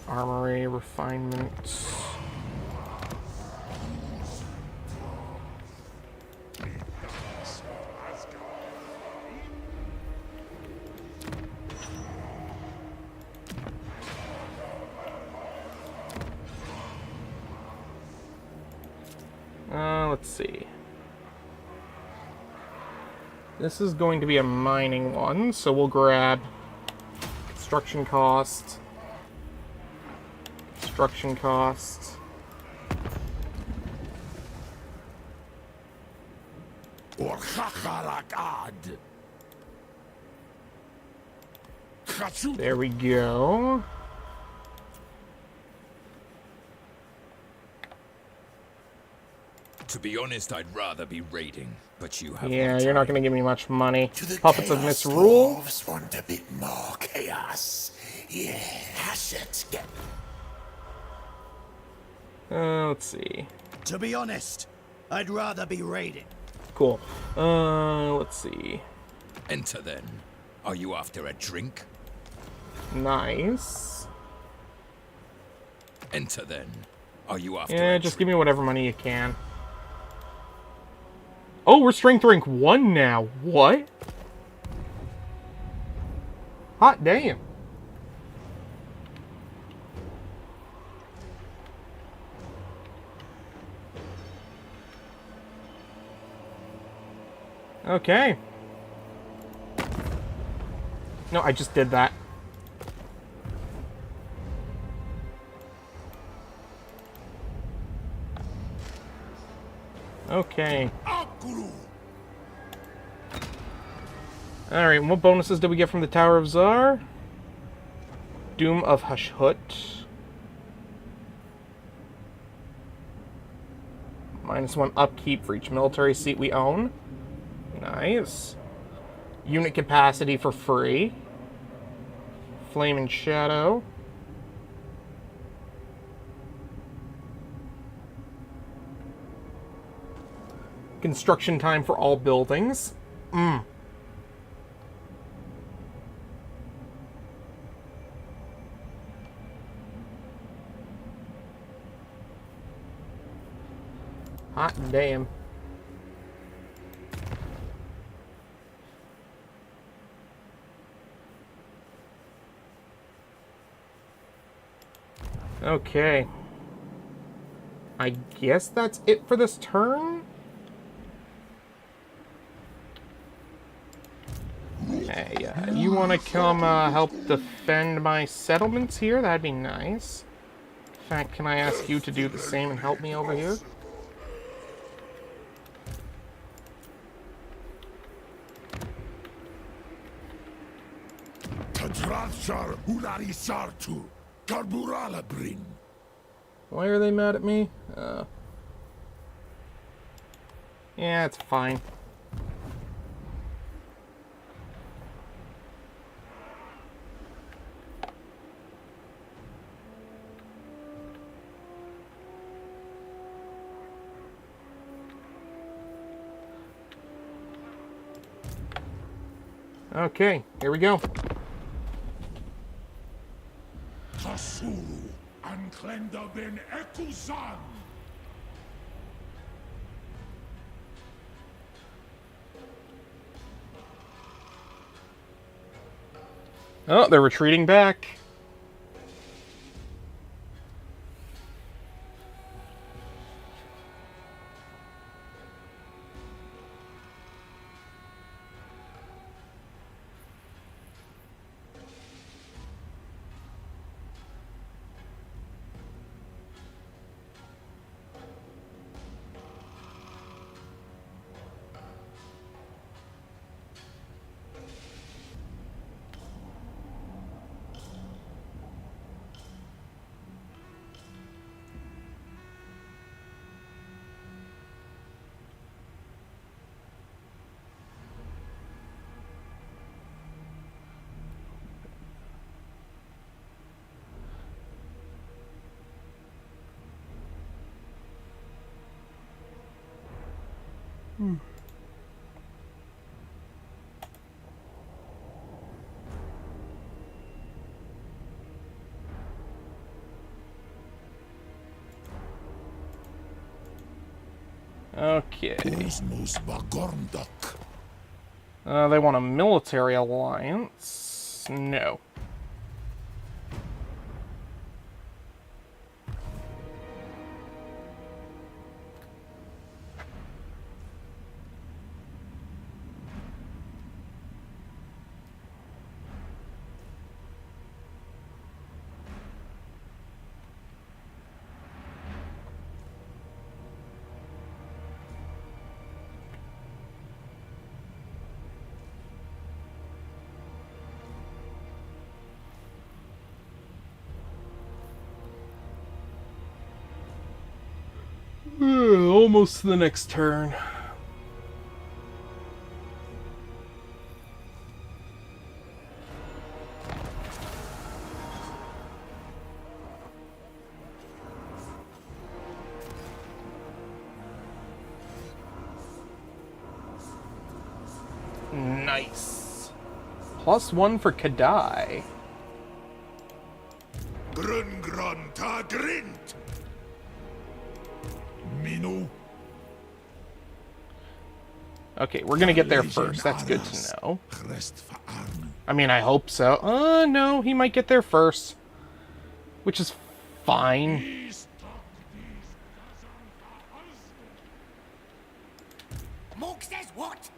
Armory, refinements. Let's see. This is going to be a mining one, so we'll grab construction cost. Construction cost. Or Chacharagad. Hashut. There we go. To be honest, I'd rather be raiding, but you have Yeah, my you're not time. going to give me much money. To the Puppets of chaos Misrule. Dwarves want a bit more chaos. Yeah, Hashut get. Let's see. To be honest, I'd rather be raiding. Cool. Let's see. Enter then. Are you after a drink? Nice. Enter then. Are you after Yeah, a just drink? give me whatever money you can. Oh, we're strength rank 1 now. What? Hot damn. Okay. No, I just did that. Okay. Akuru. Alright, what bonuses did we get from the Tower of Bzaar? Doom of Hashut. -1 upkeep for each military seat we own. Nice. Unit capacity for free. Flame and Shadow. Construction time for all buildings. Hot damn. Okay. I guess that's it for this turn? Hey, you want to come help defend my settlements here? That'd be nice. In fact, can I ask you to do the same and help me over here? Tadrachar Ulari Sartu. Karburala Brin. Why are they mad at me? Yeah, it's fine. Okay, here we go. Kasuru. Anklenda ben Ekuzan. Oh, they're retreating back. Okay. Osmus Bagorndok. They want a military alliance. No. almost to the next turn. Nice. +1 for Kadai. Grun grun ta grint. Mino. Okay, we're gonna get there first. That's good to know. I mean, I hope so. No, he might get there first. Which is fine. Moog says what?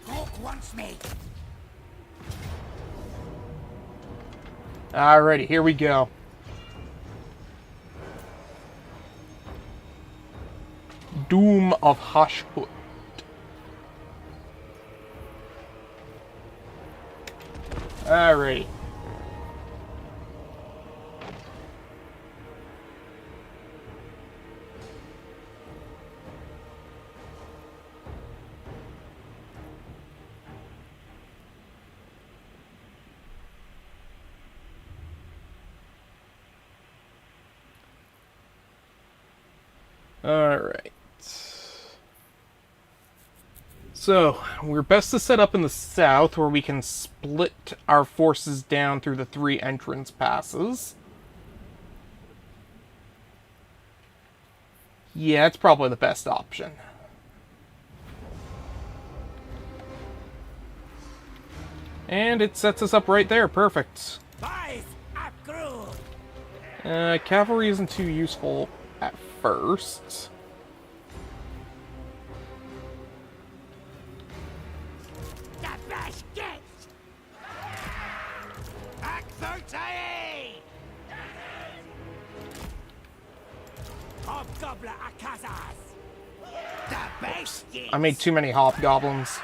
Moog wants me. Alrighty, here we go. Doom of Hashut. Alrighty. Alright. So, we're best to set up in the south where we can split our forces down through the 3 entrance passes. Yeah, it's probably the best option. And it sets us up right there. Perfect. Cavalry isn't too useful at first. I made too many hobgoblins.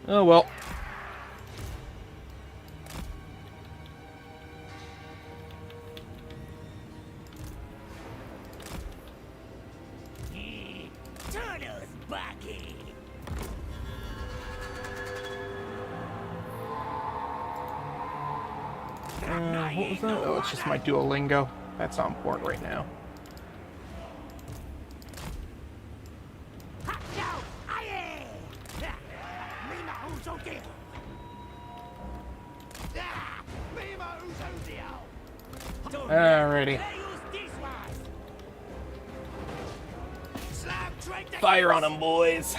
Oh well. What was that? Oh, it's just my Duolingo. That's not important right now. Alrighty. Fire on them, boys.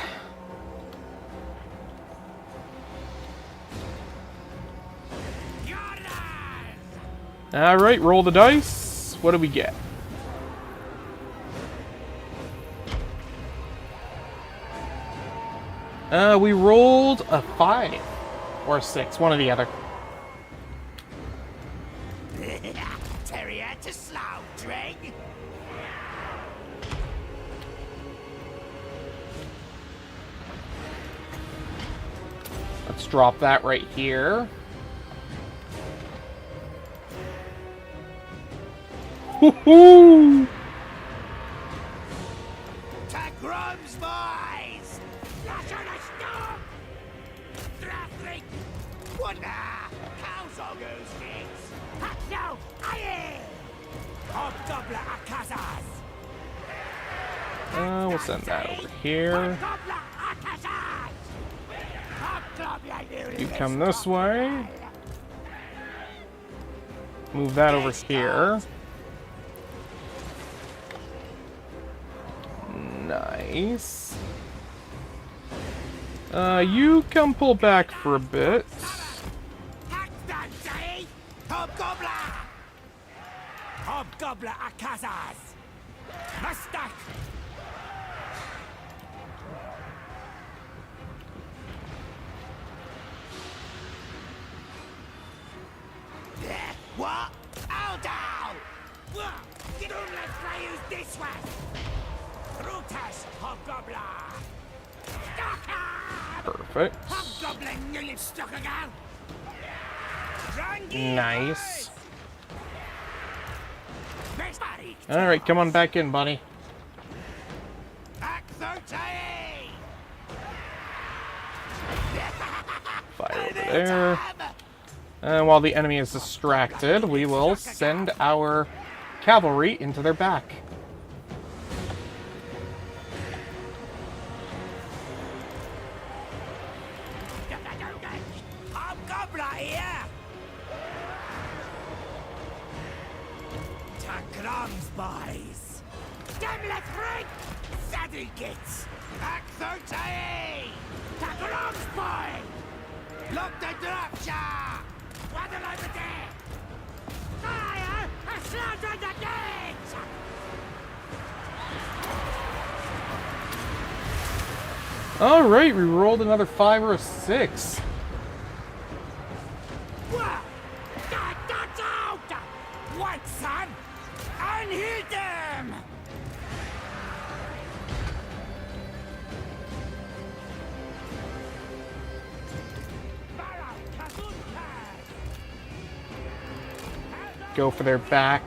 Alright, roll the dice. What do we get? We rolled a 5. Or a 6, one or the other. Terrier to slow, Dreg. Let's drop that right here. Woohoo! Tag Grum's boys! Lash on a storm! Traffic! What now? Cows or goose kicks? Hot no! Aye! Hobgoblin Akazas! We'll send that over here. You come this way. Move that over here. Nice. You come pull back for a bit. Hobgoblin Akazas! Mustach! What? How down! Don't let me use this one! Brutus Hobgoblin! Perfect. Hobgoblin, you stuck again! Nice. Alright, come on back in, buddy. Fire over there. And while the enemy is distracted, we will send our cavalry into their back. Look the Dwarf! Waddle over there! Fire! A slaughter the gates! Alright, we rolled another 5 or a 6. That's out! What, son? Unhit them! Go for their back.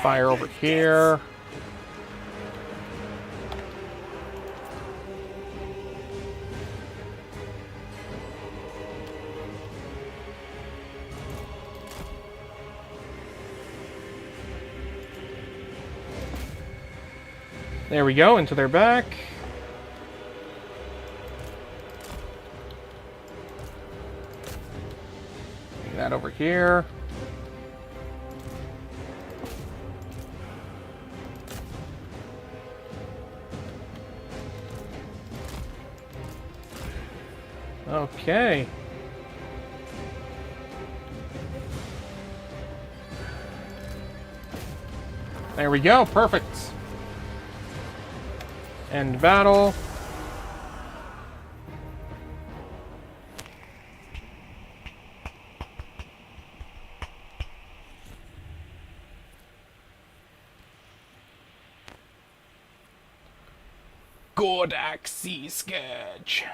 Fire over here. There we go, into their back. Bring that over here. Okay. There we go, perfect. End battle. Gordak Sea Scourge.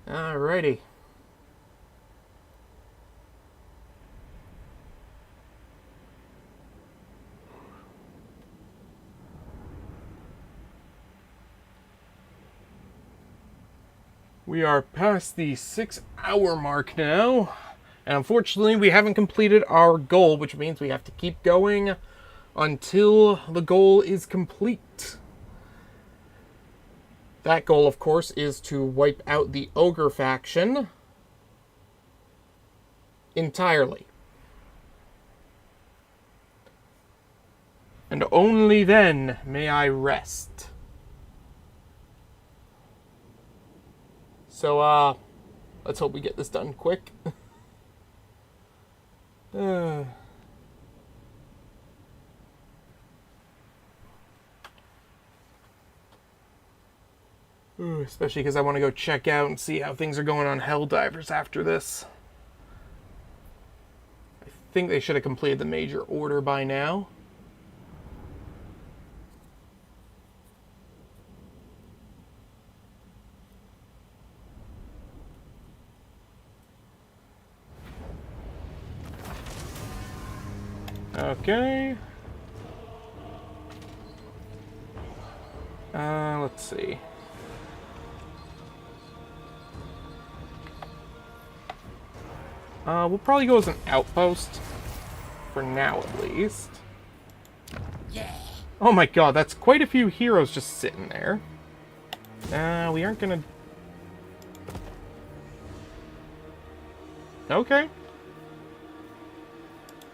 Alrighty. We are past the 6-hour mark now, and unfortunately we haven't completed our goal, which means we have to keep going until the goal is complete. That goal, of course, is to wipe out the Ogre faction entirely. And only then may I rest. So, let's hope we get this done quick. Especially because I want to go check out and see how things are going on Helldivers after this. I think they should have completed the major order by now. Okay. Let's see. We'll probably go as an outpost. For now, at least. Yeah. Oh my god, that's quite a few heroes just sitting there. We aren't gonna... Okay.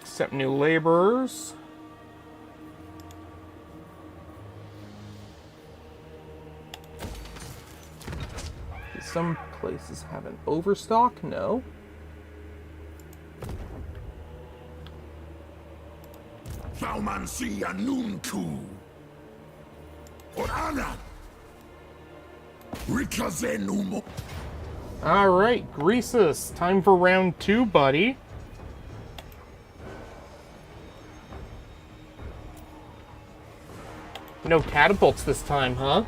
Accept new laborers. Do some places have an overstock? No. Baumansia Nunku. Orana. Rikazenumo. Alright, Crises. Time for round 2, buddy. No catapults this time, huh?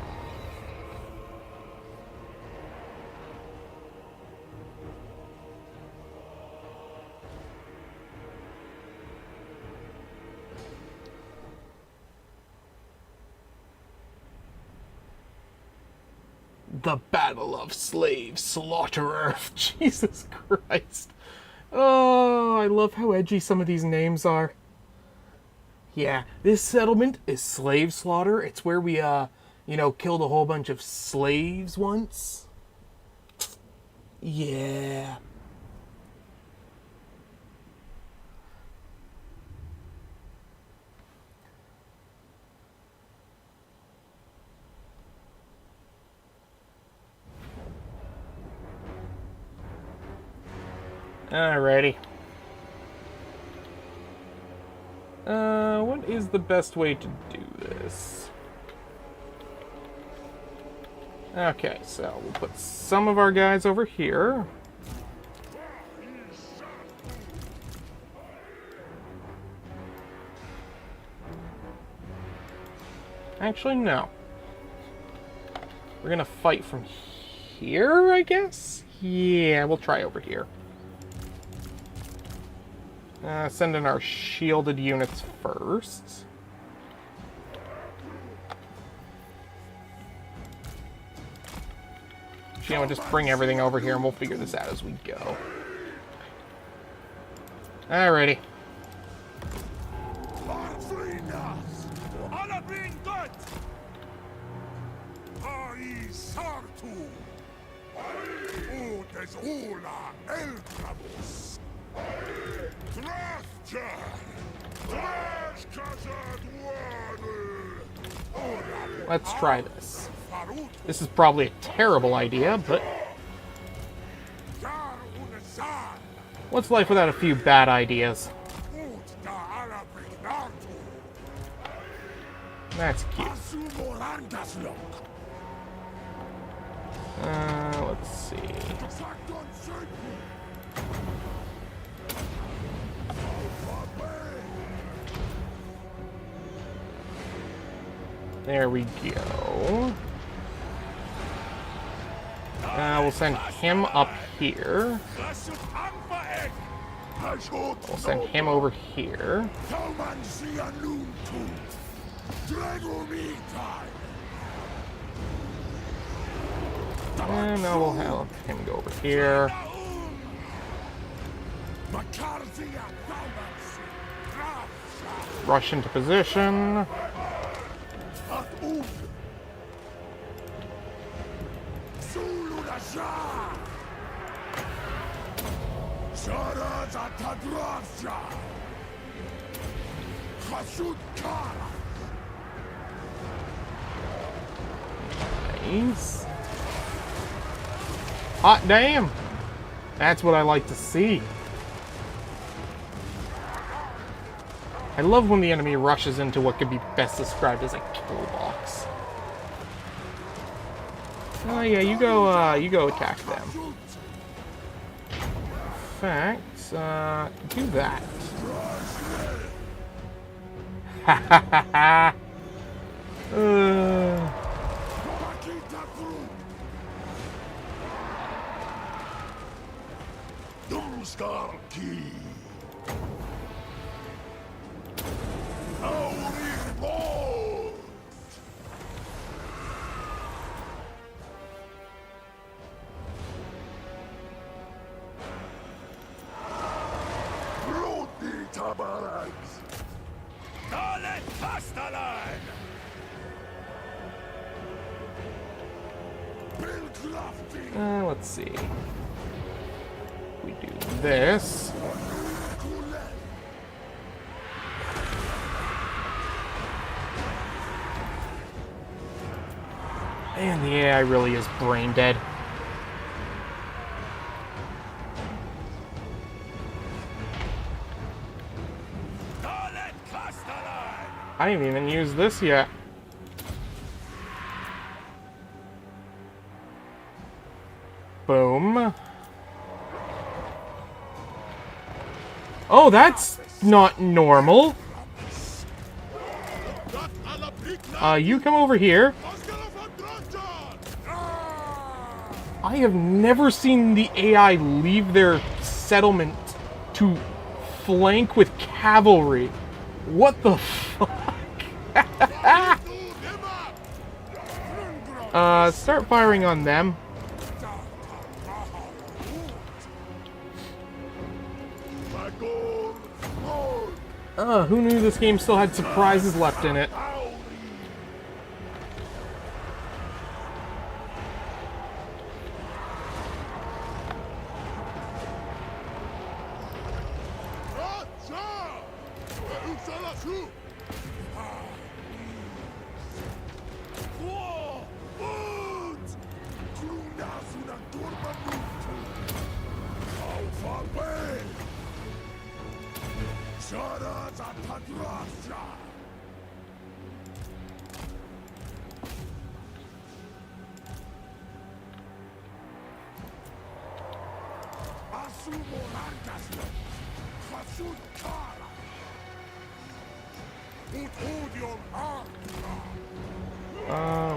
The Battle of Slave Slaughterer. Jesus Christ. Oh, I love how edgy some of these names are. Yeah, this settlement is slave slaughter. It's where we, killed a whole bunch of slaves once. Yeah. Alrighty. What is the best way to do this? Okay, so we'll put some of our guys over here. Actually, no. We're gonna fight from here, I guess? Yeah, we'll try over here. Send in our shielded units first. Just bring everything over here and we'll figure this out as we go. Alrighty. Let's try this. This is probably a terrible idea, but what's life without a few bad ideas? That's cute. Let's see. There we go. We'll send him up here. We'll send him over here. And now we'll have him go over here. Rush into position. Nice. Hot damn! That's what I like to see. I love when the enemy rushes into what could be best described as a kill box. Oh yeah, you go attack them. In fact, do that. Ha ha ha ha! Let's see. We do this. And the AI really is brain dead. I didn't even use this yet. Boom. Oh, that's not normal. You come over here. I have never seen the AI leave their settlement to flank with cavalry. What the fuck? Start firing on them. Who knew this game still had surprises left in it?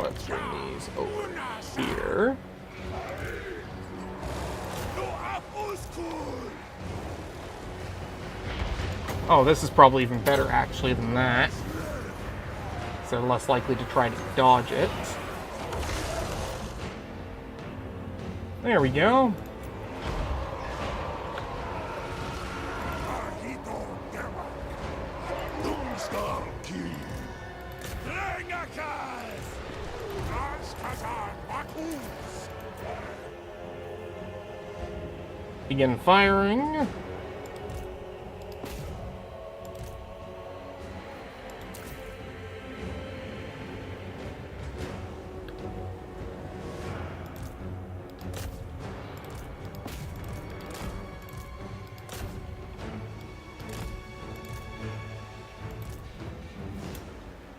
Let's bring these over here. Oh, this is probably even better, actually, than that. So they're less likely to try to dodge it. There we go. Begin firing.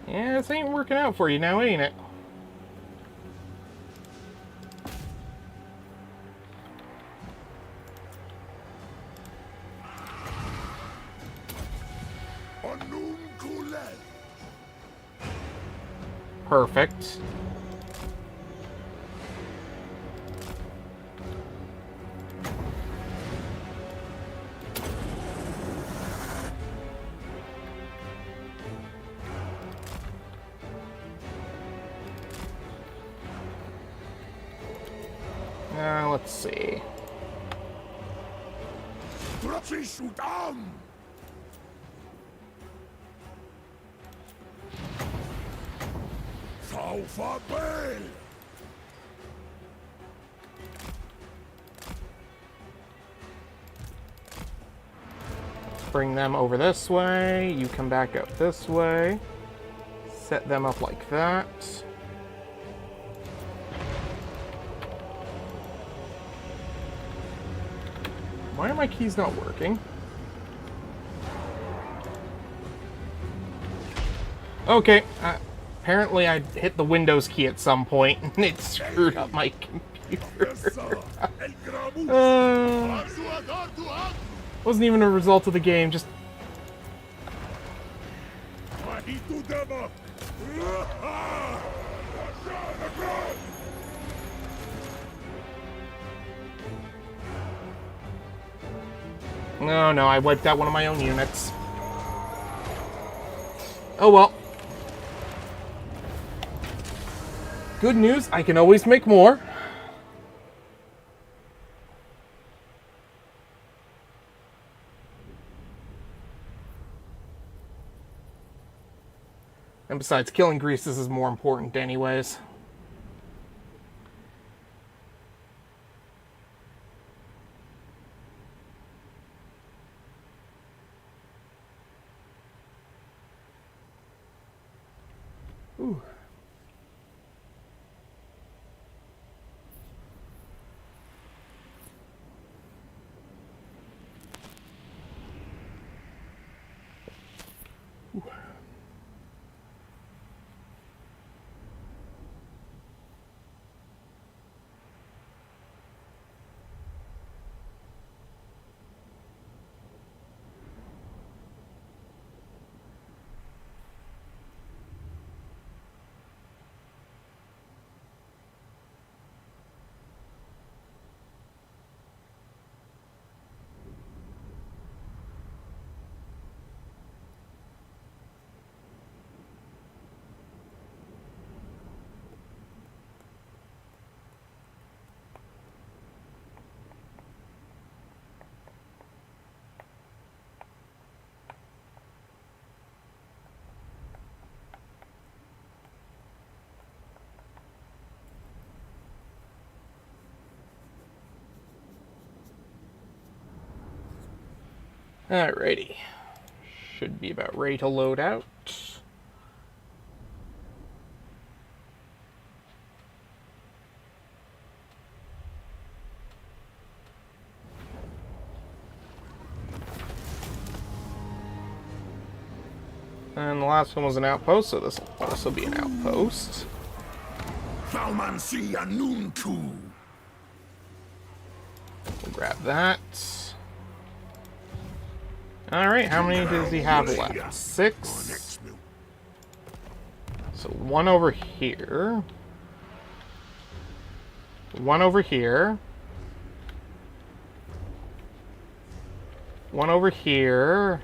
Yeah, this ain't working out for you now, ain't it? Perfect. Let's see. Bring them over this way. You come back up this way. Set them up like that. Why are my keys not working? Okay, apparently I hit the Windows key at some point and it screwed up my computer. Wasn't even a result of the game, just... No, I wiped out one of my own units. Oh well. Good news, I can always make more. And besides, killing Crises is more important anyways. Ooh. Alrighty. Should be about ready to load out. And the last one was an outpost, so this will also be an outpost. Valmancy Anunku. We'll grab that. Alright, how many does he have left? 6. So one over here. One over here. One over here.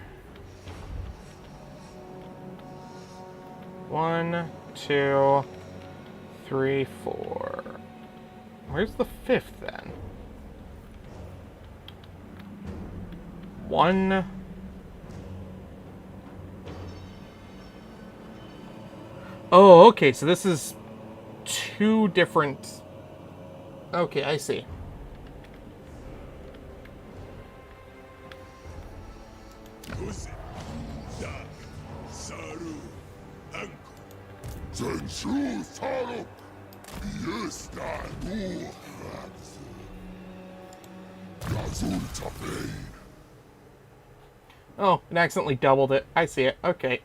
1, 2, 3, 4. Where's the 5th then? 1. Oh, okay, so this is 2 different... Okay, I see. Oh, it accidentally doubled it. I see it. Okay.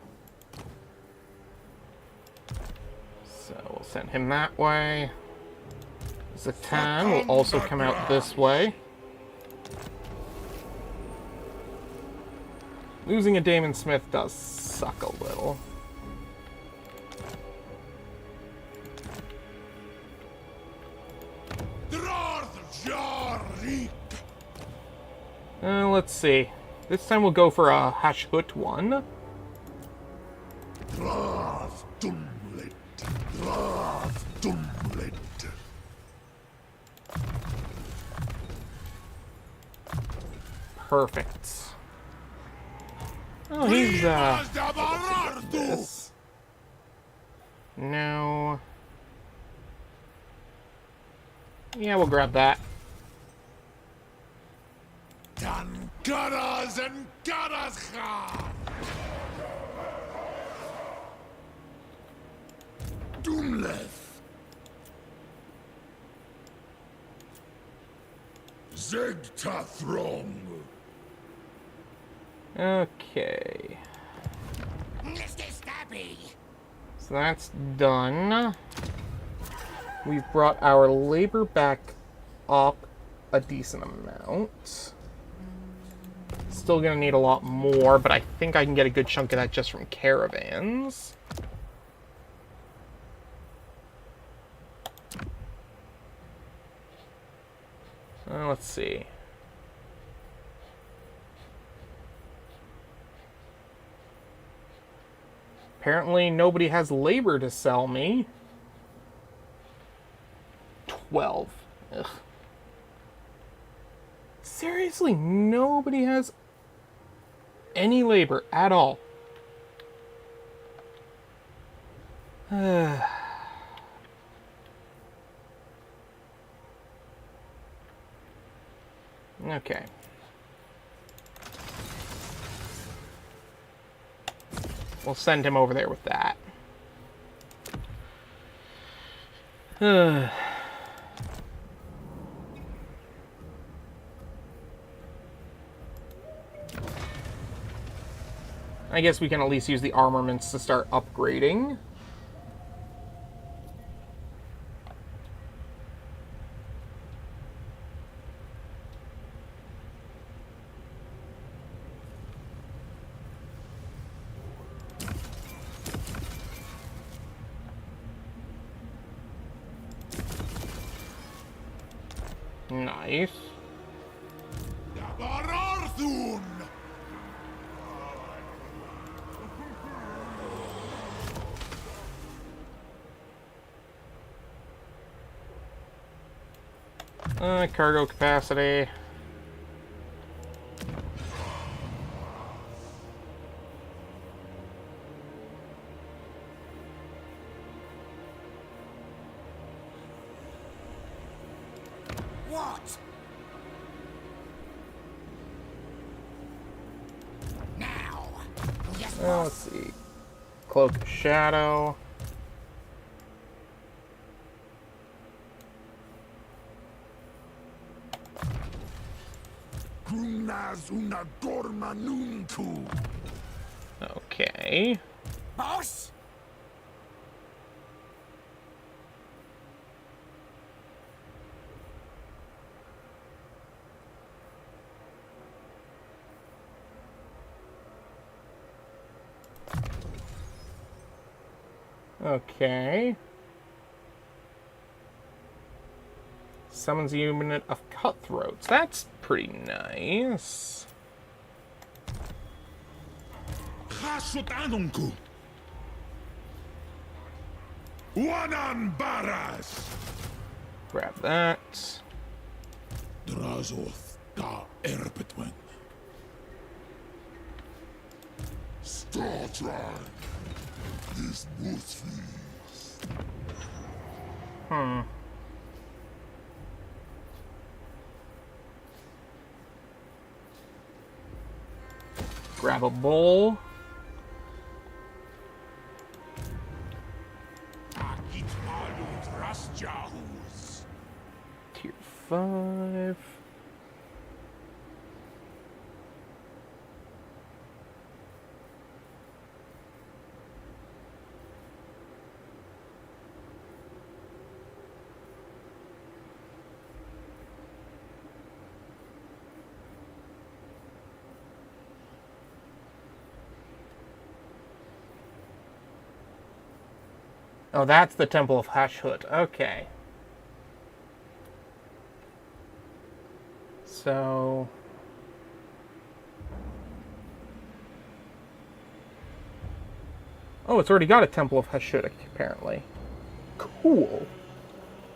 So we'll send him that way. Zatan will also come out this way. Losing a Damon Smith does suck a little. Let's see. This time we'll go for a Hashut one. Perfect. Oh, he's this. No. Yeah, we'll grab that. Garas and Garas Khan! Dunleth! Zegta Throng! Okay. Mr. Stabby. So that's done. We've brought our labor back up a decent amount. Still gonna need a lot more, but I think I can get a good chunk of that just from caravans. Let's see. Apparently nobody has labor to sell me. 12. Ugh. Seriously, nobody has any labor at all. Okay. We'll send him over there with that. I guess we can at least use the armaments to start upgrading. Nice. Cargo capacity. What? Let's see. Cloak of Shadow. Okay. Boss? Okay. Summons a unit of cutthroats. That's pretty nice. Hashut anunku. Wanan baras. Grab that. Drazoth da erbetwen. Startran. This Muthis. Grab a bowl. Tier 5. Oh, that's the Temple of Hashut. Okay. So... Oh, it's already got a Temple of Hashut, apparently. Cool.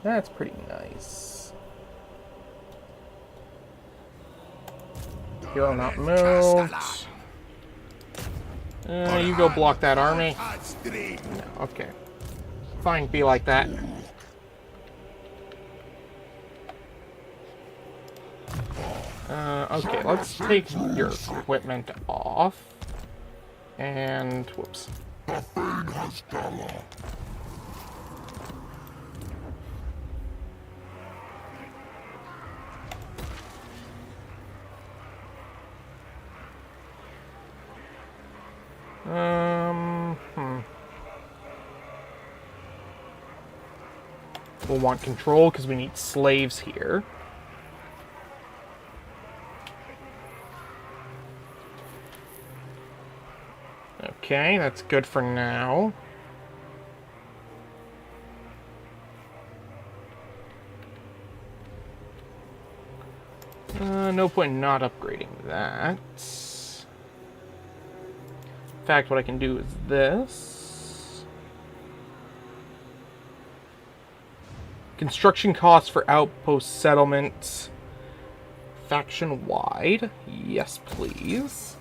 That's pretty nice. Hero not moved. You go block that army. No, okay. Fine, be like that. Okay, let's take your equipment off. And, whoops. We'll want control because we need slaves here. Okay, that's good for now. No point in not upgrading that. In fact, what I can do is this. Construction costs for outpost settlement. Faction-wide. Yes, please.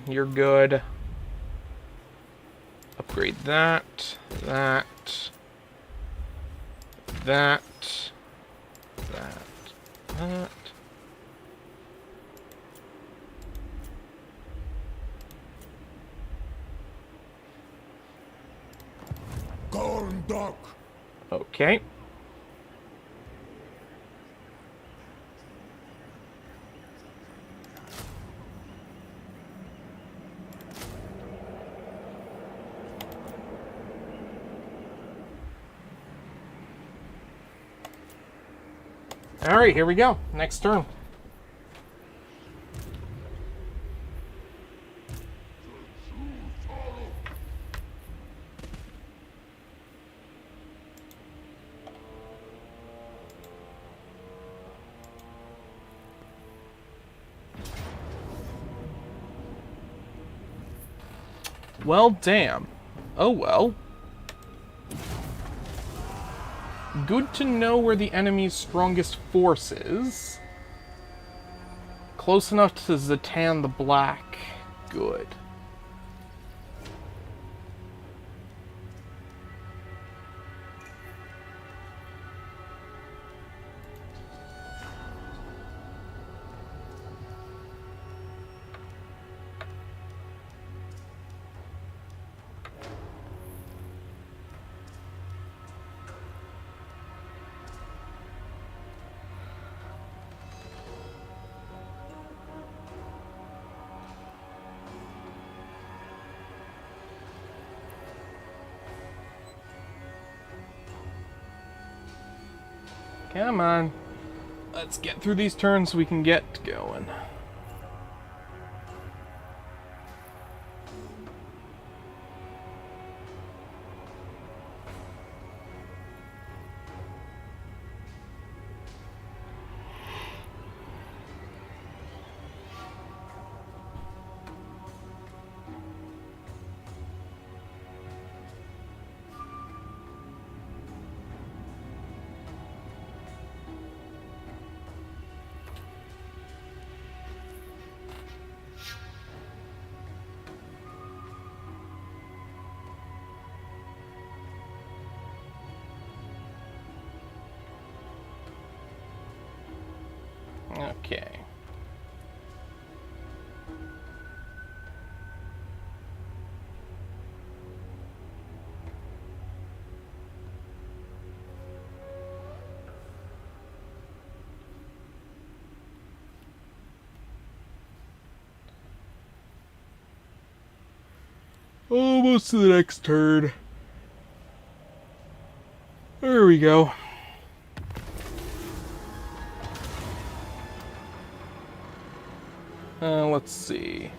You're good. Upgrade that, that, that, that. Gorn Dock. Okay. Alright, here we go. Next turn. Well, damn. Oh well. Good to know where the enemy's strongest force is. Close enough to Zatan the Black. Good. Come on. Let's get through these turns so we can get going. Okay. Almost to the next turn. There we go. Let's see.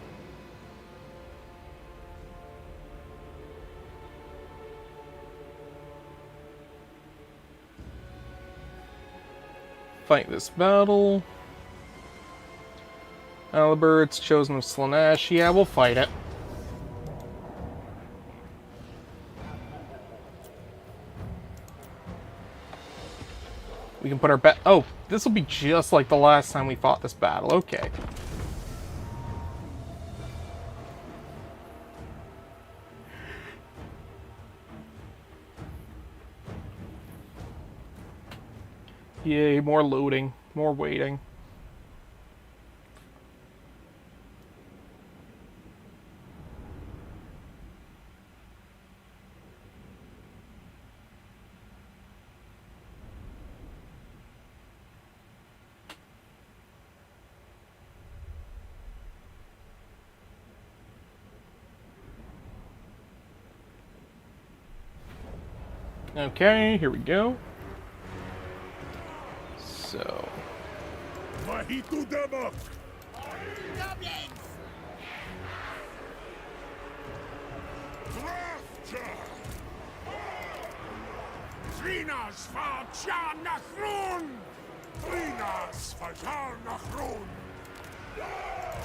Fight this battle. Alibird's chosen of Slaanesh. Yeah, we'll fight it. We can put our bet. Oh, this will be just like the last time we fought this battle. Okay. Yay, more loading, more waiting. Okay, here we go. So. Mahitu Damak! Goblins! Drafter! Trinas Fajan Nachrun! Trinas Fajan Nachrun!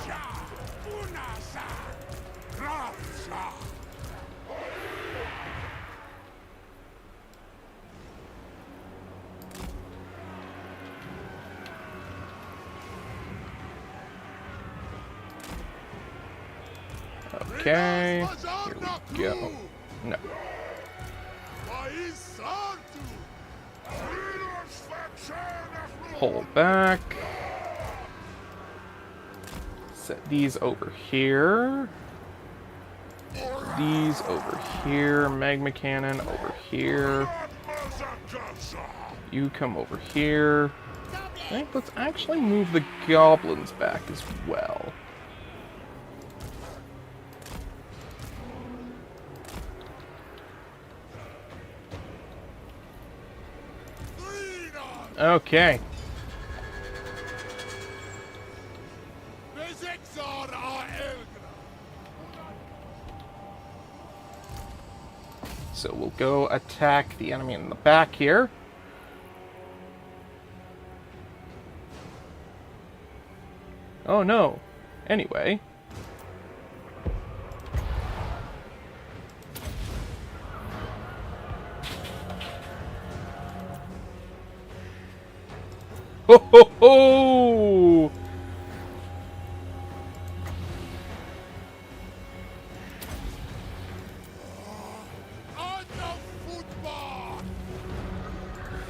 Ja, Unasa! Grafsa! Okay, here we go. No. Pull back. Set these over here. These over here. Magma cannon over here. You come over here. I think let's actually move the goblins back as well. Okay. So we'll go attack the enemy in the back here. Oh no. Anyway. Ho ho ho!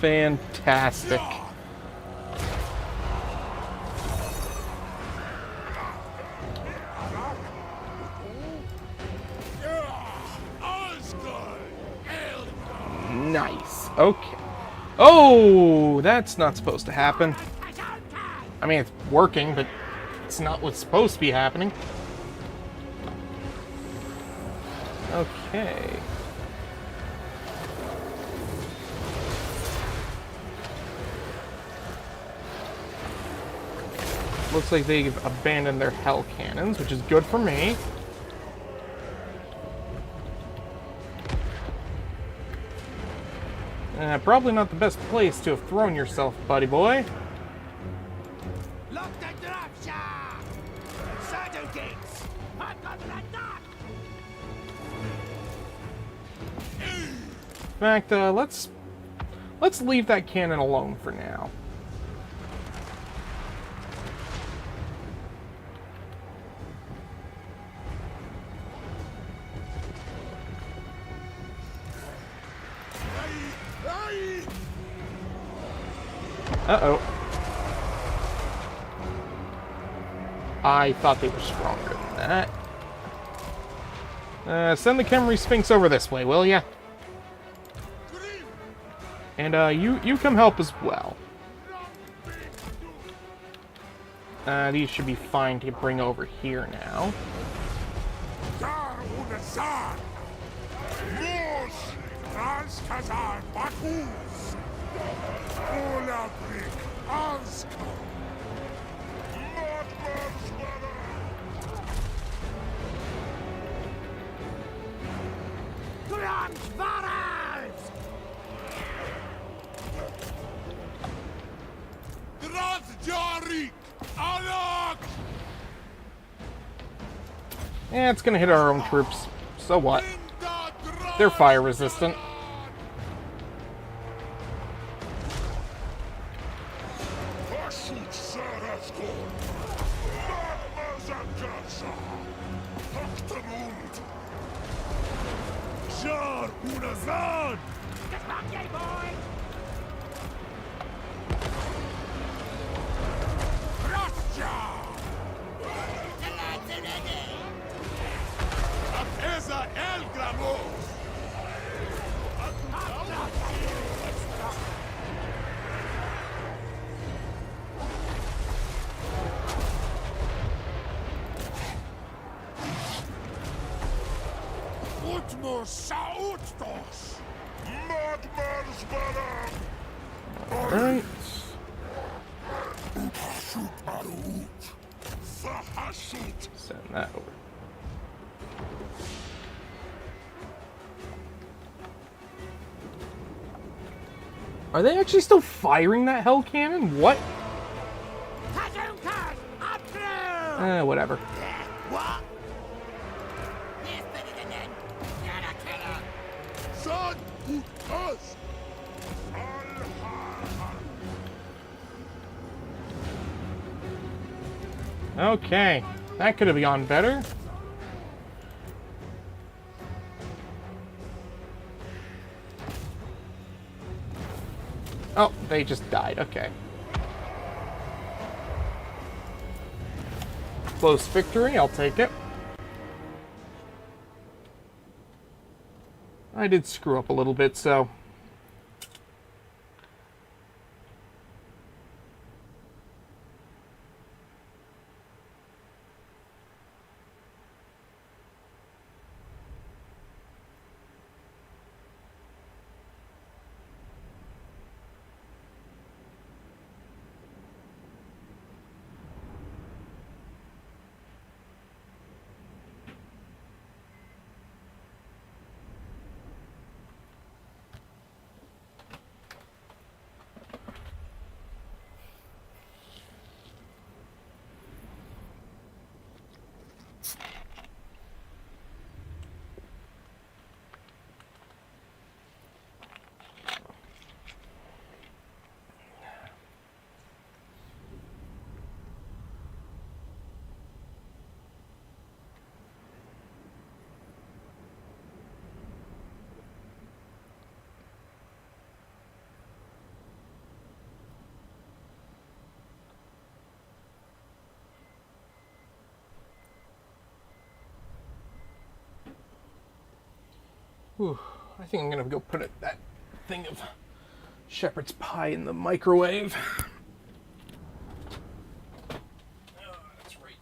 Fantastic. Nice. Okay. Oh, that's not supposed to happen. I mean, it's working, but it's not what's supposed to be happening. Okay. Looks like they've abandoned their hell cannons, which is good for me. Probably not the best place to have thrown yourself, buddy boy. Lock the drop shaft! Shadow gates! I've got an attack! In fact, let's leave that cannon alone for now. Uh-oh. I thought they were stronger than that. Send the Khemri Sphinx over this way, will ya? And, you come help as well. These should be fine to bring over here now. Yeah, it's gonna hit our own troops. So what? They're fire resistant. Alright. Send that over. Are they actually still firing that hell cannon? What? Whatever. What? Son, who us? Okay, that could have gone better. Oh, they just died. Okay. Close victory, I'll take it. I did screw up a little bit, so... Whew. I think I'm gonna go put that thing of shepherd's pie in the microwave. Oh, that's right.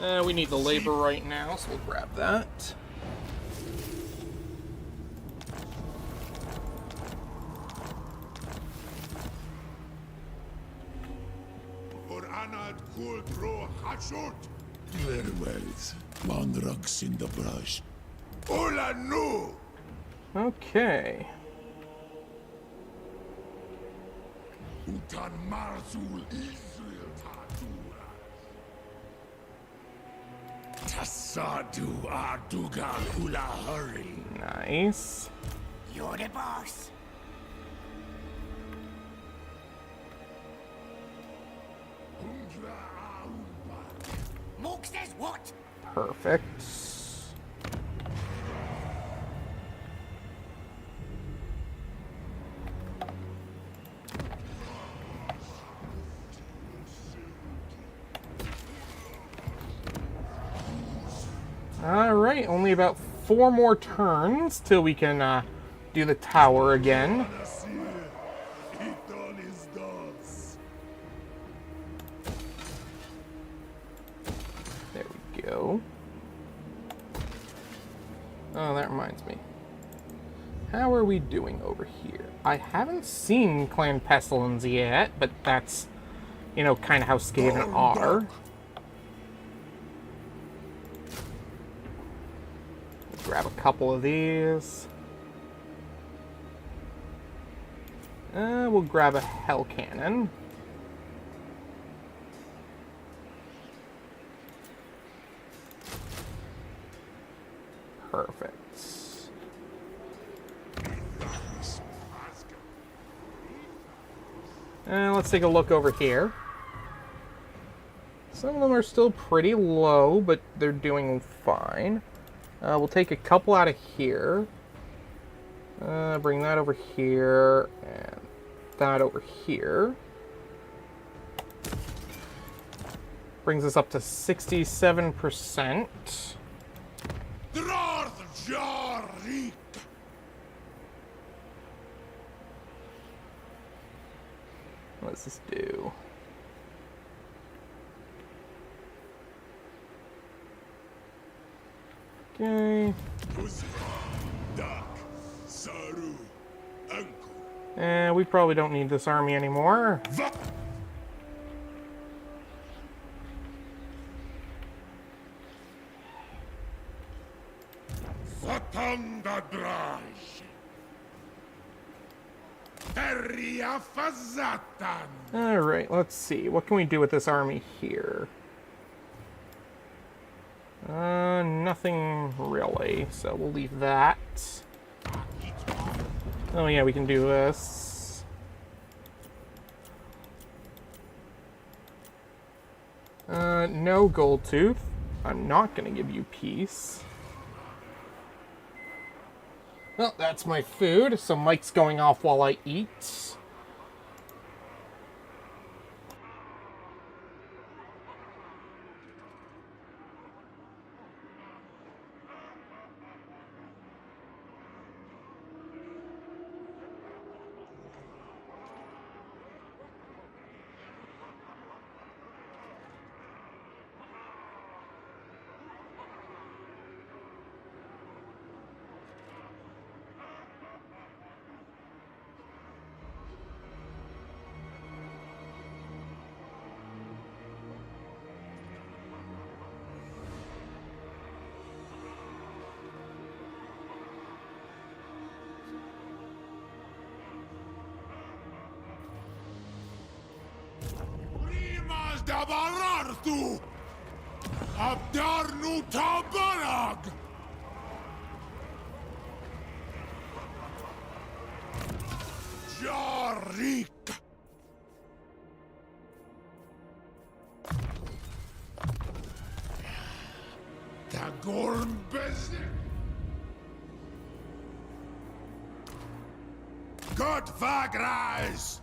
We need the labor right now, so we'll grab that. For Anad Kuldro Hashut. Very well. One rugs in the brush. Ola nu. Okay. Utan Marzul Israel Tatura. Tassadu Ardugal Ula Hurry. Nice. You're the boss. Mook says what? Perfect. Alright, only about 4 more turns till we can do the tower again. There we go. Oh, that reminds me. How are we doing over here? I haven't seen Clan Pestilence yet, but that's, you know, kind of how Skaven are. Grab a couple of these. We'll grab a Hell Cannon. Perfect. Let's take a look over here. Some of them are still pretty low, but they're doing fine. We'll take a couple out of here. Bring that over here, and that over here. Brings us up to 67%. What does this do? Okay. We probably don't need this army anymore. Alright, let's see. What can we do with this army here? Nothing really, so we'll leave that. Oh yeah, we can do this. No gold tooth. I'm not gonna give you peace. Well, that's my food, so Mike's going off while I eat. Dabarartu Abdarnu Tabarag Jarik Tagorn Bezik God Vagrais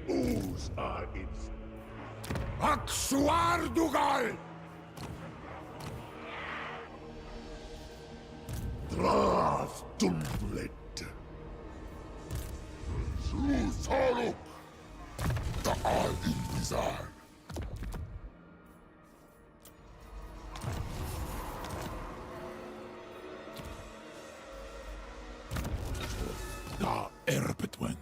Whose are its Aksuardugal Draf Dumblet Zuthaluk Taal Invis Bzaark. Da Erbetwen.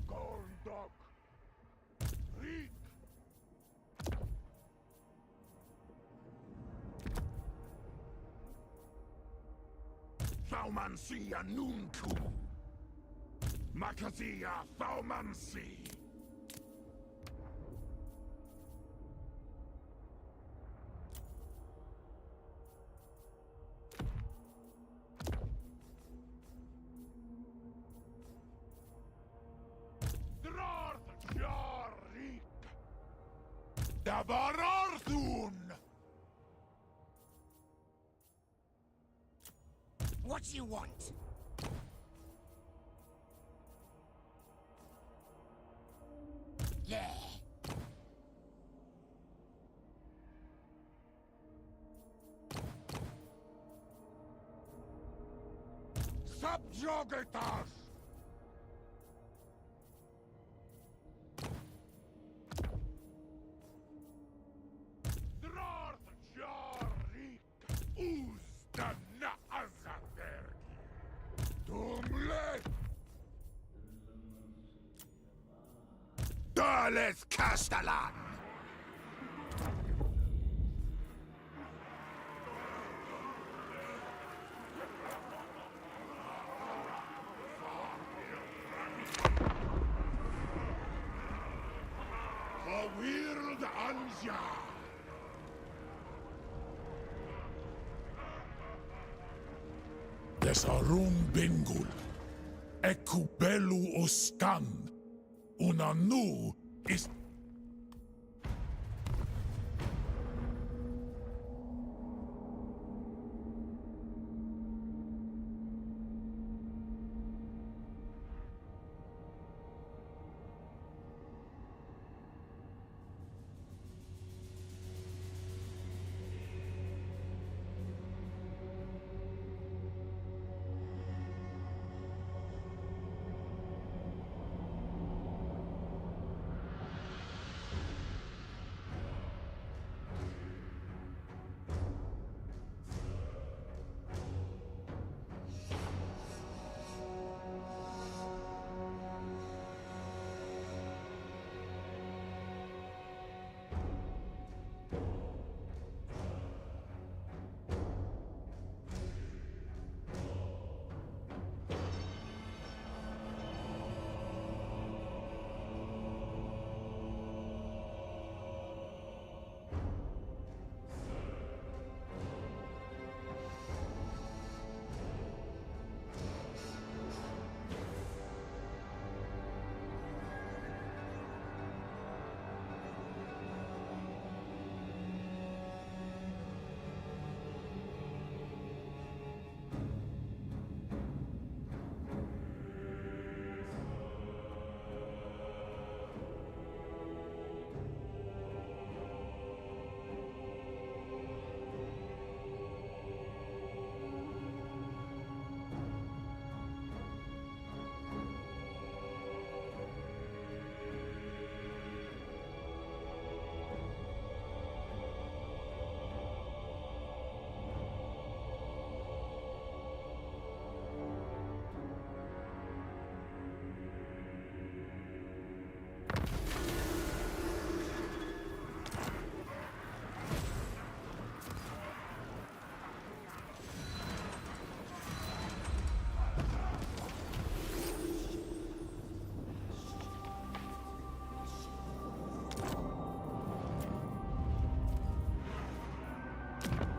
Gorndok. Reek. Thaumansia Nunku. Makazia Thaumansi. Drarth Jarik. Dabararthun. What do you want? There. Subjugatas. Drarth Jarik. Uzdana Azavergi. Dumle. Dales Castellan. Verwirrd Anja. Desarum Bengul. Ecubelu Ostan. Una nu is.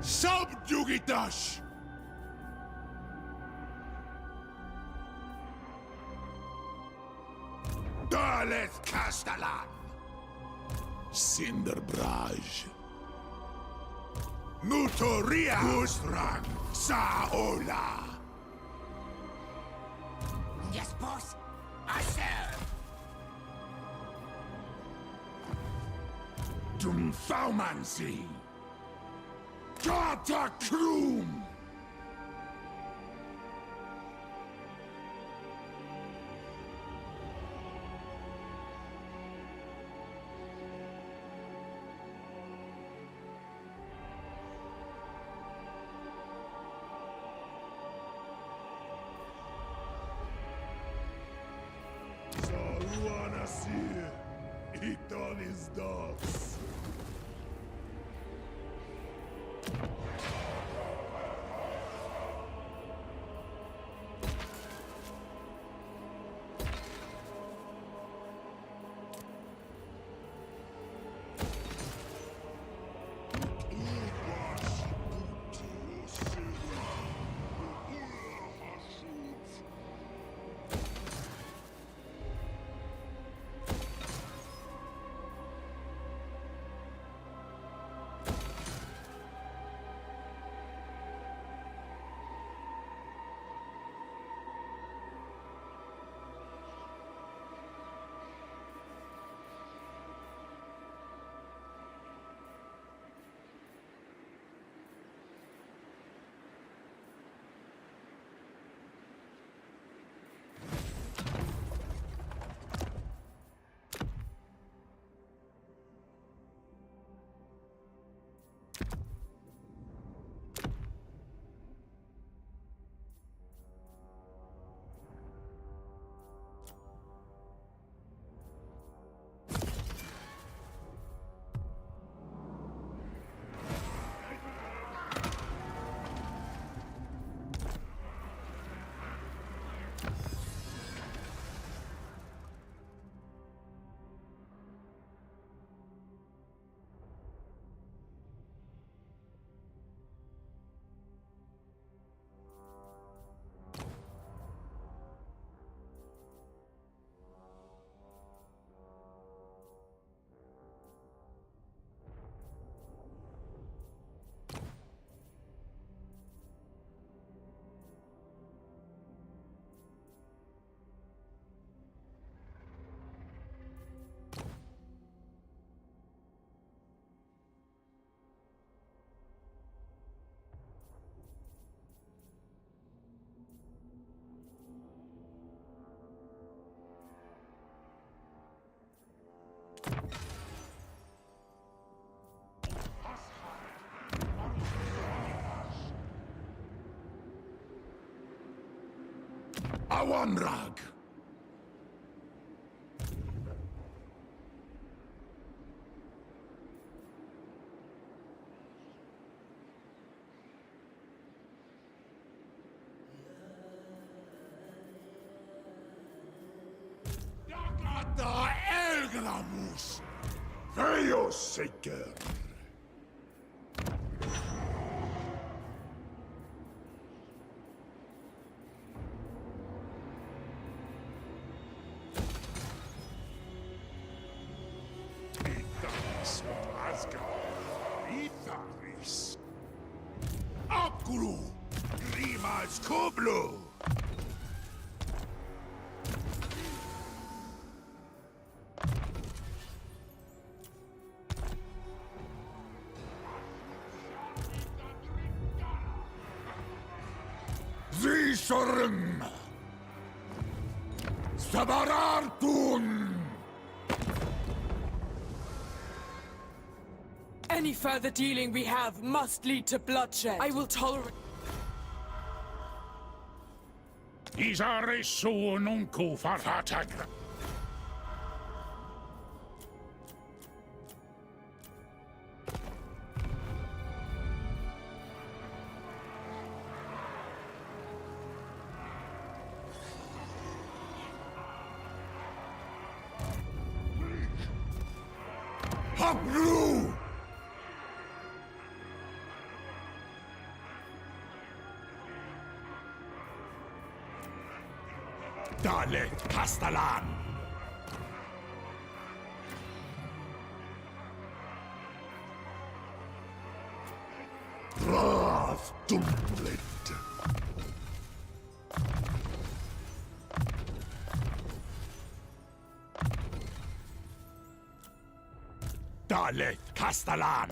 Subjugitas! Dales Castellan! Cinderbraj. Mutoria Usrang Saola. Yes, boss. I serve. Dumfaumansi. Gata Krum. Saruanasir. Iton is dogs. Awanrag. Dagata Elgramus. Veoseker. Itharis. Akuru. Rimas Kublu. Zishorim. Sabarartun. Any further dealing we have must lead to bloodshed. I will tolerate. Isare suonunku farhatagra. Hablu! Dalet Castellan! Wrath Dumblet. Daleth Castellan.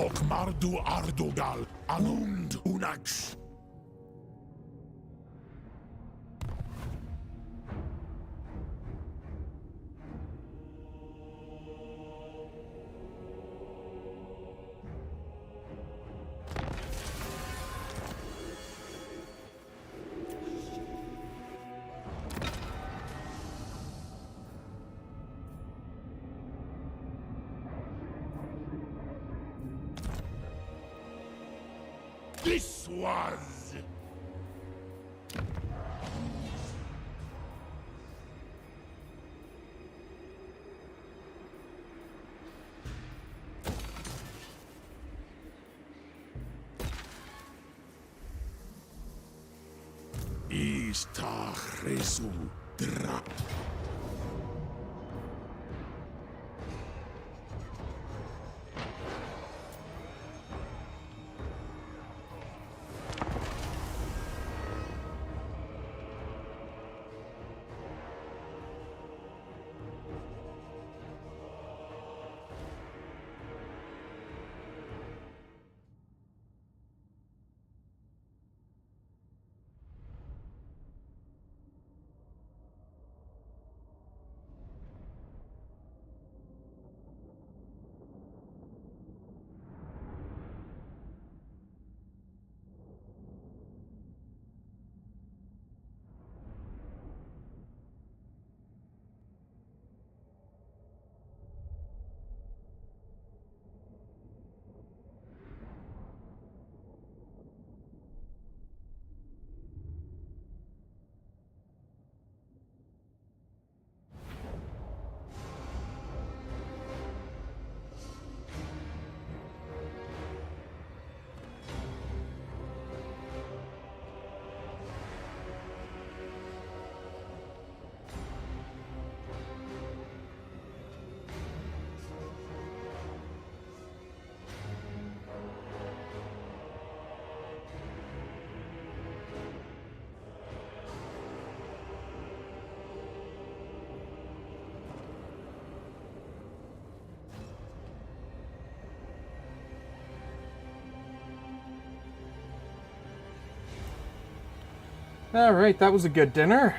Okmardu Ardogal, Anund Unax. This was... Ista Jesu Dra. Alright, that was a good dinner.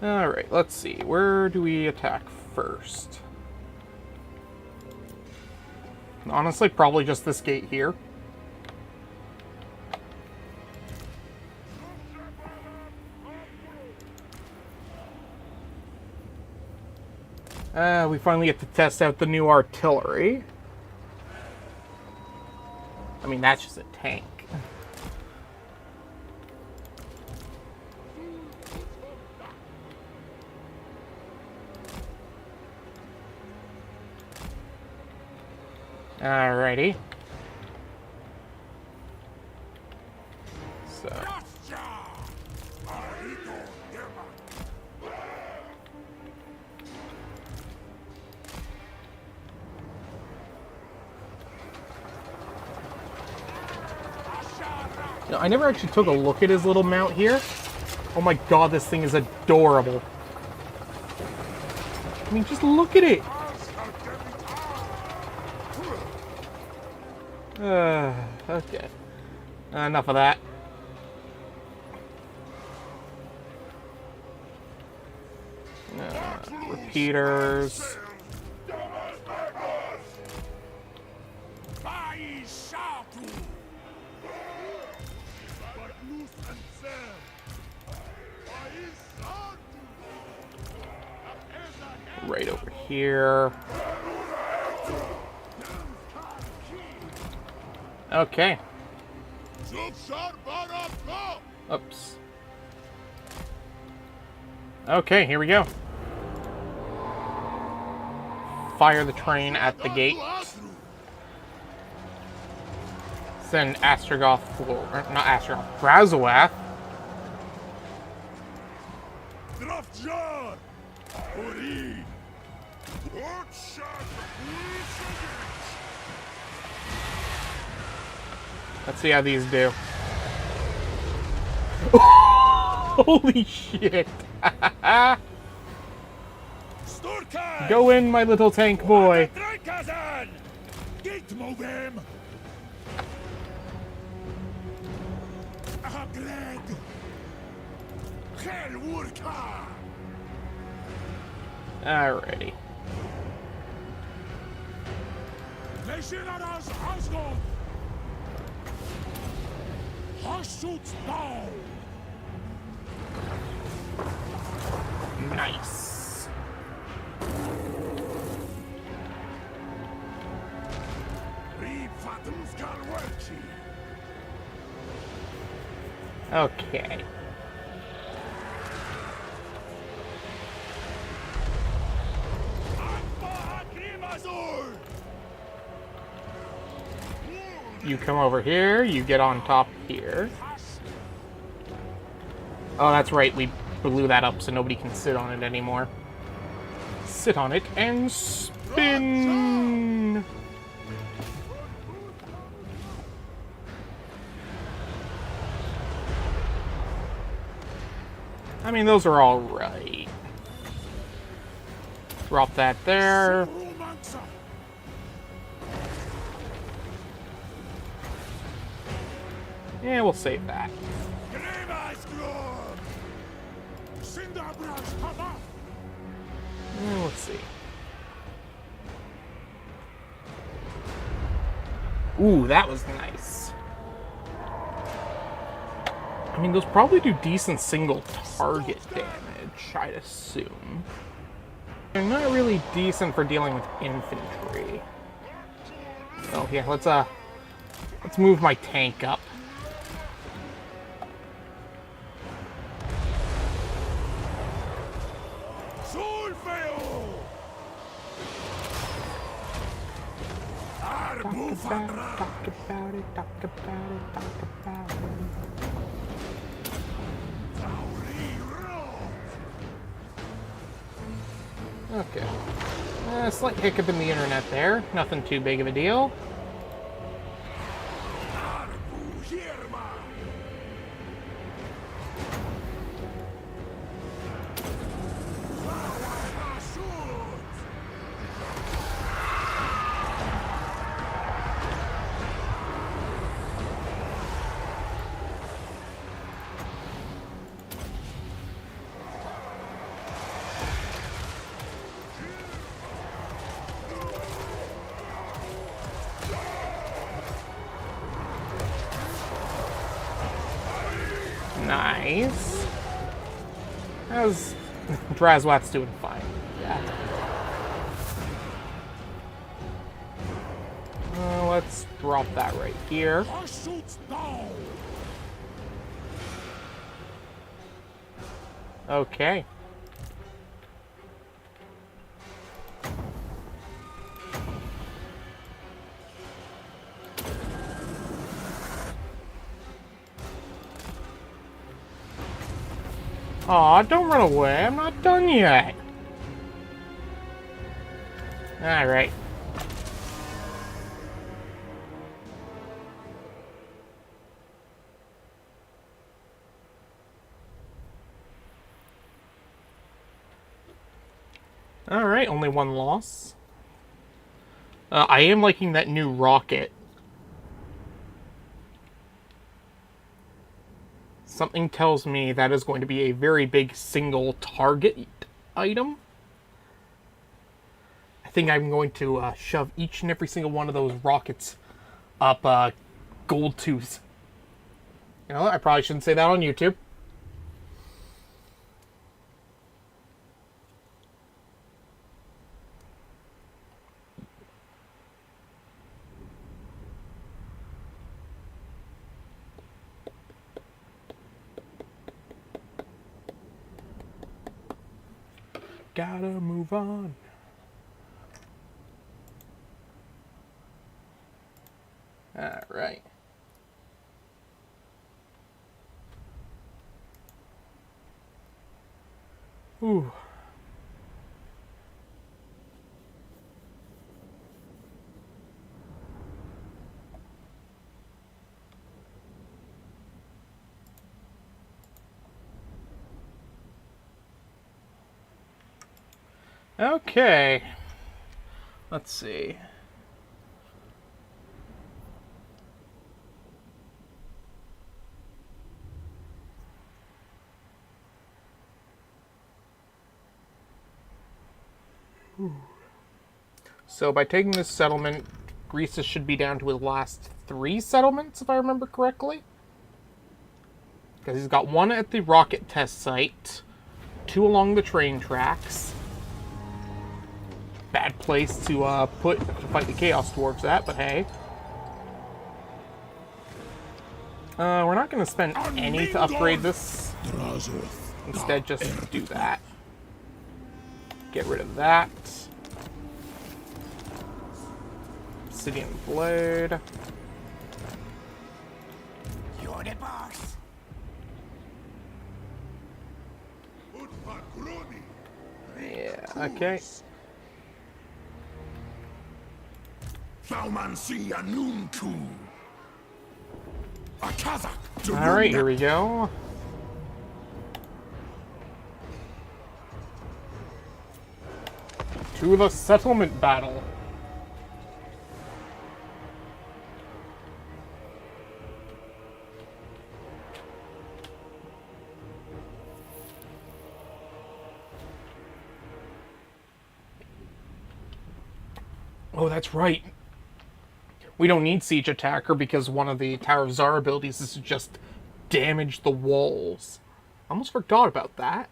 Alright, let's see. Where do we attack first? Honestly, probably just this gate here. We finally get to test out the new artillery. I mean, that's just a tank. Alrighty. So. You know, I never actually took a look at his little mount here. Oh my god, this thing is adorable. I mean, just look at it. Okay. Enough of that. Repeaters. Right over here. Okay. Oops. Okay, here we go. Fire the train at the gate. Send Astrogoth forward. Not Astrogoth. Brazowath. Let's see how these do. Holy shit! Go in, my little tank boy. Alrighty. Hashut now. Nice. Okay. You come over here, you get on top here. Oh, that's right, we blew that up so nobody can sit on it anymore. Sit on it and spin! I mean, those are all right. Drop that there. Yeah, we'll save that. Let's see. Ooh, that was nice. I mean, those probably do decent single target damage, I'd assume. They're not really decent for dealing with infantry. Oh, yeah, let's move my tank up. Talk about it. Okay. Slight hiccup in the internet there. Nothing too big of a deal. Nice. How's Drazwat's doing fine? Yeah. Let's drop that right here. Hashut down. Okay. Aw, don't run away. I'm not done yet. Alright. Alright, only one loss. I am liking that new rocket. Something tells me that is going to be a very big single target item. I think I'm going to shove each and every single one of those rockets up Gold Tooth. You know, I probably shouldn't say that on YouTube. Gotta move on. All right. Ooh. Okay. Let's see. So by taking this settlement, Crises should be down to his last 3 settlements, if I remember correctly. Because he's got 1 at the rocket test site, 2 along the train tracks. Bad place to fight the Chaos Dwarves at, but hey. We're not going to spend any to upgrade this. Instead, just do that. Get rid of that. Obsidian Blade. You're the boss. Yeah, okay. Alright, here we go. To the settlement battle. Oh, that's right. We don't need Siege Attacker because one of the Tower of Zara abilities is to just damage the walls. I almost forgot about that.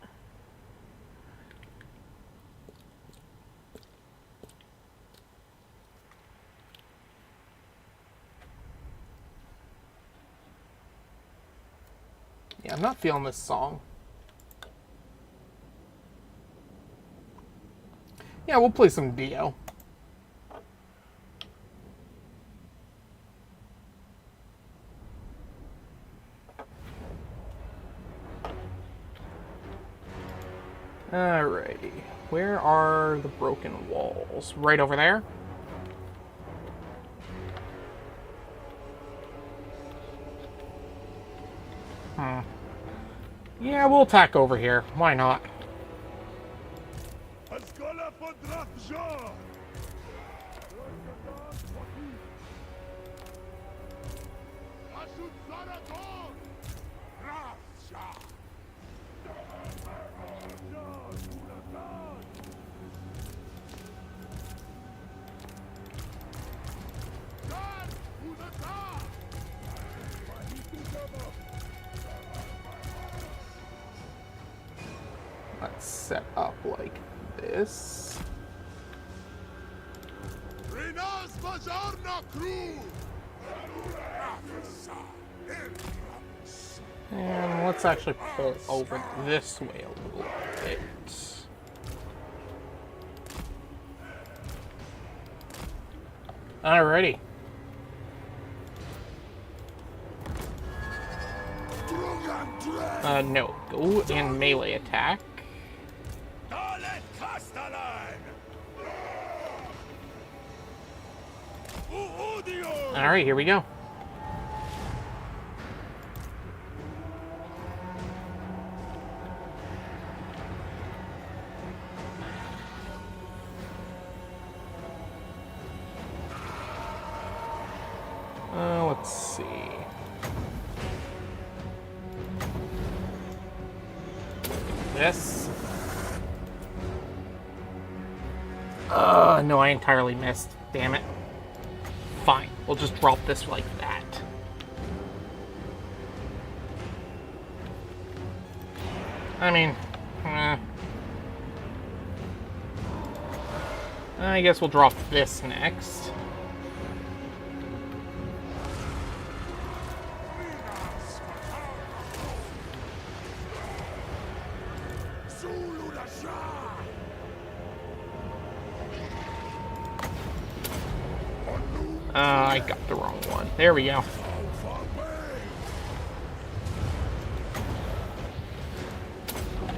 Yeah, I'm not feeling this song. Yeah, we'll play some Dio. Alrighty. Where are the broken walls? Right over there? Yeah, we'll attack over here. Why not? set up like this. Renault's Bzaark crew. And let's actually pull over this way a little bit. Alrighty. No. Go in melee attack. Alright, here we go. Let's see. This. No, I entirely missed. Damn it. Fine, we'll just drop this like that. I mean, I guess we'll drop this next. I got the wrong one. There we go.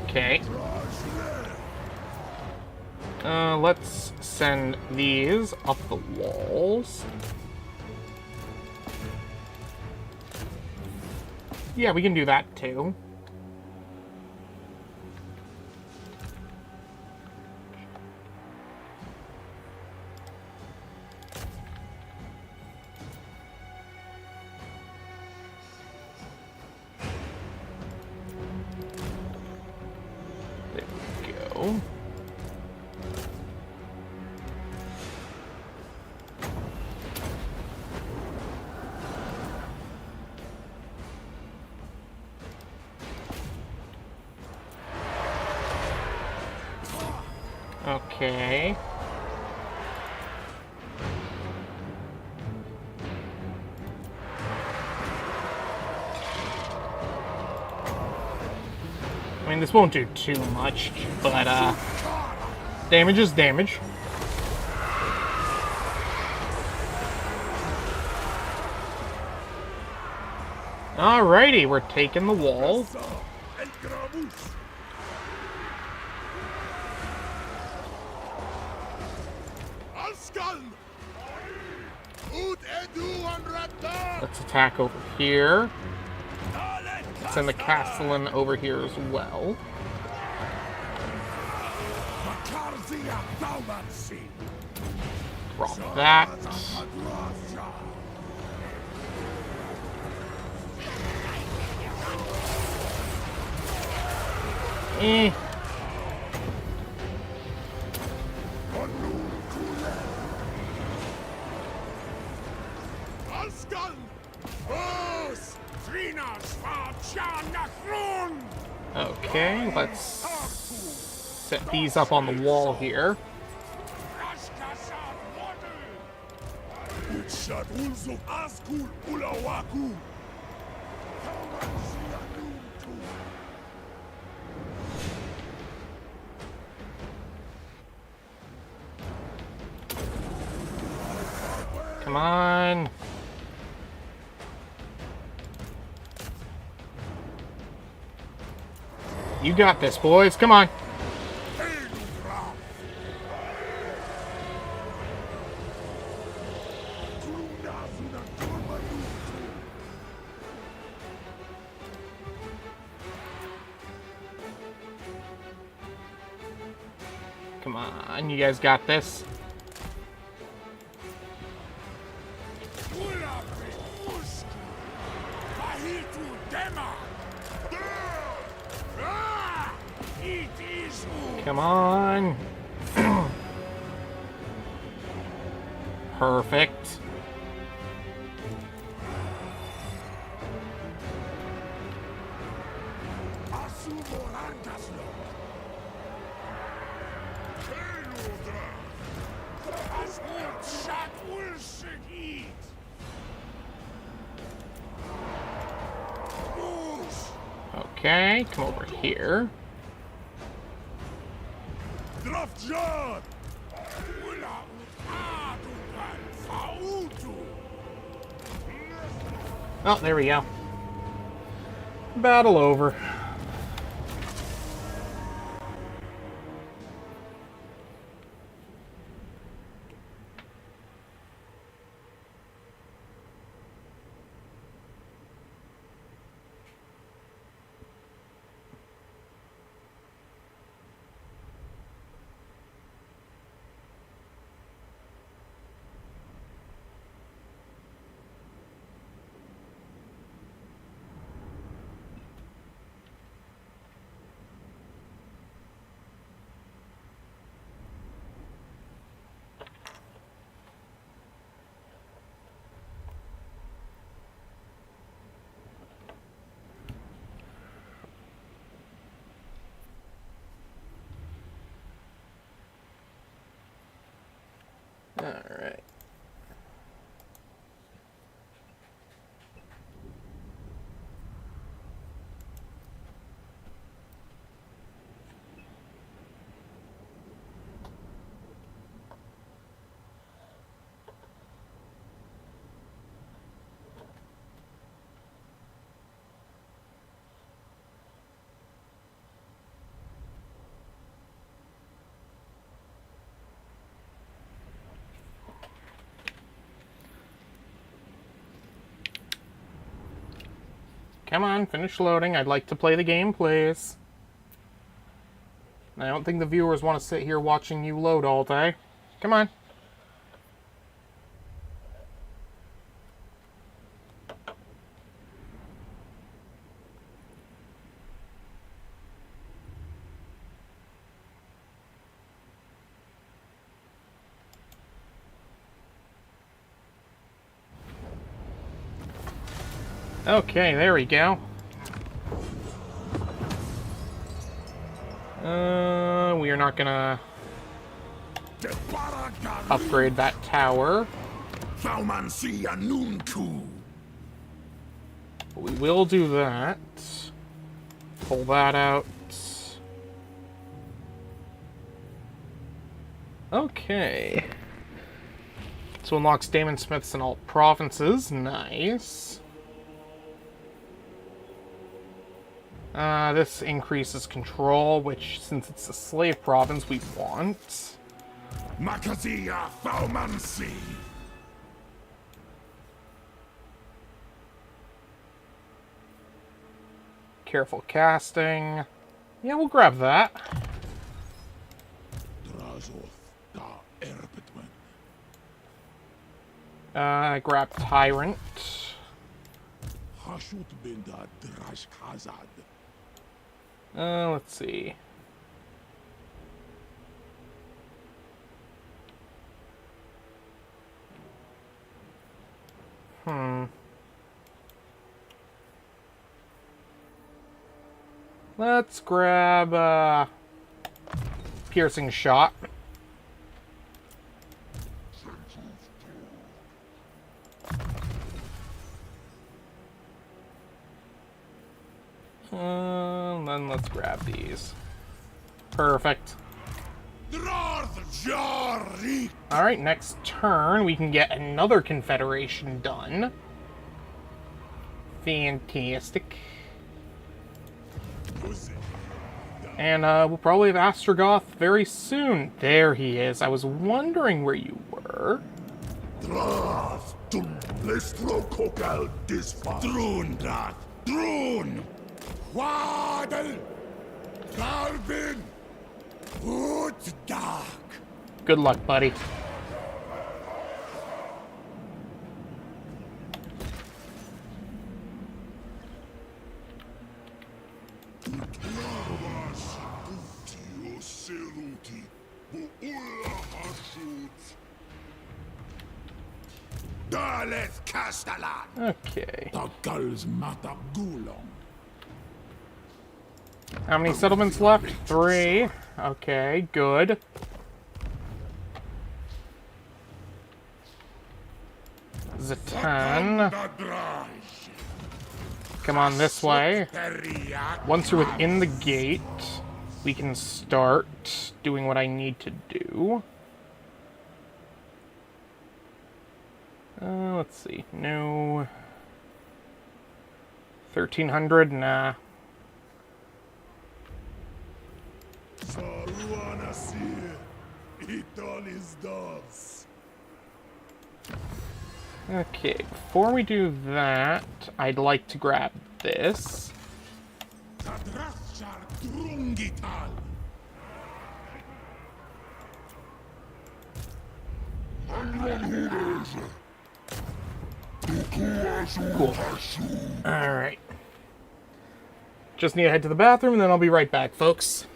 Okay. Let's send these up the walls. Yeah, we can do that too. Okay. I mean, this won't do too much, but, damage is damage. Alrighty, we're taking the wall. Let's attack over here. Send the Castellan over here as well. Drop that. Okay, let's set these up on the wall here. Come on. You got this, boys. Come on. Come on, you guys got this. Come on. Perfect. Okay, come over here. Oh, there we go. Battle over. Alright. Come on, finish loading. I'd like to play the game, please. I don't think the viewers want to sit here watching you load all day. Come on. Okay, there we go. We are not gonna upgrade that tower. But we will do that. Pull that out. Okay. So unlocks Damon Smiths in all provinces. Nice. This increases control, which, since it's a slave province, we want. Careful casting. Yeah, we'll grab that. Grab Tyrant. Hashut binda drash khazad. Let's see. Let's grab, Piercing Shot. Then let's grab these. Perfect. Alright, next turn we can get another Confederation done. Fantastic. And we'll probably have Astrogoth very soon. There he is. I was wondering where you were. Good luck, buddy. Okay. How many settlements left? 3. Okay, good. Zatan. Come on this way. Once you're within the gate, we can start doing what I need to do. Let's see. No. 1300? Nah. Okay, before we do that, I'd like to grab this. Cool. Alright. Just need to head to the bathroom and then I'll be right back, folks.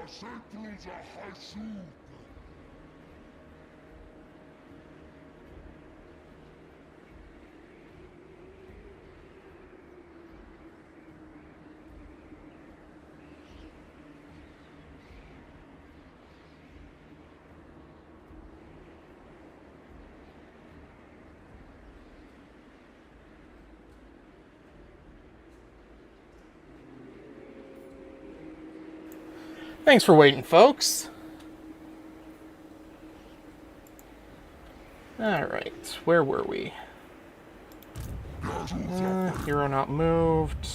Hashut. Thanks for waiting, folks. Alright, where were we? Hero not moved.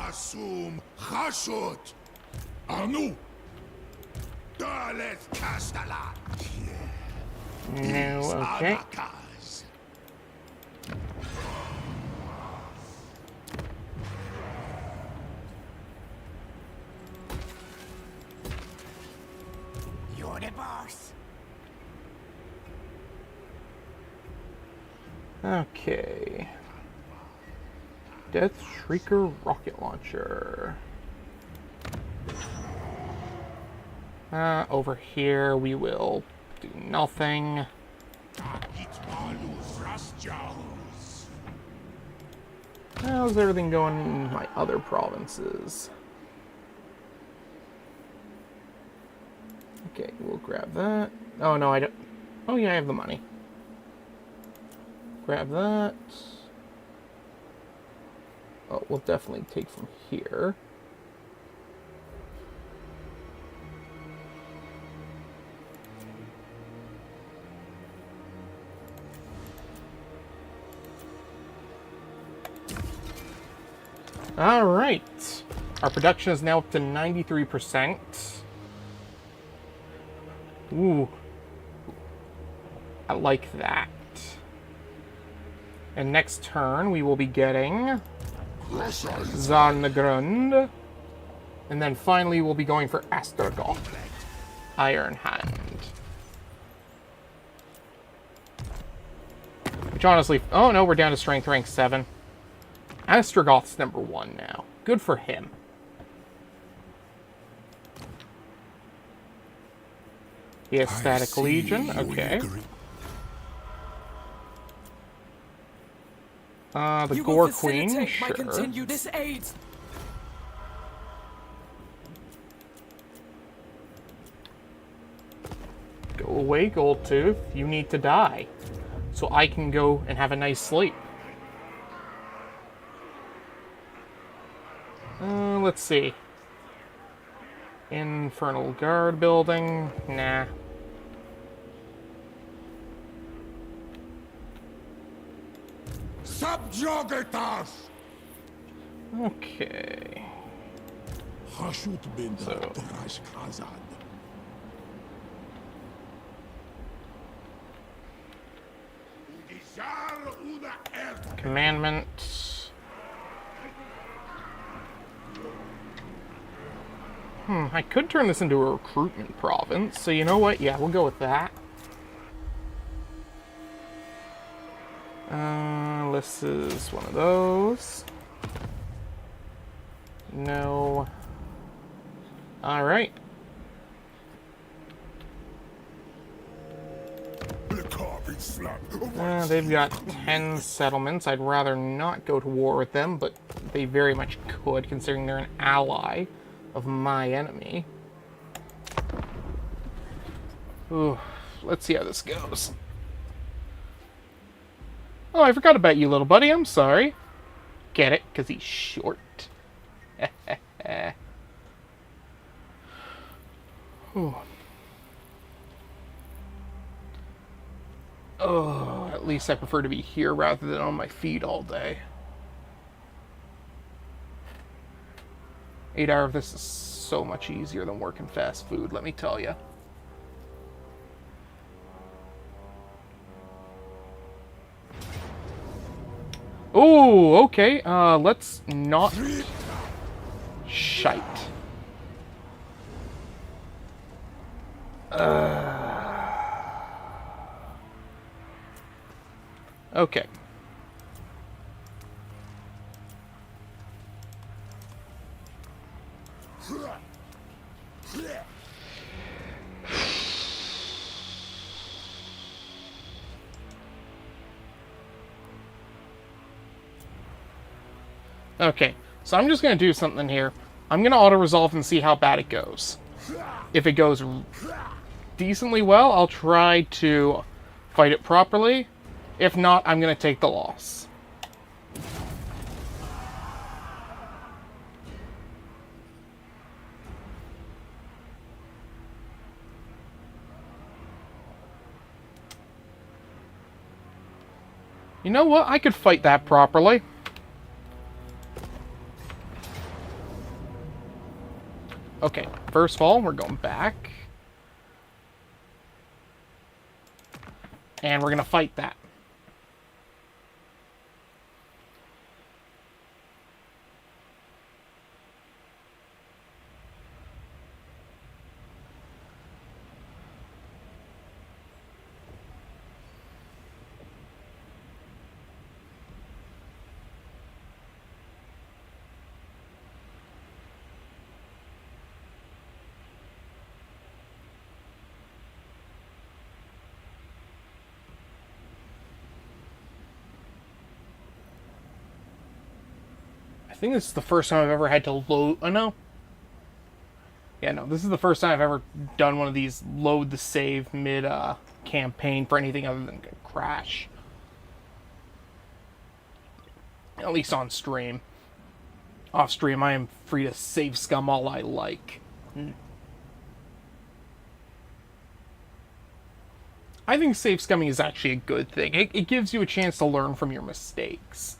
Assume Hashut. Anu. Dalet Castala. No, okay. You're the boss. Okay. Death Shrieker Rocket Launcher. Over here we will do nothing. How's everything going in my other provinces? Okay, we'll grab that. Oh, no, I don't. Oh, yeah, I have the money. Grab that. Oh, we'll definitely take from here. All right. Our production is now up to 93%. Ooh. I like that. And next turn, we will be getting Zarnagrund. And then finally, we'll be going for Astragoth. Iron Hand. Which honestly... Oh, no, we're down to strength rank 7. Astragoth's number 1 now. Good for him. The Ecstatic Legion, okay. The Gore Queen, sure. This aids. Go away, Goldtooth. You need to die. So I can go and have a nice sleep. Let's see. Infernal Guard building? Nah. Subjugatas. Okay. Hashut bin So- Drash Khazad. Commandment. I could turn this into a recruitment province, so you know what? Yeah, we'll go with that. This is one of those. No. Alright. They've got 10 settlements. I'd rather not go to war with them, but they very much could, considering they're an ally of my enemy. Ooh, let's see how this goes. Oh, I forgot about you, little buddy. I'm sorry. Get it? Because he's short. Oh, at least I prefer to be here rather than on my feet all day. 8 hour of this is so much easier than working fast food, let me tell you. Oh, okay. Let's not... Shite. Okay. Okay, so I'm just going to do something here. I'm going to auto-resolve and see how bad it goes. If it goes decently well, I'll try to fight it properly. If not, I'm going to take the loss. You know what? I could fight that properly. Okay, first of all, we're going back. And we're going to fight that. I think this is the first time I've ever had to load... Oh, no. Yeah, no. This is the first time I've ever done one of these load the save mid-campaign for anything other than a crash. At least on stream. Off stream, I am free to save scum all I like. I think save scumming is actually a good thing. It gives you a chance to learn from your mistakes.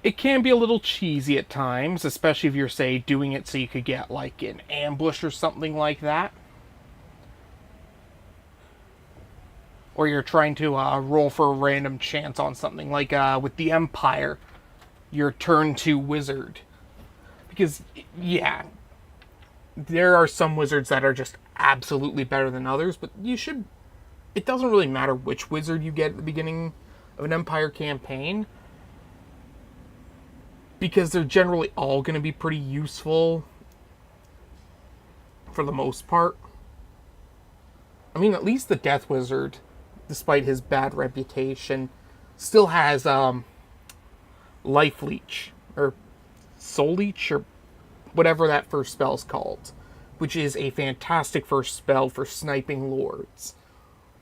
It can be a little cheesy at times, especially if you're, say, doing it so you could get, like, an ambush or something like that. Or you're trying to roll for a random chance on something, like with the Empire, your turn 2 wizard. Because, yeah, there are some wizards that are just absolutely better than others, but you should... It doesn't really matter which wizard you get at the beginning of an Empire campaign, because they're generally all going to be pretty useful for the most part. I mean, at least the Death Wizard, despite his bad reputation, still has Life Leech, or Soul Leech, or whatever that first spell's called, which is a fantastic first spell for sniping lords,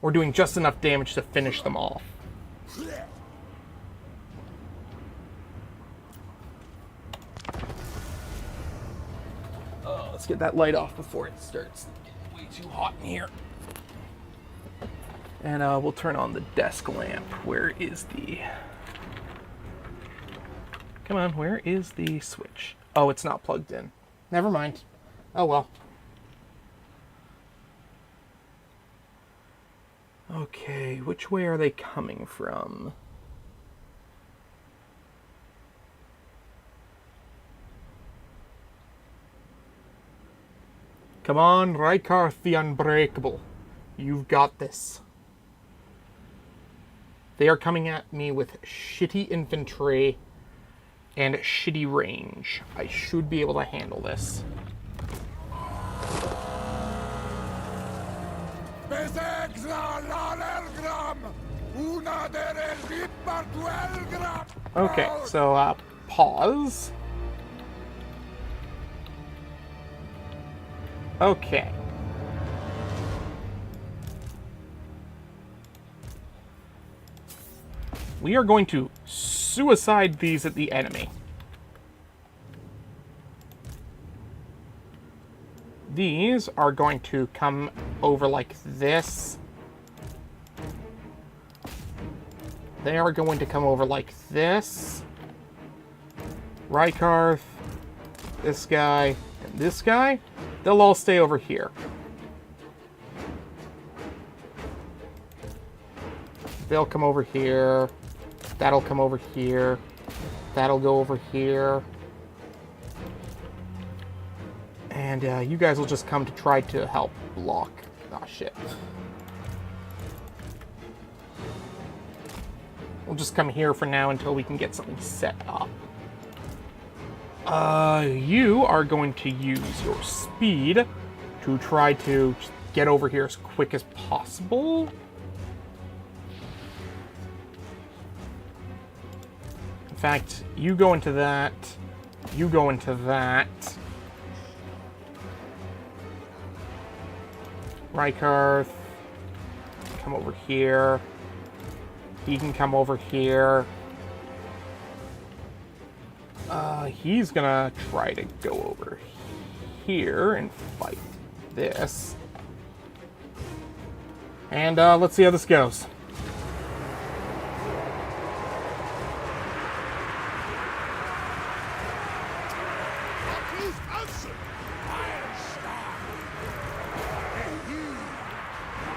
or doing just enough damage to finish them off. Let's get that light off before it starts getting way too hot in here. And we'll turn on the desk lamp. Where is the... Come on, where is the switch? Oh, it's not plugged in. Never mind. Oh well. Okay, which way are they coming from? Come on, Rykard the Unbreakable. You've got this. They are coming at me with shitty infantry and shitty range. I should be able to handle this. Okay, so pause. Okay. We are going to suicide these at the enemy. These are going to come over like this. They are going to come over like this. Rykard, this guy, and this guy. They'll all stay over here. They'll come over here. That'll come over here. That'll go over here. And you guys will just come to try to help block. Ah, shit. We'll just come here for now until we can get something set up. You are going to use your speed to try to get over here as quick as possible. In fact, you go into that. You go into that. Rykard, come over here. He can come over here. He's gonna try to go over here and fight this. And let's see how this goes.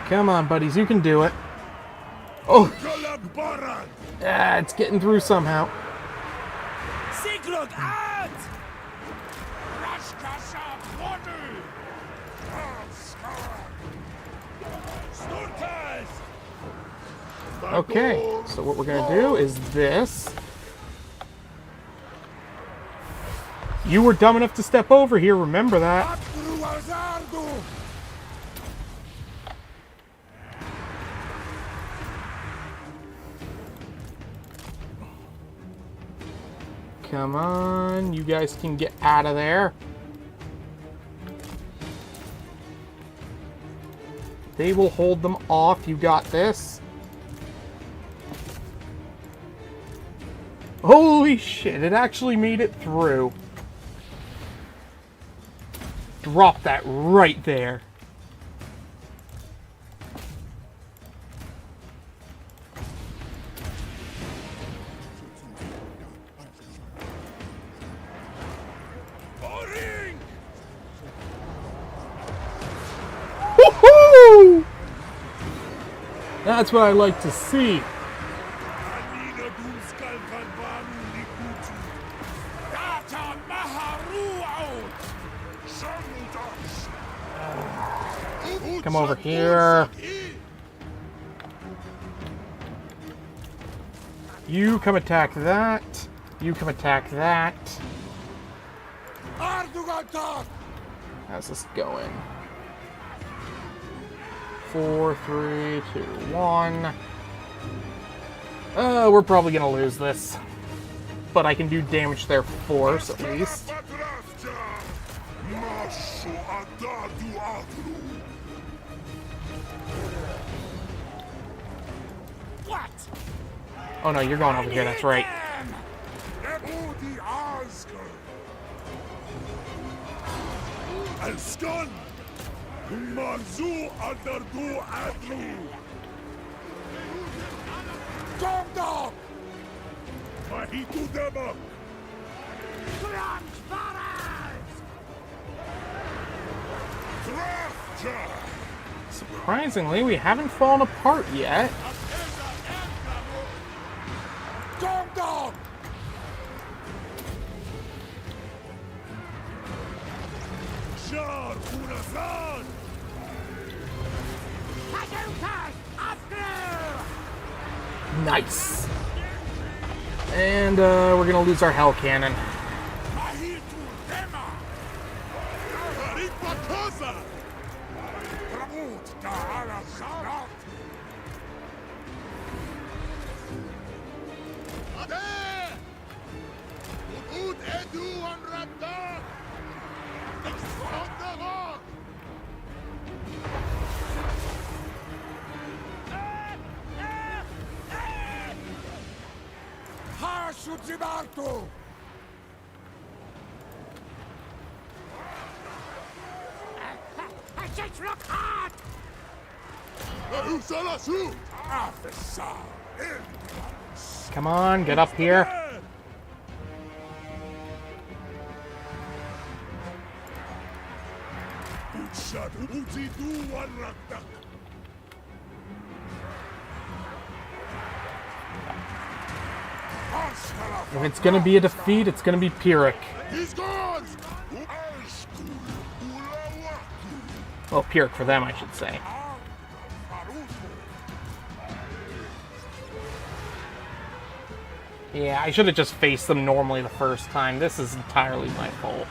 Come on, buddies, you can do it. Oh! Ah, it's getting through somehow. Siglug out! Okay, so what we're gonna do is this. You were dumb enough to step over here, remember that. Come on, you guys can get out of there. They will hold them off, you got this. Holy shit, it actually made it through. Drop that right there. Woohoo! That's what I like to see. Come over here. You come attack that. You come attack that. How's this going? 4, 3, 2, 1. We're probably gonna lose this. But I can do damage to their force at least. What? Oh no, you're going over here, that's right. Surprisingly, we haven't fallen apart yet. Nice. And we're gonna lose our hell cannon. Come on, get up here. If it's gonna be a defeat, it's gonna be Pyrrhic. Well, Pyrrhic for them, I should say. Yeah, I should have just faced them normally the first time. This is entirely my fault.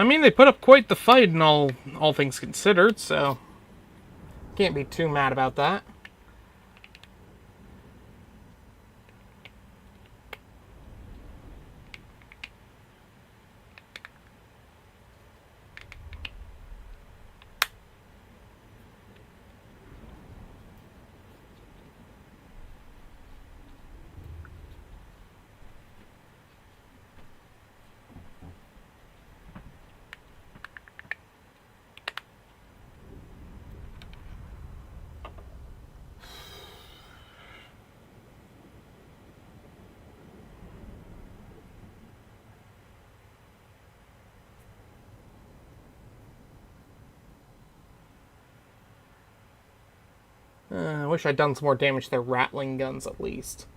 I mean, they put up quite the fight in all things considered, so can't be too mad about that. I wish I'd done some more damage to their rattling guns at least.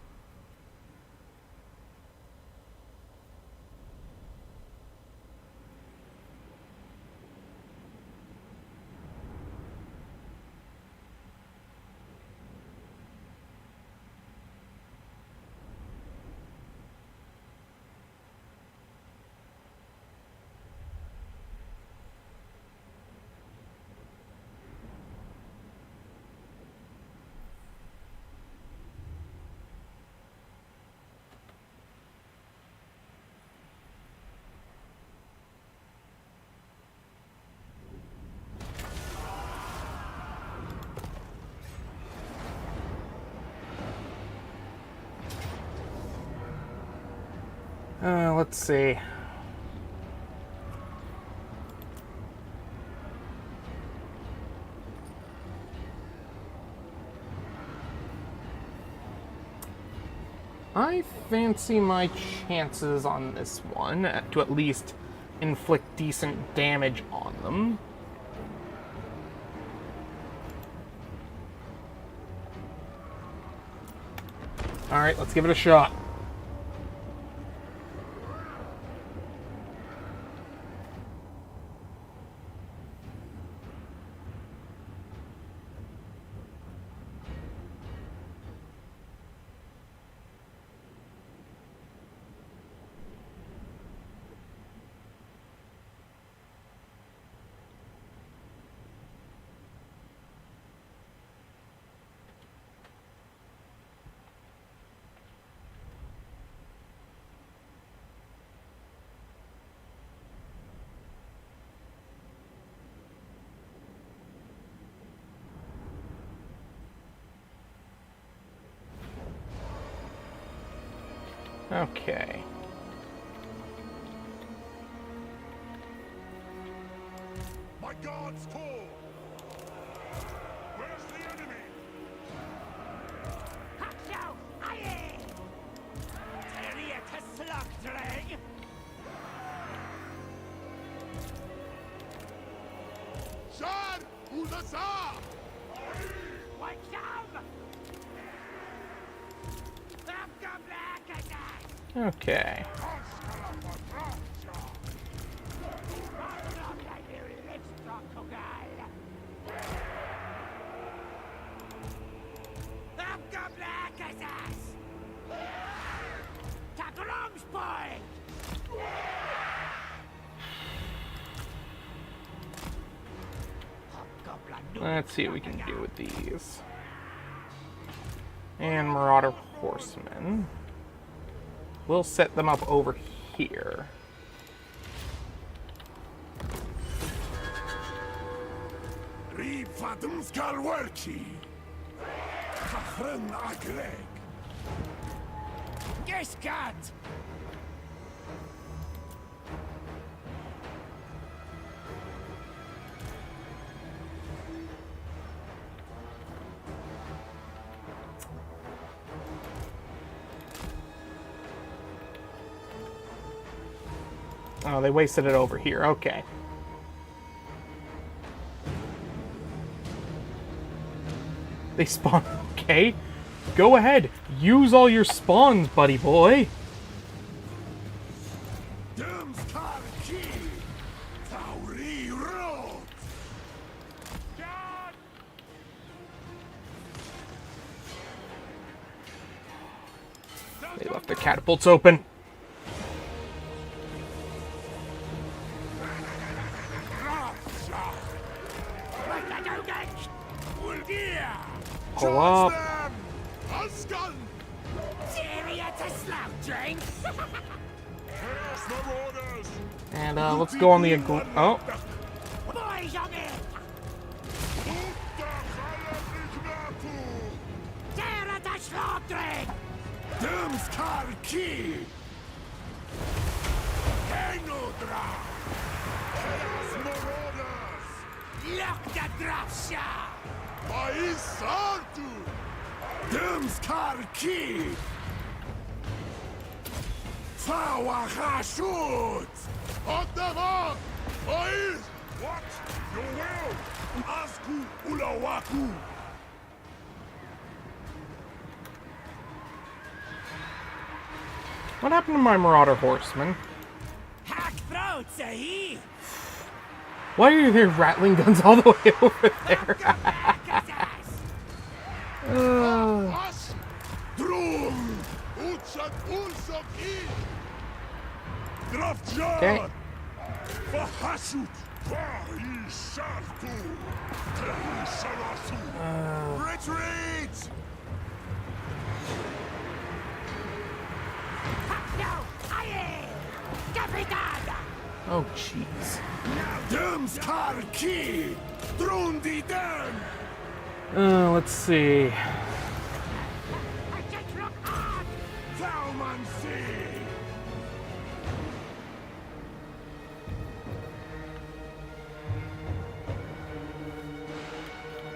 Let's see. I fancy my chances on this one to at least inflict decent damage on them. Alright, let's give it a shot. Okay. My guards call! Where's the enemy? Hashut! Aye! Teria to slaughtering! Shad! Udasa! Watch out! I've got black again! Okay. Let's see what we can do with these. And Marauder Horsemen. We'll set them up over here. Rifadum Skalwerki! Kachren Agreg! Geskat! Oh, they wasted it over here. Okay. They spawn. Okay. Go ahead. Use all your spawns, buddy boy. They left their catapults open. pull up. Area to slaughtering. And let's go on the oh. Boys on it. Area to slaughtering. Dömskar ki! Henodra! Chaos Marauders! Look the draftsha. Maisartu! Dömskar ki! Fawa Hashut! Ottawa! Mais! What? Your will! Asku Ulawaku! What happened to my Marauder horseman? Hack proud, say. Why are there rattling guns all the way over there? As! Drum! Uchat Ulsok I! Drafjar! Okay. Hashut! Sartu! Salasu! Retreat! No, aye. Capitan. Oh, jeez. Dömskar ki! Drundi den! Let's see. Thauman see!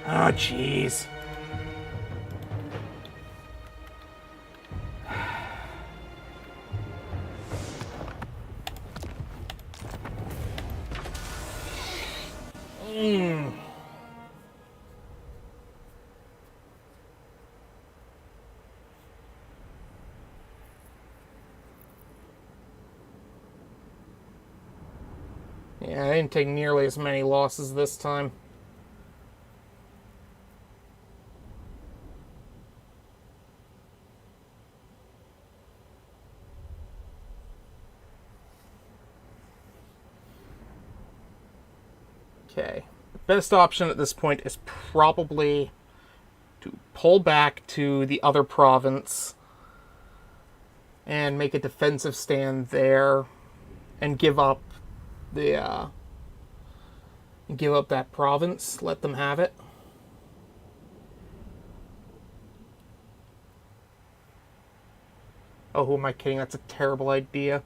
Oh, jeez. Yeah, I didn't take nearly as many losses this time. Okay. The best option at this point is probably to pull back to the other province and make a defensive stand there and give up the give up that province, let them have it. Oh, who am I kidding? That's a terrible idea.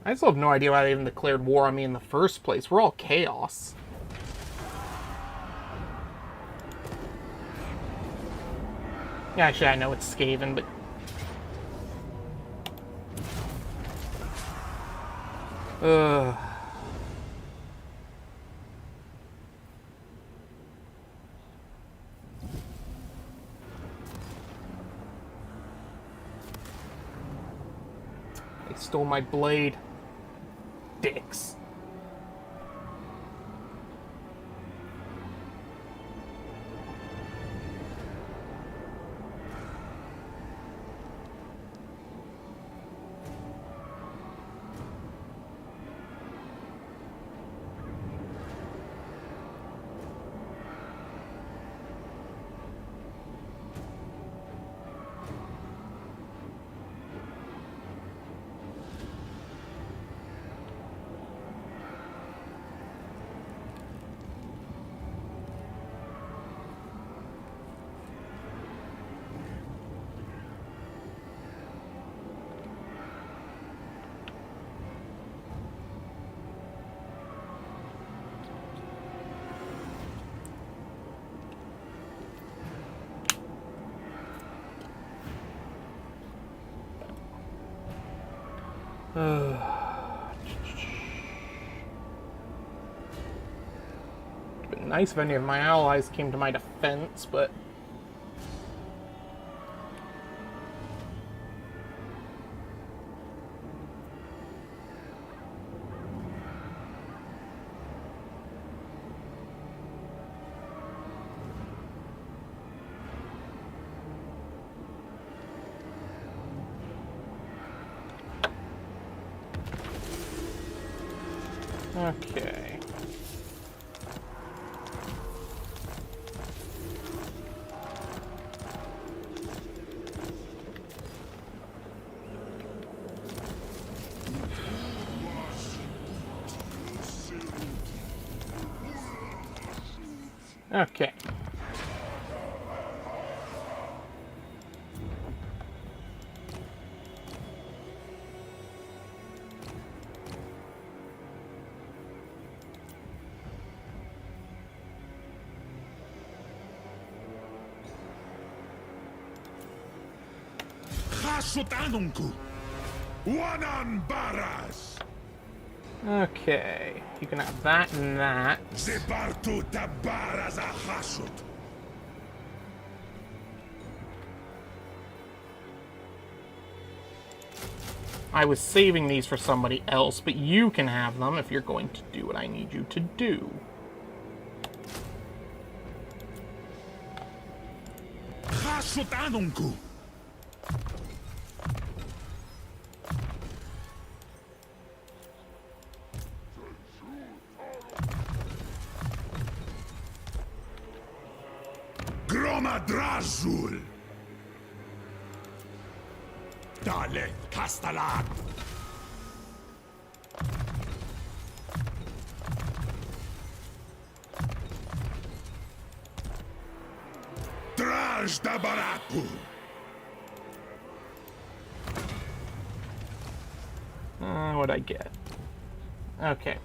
I still have no idea why they even declared war on me in the first place. We're all chaos. Yeah, actually, I know it's Skaven, but... Ugh. They stole my blade. Dicks. It'd been nice if any of my allies came to my defense, but... Okay. Okay. Hashut anunku. Wanan baras. Okay. You can have that and that. Zebartu tabaras a hashut. I was saving these for somebody else, but you can have them if you're going to do what I need you to do. Hashut anunku. Drazul. Dale Castellan. Draj da Barapu. What'd I get? Okay.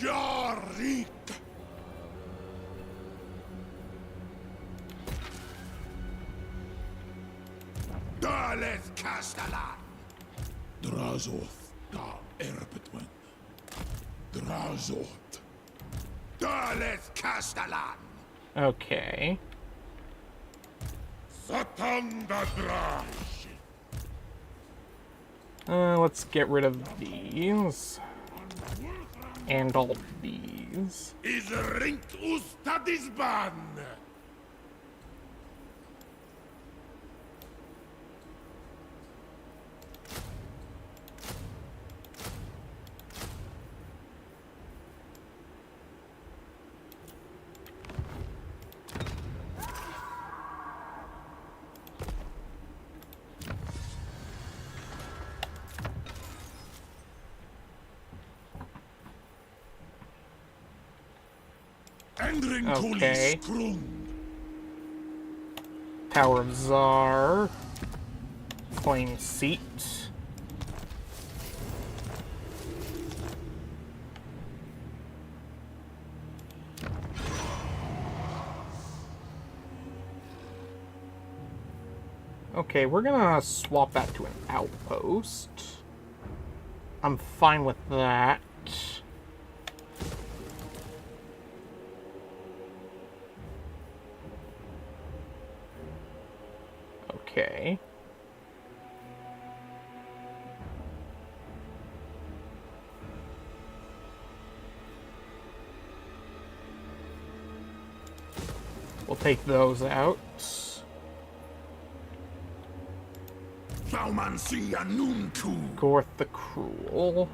Jarik. Dalet Castellan. Drazoth da Erbetwen. Drazoth. Dalet Castellan. Okay. Satan da Draj. Let's get rid of these. And all of these. Is rinkt ustadisban. Okay. Tower of Bzaark. Flame Seat. Okay, we're gonna swap that to an outpost. I'm fine with that. Okay. We'll take those out. Gorth the Cruel.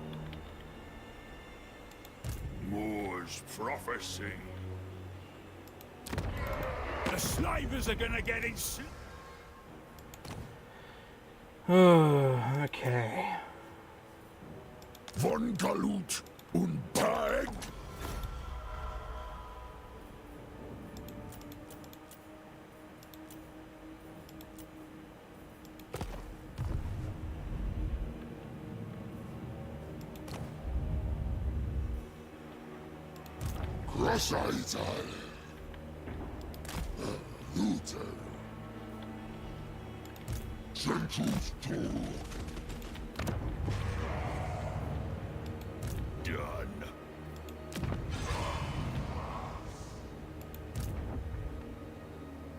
Moore's prophecy. The snipers are gonna get in. Okay. Von Galut und Bag. Central's toll. Done.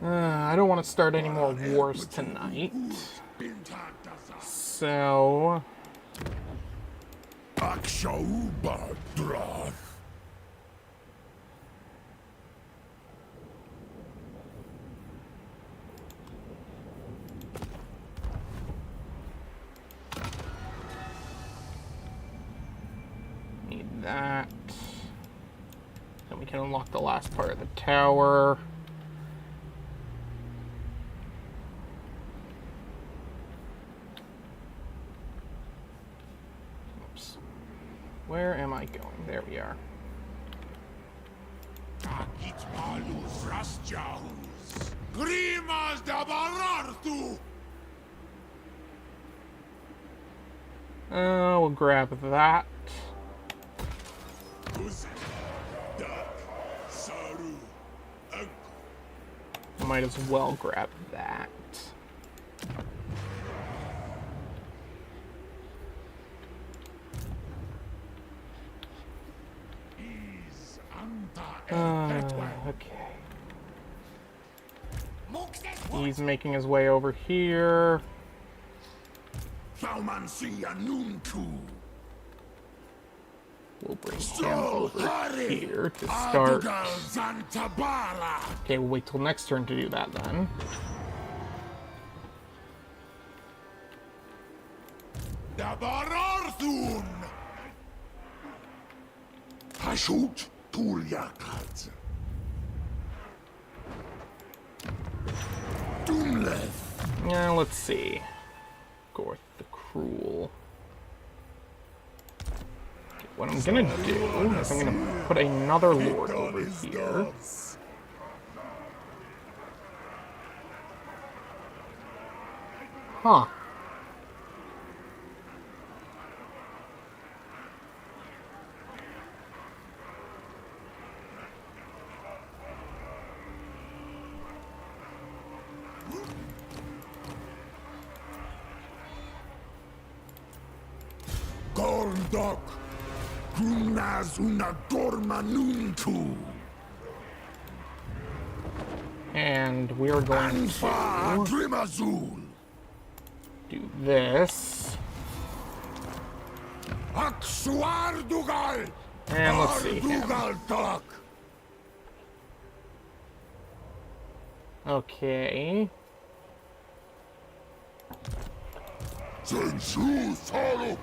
I don't want to start any more wars tonight. So... Akshauba Dwarf. Need that. Then we can unlock the last part of the tower. Oops. Where am I going? There we are. Grimas da Barartu! We'll grab that. Might as well grab that. Okay. He's making his way over here. We'll bring him over here to start. Okay, we'll wait till next turn to do that then. Hashut Tulyakadze. Doomleth. Yeah, let's see. Gorth the Cruel. What I'm gonna do is I'm gonna put another lord over here. Huh. Gorndok. Grumnaz una dorma nuntu. And we're going Anfa to Drimazul. do this. Aksuar Dugal. And let's see him. Dugal Tok. Okay. Sensu Solo.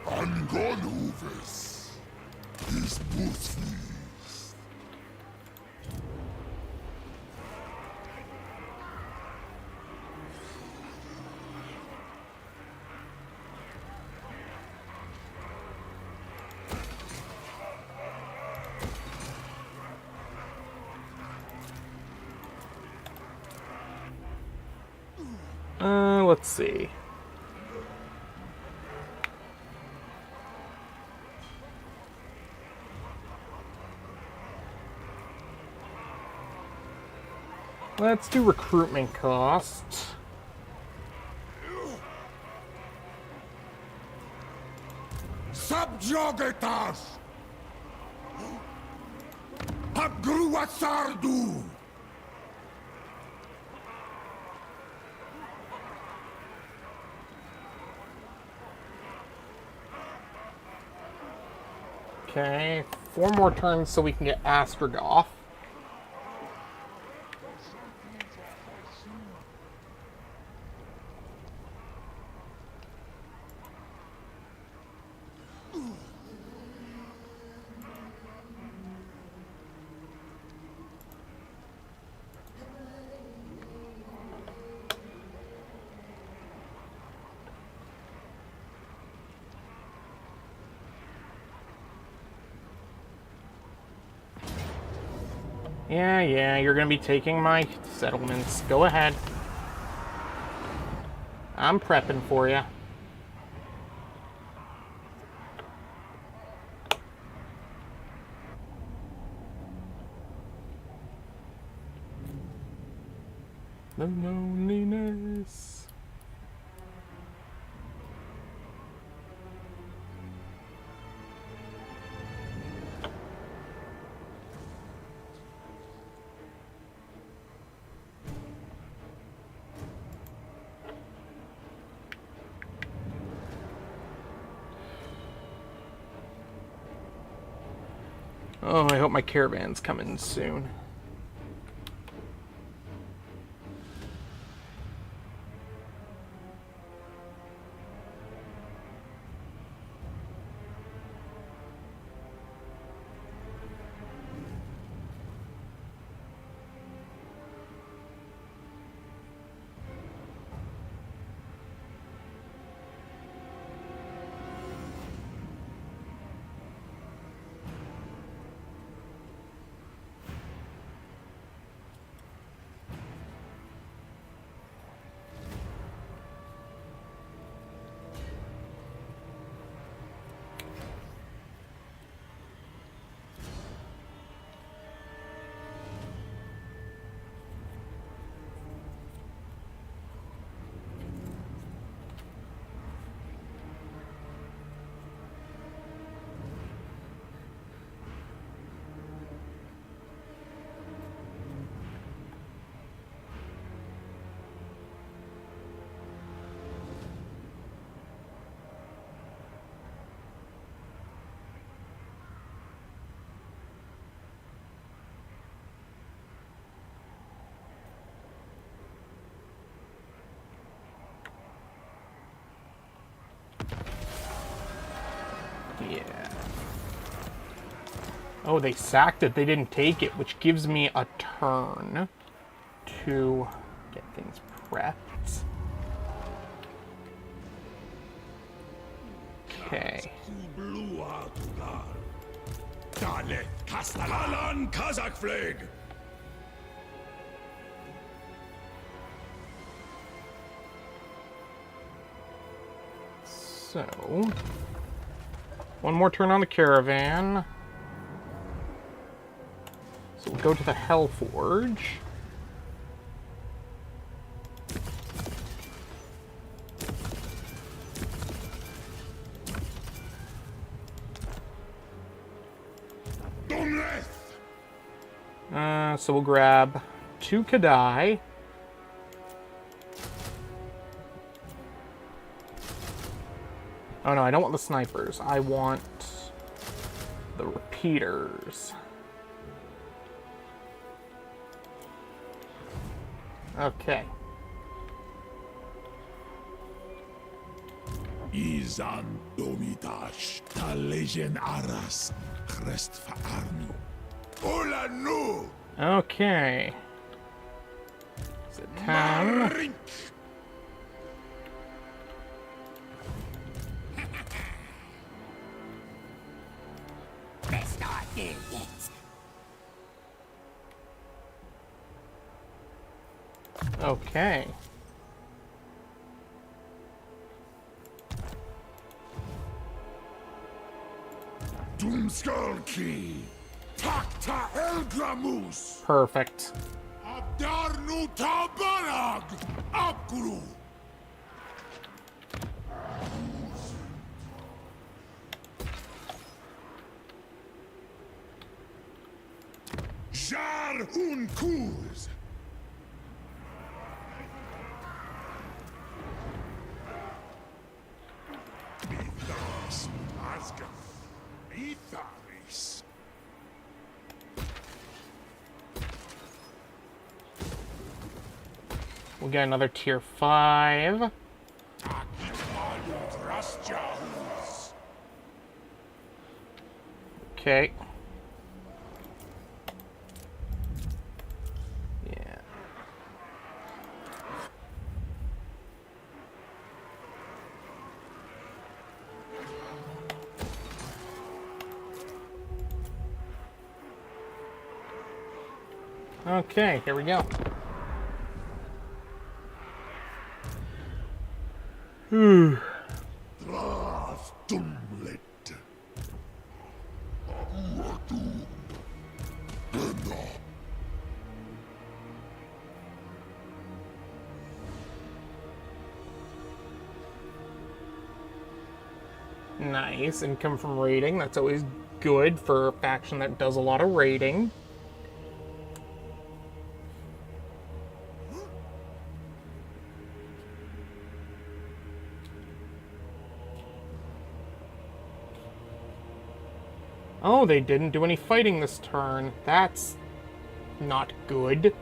Angonuvis is Boothfeast. Let's see. Let's do recruitment costs. Subjugatas. Agruasardu. Okay, 4 more turns so we can get Astrogoth. Yeah, you're gonna be taking my settlements. Go ahead. I'm prepping for you. The loneliness. Oh, I hope my caravan's coming soon. Yeah. Oh, they sacked it. They didn't take it, which gives me a turn to get things prepped. Okay. Dale, Kastalan, Kazakh flag. So, one more turn on the caravan. So we'll go to the Hellforge. So we'll grab 2 Kadai. Oh no, I don't want the snipers. I want the repeaters. Okay. Izan Domitash, Talegen Aras, Crest Arnu. Ola no. Okay. Is it 10? Marink. Best not there yet. Okay. Doomskull Key, Takta Elgramus, Perfect. Abdarnu Tabarag, Abguru. Jar Unkuz. Mithras, Asgaf, Mitharis. We'll get another tier 5. Okay. Yeah. Okay, here we go. Draf Dumlet. Nice. Income from raiding. That's always good for a faction that does a lot of raiding. Oh, they didn't do any fighting this turn. That's not good.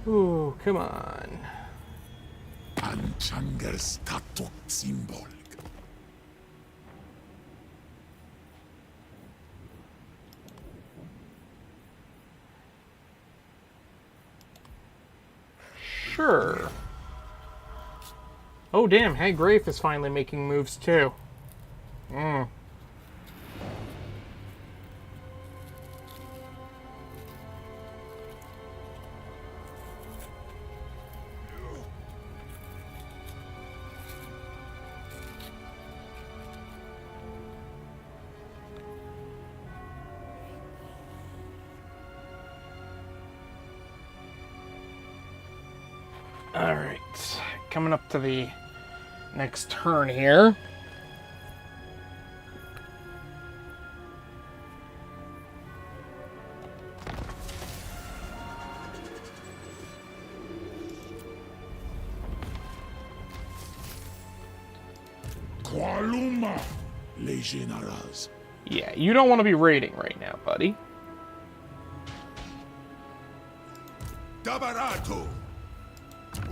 Ooh, come on. Anchanger statok symbol. Sure. Oh, damn, Hag Rafe is finally making moves, too. Alright, coming up to the next turn here. Qualuma, les generals. Yeah, you don't want to be raiding right now, buddy. Dabaratu.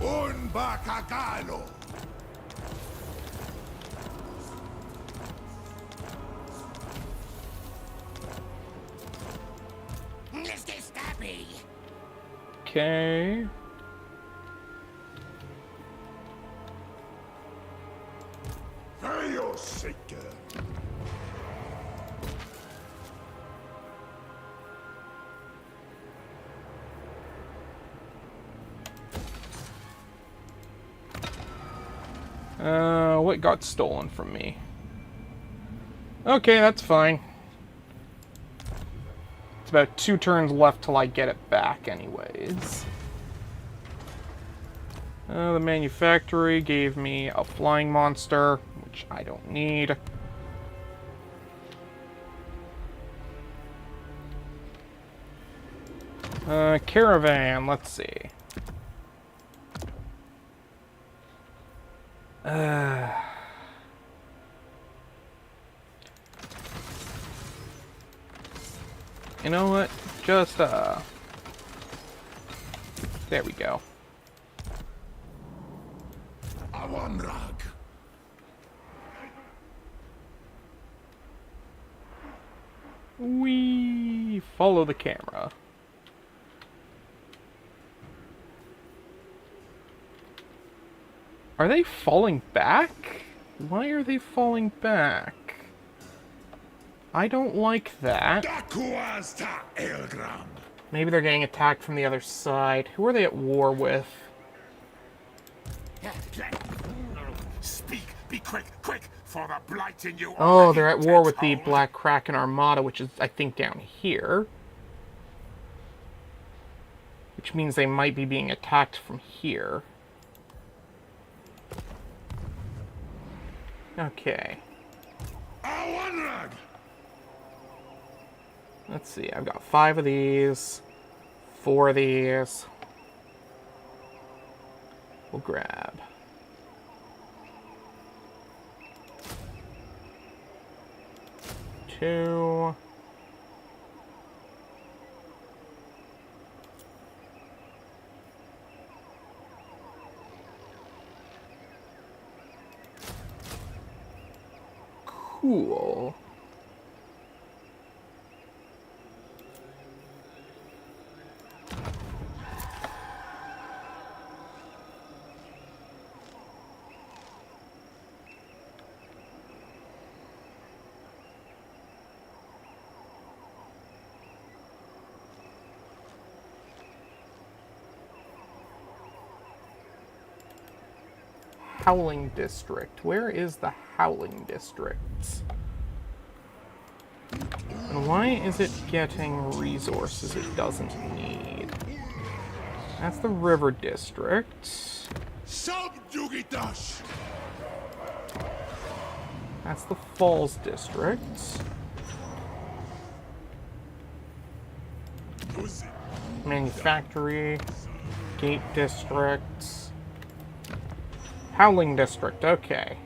Un bacagalo. Let's get stabby. Okay. Hail seeker. What got stolen from me? Okay, that's fine. It's about 2 turns left till I get it back anyways. The manufactory gave me a flying monster, which I don't need. Caravan, let's see. You know what? Just, there we go. Awanrag. We follow the camera. Are they falling back? Why are they falling back? I don't like that. Dakuasta Elgram. Maybe they're getting attacked from the other side. Who are they at war with? Speak, be quick, quick, for the blight in you. Oh, they're at war with the Black Kraken Armada, which is, I think, down here. Which means they might be being attacked from here. Okay. Awanrag. Let's see, I've got 5 of these, 4 of these. We'll grab. Two. Cool. Howling District. Where is the Howling District? And why is it getting resources it doesn't need? That's the River District. Subjugitash! That's the Falls District. Manufactory. Gate District. Howling District, okay.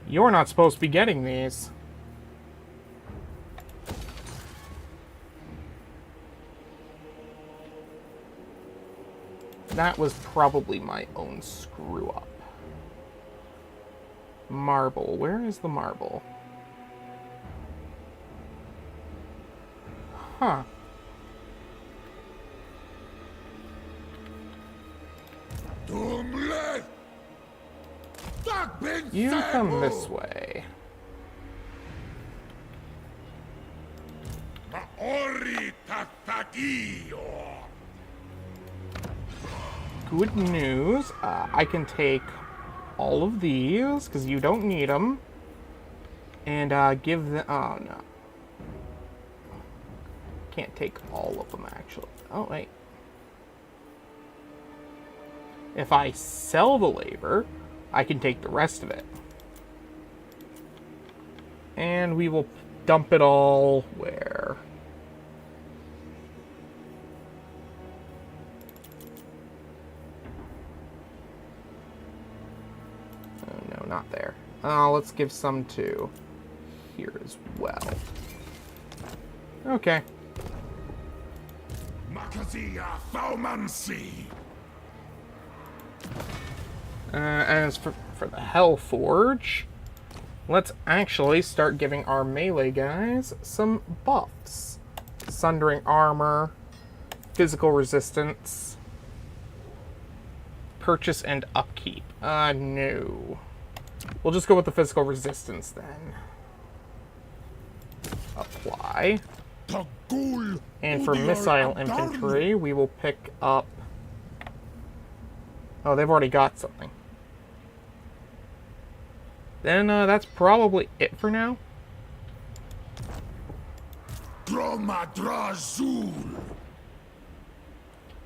You're not supposed to be getting these. That was probably my own screw-up. Marble. Where is the marble? Huh. You come this way. Good news. I can take all of these, because you don't need them. And give them... Oh, no. Can't take all of them, actually. Oh, wait. If I sell the labor, I can take the rest of it. And we will dump it all where? Oh, no, not there. Let's give some to here as well. Okay. Makazia Thaumansi! As for the Hellforge, let's actually start giving our melee guys some buffs. Sundering armor, physical resistance, purchase and upkeep. No. We'll just go with the physical resistance then. Apply. And for missile infantry, we will pick up... Oh, they've already got something. Then that's probably it for now.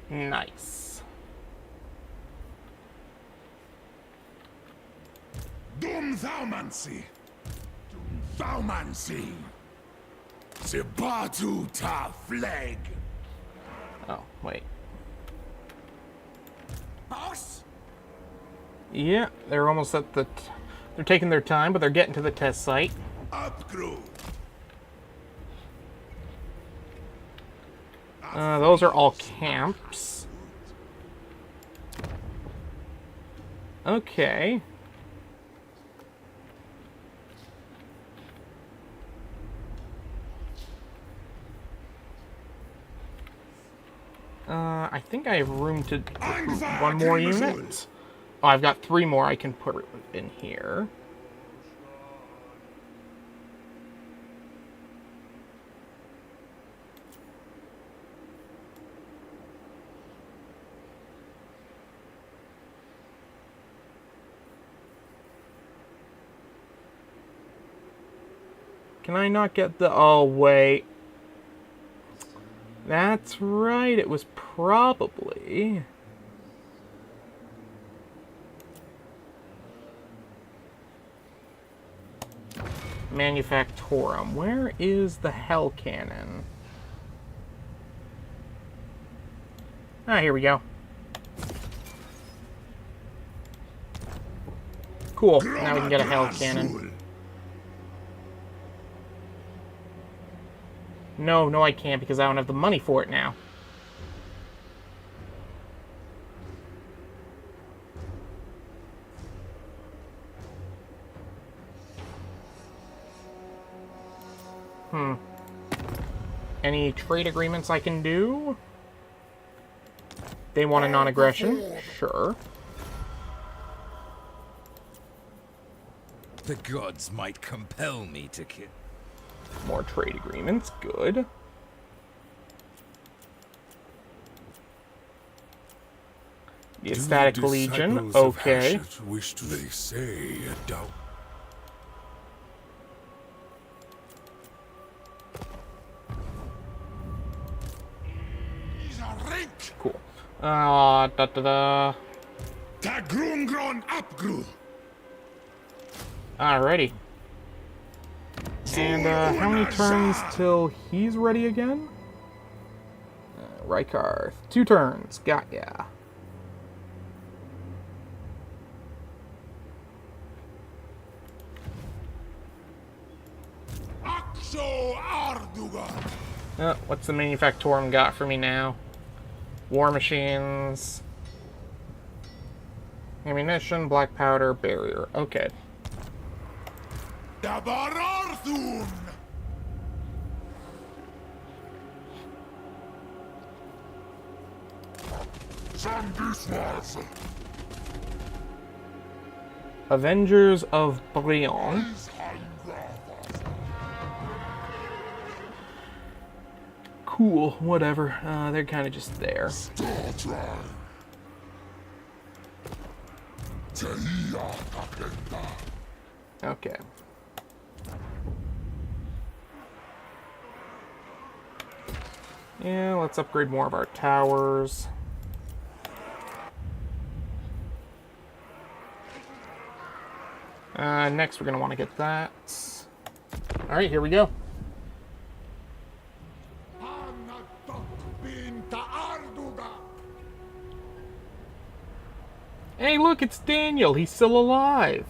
Nice. Dum Thaumansi! Dum Thaumansi! Zibatu ta flag! Oh, wait. Boss? Yeah, they're almost at the... They're taking their time, but they're getting to the test site. Upgrade! Those are all camps. Okay. I think I have room to recruit one more unit. Oh, I've got 3 more I can put in here. Can I not get the... Oh, wait. That's right, it was probably... Manufactorum. Where is the Hell Cannon? Ah, here we go. Cool, now we can get a Hell Cannon. No, I can't because I don't have the money for it now. Any trade agreements I can do? They want a non-aggression? Sure. The gods might compel me to kill. More trade agreements, good. The Ecstatic Legion, okay. Wish to they say a doubt. Cool. Da-da-da. Tagrungron upgrew. Alrighty. And, how many turns till he's ready again? Rykar. 2 turns. Got ya. What's the Manufactorum got for me now? War machines. Ammunition, black powder, barrier. Okay. Avengers of Brion. Cool, whatever. They're kind of just there. Okay. Yeah, let's upgrade more of our towers. Next, we're going to want to get that. Alright, here we go. Hey, look, it's Daniel. He's still alive.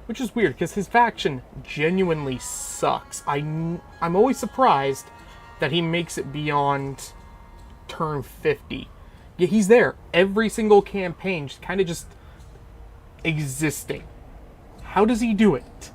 Which is weird, because his faction genuinely sucks. I'm always surprised that he makes it beyond turn 50. Yeah, he's there every single campaign, just kind of just existing. How does he do it?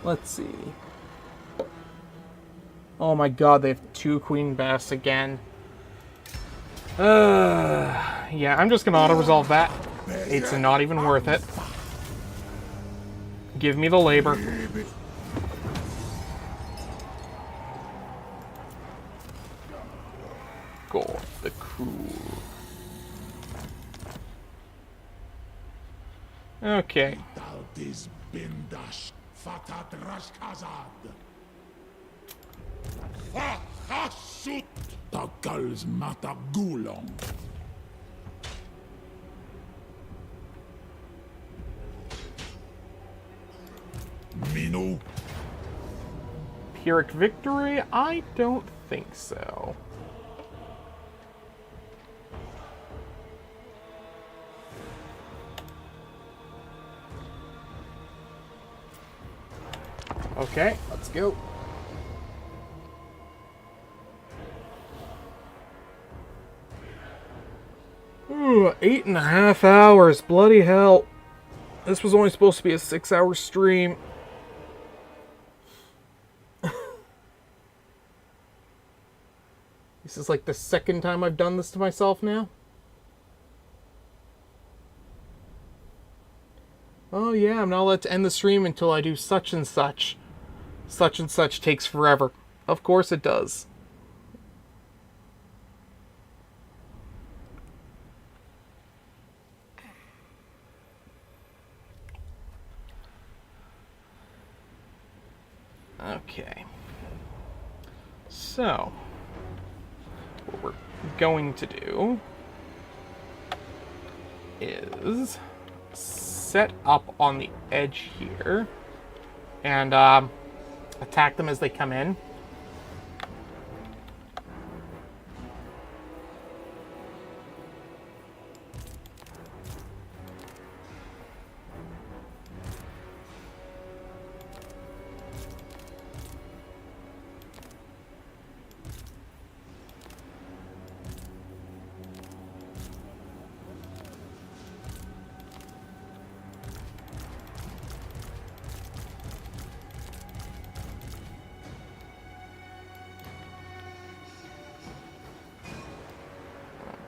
Let's see. Oh my god, they have 2 Queen Bass again. Yeah, I'm just gonna auto-resolve that. It's not even worth it. Give me the labor. Go the crew. Okay. Hashut. Takal's mata gulong. Mino? Pyrrhic victory? I don't think so. Okay, let's go. Ooh, 8.5 hours. Bloody hell. This was only supposed to be a 6-hour stream. This is like the second time I've done this to myself now. Oh yeah, I'm not allowed to end the stream until I do such and such. Such and such takes forever. Of course it does. Okay. So, what we're going to do is set up on the edge here and attack them as they come in.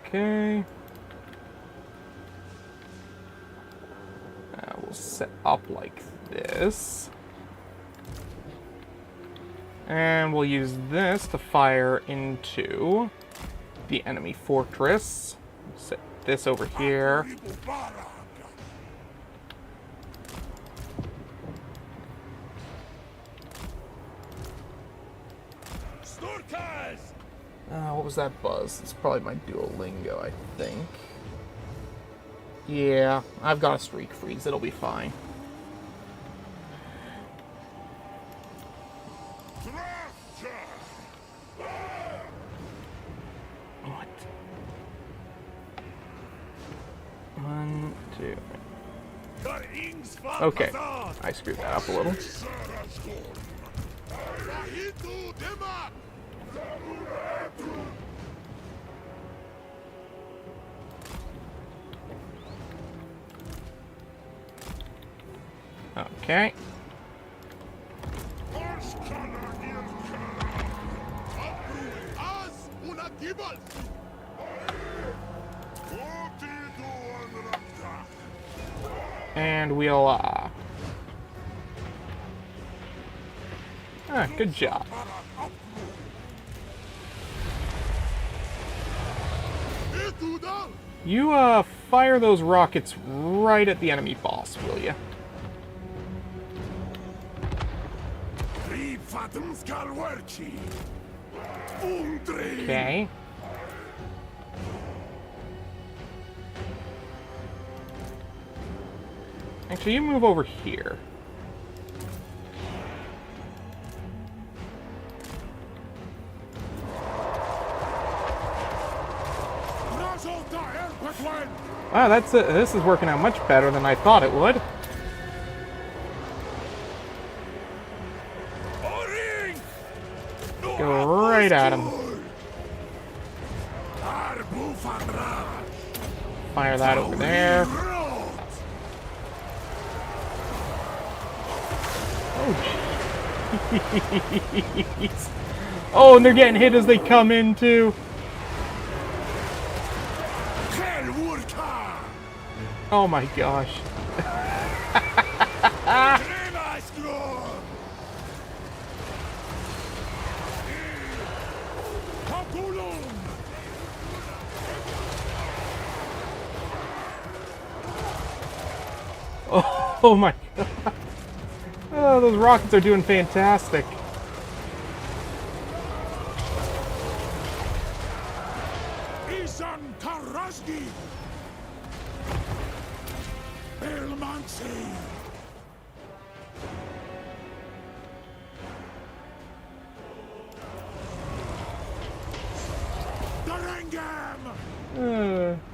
Okay. We'll set up like this. And we'll use this to fire into the enemy fortress. Set this over here. What was that buzz? It's probably my Duolingo, I think. Yeah, I've got a streak freeze. It'll be fine. What? 1, 2. Okay, I screwed that up a little. Okay. And we'll, good job. You, fire those rockets right at the enemy boss, will you? Okay. Actually, you move over here. Wow, this is working out much better than I thought it would. Go right at him. Fire that over there. Oh, jeez. Oh, and they're getting hit as they come in, too. Oh my gosh. Oh my god. Oh, those rockets are doing fantastic.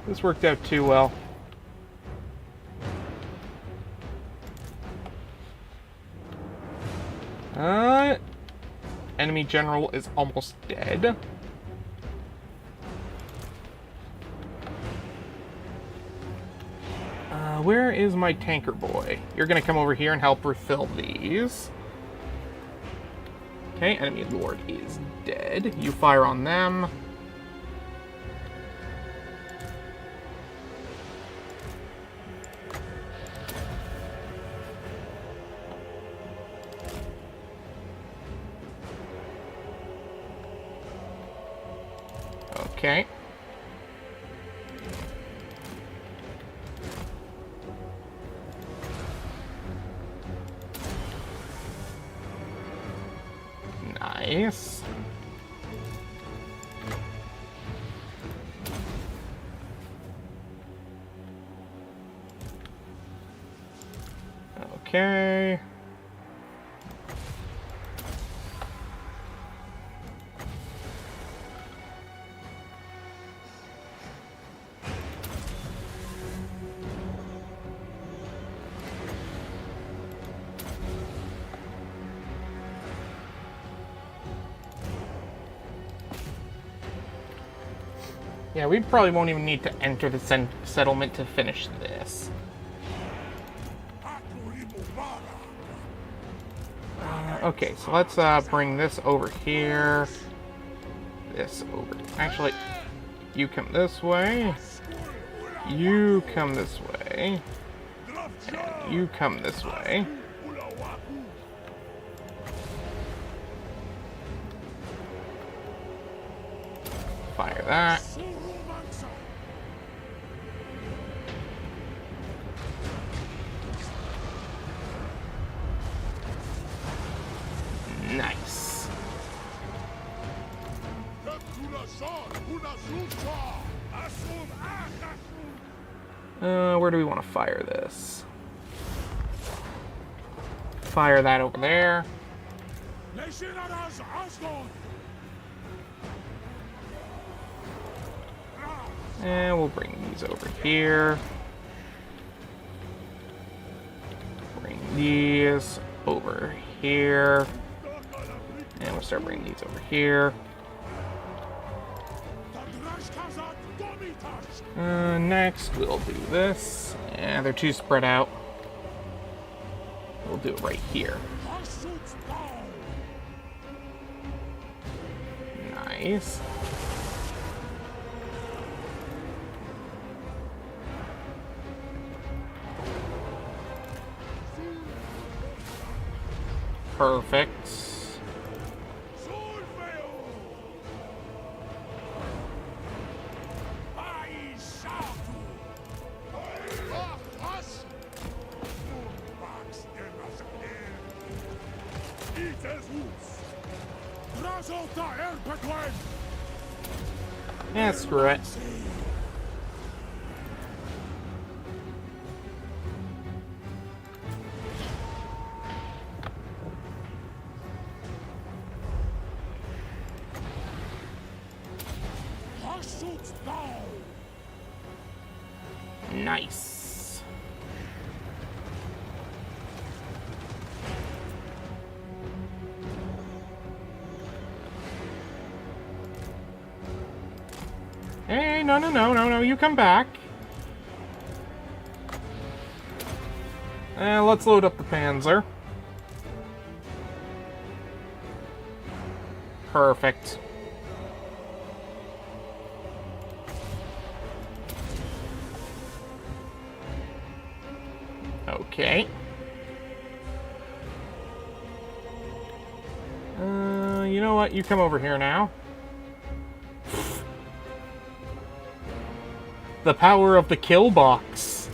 This worked out too well. Enemy general is almost dead. Where is my tanker boy? You're gonna come over here and help refill these. Okay, enemy lord is dead. You fire on them. Okay. Nice. Okay. Yeah, we probably won't even need to enter the settlement to finish this. Okay, so let's bring this over here. This over. Actually, you come this way. You come this way. And you come this way. Fire that. Nice. Where do we want to fire this? Fire that over there. And we'll bring these over here. Bring these over here. And we'll start bringing these over here. Next, we'll do this. And they're too spread out. We'll do it right here. Nice. Perfect. Yeah, screw it. Nice. Hey, no, you come back. Let's load up the Panzer. Perfect. Okay. You know what? You come over here now. The power of the kill box.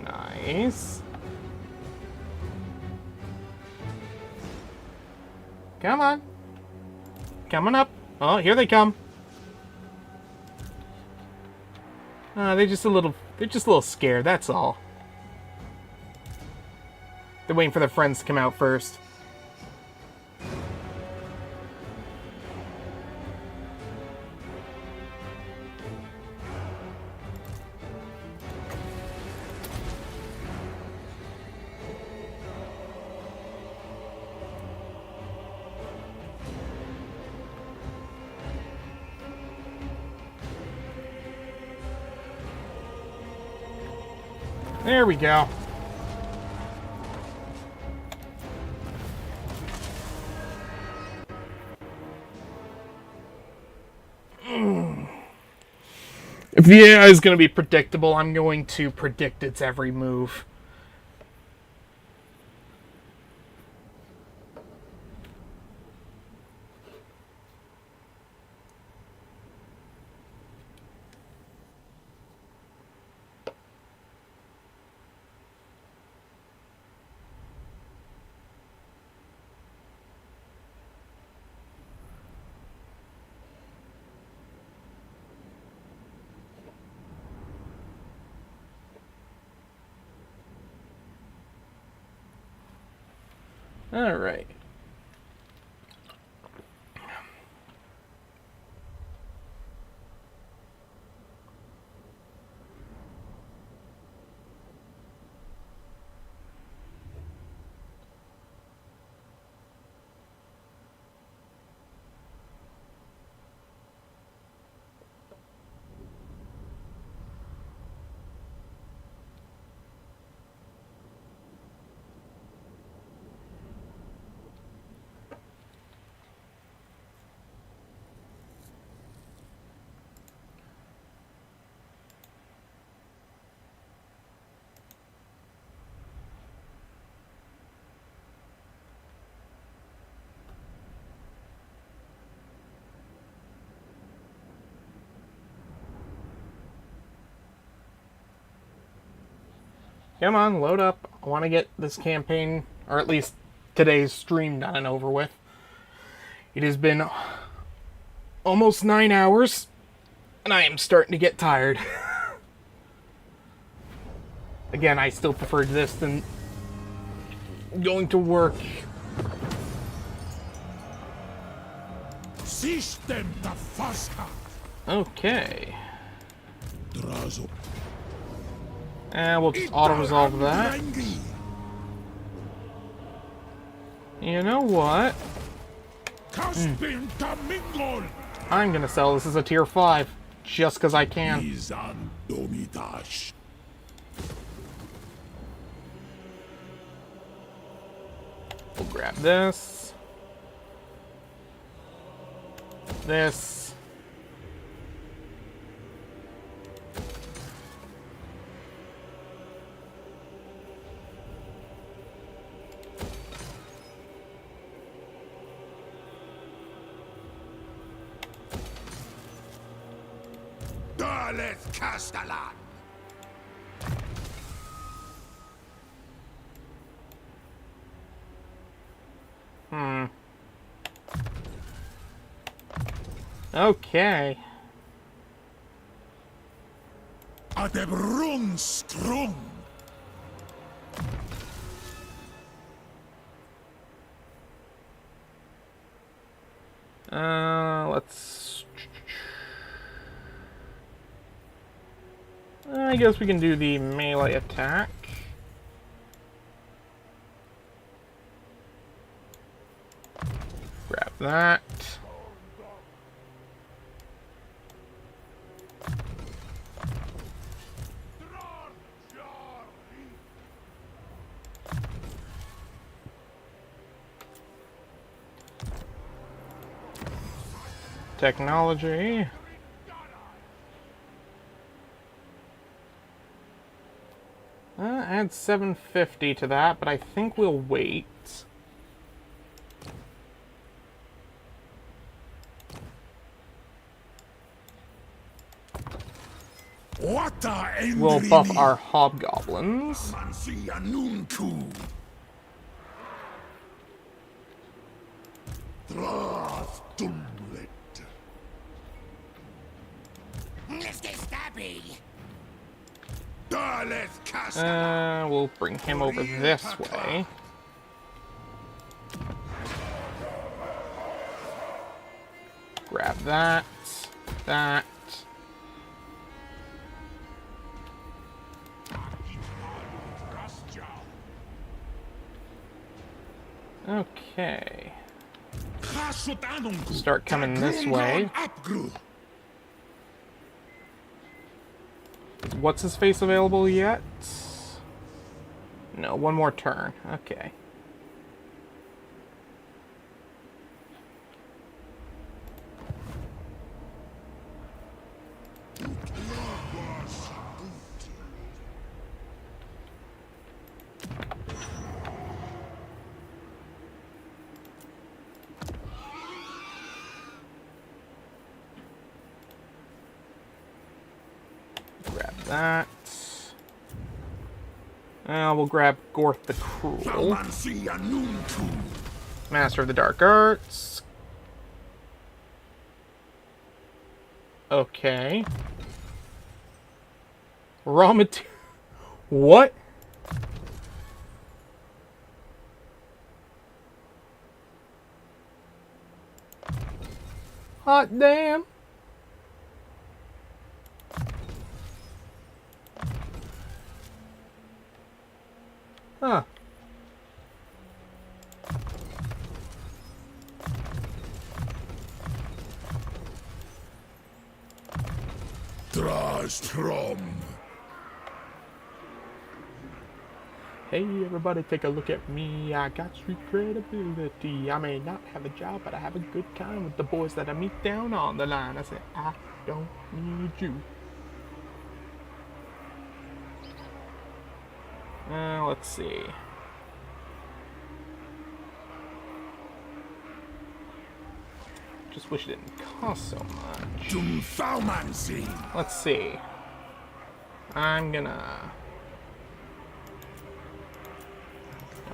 Nice. Come on. Coming up. Oh, here they come. They're just a little scared, that's all. They're waiting for their friends to come out first. There we go. If the AI is going to be predictable, I'm going to predict its every move. All right. Come on, load up. I want to get this campaign, or at least today's stream, done and over with. It has been almost 9 hours, and I am starting to get tired. Again, I still preferred this than going to work. System the faster. Okay. Drazo. And we'll just auto-resolve that. You know what? I'm gonna sell this as a tier 5, just because I can. We'll grab this. This. Let's Castellan. Okay. Adebrun strong. Let's... I guess we can do the melee attack. Grab that. Technology. Add 750 to that, but I think we'll wait. We'll buff our hobgoblins. Drath Dumlet. Mr. Stabby! Daleth Cast. We'll bring him over this way. Grab that. That. Okay. Start coming this way. Is what's his face available yet? No, one more turn. Okay. Grab that. We'll grab Gorth the Cruel. Master of the Dark Arts. Okay. Raw material. What? Hot damn. Huh. Drastrom. Hey everybody, take a look at me. I got street credibility. I may not have a job, but I have a good time with the boys that I meet down on the line. I said, I don't need you. Let's see. Just wish it didn't cost so much. Let's see. I'm gonna...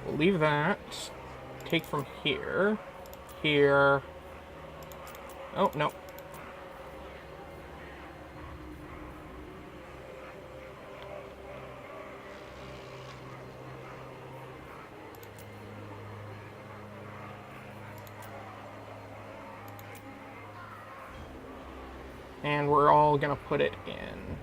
We'll leave that. Take from here. Here. Oh, no. And we're all gonna put it in.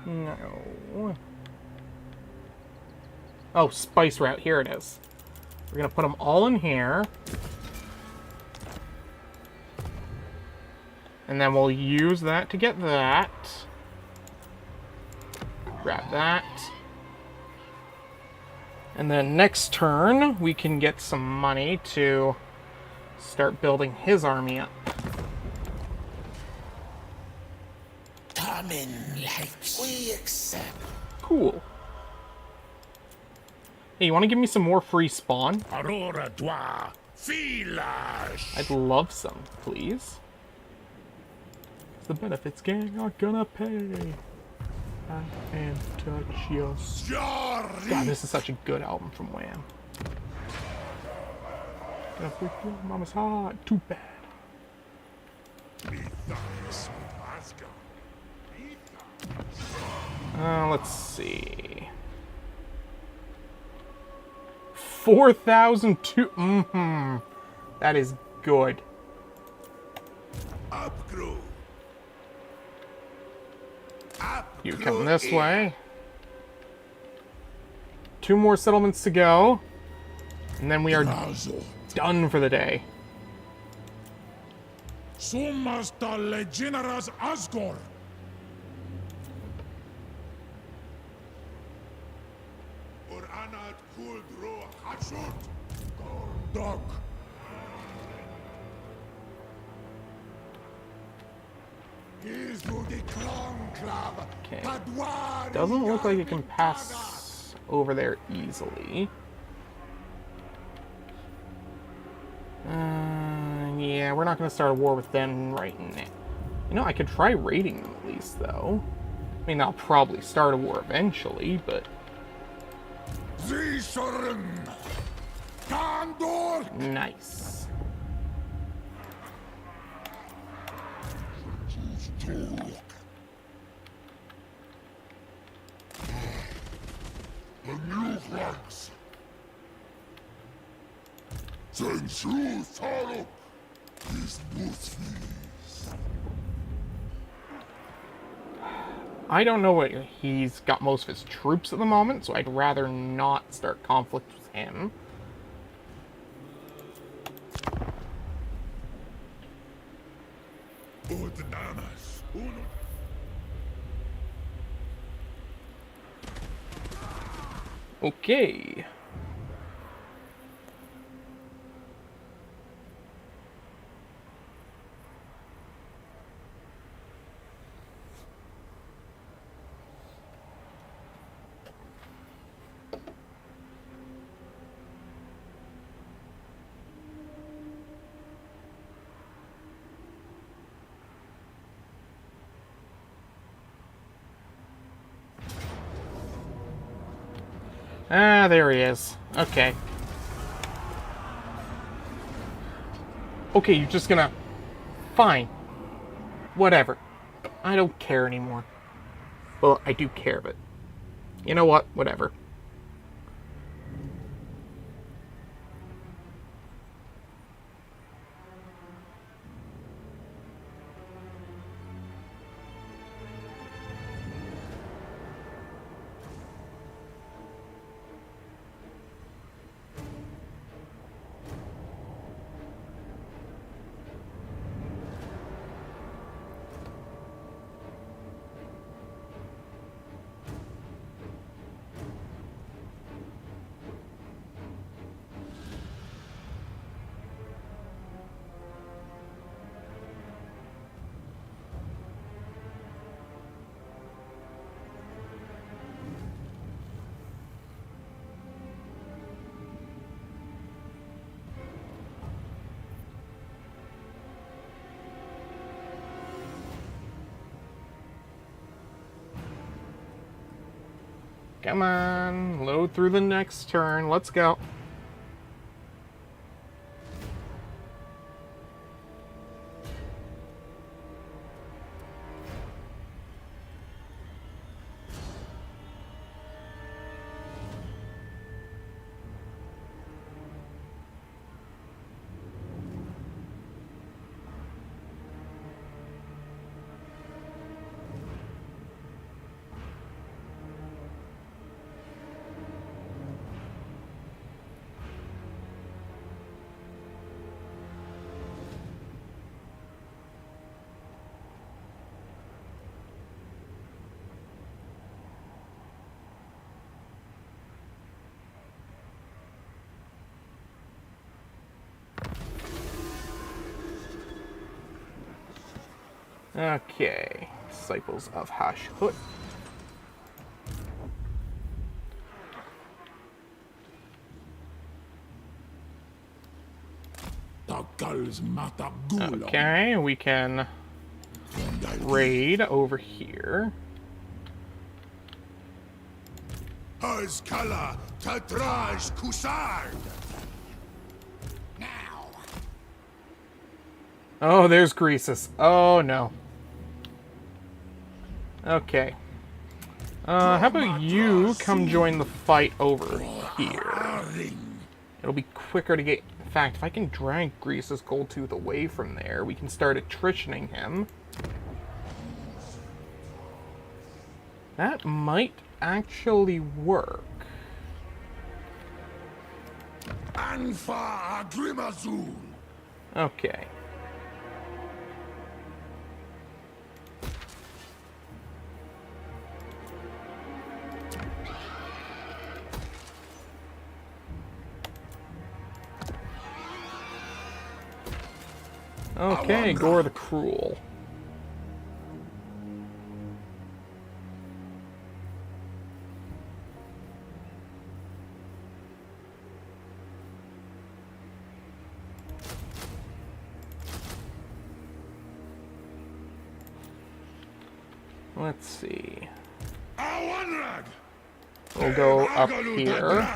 No. Oh, spice route. Here it is. We're gonna put them all in here. And then we'll use that to get that. Grab that. And then next turn, we can get some money to start building his army up. Come in like we accept. Cool. Hey, you want to give me some more free spawn? Aurora Dwa. Filash. I'd love some, please. The benefits gang are gonna pay. I can't touch your... God, this is such a good album from Wham. Gonna break your mama's heart. Too bad. Let's see. 4,002. That is good. You come this way. 2 more settlements to go. And then we are done for the day. Sumasta Legineras Asgore. Uranat Kuldro Hashut. Dog. Okay. Doesn't look like it can pass over there easily. Yeah, we're not going to start a war with them right now. You know, I could try raiding them at least, though. I mean, I'll probably start a war eventually, but... Nice. I don't know what he's got most of his troops at the moment, so I'd rather not start conflict with him. Okay. Ah, there he is. Okay. Okay, you're just gonna... Fine. Whatever. I don't care anymore. Well, I do care, but... You know what? Whatever. Come on, load through the next turn. Let's go. Okay, Disciples of Hashut. Okay, we can raid over here. Now. Oh, there's Crises. Oh, no. Okay. How about you come join the fight over here? It'll be quicker to get... In fact, if I can drag Crises Goldtooth away from there, we can start attritioning him. That might actually work. Okay. Okay, Gore the Cruel. Let's see. Awanrag! We'll go up here.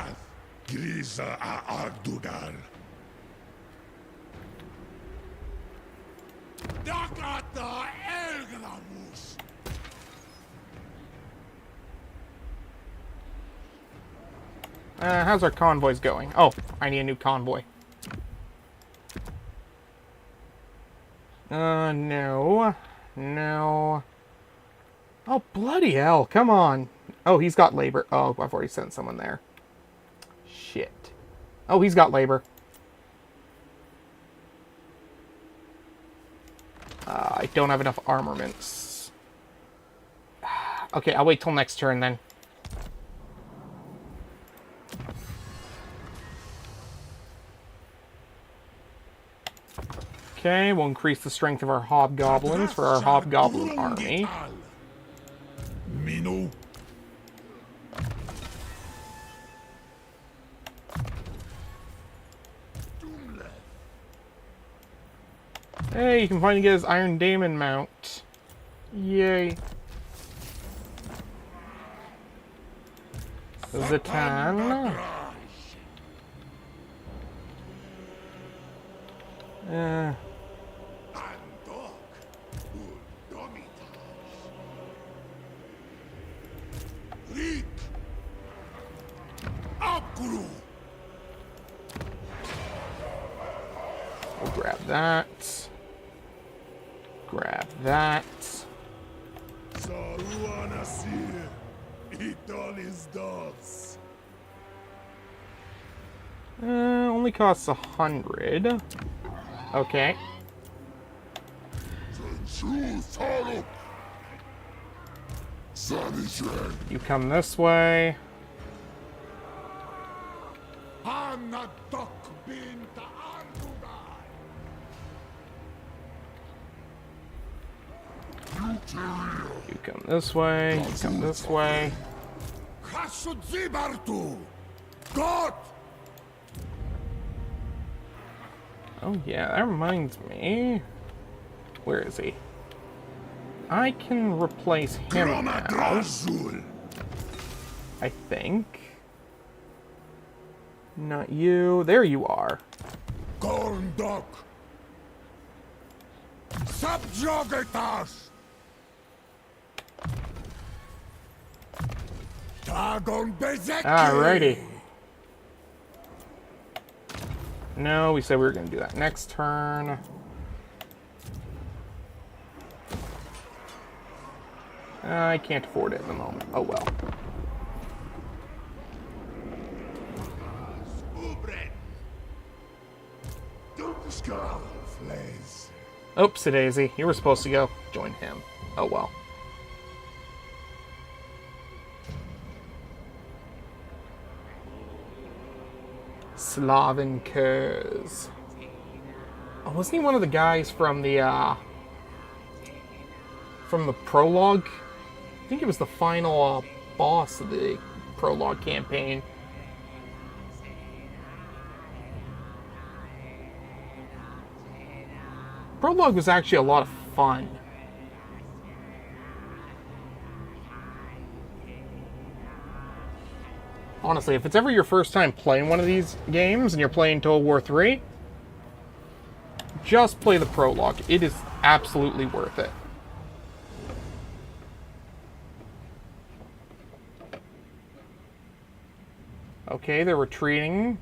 Grisa Ardugar. Dakata Elgramus. How's our convoys going? Oh, I need a new convoy. No. No. Oh, bloody hell, come on. Oh, he's got labor. Oh, I've already sent someone there. Shit. Oh, he's got labor. I don't have enough armaments. Okay, I'll wait till next turn then. Okay, we'll increase the strength of our hobgoblins for our hobgoblin army. Mino. Hey, you can finally get his Iron Daemon mount. Yay. Zatan. We'll grab that. Grab that. Only costs 100. Okay. You come this way. You come this way. You come this way. Oh yeah, that reminds me. Where is he? I can replace him now. I think. Not you. There you are. Gorndok. Subjugatas. Alrighty. No, we said we were going to do that next turn. I can't afford it at the moment. Oh well. Oopsie daisy. You were supposed to go join him. Oh well. Slaven Kurz. Oh, wasn't he one of the guys from the prologue? I think it was the final boss of the prologue campaign. Prologue was actually a lot of fun. Honestly, if it's ever your first time playing one of these games and you're playing Total War 3, just play the prologue. It is absolutely worth it. Okay, they're retreating.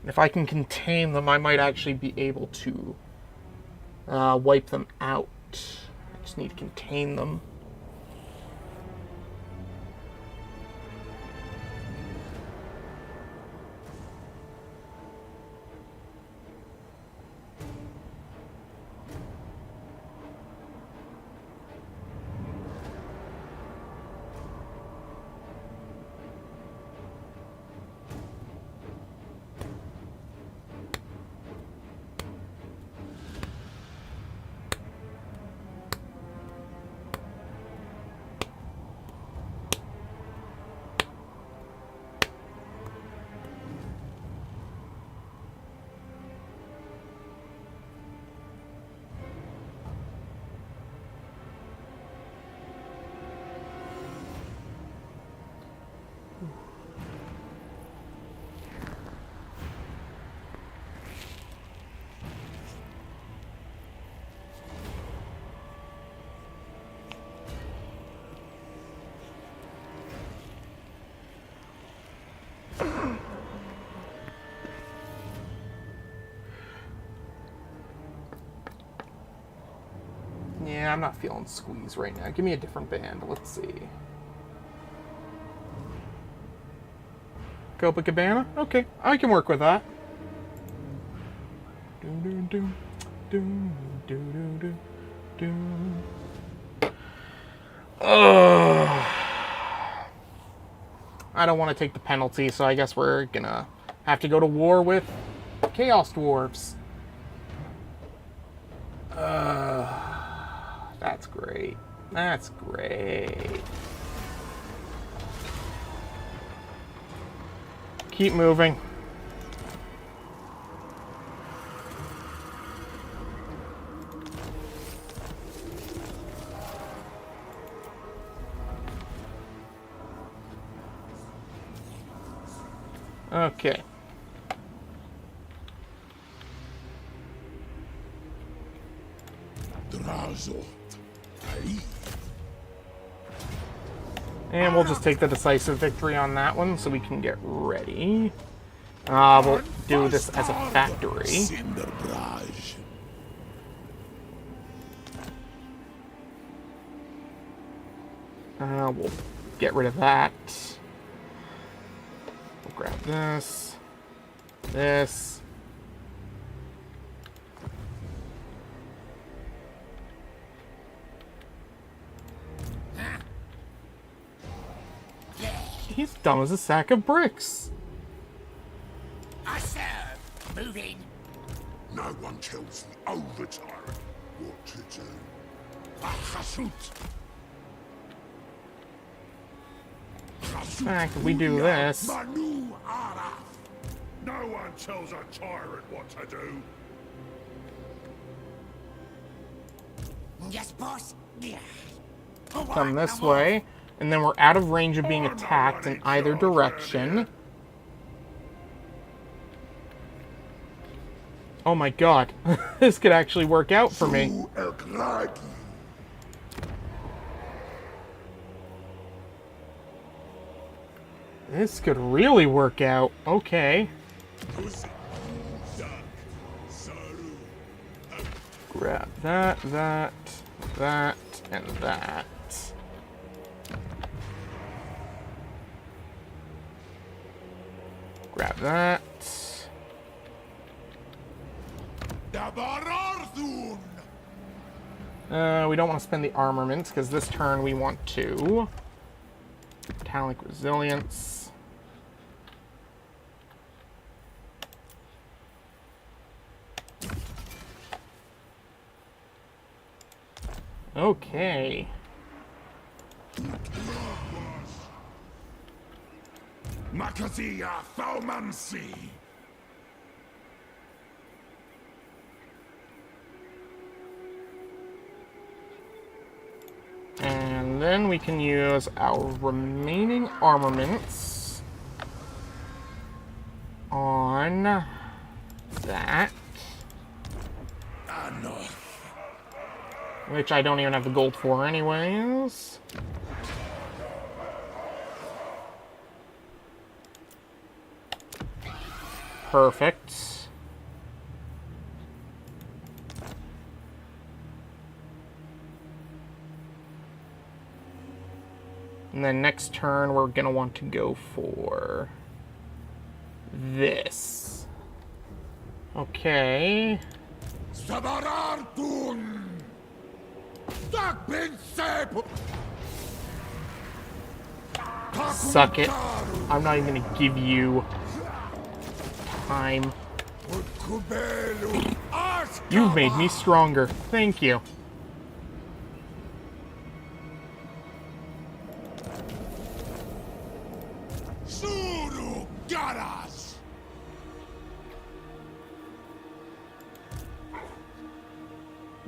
If I can contain them, I might actually be able to wipe them out. I just need to contain them. Yeah, I'm not feeling squeeze right now. Give me a different band. Let's see. Copacabana? Okay, I can work with that. I don't want to take the penalty, so I guess we're gonna have to go to war with Chaos Dwarves. That's great. That's great. Keep moving. Okay. And we'll just take the decisive victory on that one so we can get ready. We'll do this as a factory. We'll get rid of that. We'll grab this. This. He's dumb as a sack of bricks. I serve. Moving. No one tells the over-tyrant what to do. Hashut. In fact, if we do this, No one tells a tyrant what to do. Yes, boss. come this way, and then we're out of range of being attacked in either direction. Oh my god, this could actually work out for me. This could really work out. Okay. Grab that, that, that, and that. Grab that. We don't want to spend the armaments, because this turn we want to. Metallic resilience. Okay. Makazia Falmansi. And then we can use our remaining armaments on that. Which I don't even have the gold for anyways. Perfect. And then next turn, we're going to want to go for this. Okay. Suck it. I'm not even going to give you time. You've made me stronger. Thank you.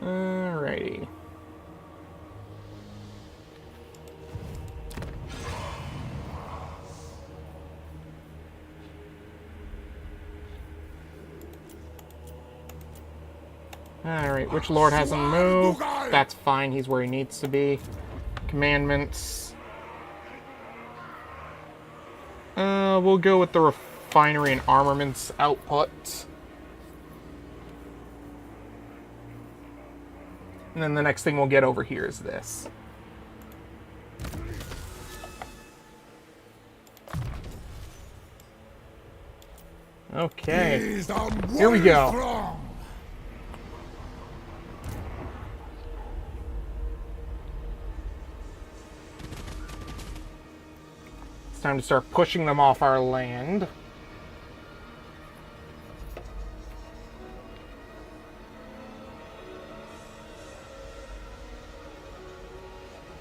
Alrighty. Alright, which lord hasn't moved? That's fine, he's where he needs to be. Commandments. We'll go with the refinery and armaments output. And then the next thing we'll get over here is this. Okay. Here we go. It's time to start pushing them off our land.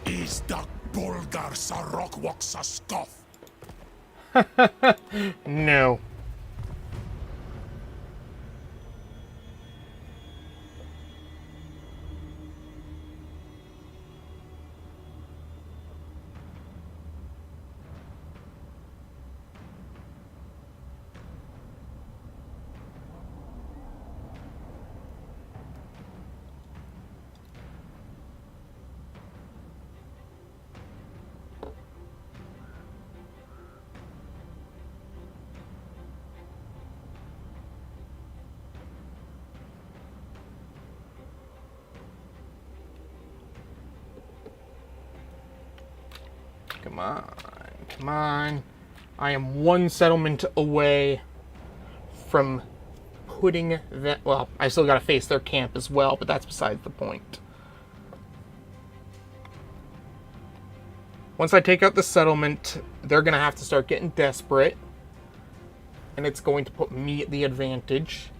Is that Bulgar Sarok a stuff? No. Come on, come on. I am one settlement away from putting that... Well, I still gotta face their camp as well, but that's besides the point. Once I take out the settlement, they're gonna have to start getting desperate. And it's going to put me at the advantage.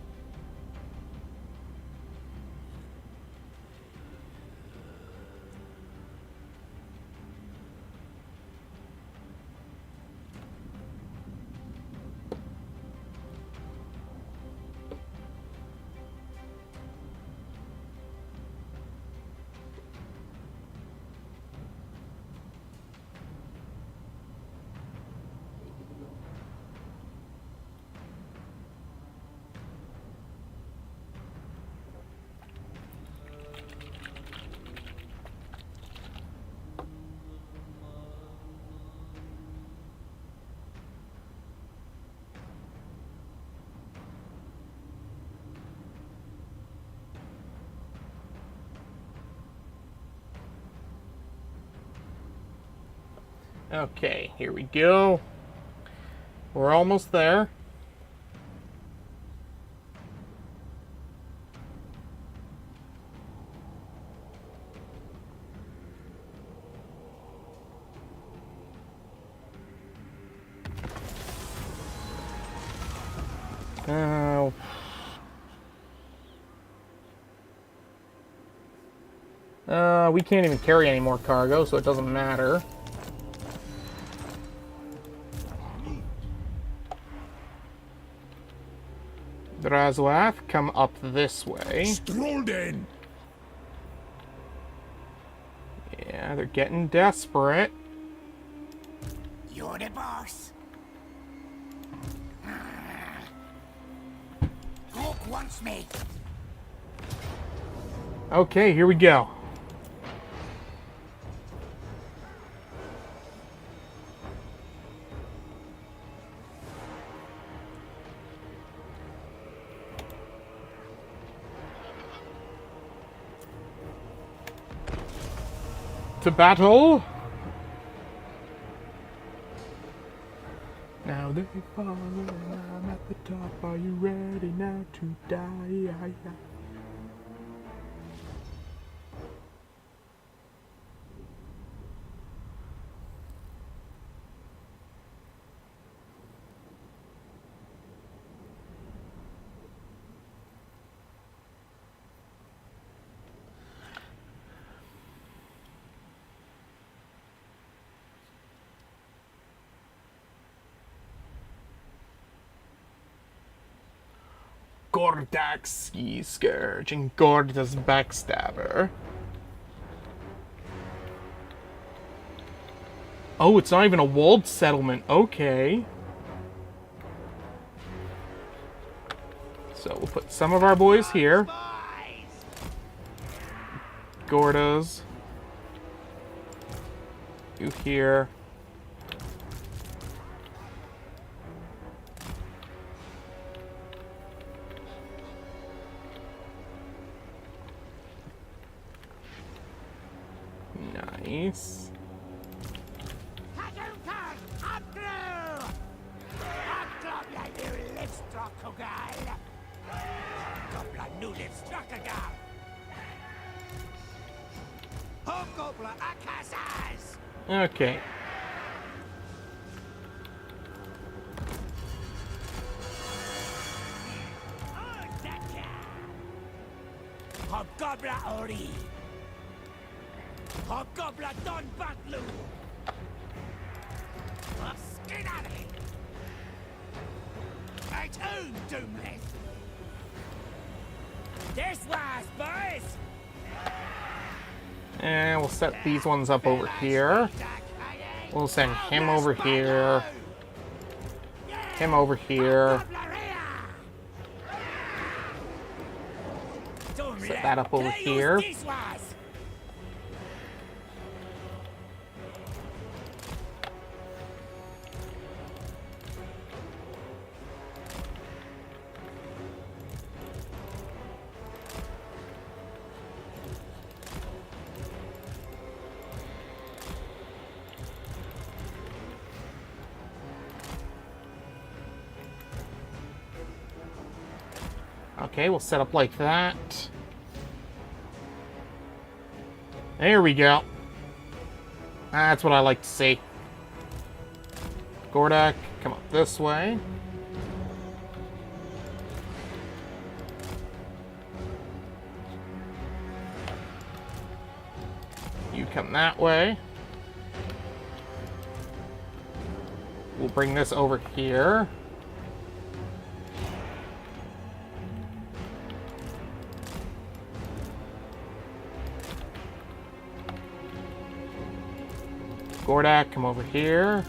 Okay, here we go. We're almost there. We can't even carry any more cargo, so it doesn't matter. Drazlath, come up this way. Strolden. Yeah, they're getting desperate. You're the boss. Hawk wants me. Okay, here we go. To battle. Now they fall and I'm at the top. Are you ready now to die? Gordak's Ski Scourge and Gorda's Backstabber. Oh, it's not even a walled settlement. Okay. So we'll put some of our boys here. Gordas. You here. Nice. Okay. Hobgoblin Ori. Hobgoblin Don Batlu. Skedaddle. At home, Doomless. This was, boys. And we'll set these ones up over here. We'll send him over here. Him over here. Set that up over here. Okay, we'll set up like that. There we go. That's what I like to see. Gordak, come up this way. You come that way. We'll bring this over here. Gordak, come over here.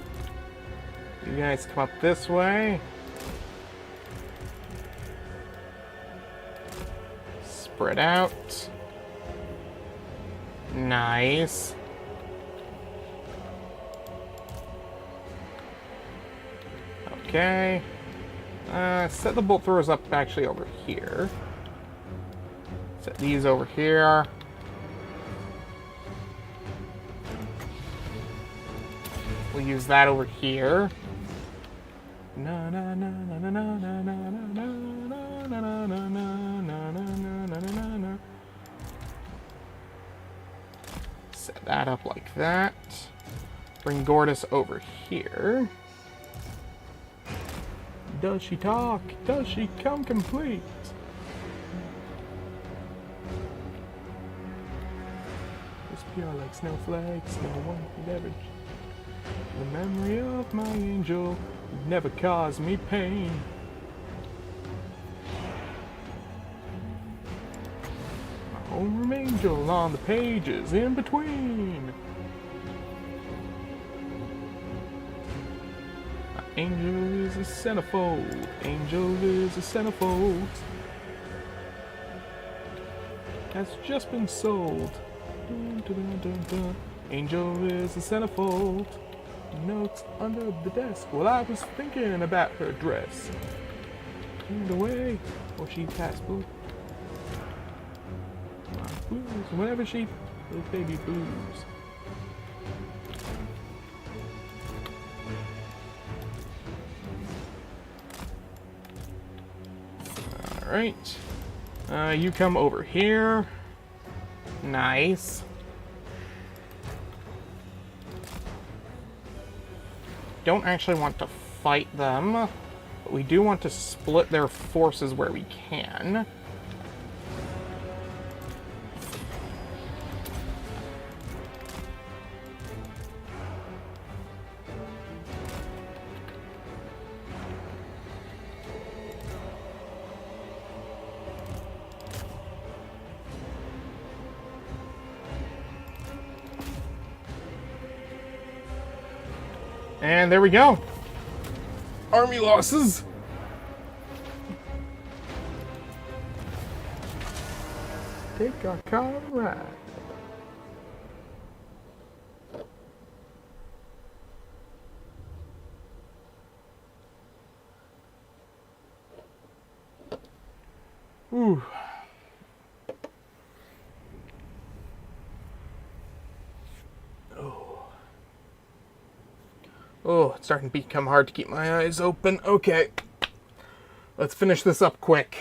You guys come up this way. Spread out. Nice. Okay. Set the bolt throwers up actually over here. Set these over here. We'll use that over here. Set that up like that. Bring Gordas over here. Does she talk? Does she come complete? It's pure like snowflakes, no one could ever. The memory of my angel would never cause me pain. My homeroom angel on the pages in between. My angel is a centerfold. Angel is a centerfold. Has just been sold. Dun, dun, dun, dun, dun. Angel is a centerfold. Notes under the desk while I was thinking about her dress. Turned away, or she passed blue. Blues, whenever she, those baby blues. Alright. You come over here. Nice. Don't actually want to fight them, but we do want to split their forces where we can. And there we go. Army losses. Take our car ride. Ooh. Oh, it's starting to become hard to keep my eyes open. Okay. Let's finish this up quick.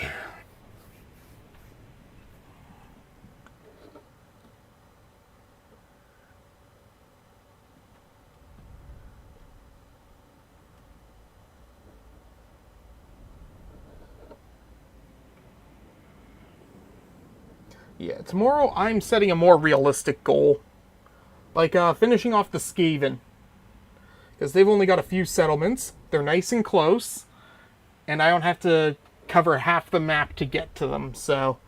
Yeah, tomorrow I'm setting a more realistic goal. Like, finishing off the Skaven. Because they've only got a few settlements. They're nice and close. And I don't have to cover half the map to get to them, so...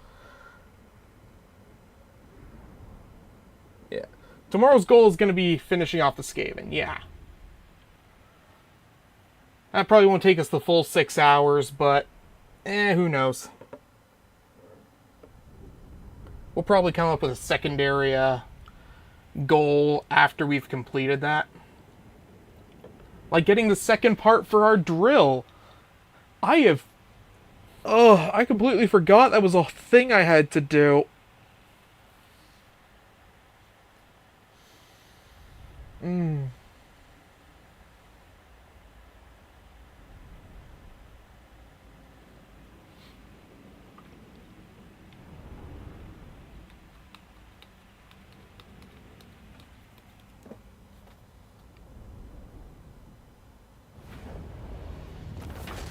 yeah. Tomorrow's goal is going to be finishing off the Skaven, yeah. That probably won't take us the full 6 hours, but... who knows. We'll probably come up with a secondary goal after we've completed that. Like getting the second part for our drill. I completely forgot that was a thing I had to do.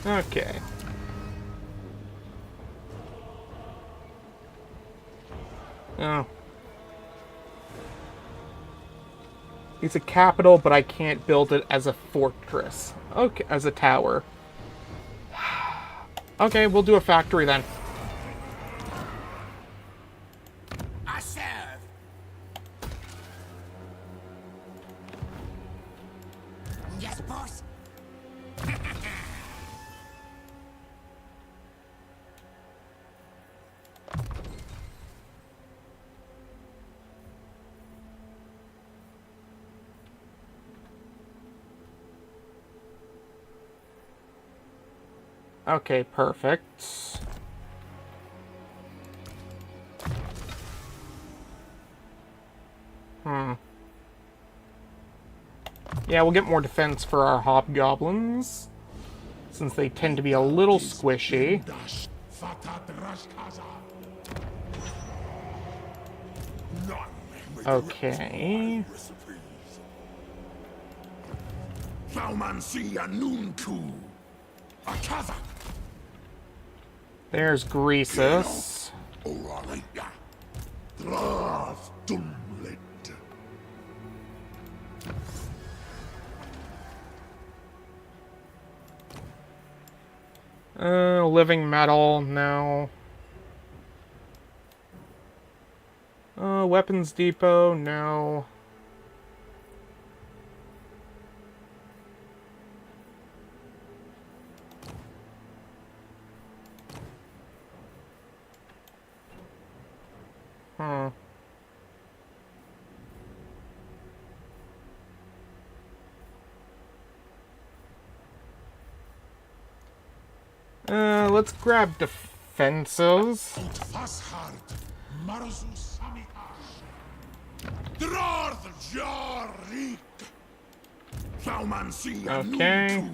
Okay. Oh. It's a capital, but I can't build it as a fortress. Okay, as a tower. Okay, we'll do a factory then. I serve. Yes, boss. Okay, perfect. Yeah, we'll get more defense for our hobgoblins, since they tend to be a little squishy. Okay. There's Crises. Living metal, no. Weapons depot, no. Let's grab defenses. Okay.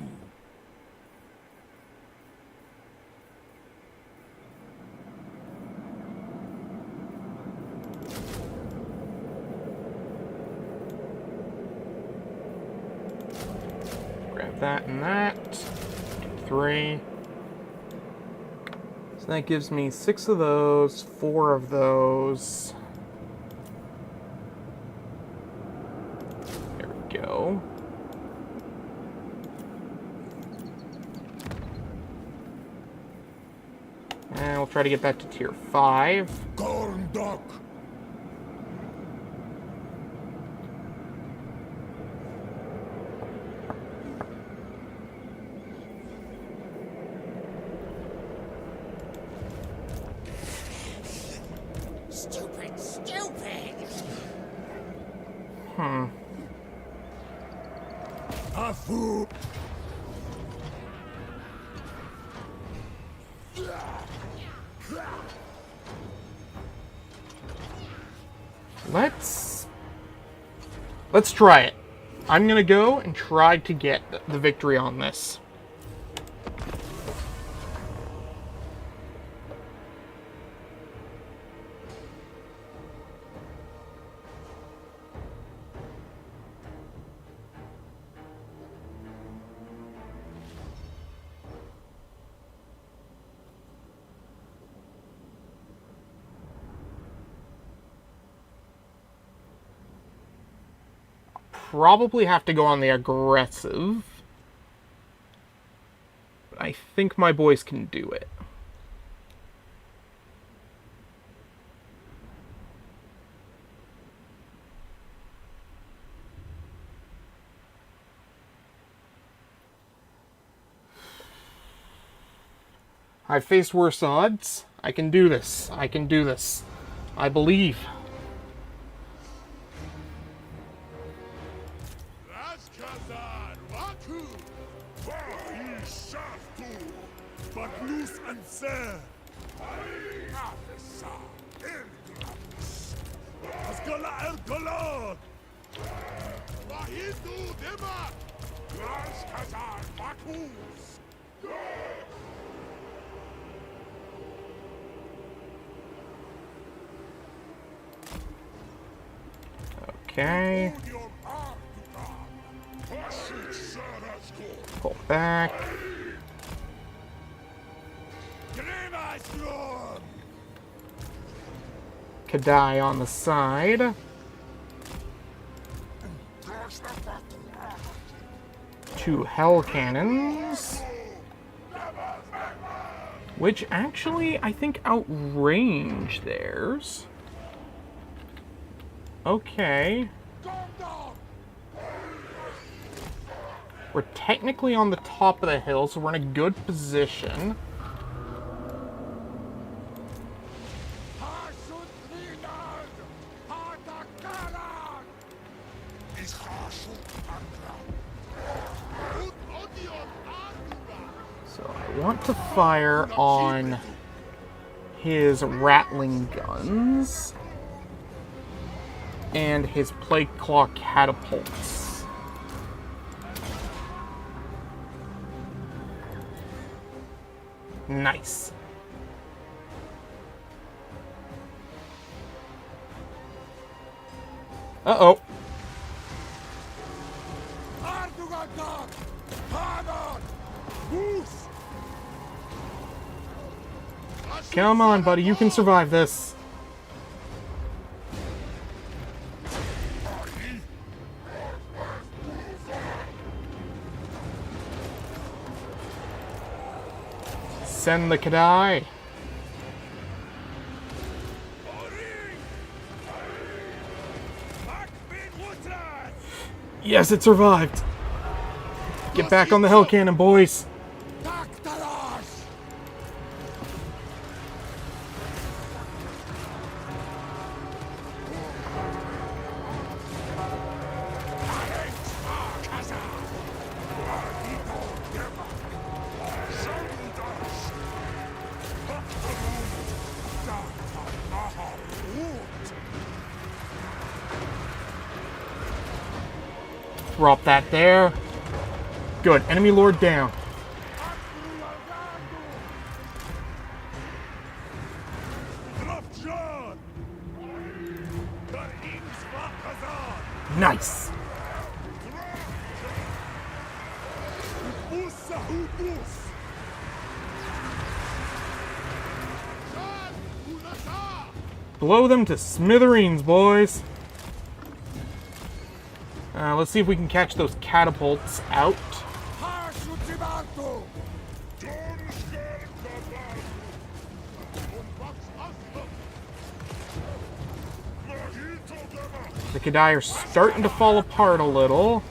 Grab that and that. 3. So that gives me 6 of those, 4 of those. There we go. And we'll try to get that to tier 5. Corn dog. Let's try it. I'm gonna go and try to get the victory on this. Probably have to go on the aggressive. But I think my boys can do it. I've faced worse odds. I can do this. I can do this. I believe. Okay. Pull back. Kadai on the side. Two hell cannons. Which actually, I think, outrange theirs. Okay. We're technically on the top of the hill, so we're in a good position. So I want to fire on his rattling guns and his plague claw catapults. Nice. Uh-oh. Come on, buddy, you can survive this. Send the Kadai. Yes, it survived. Get back on the hell cannon, boys. Drop that there. Good. Enemy lord down. Nice. Blow them to smithereens, boys. Let's see if we can catch those catapults out. The Kadai are starting to fall apart a little.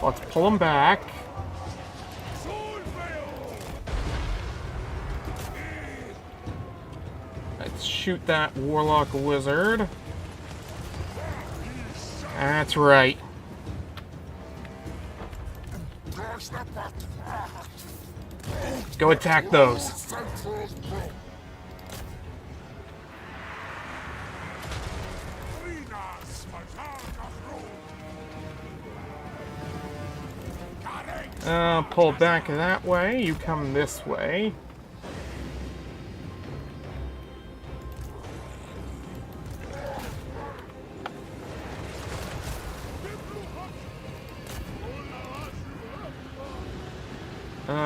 Let's pull them back. Let's shoot that Warlock Wizard. That's right. Go attack those. Pull back that way. You come this way.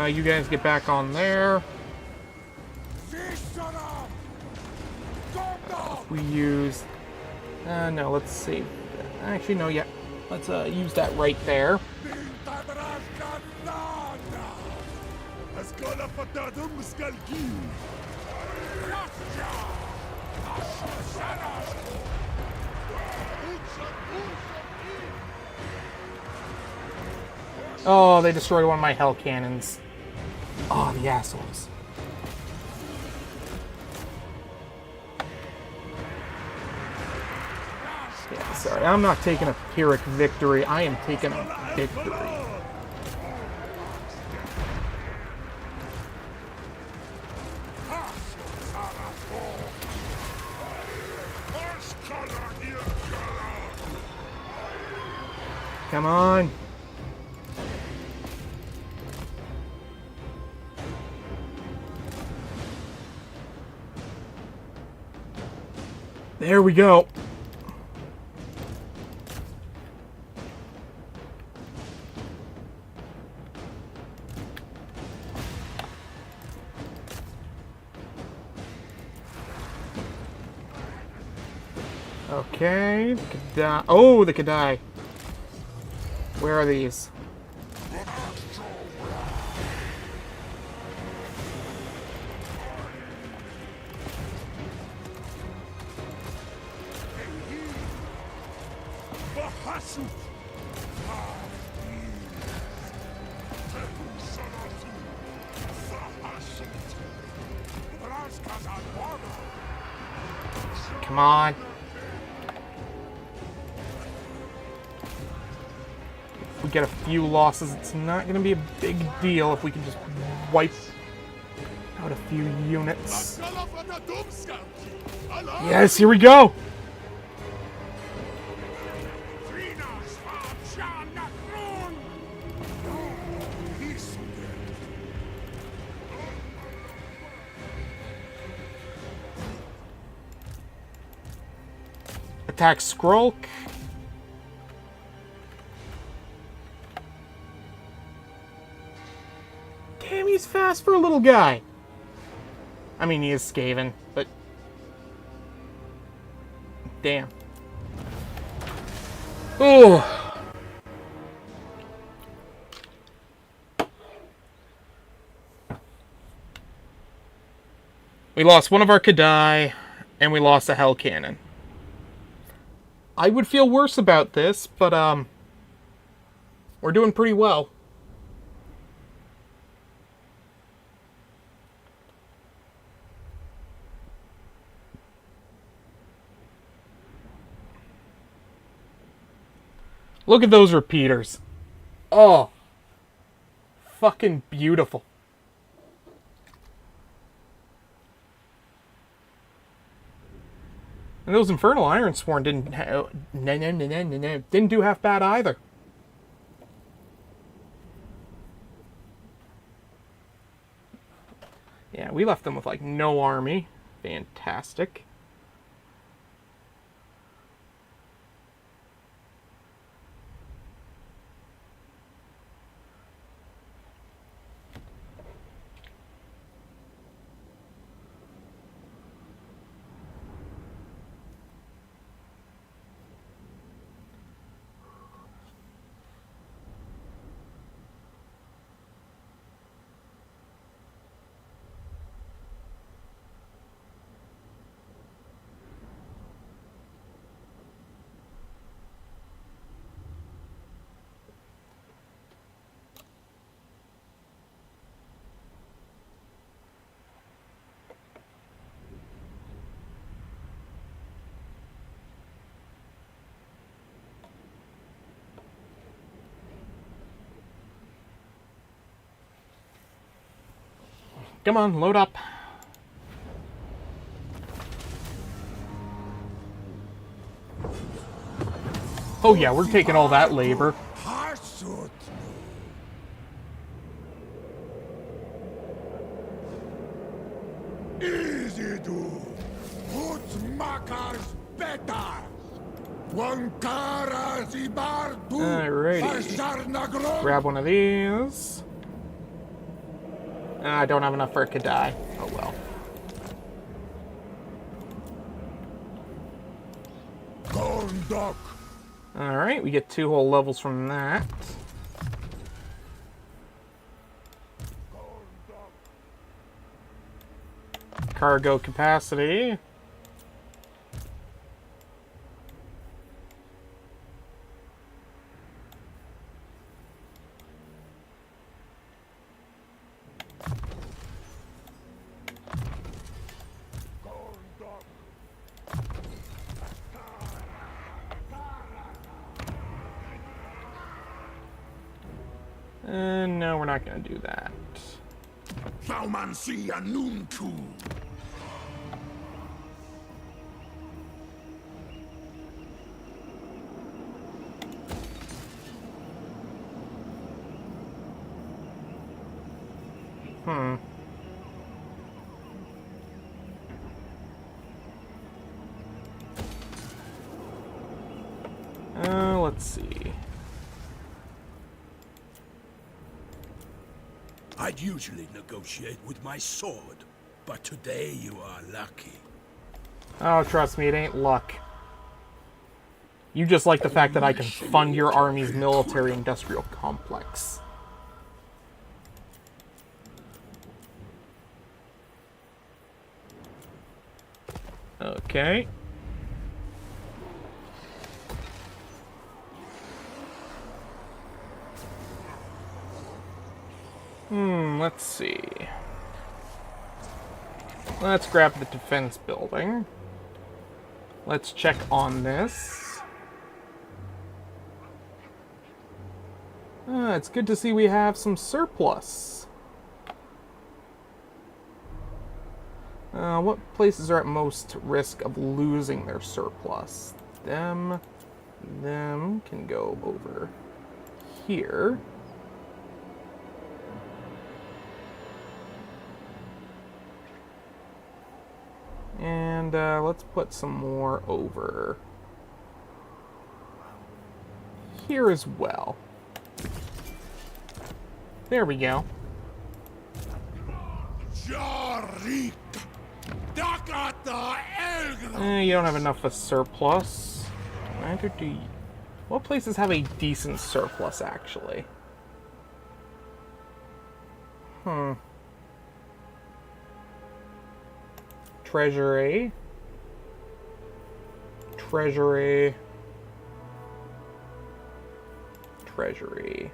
You guys get back on there. We use... no, let's see. Actually, no, yeah. Let's use that right there. Oh, they destroyed one of my hell cannons. Oh, the assholes. Yeah, sorry, I'm not taking a Pyrrhic victory. I am taking a victory. Come on. There we go. Okay, the Kadai. Oh, the Kadai. Where are these? Hashut. Come on. If we get a few losses, it's not going to be a big deal if we can just wipe out a few units. Yes, here we go! Attack Skrulk. Damn, he's fast for a little guy. I mean, he is Skaven, but... Damn. Ooh. We lost one of our Kadai, and we lost a Hell Cannon. I would feel worse about this, but, we're doing pretty well. Look at those repeaters. Oh. Fucking beautiful. And those Infernal Ironsworn didn't do half bad either. Yeah, we left them with like no army. Fantastic. Come on, load up. Oh yeah, we're taking all that labor. Edu, put makars better. Wankara zibardu, Alrighty. Grab one of these. I don't have enough for a Kadai. Oh well. Gondok. Alright, we get 2 whole levels from that. Cargo capacity. No, we're not going to do that. Saumansi Anunku. Let's see. I'd usually negotiate with my sword, but today you are lucky. Oh, trust me, it ain't luck. You just like the fact that I can fund your army's military-industrial complex. Okay. Let's see. Let's grab the defense building. Let's check on this. It's good to see we have some surplus. What places are at most risk of losing their surplus? Them can go over here. And let's put some more over here as well. There we go. You don't have enough of surplus. Neither do you. What places have a decent surplus, actually? Treasury. Treasury. Treasury.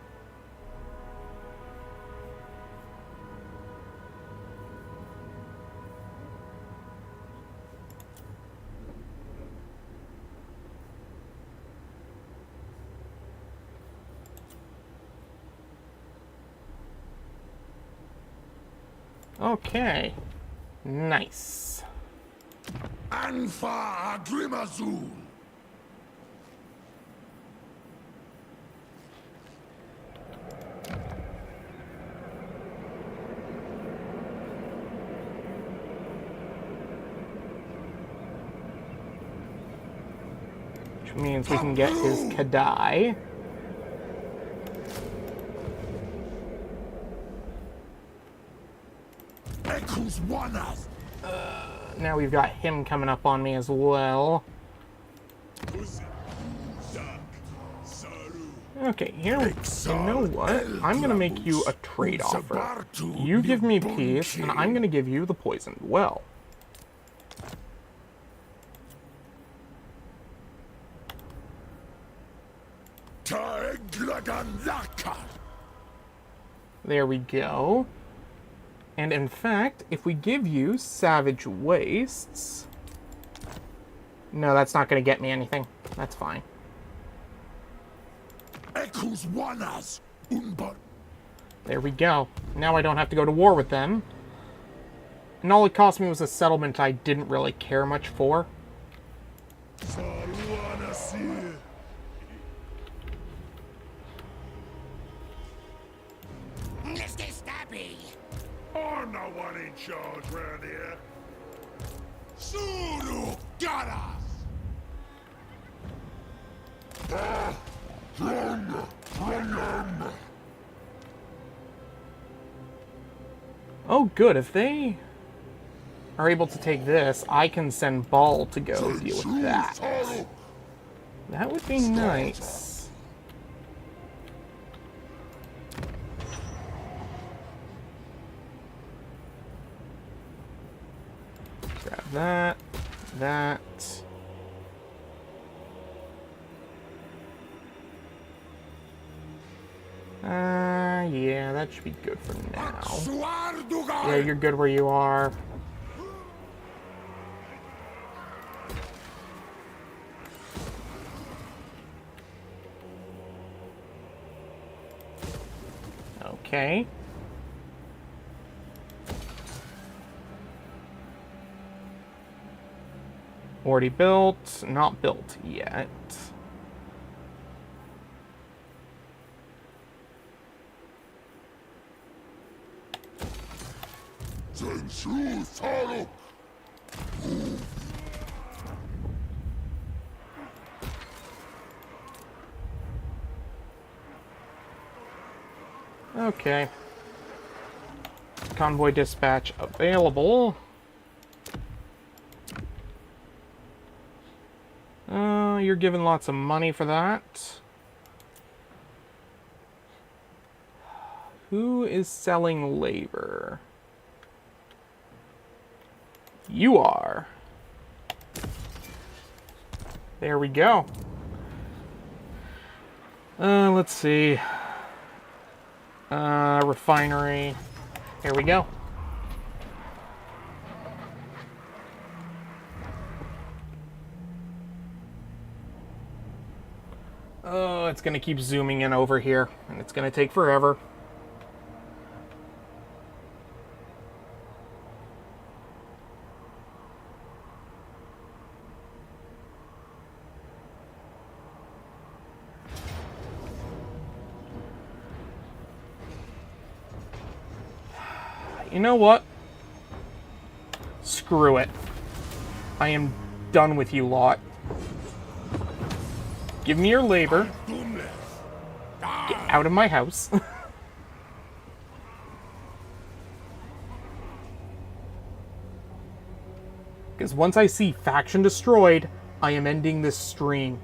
Okay. Nice. Anfa Agrimazul. Which means we can get his Kadai. Now we've got him coming up on me as well. Okay, here we you know what? I'm gonna make you a trade offer. You give me peace, and I'm gonna give you the poisoned well. There we go. And in fact, if we give you Savage Wastes... No, that's not going to get me anything. That's fine. There we go. Now I don't have to go to war with them. And all it cost me was a settlement I didn't really care much for. Mr. Stabby! I'm no one in charge round here. Oh, good. If they are able to take this, I can send Ball to go deal with that. That would be nice. Grab that. That. Yeah, that should be good for now. Yeah, you're good where you are. Okay. Already built, not built yet. Okay. Convoy dispatch available. You're given lots of money for that. Who is selling labor? You are. There we go. Let's see. Refinery. Here we go. Oh, it's gonna keep zooming in over here, and it's gonna take forever. You know what? Screw it. I am done with you lot. Give me your labor. Get out of my house. Because once I see faction destroyed, I am ending this stream.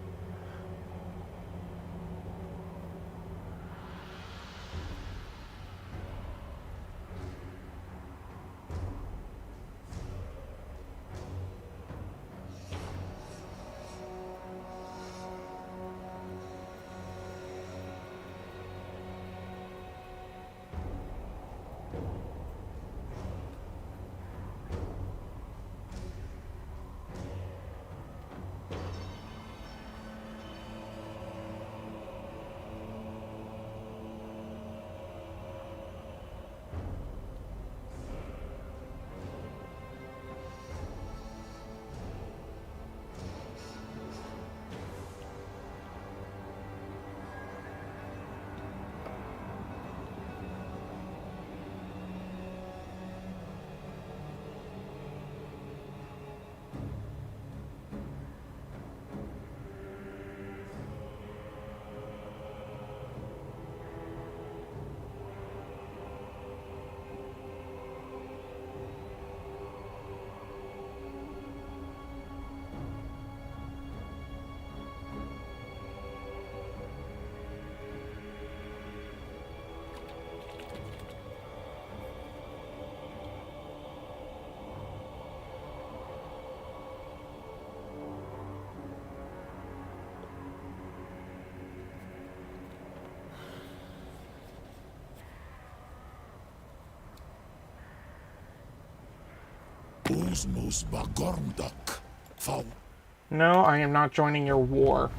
No, I am not joining your war.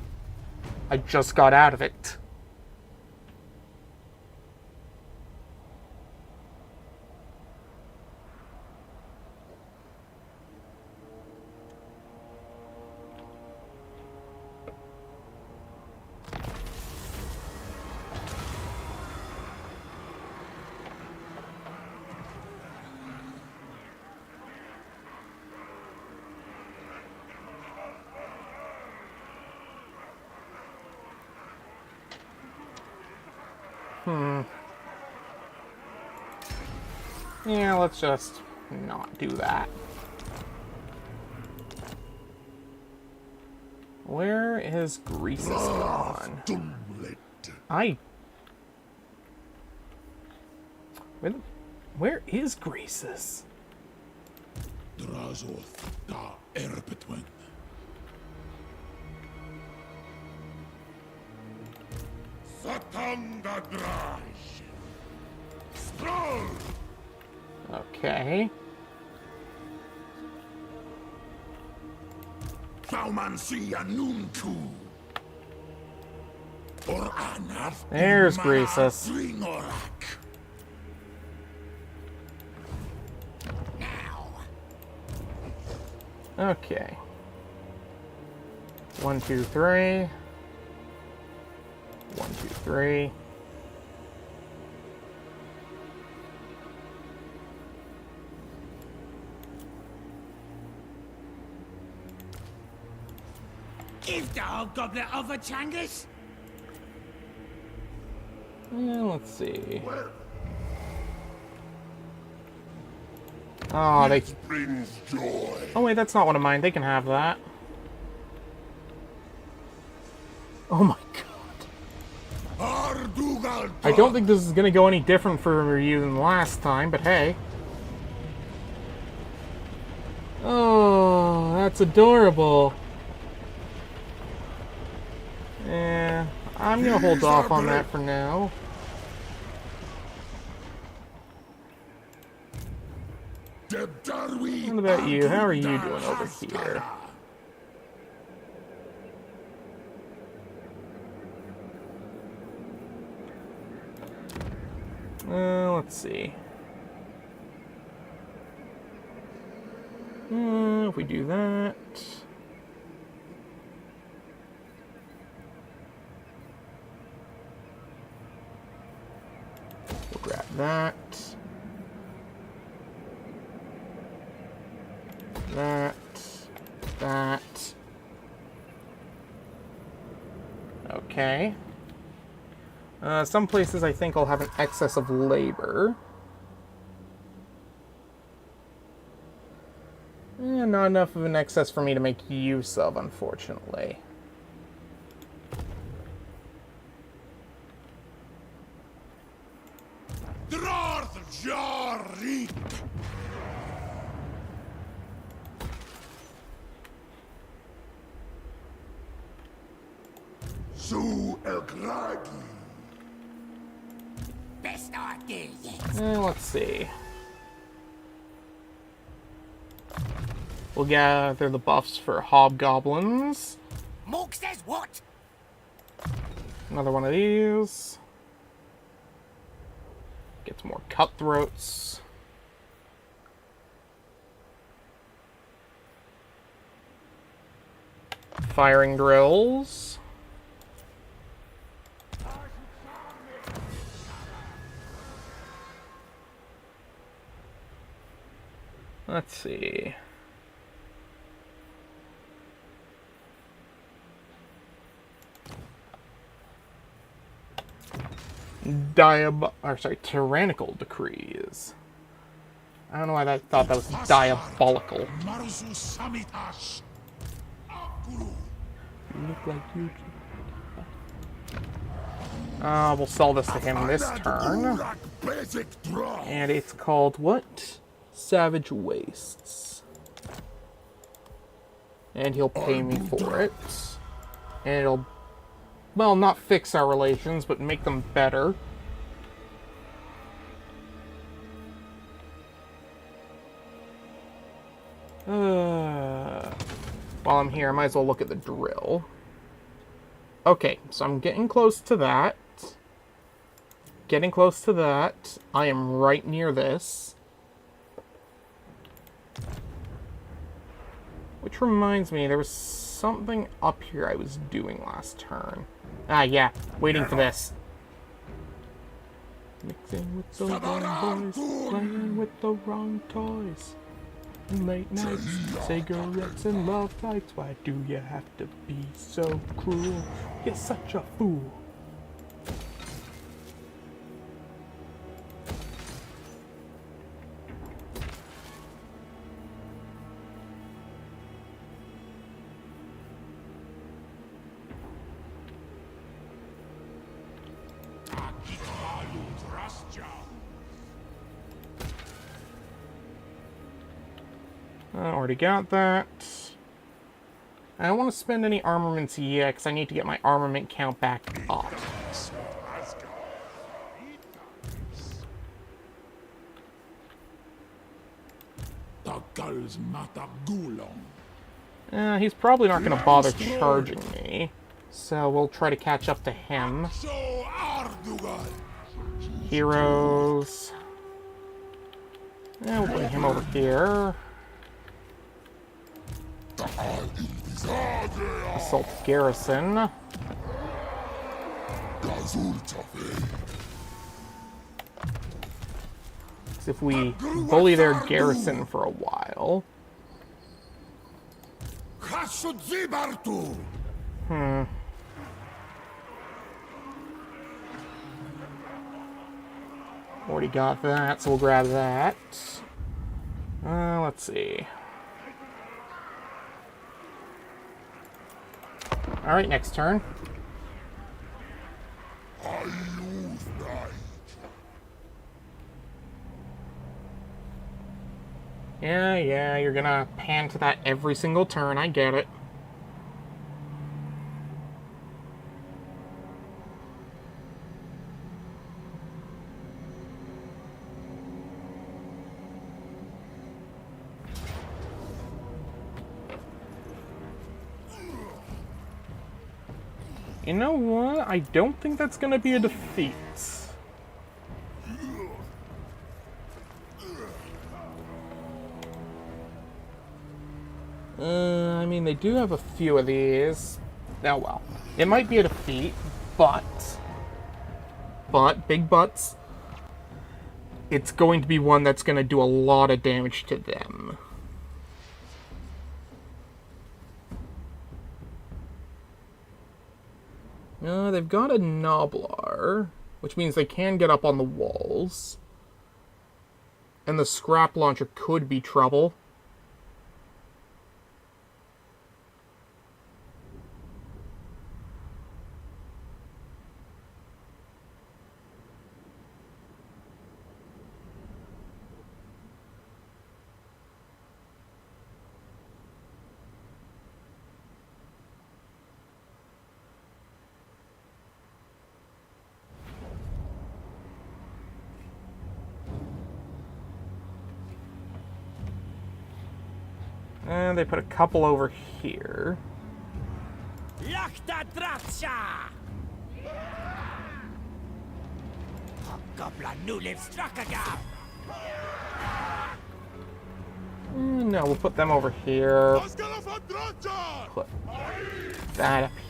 I just got out of it. Yeah, let's just not do that. Where is Crises gone? Where is Crises? Drazoth da Erpetwen. Satanda Draj. Stroll. Okay. Thaumansia Nunku. Or Anath. There's Crises. Ringorak. Okay. 1, 2, 3. 1, 2, 3. Give the hobgoblin other changas. Let's see. Oh, they Brings joy. Oh wait, that's not one of mine. They can have that. Oh my god. Ardugal. I don't think this is gonna go any different for you than last time, but hey. Oh, that's adorable. Yeah, I'm gonna hold off on that for now. What about you? How are you doing over here? Let's see. If we do that... We'll grab that. That. Okay. Some places I think I'll have an excess of labor. Not enough of an excess for me to make use of, unfortunately. Dwarf Jarik. Su Elgragi. Best idea yet. Let's see. We'll gather the buffs for hobgoblins. Mork says what? Another one of these. Get some more cutthroats. Firing drills. Let's see. Tyrannical decrees. I don't know why I thought that was diabolical. Marzu Samitas. Akuru. You look like you. We'll sell this to him this turn. And it's called what? Savage Wastes. And he'll pay me for it. And it'll, well, not fix our relations, but make them better. While I'm here, I might as well look at the drill. Okay, so I'm getting close to that. Getting close to that. I am right near this. Which reminds me, there was something up here I was doing last turn. Ah, yeah. Waiting for this. Mixing with the wrong boys, playing with the wrong toys. Late nights, cigarettes and love fights. Why do you have to be so cruel? You're such a fool. I already got that. I don't want to spend any armaments yet, because I need to get my armament count back up. He's probably not going to bother charging me, so we'll try to catch up to him. Heroes. We'll bring him over here. Assault garrison. So if we bully their garrison for a while. Already got that, so we'll grab that. Let's see. Alright, next turn. Yeah, you're gonna pan to that every single turn, I get it. You know what? I don't think that's gonna be a defeat. I mean, they do have a few of these. Oh well. It might be a defeat, but, big buts, it's going to be one that's going to do a lot of damage to them. They've got a MODULAR, which means they can get up on the walls. And the scrap launcher could be trouble. And they put a couple over here. No, we'll put them over here. Put that up here.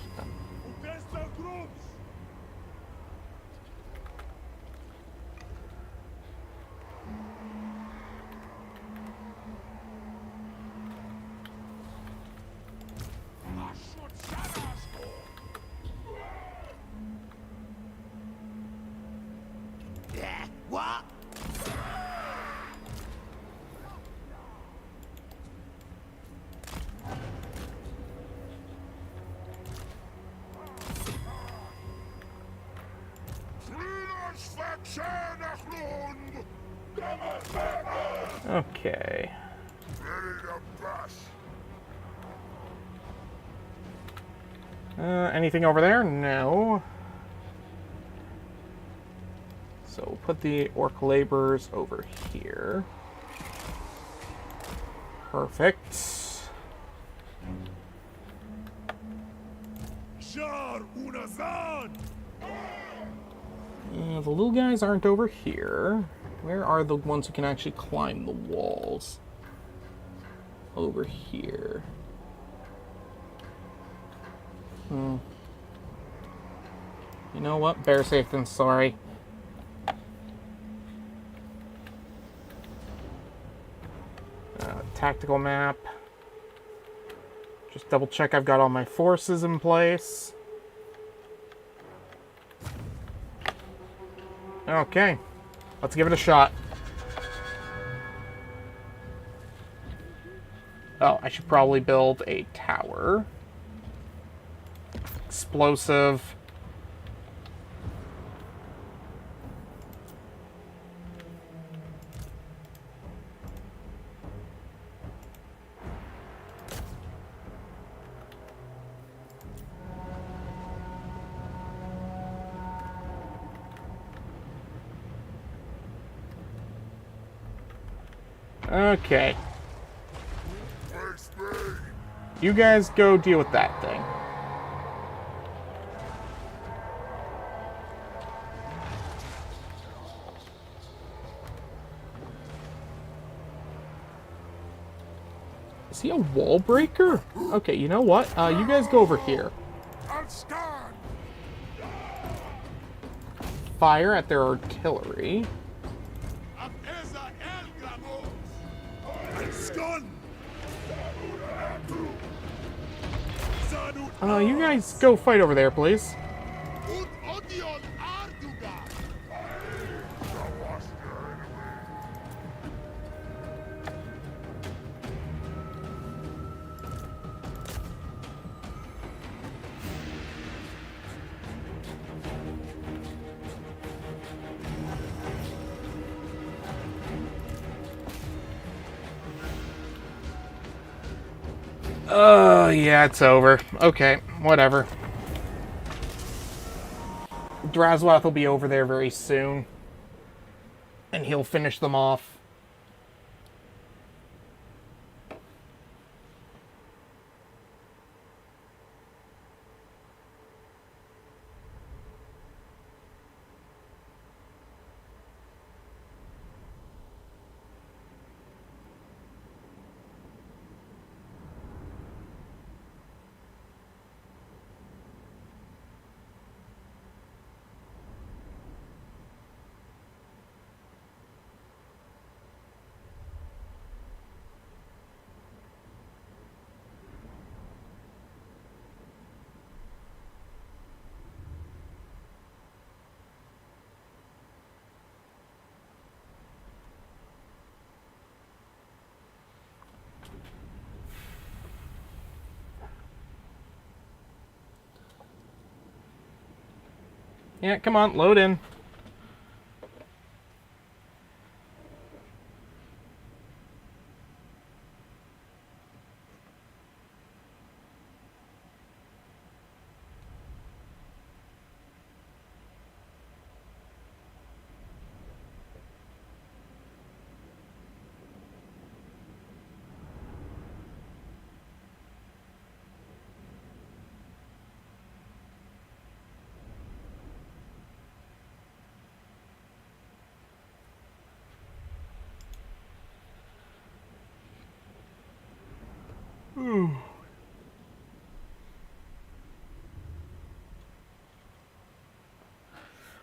Okay. Anything over there? No. So we'll put the orc laborers over here. Perfect. The little guys aren't over here. Where are the ones who can actually climb the walls? Over here. You know what? Better safe than sorry. Tactical map. Just double check I've got all my forces in place. Okay. Let's give it a shot. Oh, I should probably build a tower. Explosive. Okay. You guys go deal with that thing. Is he a wall breaker? Okay, you know what? You guys go over here. Fire at their artillery. You guys go fight over there, please. Yeah, it's over. Okay, whatever. Drazwath will be over there very soon. And he'll finish them off. Yeah, come on, load in.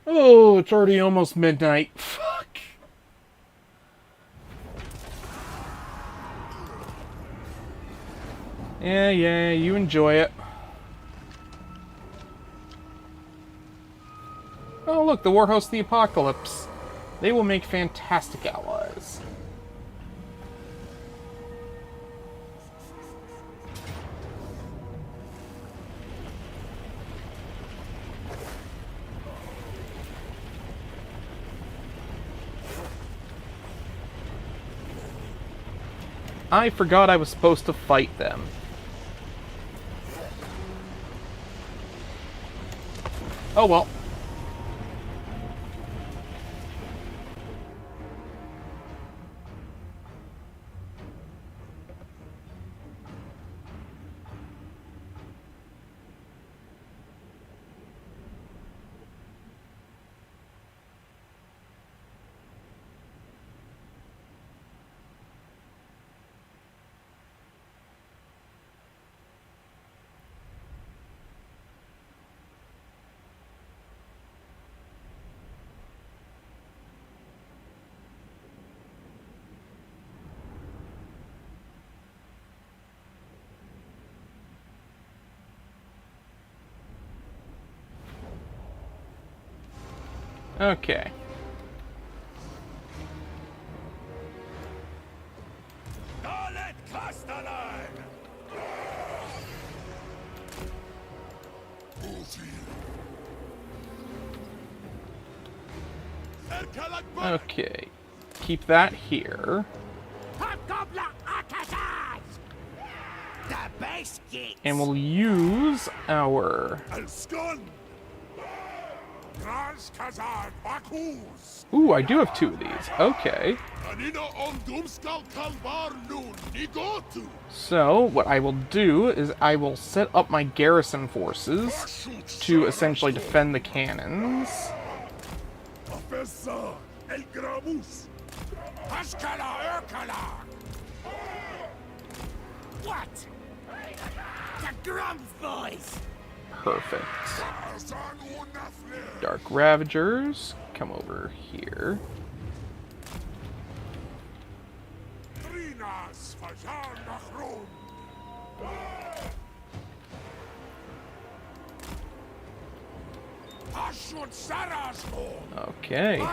Oh, it's already almost midnight. Fuck. Yeah, you enjoy it. Oh, look, the Warhost of the Apocalypse. They will make fantastic allies. I forgot I was supposed to fight them. Oh well. Okay. Okay. Keep that here. And we'll use our Ooh, I do have 2 of these. Okay. So, what I will do is I will set up my garrison forces to essentially defend the cannons. What? The Grumps boys! Perfect. Dark Ravagers, come over here. Okay.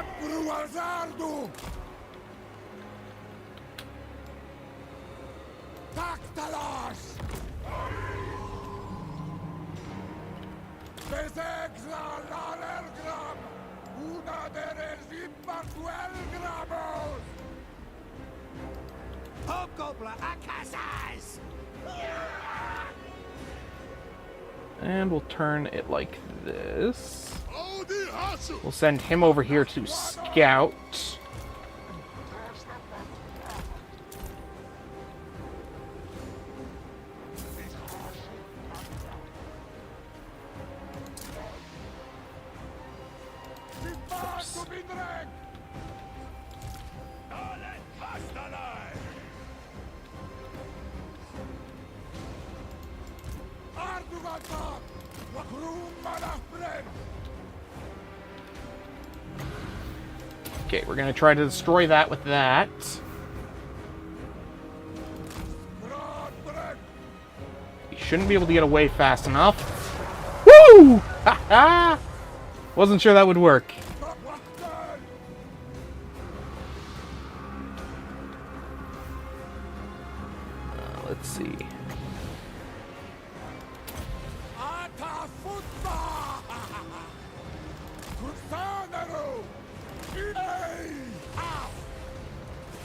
And we'll turn it like this. We'll send him over here to scout. Oops. Okay, we're gonna try to destroy that with that. You shouldn't be able to get away fast enough. Woo! Ha ha! Wasn't sure that would work. Let's see.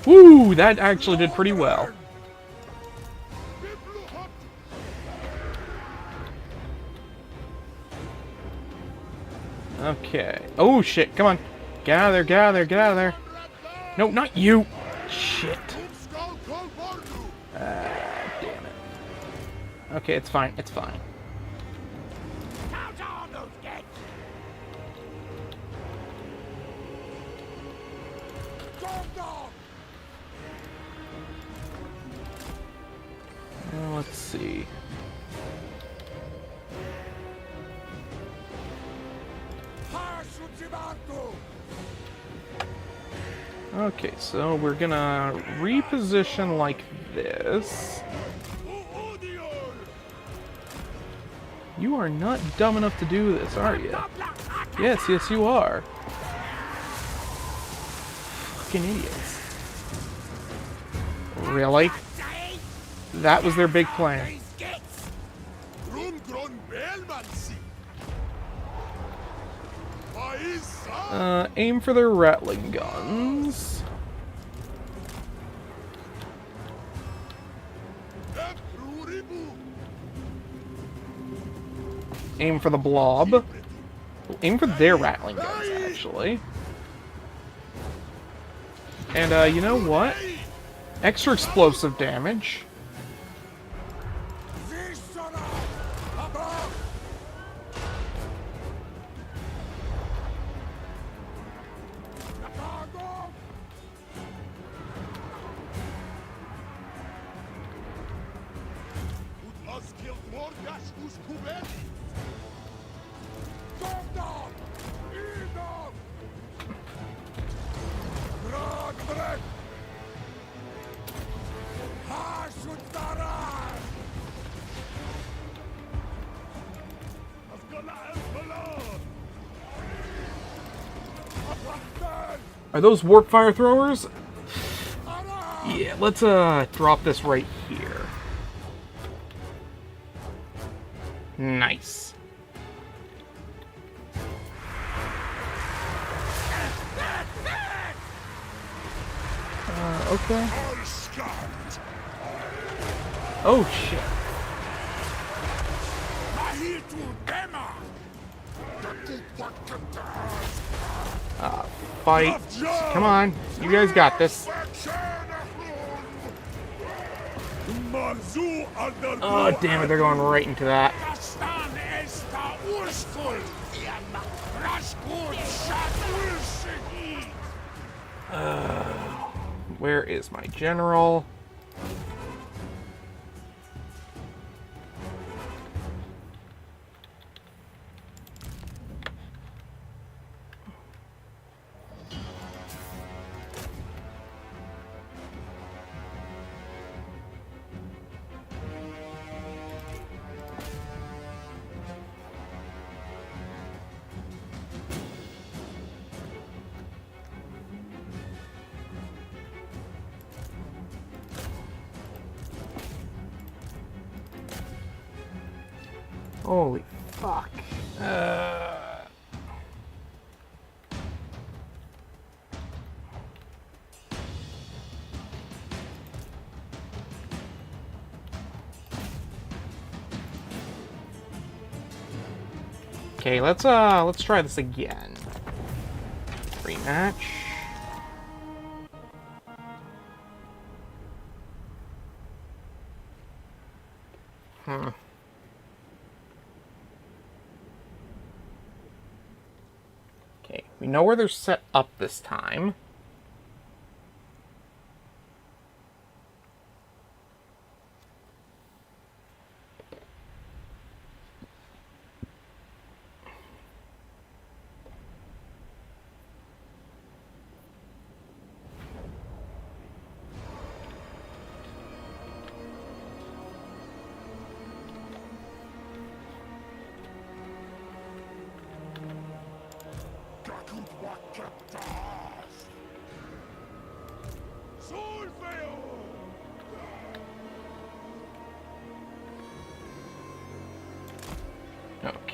Woo! That actually did pretty well. Okay. Oh shit, come on. Get out of there, get out of there, get out of there. No, not you! Shit. Damn it. Okay, it's fine, it's fine. Let's see. Okay, so we're gonna reposition like this. You are not dumb enough to do this, are you? Yes, yes you are. Fucking idiots. Really? That was their big plan. Aim for their rattling guns. Aim for the blob. Aim for their rattling guns, actually. And, you know what? Extra explosive damage. Are those warp fire throwers? Yeah, let's drop this right here. Nice. Okay. Oh shit. Fight. Come on. You guys got this. Oh, damn it. They're going right into that. Where is my general? Holy fuck. Okay, let's try this again. Rematch. Okay, we know where they're set up this time.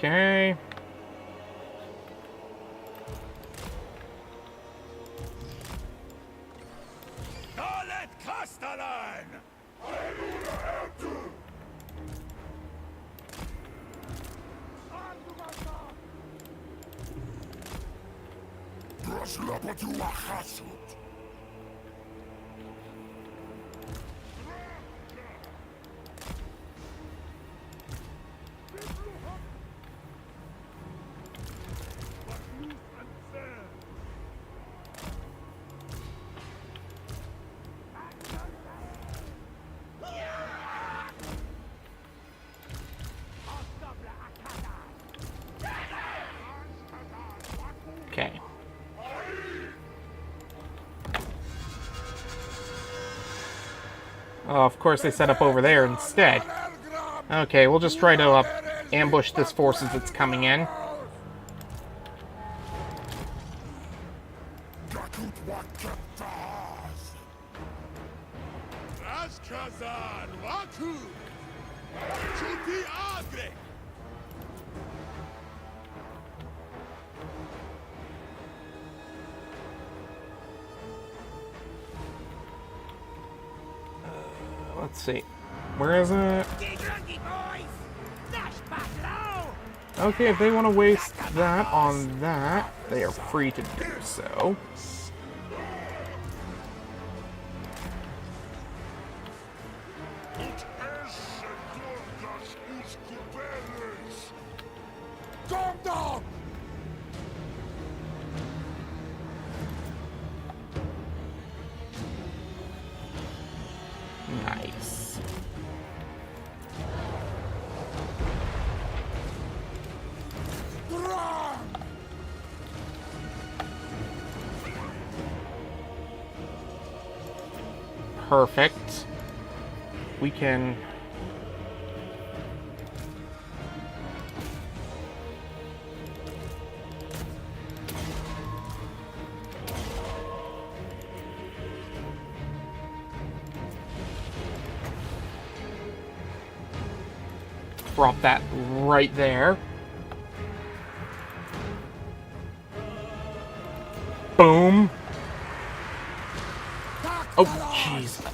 Okay. Hashut. Okay. Oh, of course they set up over there instead. Okay, we'll just try to ambush this force as it's coming in. Let's see. Where is it? Okay, if they want to waste that on that, they are free to do so. Nice. Perfect. We can... drop that right there. Boom. Oh, jeez.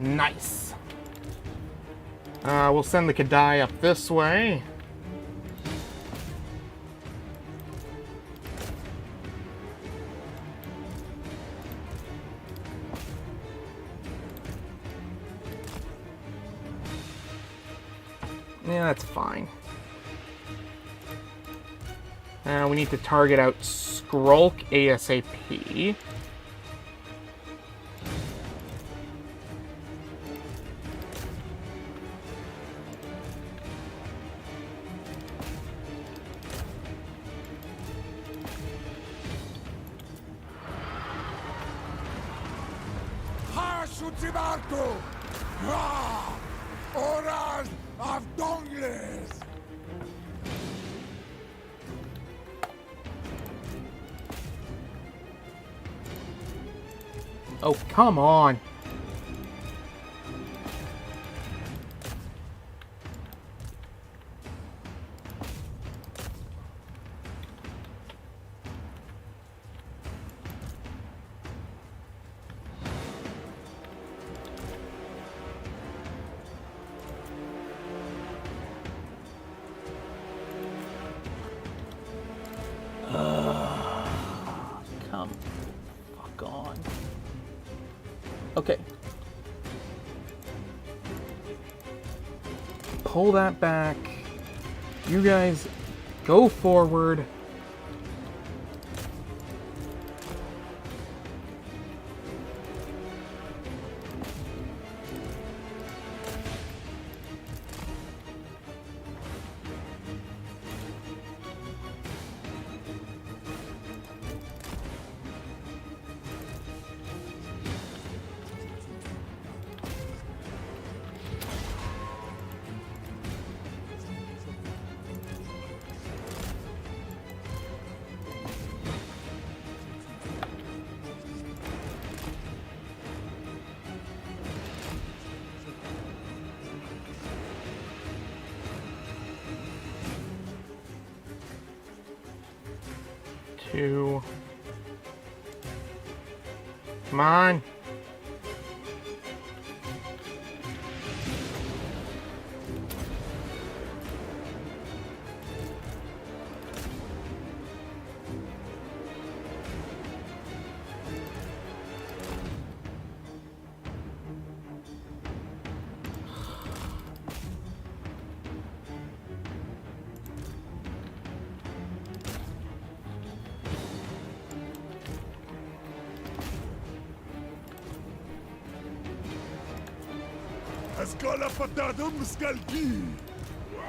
Nice. We'll send the Kadai up this way. Yeah, that's fine. Now we need to target out Skrulk ASAP. Hashut! Oral of Dongles! Oh, come on. Come fuck on. Okay. Pull that back. You guys go forward. Two. Come on.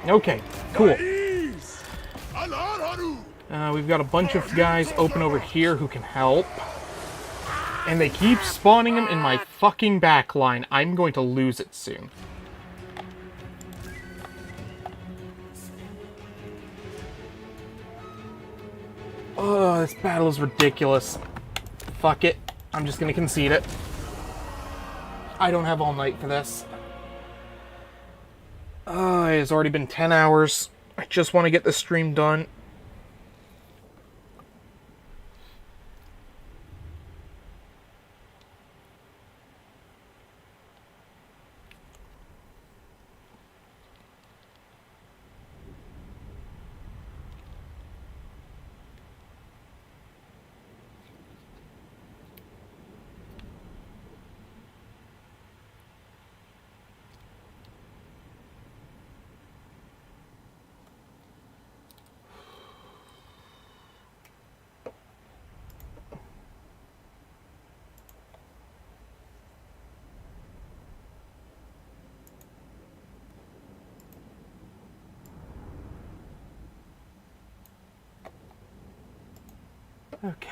Okay, cool. We've got a bunch of guys open over here who can help. And they keep spawning them in my fucking backline. I'm going to lose it soon. Oh, this battle is ridiculous. Fuck it. I'm just gonna concede it. I don't have all night for this. It's already been 10 hours. I just want to get this stream done. Okay.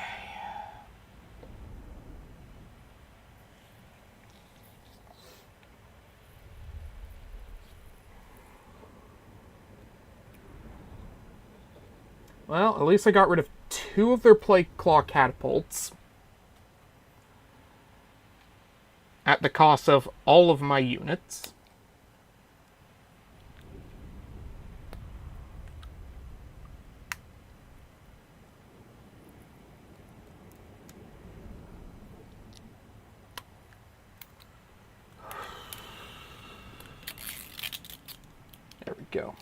Well, at least I got rid of 2 of their plague claw catapults. At the cost of all of my units. go.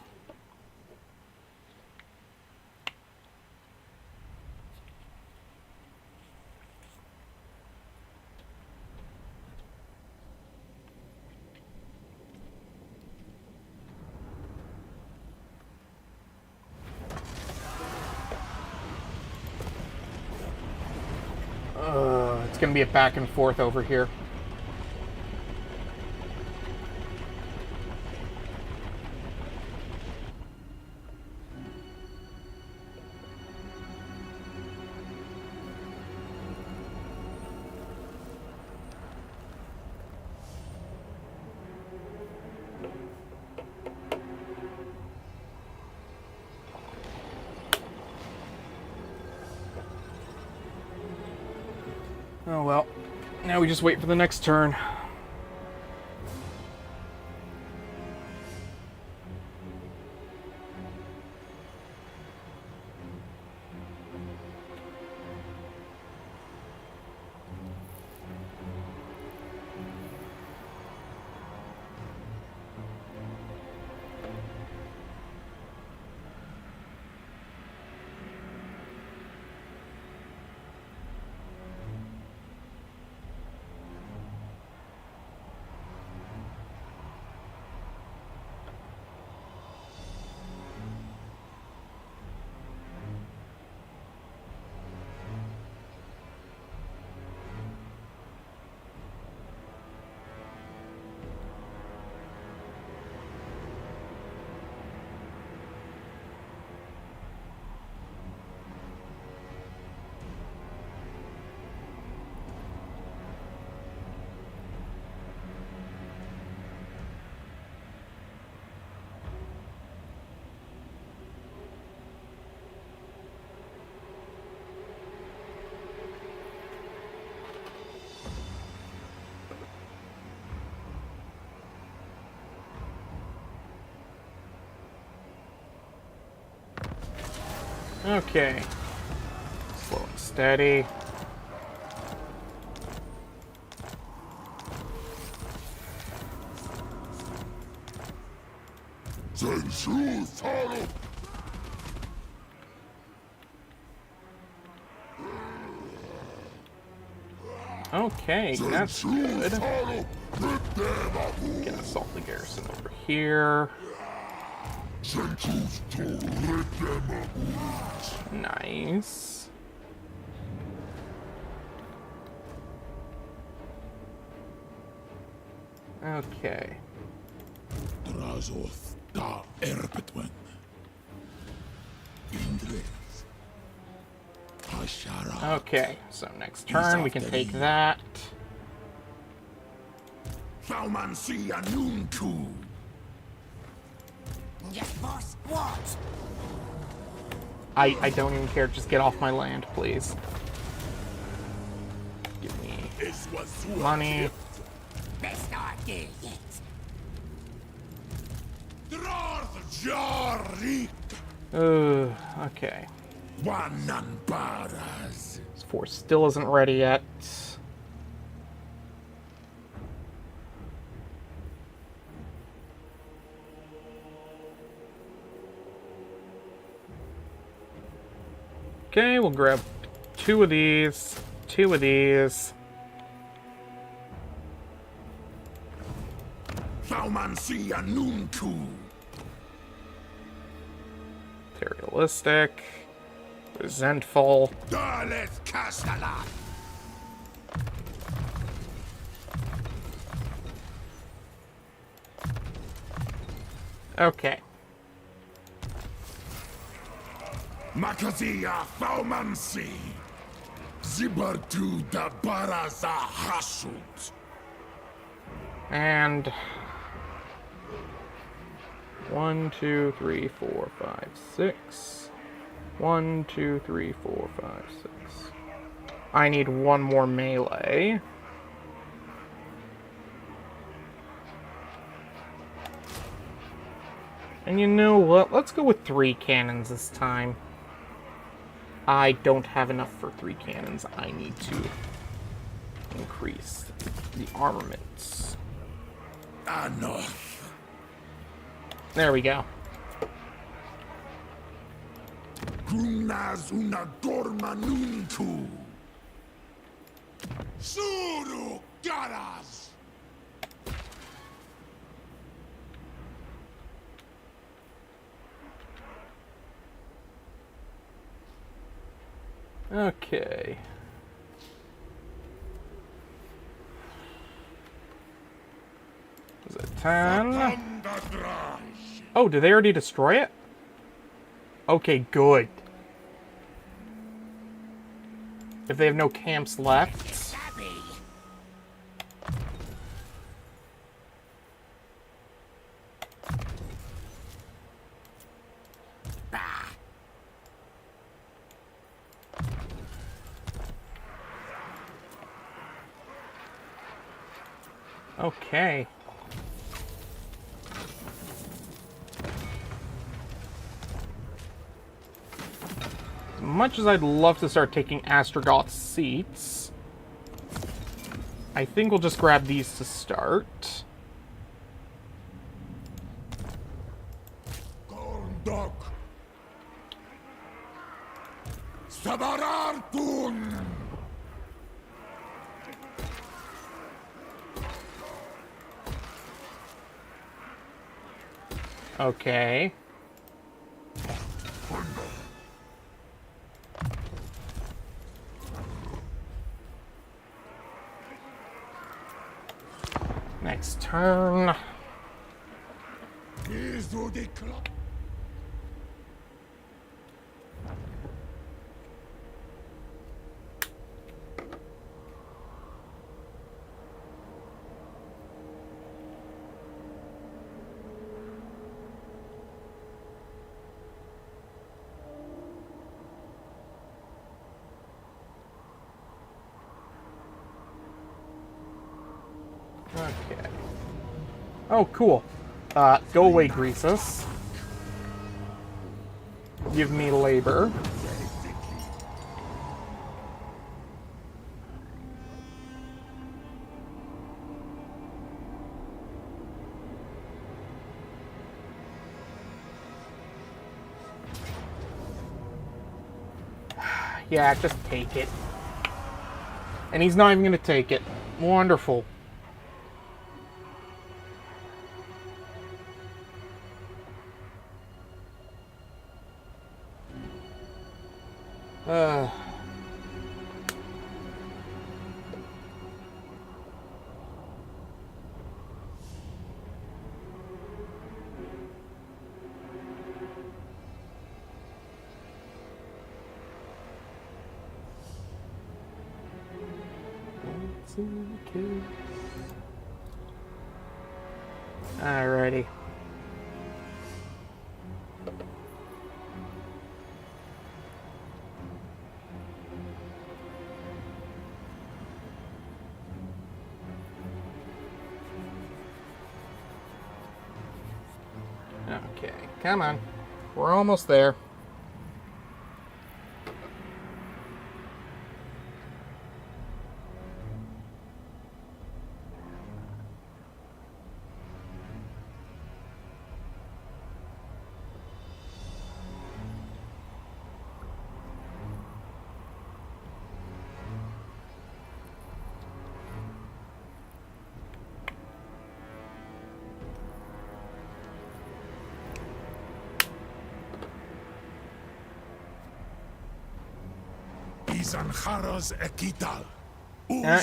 It's going to be a back and forth over here. Oh well, now we just wait for the next turn. Okay. Slow and steady. Okay, that's good. Gonna assault the garrison over here. Nice. Okay. Drazoth da Erpetwen. Indres. Hashara. Okay, so next turn we can take that. Thaumansia Nunku. Yes, boss. What? I don't even care. Just get off my land, please. Give me money. Best idea yet. Okay. Wananbaras. This force still isn't ready yet. Okay, we'll grab two of these, two of these. Thaumansia Nunku. Materialistic. Resentful. Darlet Castala. Okay. Makazia Thaumansi. Zibartu da Baraza Hashut. And 1, 2, 3, 4, 5, 6. 1, 2, 3, 4, 5, 6. I need one more melee. And you know what? Let's go with 3 cannons this time. I don't have enough for 3 cannons. I need to increase the armaments. Enough. There we go. Grunaz una gorma nunku. Suru garas. Okay. Was it 10? Oh, did they already destroy it? Okay, good. If they have no camps left. Okay. As much as I'd love to start taking Astrogoth seats, I think we'll just grab these to start. Gondok. Sabarartun. Okay. Next turn. Okay. Oh, cool. Go away, Crises. Give me labor. Yeah, just take it. And he's not even going to take it. Wonderful. Alrighty. Okay, come on. We're almost there.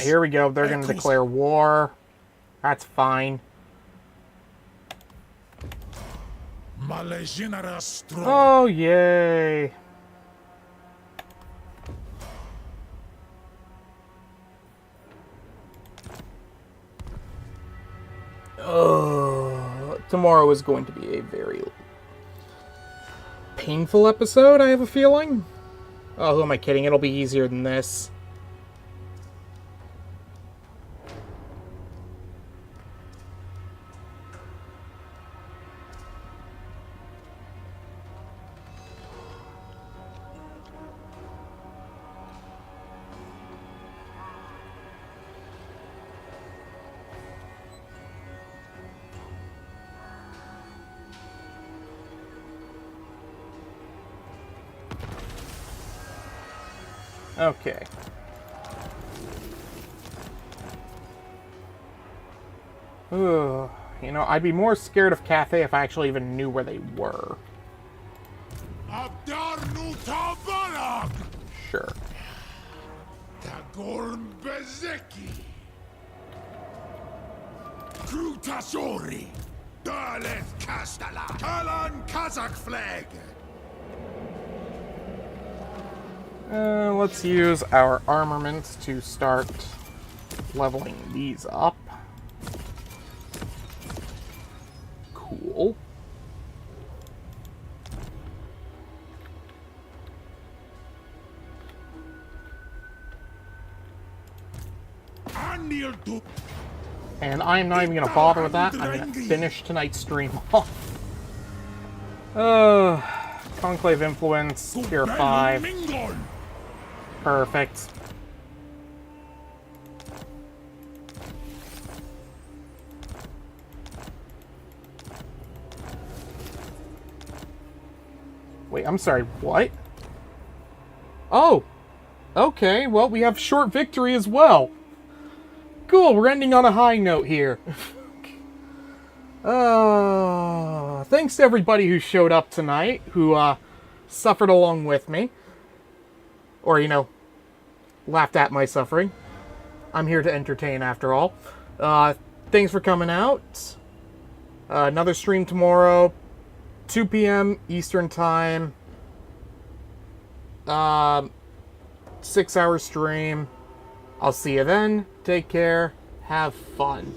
Here we go. They're going to declare war. That's fine. Oh, yay. Tomorrow is going to be a very painful episode, I have a feeling. Oh, who am I kidding? It'll be easier than this. Okay. Ugh. You know, I'd be more scared of Cathay if I actually even knew where they were. Abdar Nutabarak! Sure. Tagorn Bezeki! Krutasori! Dalet Kastala! Kalan Kazakh flag! Let's use our armaments to start leveling these up. Cool. And I'm not even going to bother with that. I'm going to finish tonight's stream off. Conclave Influence, Tier 5. Perfect. Wait, I'm sorry, what? Oh! Okay, well, we have short victory as well. Cool, we're ending on a high note here. Thanks to everybody who showed up tonight, who suffered along with me. Or, you know, laughed at my suffering. I'm here to entertain, after all. Thanks for coming out. Another stream tomorrow, 2 p.m. Eastern Time. 6-hour stream. I'll see you then. Take care. Have fun.